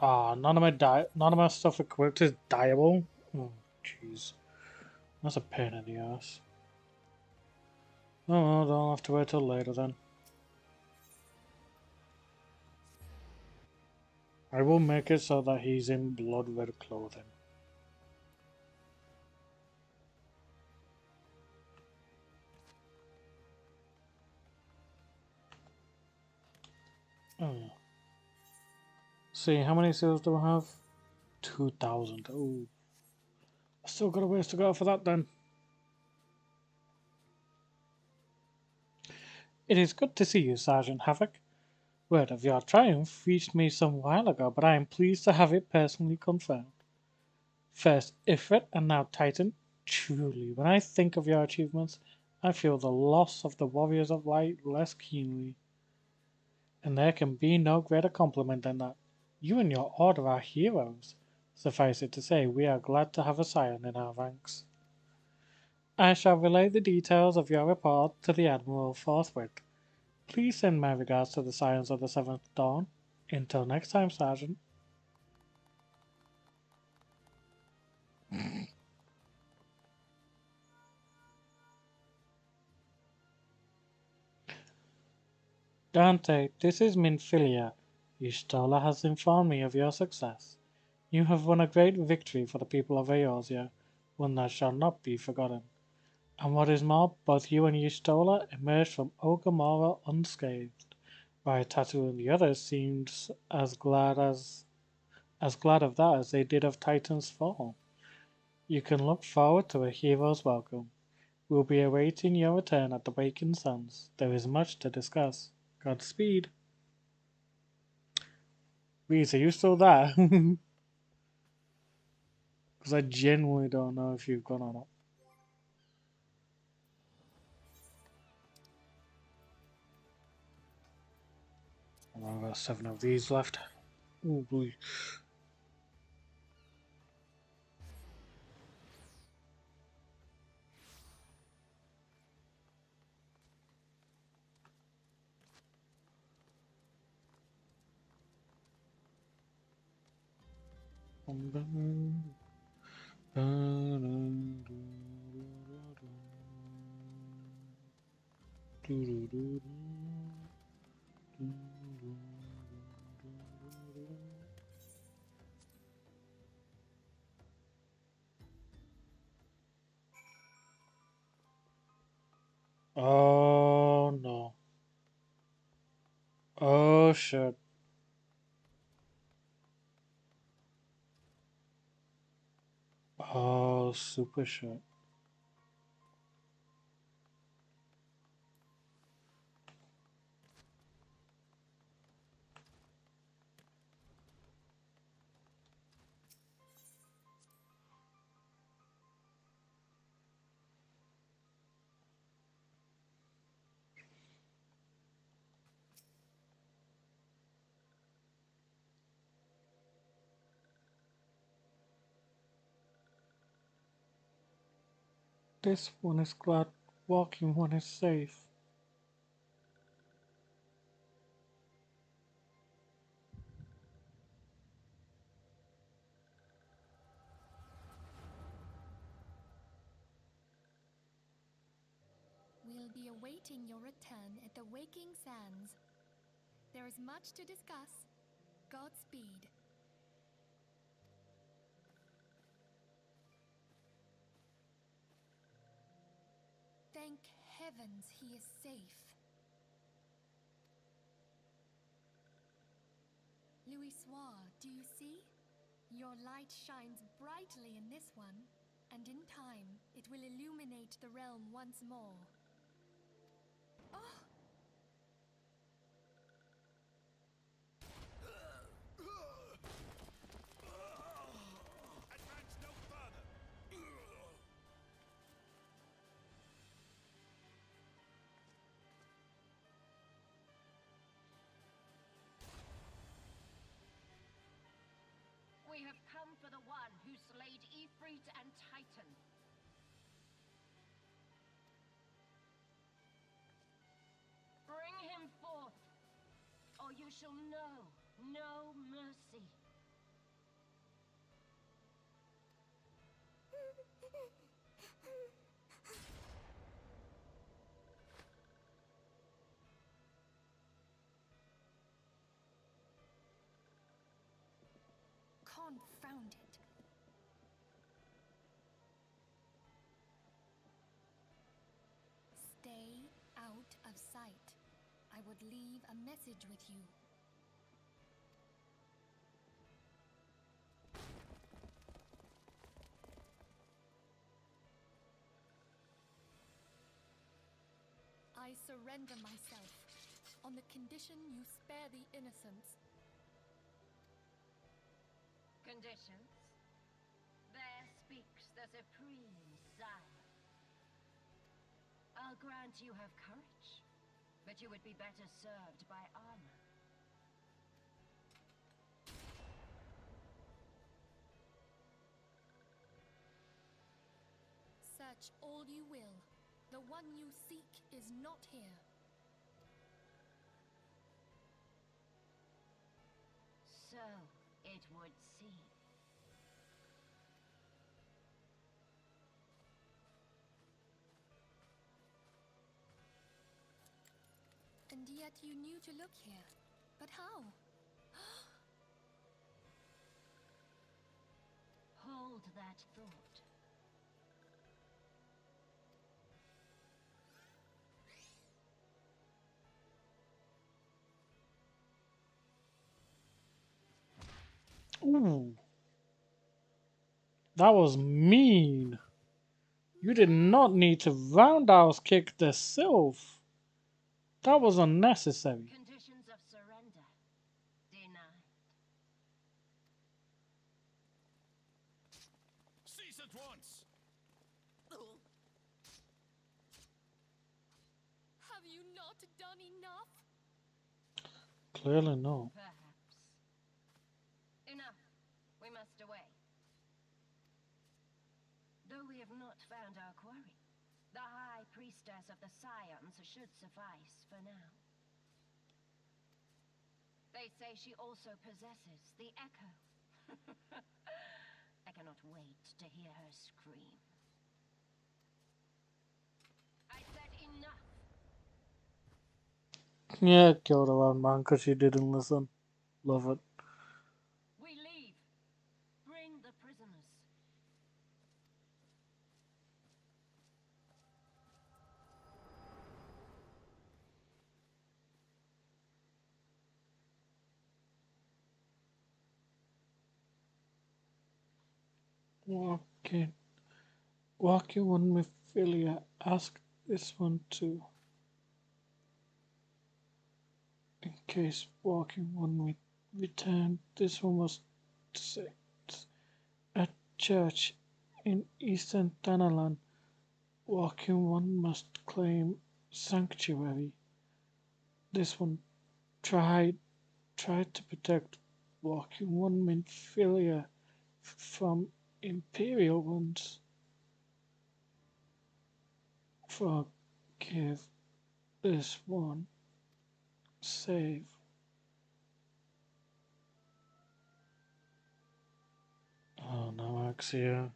A: Ah, none of my stuff equipped is dyeable. Oh, jeez. That's a pain in the ass. Oh, well, don't have to wait till later then. I will make it so that he's in blood red clothing. Oh. See, how many seals do I have? 2,000. Oh, I still got a ways to go for that then. It is good to see you, Sergeant Havoc. Word of your triumph reached me some while ago, but I am pleased to have it personally confirmed. First Ifrit and now Titan. Truly, when I think of your achievements, I feel the loss of the Warriors of Light less keenly. And there can be no greater compliment than that. You and your order are heroes. Suffice it to say, we are glad to have a scion in our ranks. I shall relay the details of your report to the Admiral forthwith. Please send my regards to the Scions of the Seventh Dawn. Until next time, Sergeant. Dante, this is Minfilia. Y'shtola has informed me of your success. You have won a great victory for the people of Eorzea, one that shall not be forgotten. And what is more, both you and Y'shtola emerged from Ogamora unscathed, while Tatu and the others seemed as glad of that as they did of Titan's fall. You can look forward to a hero's welcome. We'll be awaiting your return at the Waking Suns. There is much to discuss. Godspeed. Reese, are you still there? Because I genuinely don't know if you've gone or not. I've got 7 of these left. Oh boy. Oh no. Oh shit. Oh, super shit. This one is glad, walking one is safe.
B: We'll be awaiting your return at the Waking Sands. There is much to discuss. Godspeed. Thank heavens he is safe. Louis Soir, do you see? Your light shines brightly in this one, and in time it will illuminate the realm once more. Oh!
D: Advance no further!
E: We have come for the one who slayed Ifrit and Titan. Bring him forth, or you shall know no mercy.
B: Confound it. Stay out of sight. I would leave a message with you. I surrender myself, on the condition you spare the innocents.
E: Conditions? There speaks the supreme sire. I'll grant you have courage, but you would be better served by armor.
B: Search all you will. The one you seek is not here.
E: So it would seem.
B: And yet you knew to look here. But how?
E: Hold that thought.
A: Ooh. That was mean. You did not need to roundhouse kick the sylph. That was unnecessary.
E: Conditions of surrender. Denied.
D: Cease at once!
B: Have you not done enough?
A: Clearly no.
E: Perhaps. Enough. We must away. Though we have not found our quarry, the High Priestess of the Scions should suffice for now. They say she also possesses the Echo. I cannot wait to hear her scream. I said enough!
A: Yeah, killed her own man because she didn't listen. Love it.
E: We leave. Bring the prisoners.
A: Walking. Walking one with Philia. Ask this one too. In case walking one with return, this one was say at church in Eastern Tanalan. Walking one must claim sanctuary. This one tried to protect walking one Minfilia from Imperial ones. Forgive this one. Save. Oh no, Axia.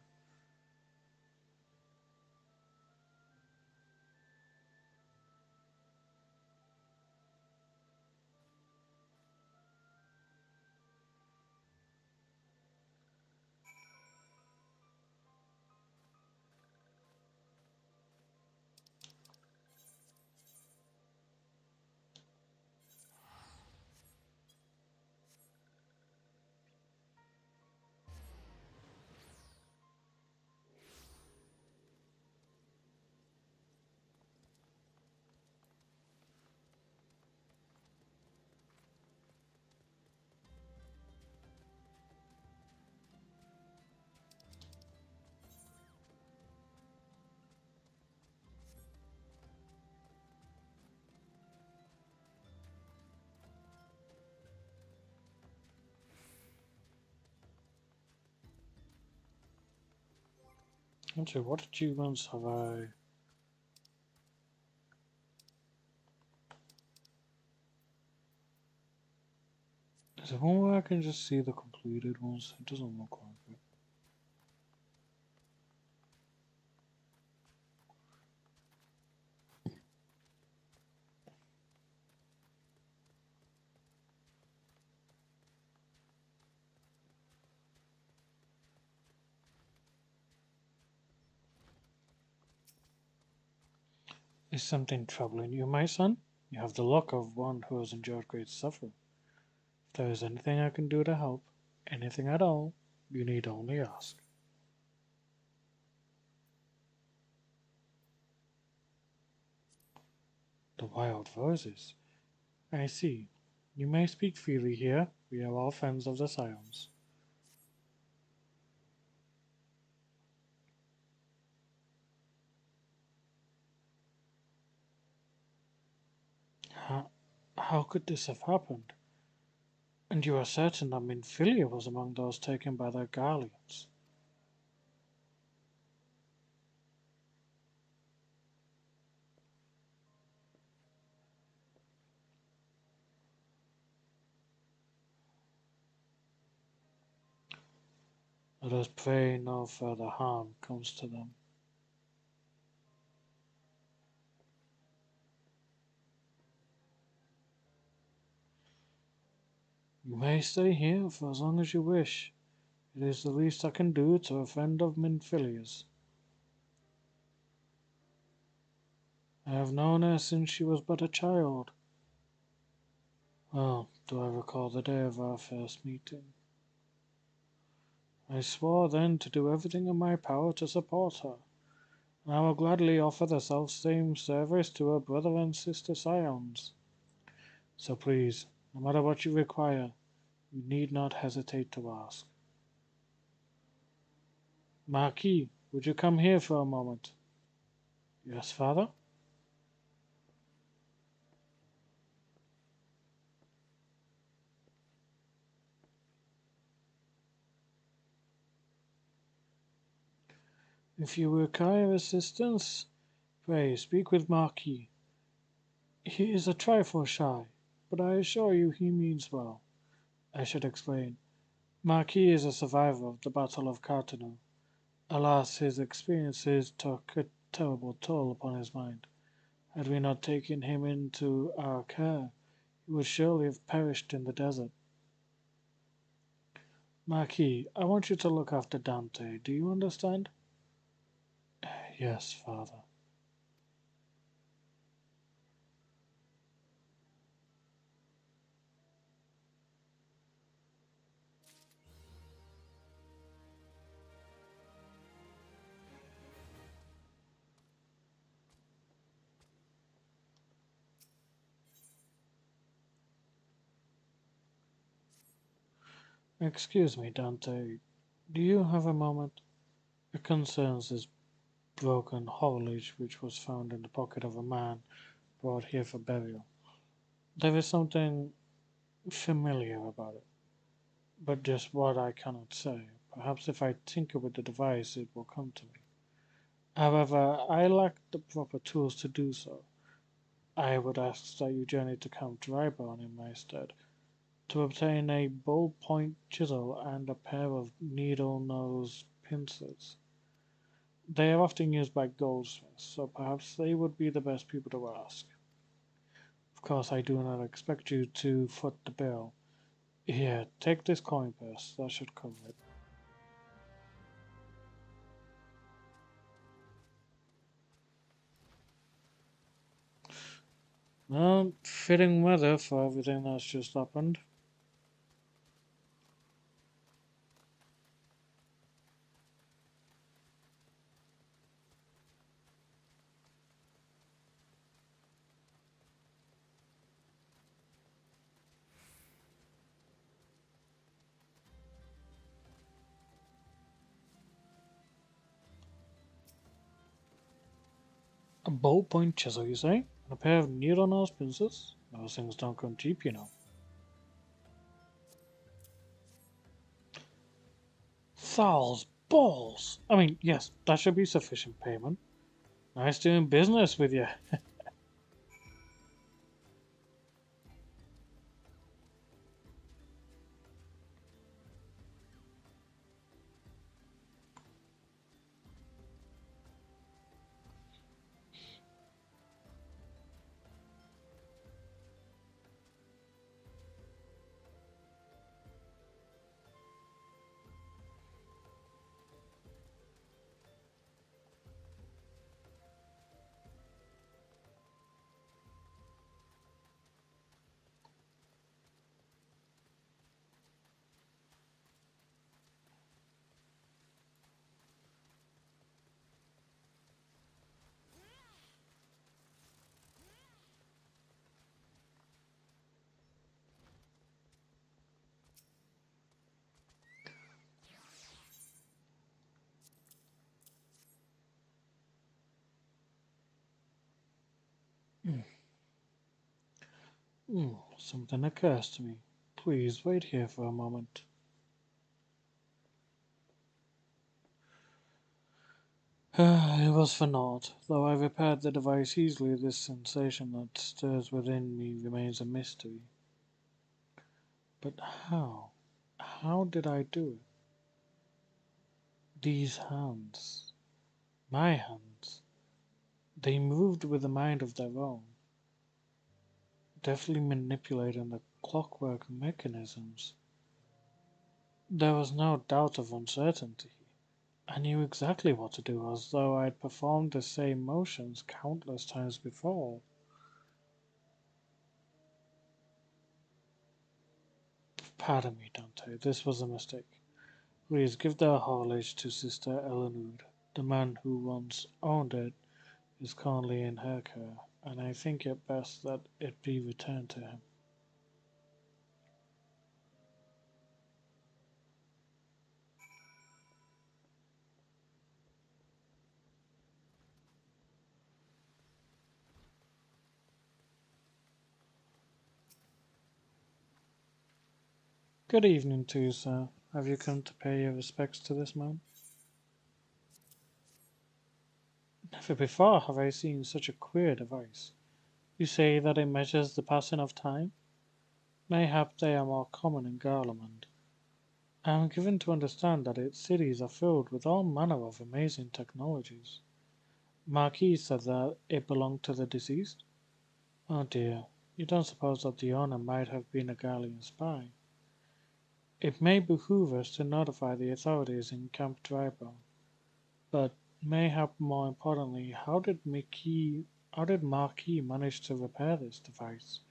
A: Actually, what achievements have I? Is there one where I can just see the completed ones? It doesn't look like it. Is something troubling you, my son? You have the look of one who has endured great suffering. If there is anything I can do to help, anything at all, you need only ask. The wild roses. I see. You may speak freely here. We are all friends of the Scions. How, how could this have happened? And you are certain that Minfilia was among those taken by the Garleans? Let us pray no further harm comes to them. You may stay here for as long as you wish. It is the least I can do to a friend of Minfilia's. I have known her since she was but a child. Well, do I recall the day of our first meeting? I swore then to do everything in my power to support her, and I will gladly offer the self-same service to her brother and sister Scions. So please, no matter what you require, you need not hesitate to ask. Marquis, would you come here for a moment? Yes, father? If you require assistance, pray speak with Marquis. He is a trifle shy, but I assure you he means well. I should explain. Marquis is a survivor of the Battle of Cartano. Alas, his experiences took a terrible toll upon his mind. Had we not taken him into our care, he would surely have perished in the desert. Marquis, I want you to look after Dante. Do you understand? Yes, father. Excuse me, Dante. Do you have a moment? It concerns this broken horologe which was found in the pocket of a man brought here for burial. There is something familiar about it, but just what I cannot say. Perhaps if I tinker with the device it will come to me. However, I lack the proper tools to do so. I would ask that you journey to Count Dryburn in my stead, to obtain a ball-point chisel and a pair of needle-nose pincers. They are often used by goldsmiths, so perhaps they would be the best people to ask. Of course, I do not expect you to foot the bill. Here, take this coin purse. That should cover it. Well, fitting weather for everything that's just happened. A ballpoint chisel, you say? And a pair of needle-nose pincers? Those things don't come cheap, you know. Thals balls! I mean, yes, that should be sufficient payment. Nice doing business with you. Something occurs to me. Please wait here for a moment. It was for naught. Though I repaired the device easily, this sensation that stirs within me remains a mystery. But how? How did I do it? These hands, my hands, they moved with a mind of their own, deftly manipulating the clockwork mechanisms. There was no doubt of uncertainty. I knew exactly what to do, as though I had performed the same motions countless times before. Pardon me, Dante, this was a mistake. Please give the haulage to Sister Eleanor. The man who once owned it is currently in her care, and I think it best that it be returned to him. Good evening to you, sir. Have you come to pay your respects to this man? Never before have I seen such a queer device. You say that it measures the passing of time? Mayhap they are more common in Garlemald. I am given to understand that its cities are filled with all manner of amazing technologies. Marquis said that it belonged to the deceased? Oh dear, you don't suppose that the owner might have been a Garlean spy? It may behoove us to notify the authorities in Camp Dryburn, but mayhap more importantly, how did Marquis manage to repair this device?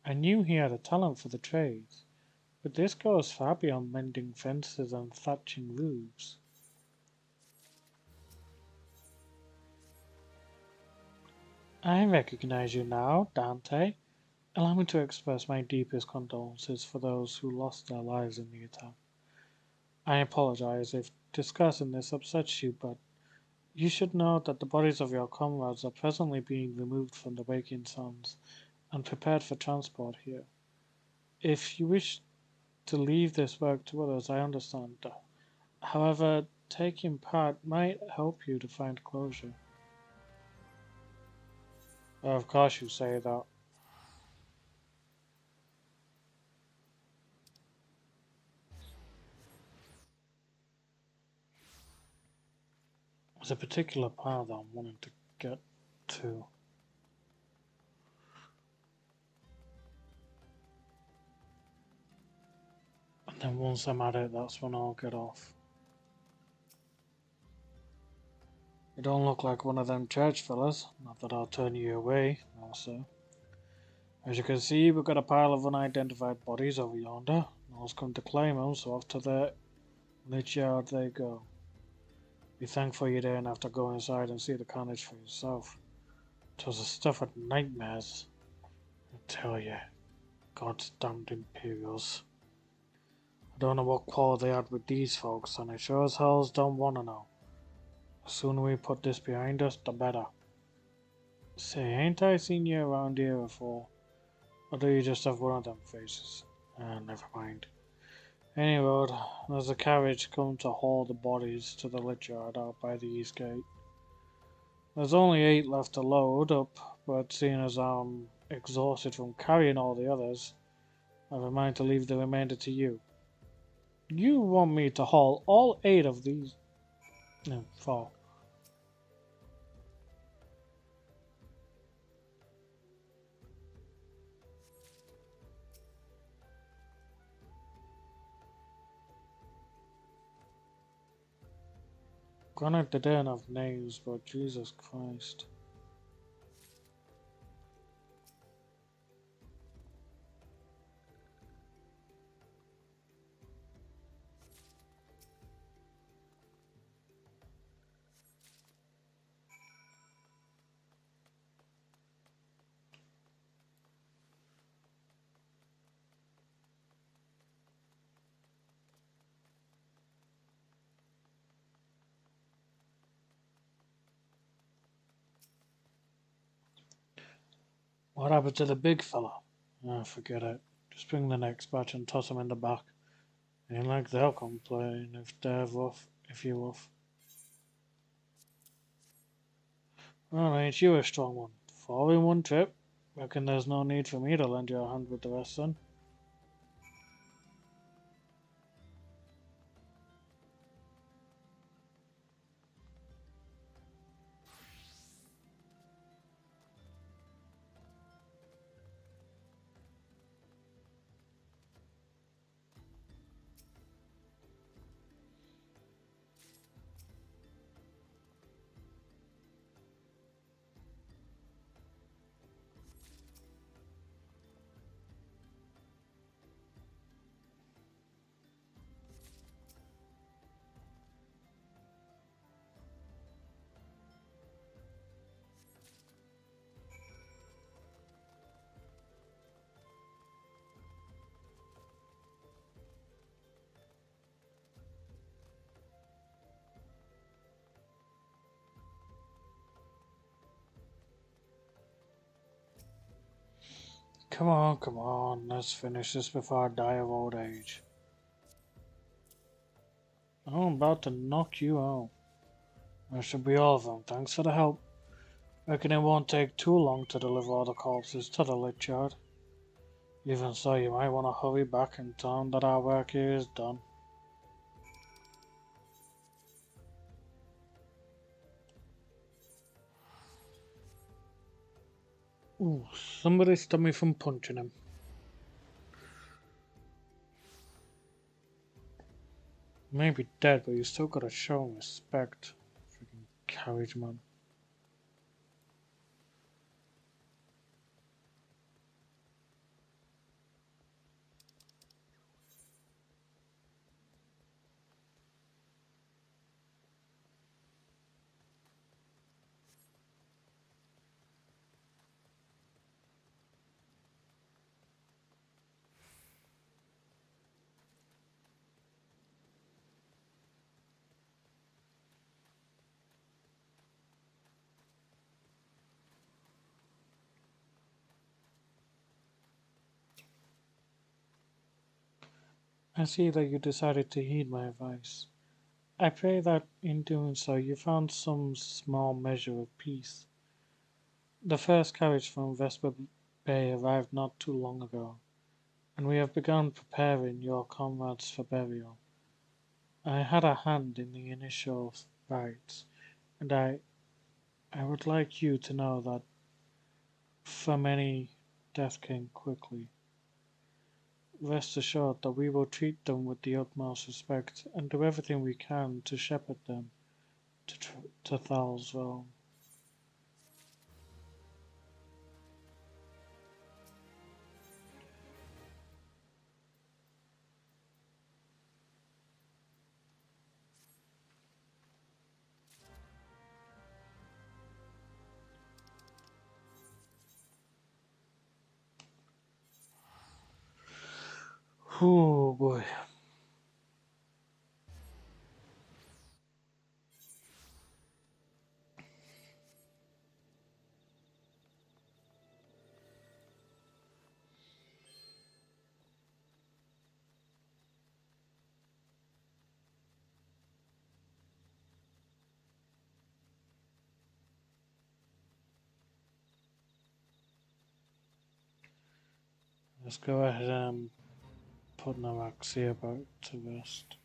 A: I knew he had a talent for the trades, but this goes far beyond mending fences and thatching roofs. I recognize you now, Dante. Allow me to express my deepest condolences for those who lost their lives in the attack. I apologize if discussing this upsets you, but you should know that the bodies of your comrades are presently being removed from the waking suns and prepared for transport here. If you wish to leave this work to others, I understand. However, taking part might help you to find closure. Of course you say that. There's a particular part that I'm wanting to get to. And then once I'm at it, that's when I'll get off. You don't look like one of them church fellas. Not that I'll turn you away, no sir. As you can see, we've got a pile of unidentified bodies over yonder. No one's come to claim them, so off to the lich yard they go. Be thankful you didn't have to go inside and see the carnage for yourself. 'Twas the stuff of nightmares. I tell you, God's damned Imperials. I don't know what quarrel they had with these folks, and I sure as hells don't want to know. The sooner we put this behind us, the better. Say, ain't I seen you around here before? Or do you just have one of them faces? Never mind. Any road, there's a carriage come to haul the bodies to the lich yard out by the east gate. There's only 8 left to load up, but seeing as I'm exhausted from carrying all the others, I've a mind to leave the remainder to you. You want me to haul all 8 of these? No, 4. Granted, they don't have names, but Jesus Christ. What happened to the big fella? Ah, forget it. Just bring the next batch and toss him in the back. Ain't like they'll complain if they're rough, if you're rough. Well, ain't you a strong one? 4 in 1 trip? Reckon there's no need for me to lend you a hand with the rest, then? Come on, let's finish this before I die of old age. I'm about to knock you out. That should be all of them. Thanks for the help. Reckon it won't take too long to deliver all the corpses to the lich yard. Even so, you might want to hurry back and tell them that our work here is done. Ooh, somebody stop me from punching him. Maybe dead, but you still gotta show him respect. Freaking carriage man. I see that you decided to heed my advice. I pray that in doing so you found some small measure of peace. The first carriage from Vesper Bay arrived not too long ago, and we have begun preparing your comrades for burial. I had a hand in the initial rites, and I would like you to know that for many death came quickly. Rest assured that we will treat them with the utmost respect and do everything we can to shepherd them to Thal's realm. Oh boy. Let's go ahead and put Naraxia back to rest.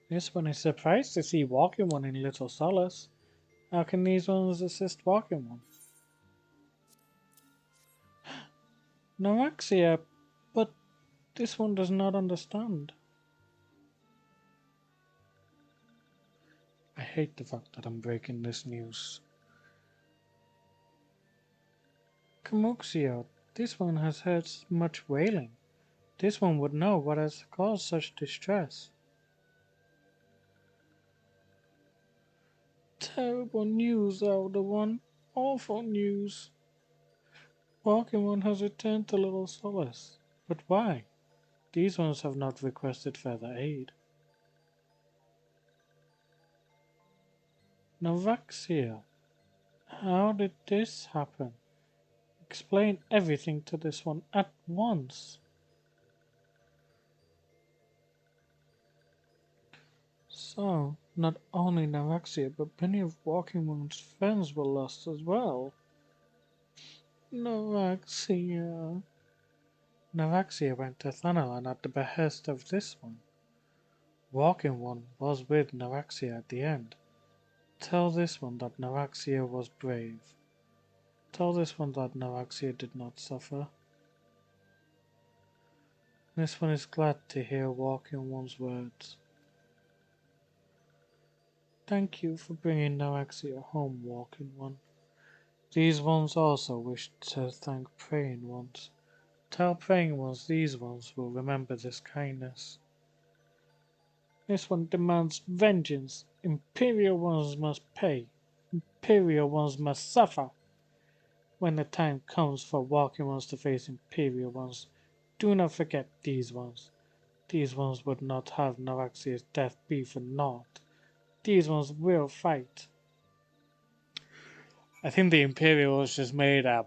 A: This one is surprised to see walking one in Little Solace. How can these ones assist walking one? Naraxia, but this one does not understand. I hate the fact that I'm breaking this news. Camuxio, this one has heard much wailing. This one would know what has caused such distress. Terrible news, Elder One. Awful news. Walking One has returned to Little Solace. But why? These ones have not requested further aid. Novaxia, how did this happen? Explain everything to this one at once. So, not only Novaxia, but many of Walking One's friends were lost as well. Novaxia. Novaxia went to Thanalan at the behest of this one. Walking One was with Novaxia at the end. Tell this one that Novaxia was brave. Tell this one that Novaxia did not suffer. This one is glad to hear Walking One's words. Thank you for bringing Novaxia home, Walking One. These ones also wish to thank Praying Ones. Tell Praying Ones these ones will remember this kindness. This one demands vengeance. Imperial ones must pay. Imperial ones must suffer. When the time comes for Walking Ones to face Imperial ones, do not forget these ones. These ones would not have Novaxia's death be for naught. These ones will fight. I think the Imperials just made a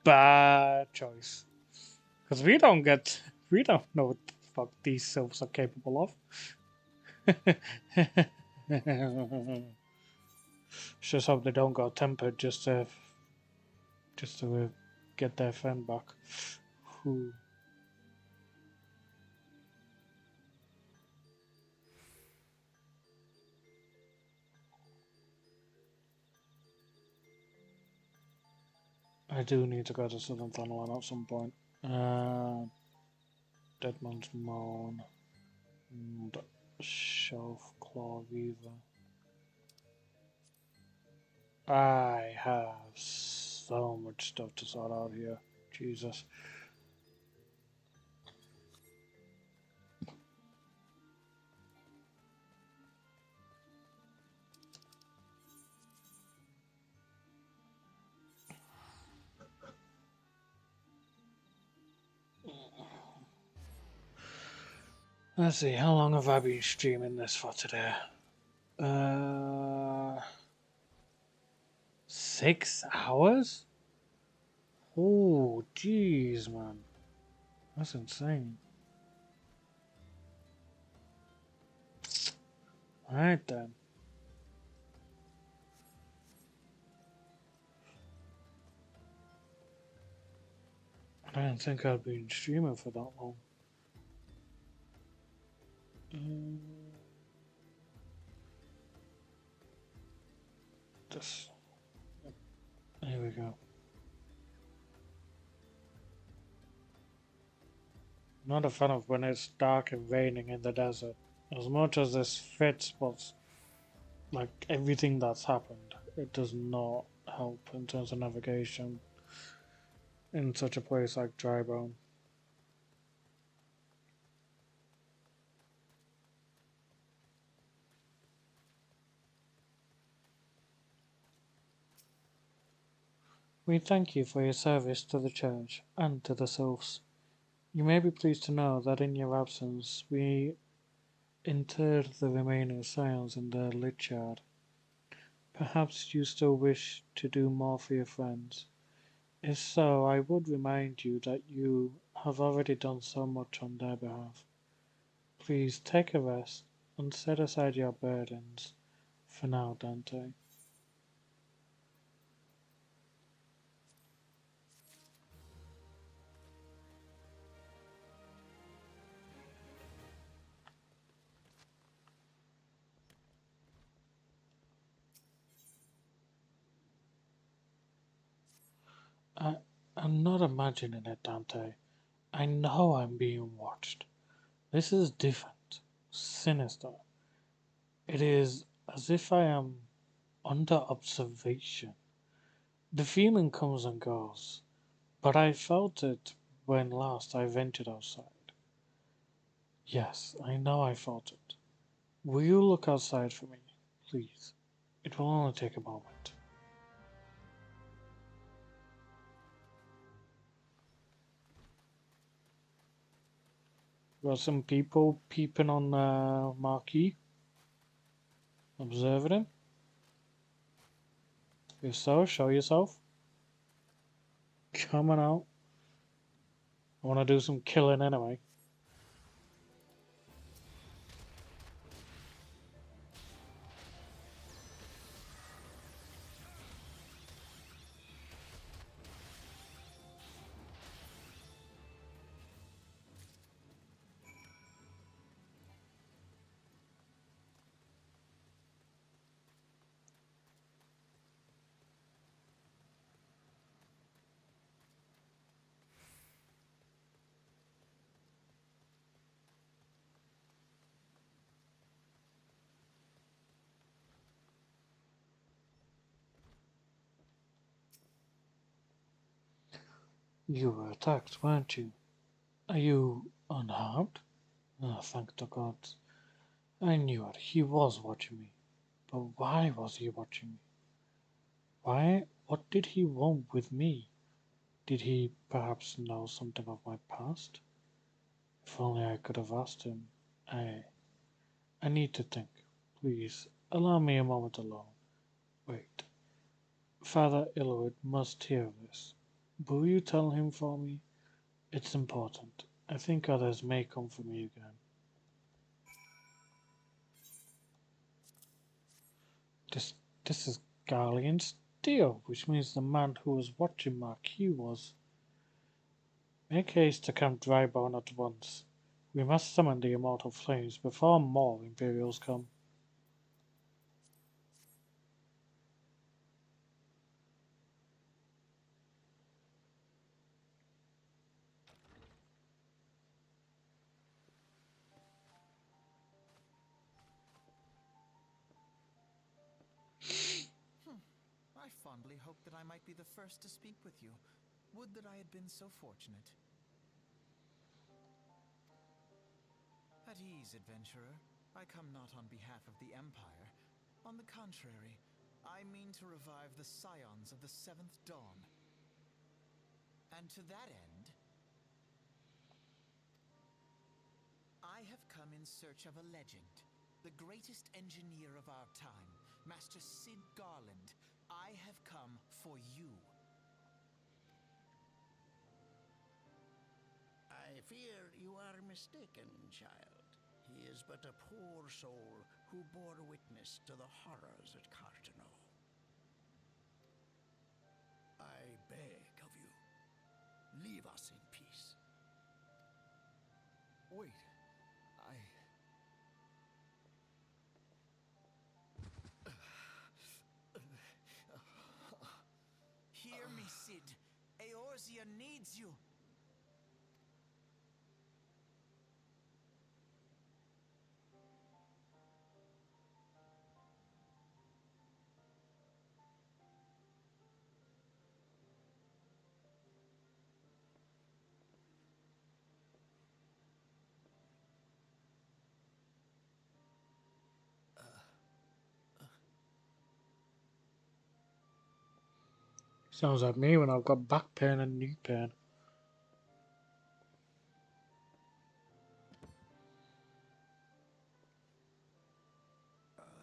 A: bad choice. Because we don't know what the fuck these sylphs are capable of. Just hope they don't go tempered just to get their friend back. Whew. I do need to go to Southern Thanalan at some point. Deadman's Moan and Shelf Claw Weaver. I have so much stuff to sort out here. Jesus. Let's see, how long have I been streaming this for today? 6 hours? Oh, jeez, man. That's insane. Alright then. I didn't think I'd been streaming for that long. Just. Here we go. Not a fan of when it's dark and raining in the desert. As much as this fits what's like everything that's happened, it does not help in terms of navigation in such a place like Drybone. We thank you for your service to the Church and to the Sylphs. You may be pleased to know that in your absence we interred the remaining scions in the lich yard. Perhaps you still wish to do more for your friends. If so, I would remind you that you have already done so much on their behalf. Please take a rest and set aside your burdens for now, Dante. I'm not imagining it, Dante. I know I'm being watched. This is different, sinister. It is as if I am under observation. The feeling comes and goes, but I felt it when last I ventured outside. Yes, I know I felt it. Will you look outside for me, please? It will only take a moment. Got some people peeping on the marquee, observing him. If so, show yourself. Come on out. I want to do some killing anyway. You were attacked, weren't you? Are you unharmed? Oh, thank the gods. I knew it. He was watching me. But why was he watching me? Why? What did he want with me? Did he perhaps know something of my past? If only I could have asked him. I need to think. Please, allow me a moment alone. Wait. Father Illwood must hear this. Will you tell him for me? It's important. I think others may come for me again. This this is Garlean steel, which means the man who was watching Marquis was. Make haste to Camp Drybone at once. We must summon the immortal flames before more Imperials come.
F: I fondly hoped that I might be the first to speak with you. Would that I had been so fortunate. At ease, adventurer. I come not on behalf of the Empire. On the contrary, I mean to revive the scions of the Seventh Dawn. And to that end, I have come in search of a legend. The greatest engineer of our time, Master Sid Garland. I have come for you.
G: I fear you are mistaken, child. He is but a poor soul who bore witness to the horrors at Cartano. I beg of you, leave us in peace.
D: Wait,
F: Hear me, Sid. Eorzea needs you.
A: Sounds like me when I've got back pain and knee pain.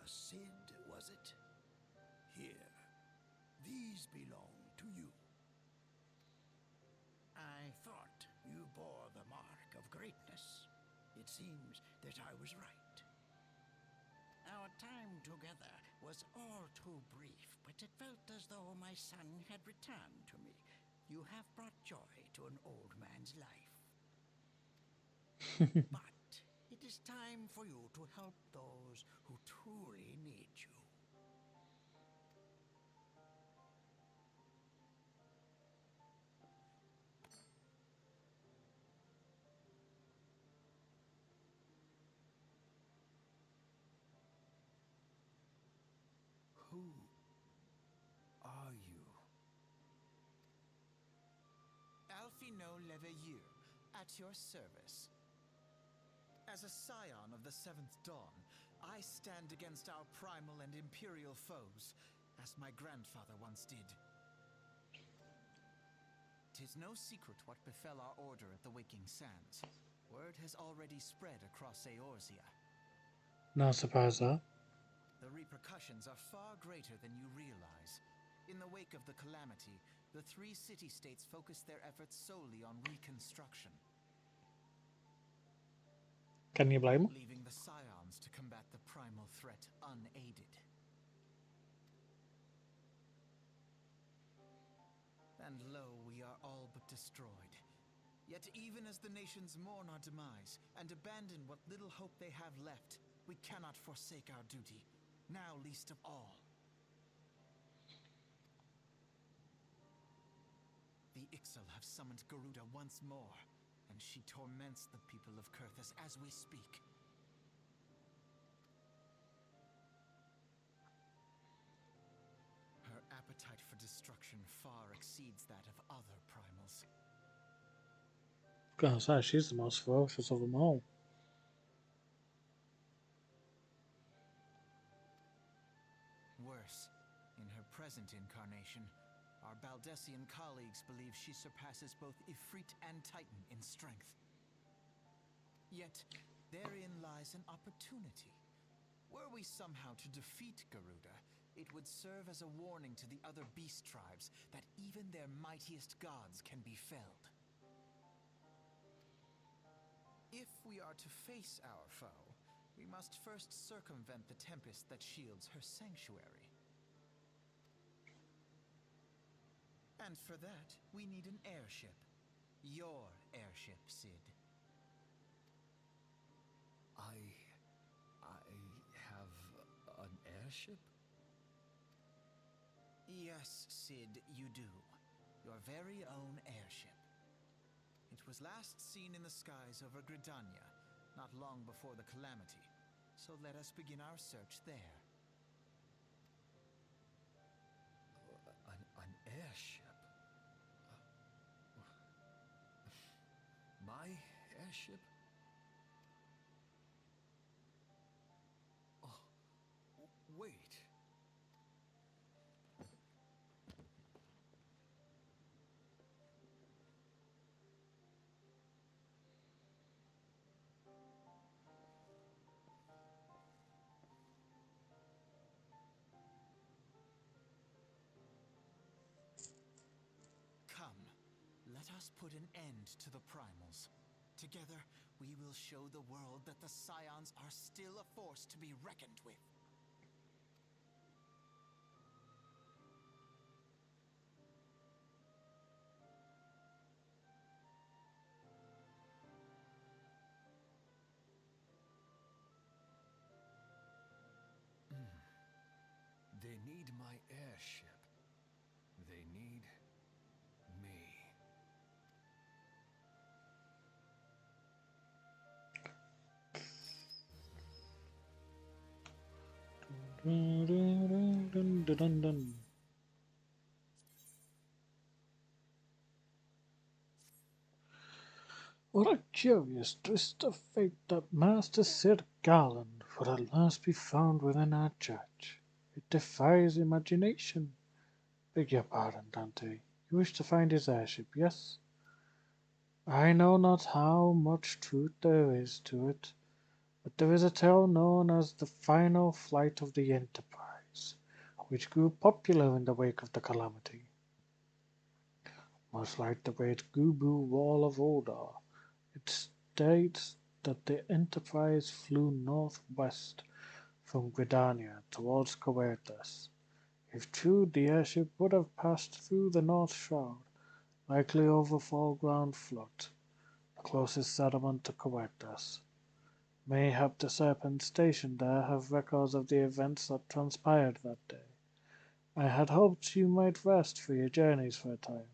G: Sid, was it? Here, these belong to you. I thought you bore the mark of greatness. It seems that I was right. Our time together was all too brief, but it felt as though my son had returned to me. You have brought joy to an old man's life. But it is time for you to help those who truly need you.
D: who are you?
F: Alfino Leveilleur, at your service. As a scion of the Seventh Dawn, I stand against our primal and imperial foes, as my grandfather once did. 'Tis no secret what befell our order at the Waking Sands. Word has already spread across Eorzea.
A: Not surprised that.
F: The repercussions are far greater than you realize. In the wake of the calamity, the three city-states focused their efforts solely on reconstruction,
A: Can you blame him?
F: leaving the Scions to combat the primal threat unaided. And lo, we are all but destroyed. Yet even as the nations mourn our demise and abandon what little hope they have left, we cannot forsake our duty, now least of all. The Ixal have summoned Garuda once more, and she torments the people of Kurthus as we speak. Her appetite for destruction far exceeds that of other primals.
A: Gonna say she's the most ferocious of them all.
F: Worse, in her present incarnation, our Baldessian colleagues believe she surpasses both Ifrit and Titan in strength. Yet, therein lies an opportunity. Were we somehow to defeat Garuda, it would serve as a warning to the other beast tribes that even their mightiest gods can be felled. If we are to face our foe, we must first circumvent the tempest that shields her sanctuary. And for that, we need an airship. Your airship, Sid.
H: I have an airship?
F: Yes, Sid, you do. Your very own airship. It was last seen in the skies over Gridania, not long before the calamity. So let us begin our search there.
H: An airship? My airship? Oh, wait.
F: Come, let us put an end to the primals. Together, we will show the world that the Scions are still a force to be reckoned with.
H: They need my airship. They need me.
A: Dun, dun, dun, dun, dun. What a curious twist of fate that Master Sir Garland would at last be found within our church. It defies imagination. Beg your pardon, Dante. You wish to find his airship, yes? I know not how much truth there is to it, but there is a tale known as the final flight of the Enterprise, which grew popular in the wake of the calamity. Much like the great Gubu Wall of Odor, it states that the Enterprise flew northwest from Gridania towards Coerthas. If true, the airship would have passed through the North Shroud, likely over foreground flood, the closest settlement to Coerthas. Mayhap the Serpents stationed there have records of the events that transpired that day. I had hoped you might rest for your journeys for a time,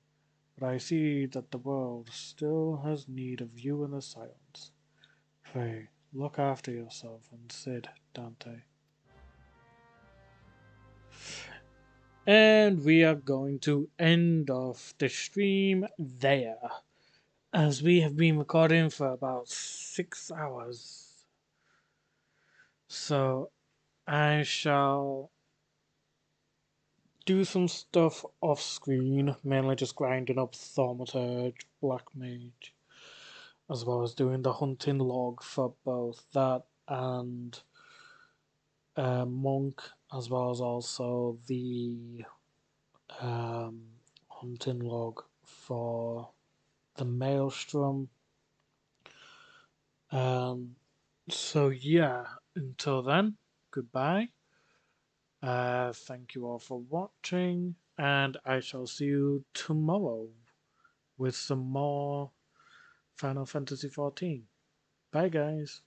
A: but I see that the world still has need of you and the Scions. Pray, look after yourself and Sid, Dante. And we are going to end off the stream there, as we have been recording for about 6 hours. So I shall do some stuff off screen, mainly just grinding up Thaumaturge, Black Mage, as well as doing the hunting log for both that and monk, as well as also the um, hunting log for the maelstrom. So yeah, until then, goodbye. Thank you all for watching, and I shall see you tomorrow with some more Final Fantasy XIV. Bye, guys.